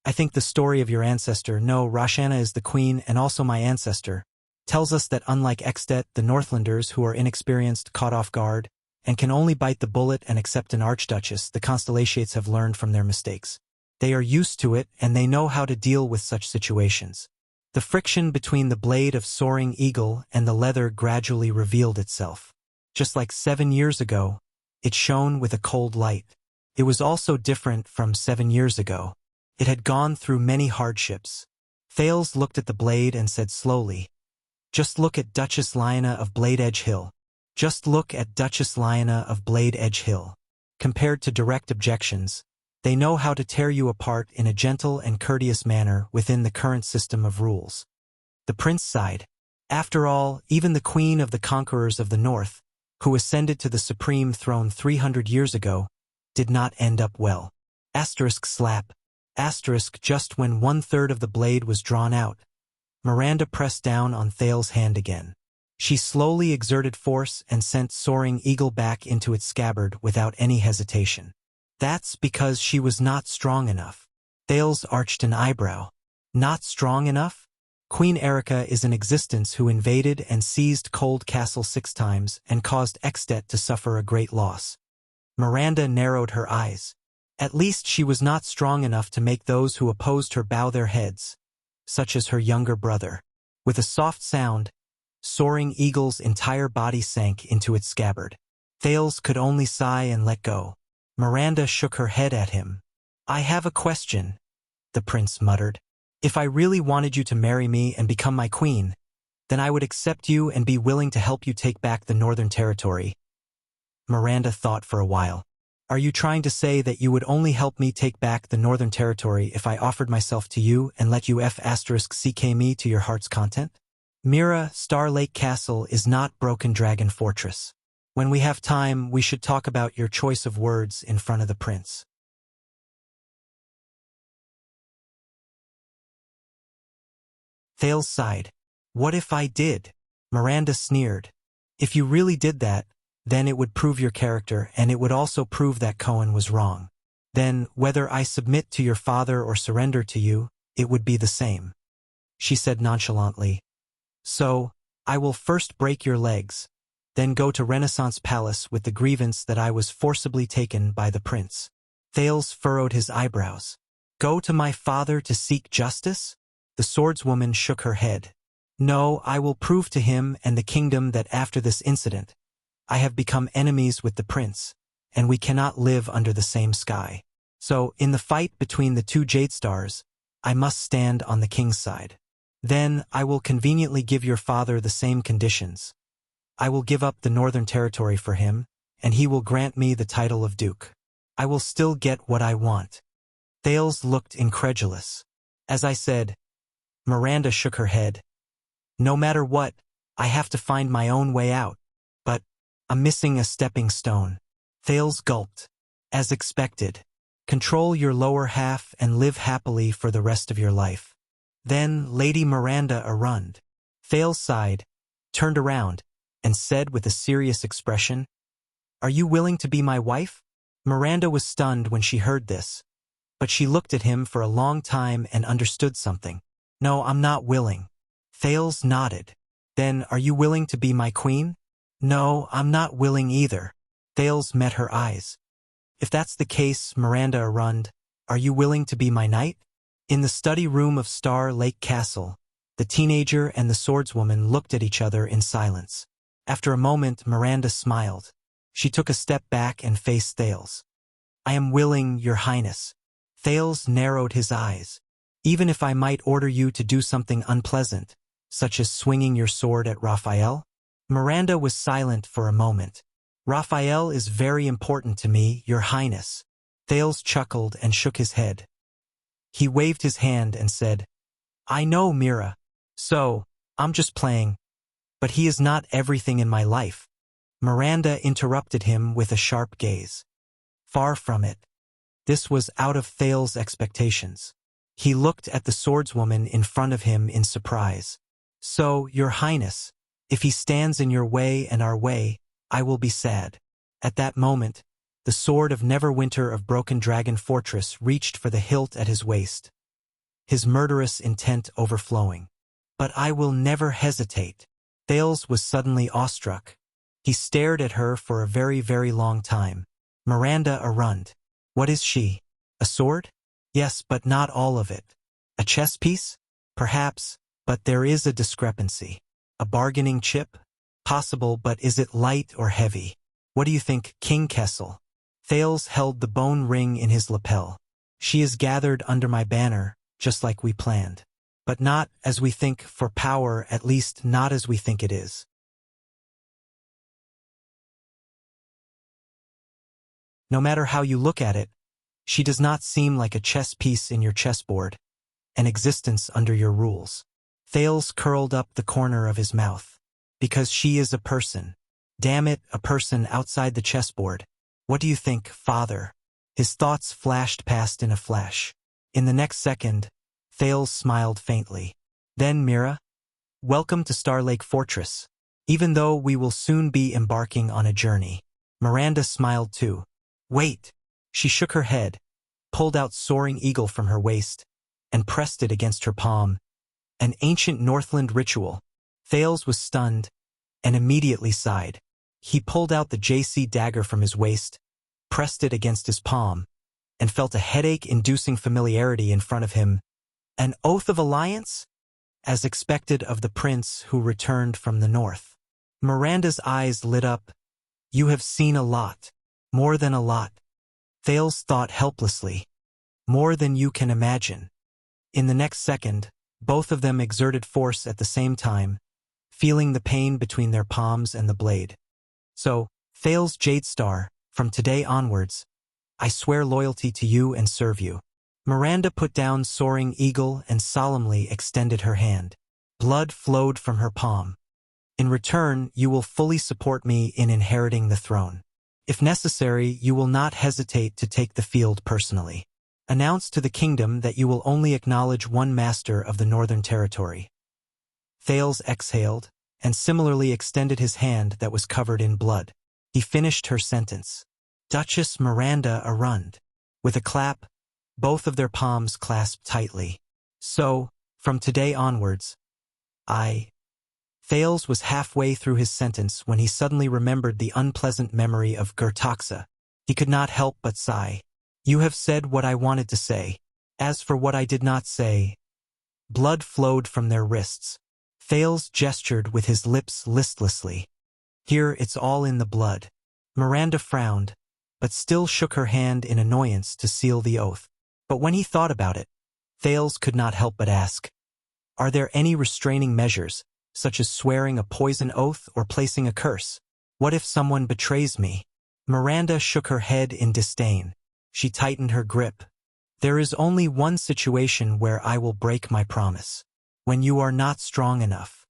I think the story of your ancestor, no, Roshana is the queen and also my ancestor, tells us that unlike Extet, the Northlanders who are inexperienced, caught off guard, and can only bite the bullet and accept an archduchess, the Constellations have learned from their mistakes. They are used to it and they know how to deal with such situations. The friction between the blade of Soaring Eagle and the leather gradually revealed itself. Just like 7 years ago, it shone with a cold light. It was also different from 7 years ago. It had gone through many hardships. Thales looked at the blade and said slowly, "Just look at Duchess Lyanna of Blade Edge Hill. Just look at Duchess Lyanna of Blade Edge Hill." Compared to direct objections, they know how to tear you apart in a gentle and courteous manner within the current system of rules. The prince sighed. After all, even the queen of the conquerors of the north, who ascended to the supreme throne 300 years ago, did not end up well. Slap. Just when 1/3 of the blade was drawn out, Miranda pressed down on Thales' hand again. She slowly exerted force and sent Soaring Eagle back into its scabbard without any hesitation. That's because she was not strong enough. Thales arched an eyebrow. Not strong enough? Queen Erica is an existence who invaded and seized Cold Castle 6 times and caused Extet to suffer a great loss. Miranda narrowed her eyes. At least she was not strong enough to make those who opposed her bow their heads, such as her younger brother. With a soft sound, Soaring Eagle's entire body sank into its scabbard. Thales could only sigh and let go. Miranda shook her head at him. "I have a question," the prince muttered. "If I really wanted you to marry me and become my queen, then I would accept you and be willing to help you take back the Northern Territory." Miranda thought for a while. "Are you trying to say that you would only help me take back the Northern Territory if I offered myself to you and let you *ck me to your heart's content?" "Mira, Star Lake Castle is not Broken Dragon Fortress. When we have time, we should talk about your choice of words in front of the prince." Thales sighed. "What if I did?" Miranda sneered. "If you really did that, then it would prove your character and it would also prove that Cohen was wrong. Then, whether I submit to your father or surrender to you, it would be the same." She said nonchalantly, "So, I will first break your legs, then go to Renaissance Palace with the grievance that I was forcibly taken by the prince. Thales furrowed his eyebrows. Go to my father to seek justice? The swordswoman shook her head. No, I will prove to him and the kingdom that after this incident, I have become enemies with the prince, and we cannot live under the same sky. So, in the fight between the two Jade Stars, I must stand on the king's side. Then I will conveniently give your father the same conditions. I will give up the northern territory for him, and he will grant me the title of duke. I will still get what I want. Thales looked incredulous. As I said, Miranda shook her head. No matter what, I have to find my own way out. But I'm missing a stepping stone. Thales gulped. As expected. Control your lower half and live happily for the rest of your life. Then Lady Miranda Arund. Thales sighed, turned around, and said with a serious expression, Are you willing to be my wife? Miranda was stunned when she heard this, but she looked at him for a long time and understood something. No, I'm not willing. Thales nodded. Then, are you willing to be my queen? No, I'm not willing either. Thales met her eyes. If that's the case, Miranda Arund, are you willing to be my knight? In the study room of Star Lake Castle, the teenager and the swordswoman looked at each other in silence. After a moment, Miranda smiled. She took a step back and faced Thales. I am willing, Your Highness. Thales narrowed his eyes. Even if I might order you to do something unpleasant, such as swinging your sword at Raphael? Miranda was silent for a moment. Raphael is very important to me, Your Highness. Thales chuckled and shook his head. He waved his hand and said, I know, Mira. So, I'm just playing. But he is not everything in my life. Miranda interrupted him with a sharp gaze. Far from it. This was out of Thales' expectations. He looked at the swordswoman in front of him in surprise. So, Your Highness, if he stands in your way and our way, I will be sad. At that moment, the sword of Neverwinter of Broken Dragon Fortress reached for the hilt at his waist, his murderous intent overflowing. But I will never hesitate. Thales was suddenly awestruck. He stared at her for a very, very long time. Miranda Arund. What is she? A sword? Yes, but not all of it. A chess piece? Perhaps, but there is a discrepancy. A bargaining chip? Possible, but is it light or heavy? What do you think, King Kessel? Thales held the bone ring in his lapel. She is gathered under my banner, just like we planned. But not as we think for power, at least not as we think it is. No matter how you look at it, she does not seem like a chess piece in your chessboard, an existence under your rules. Thales curled up the corner of his mouth. Because she is a person. Damn it, a person outside the chessboard. What do you think, father? His thoughts flashed past in a flash. In the next second, Thales smiled faintly. Then, Mira, welcome to Star Lake Fortress. Even though we will soon be embarking on a journey. Miranda smiled too. Wait. She shook her head, pulled out Soaring Eagle from her waist, and pressed it against her palm. An ancient Northland ritual. Thales was stunned, and immediately sighed. He pulled out the JC dagger from his waist, pressed it against his palm, and felt a headache-inducing familiarity in front of him. An oath of alliance? As expected of the prince who returned from the north. Miranda's eyes lit up. You have seen a lot. More than a lot. Thales thought helplessly. More than you can imagine. In the next second, both of them exerted force at the same time, feeling the pain between their palms and the blade. So, Thales Jade Star, from today onwards, I swear loyalty to you and serve you. Miranda put down Soaring Eagle and solemnly extended her hand. Blood flowed from her palm. In return, you will fully support me in inheriting the throne. If necessary, you will not hesitate to take the field personally. Announce to the kingdom that you will only acknowledge one master of the Northern Territory. Thales exhaled, and similarly extended his hand that was covered in blood. He finished her sentence. Duchess Miranda Arund. With a clap, both of their palms clasped tightly. So, from today onwards, I... Thales was halfway through his sentence when he suddenly remembered the unpleasant memory of Gertaxa. He could not help but sigh. You have said what I wanted to say. As for what I did not say... Blood flowed from their wrists. Thales gestured with his lips listlessly. Here it's all in the blood. Miranda frowned, but still shook her hand in annoyance to seal the oath. But when he thought about it, Thales could not help but ask, are there any restraining measures, such as swearing a poison oath or placing a curse? What if someone betrays me? Miranda shook her head in disdain. She tightened her grip. There is only one situation where I will break my promise. When you are not strong enough.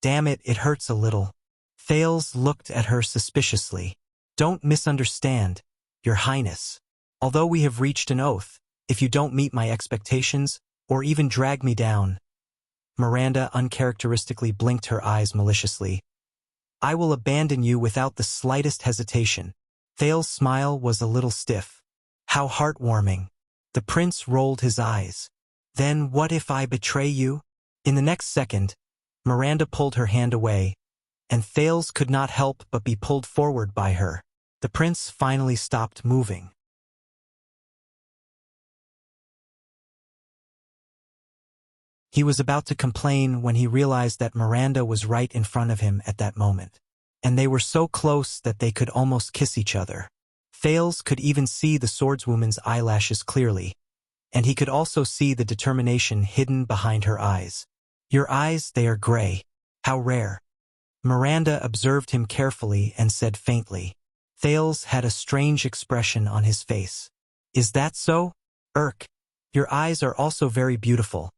Damn it, it hurts a little. Thales looked at her suspiciously. Don't misunderstand, Your Highness. Although we have reached an oath, if you don't meet my expectations, or even drag me down. Miranda uncharacteristically blinked her eyes maliciously. I will abandon you without the slightest hesitation. Thales' smile was a little stiff. How heartwarming. The prince rolled his eyes. Then what if I betray you? In the next second, Miranda pulled her hand away, and Thales could not help but be pulled forward by her. The prince finally stopped moving. He was about to complain when he realized that Miranda was right in front of him at that moment, and they were so close that they could almost kiss each other. Thales could even see the swordswoman's eyelashes clearly, and he could also see the determination hidden behind her eyes. Your eyes, they are gray. How rare. Miranda observed him carefully and said faintly. Thales had a strange expression on his face. Is that so? Your eyes are also very beautiful.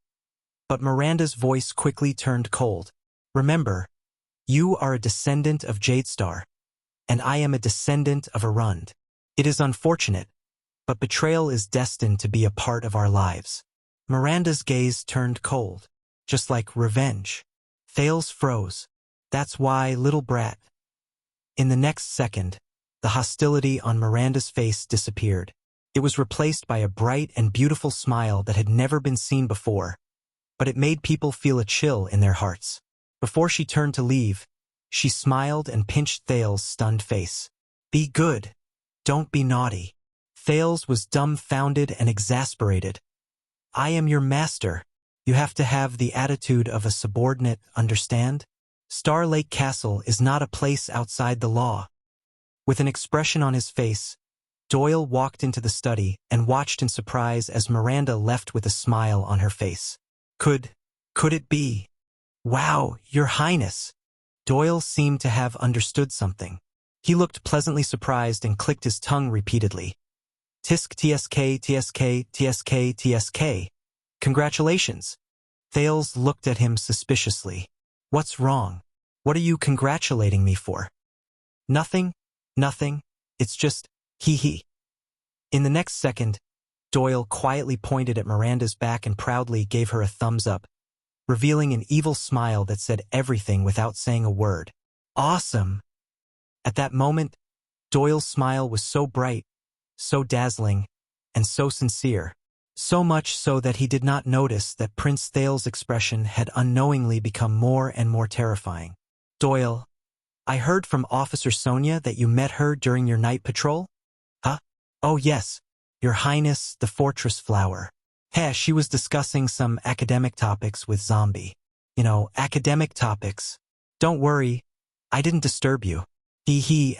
But Miranda's voice quickly turned cold. Remember, you are a descendant of Jadestar, and I am a descendant of Arund. It is unfortunate, but betrayal is destined to be a part of our lives. Miranda's gaze turned cold, just like revenge. Thales froze. That's why, little brat. In the next second, the hostility on Miranda's face disappeared. It was replaced by a bright and beautiful smile that had never been seen before, but it made people feel a chill in their hearts. Before she turned to leave, she smiled and pinched Thales' stunned face. Be good. Don't be naughty. Thales was dumbfounded and exasperated. I am your master. You have to have the attitude of a subordinate, understand? Star Lake Castle is not a place outside the law. With an expression on his face, Doyle walked into the study and watched in surprise as Miranda left with a smile on her face. Could it be? Wow, Your Highness. Doyle seemed to have understood something. He looked pleasantly surprised and clicked his tongue repeatedly. Tisk tsk tsk tsk tsk. Congratulations. Thales looked at him suspiciously. What's wrong? What are you congratulating me for? Nothing. It's just, hee. In the next second, Doyle quietly pointed at Miranda's back and proudly gave her a thumbs up, revealing an evil smile that said everything without saying a word. Awesome. At that moment, Doyle's smile was so bright, so dazzling, and so sincere, so much so that he did not notice that Prince Thales' expression had unknowingly become more and more terrifying. Doyle, I heard from Officer Sonia that you met her during your night patrol? Huh? Oh yes, Your Highness, the Fortress Flower. She was discussing some academic topics with Zombie. Academic topics. Don't worry, I didn't disturb you.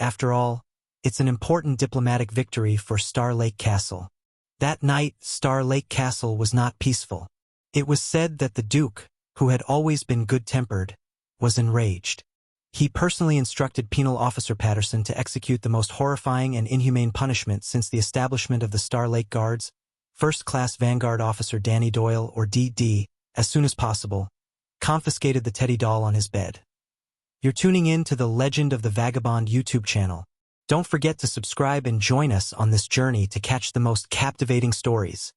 After all, it's an important diplomatic victory for Star Lake Castle. That night, Star Lake Castle was not peaceful. It was said that the Duke, who had always been good-tempered, was enraged. He personally instructed Penal Officer Patterson to execute the most horrifying and inhumane punishment since the establishment of the Star Lake Guards, First-Class Vanguard Officer Danny Doyle, or DD, as soon as possible, confiscated the teddy doll on his bed. You're tuning in to the Legend of the Vagabond YouTube channel. Don't forget to subscribe and join us on this journey to catch the most captivating stories.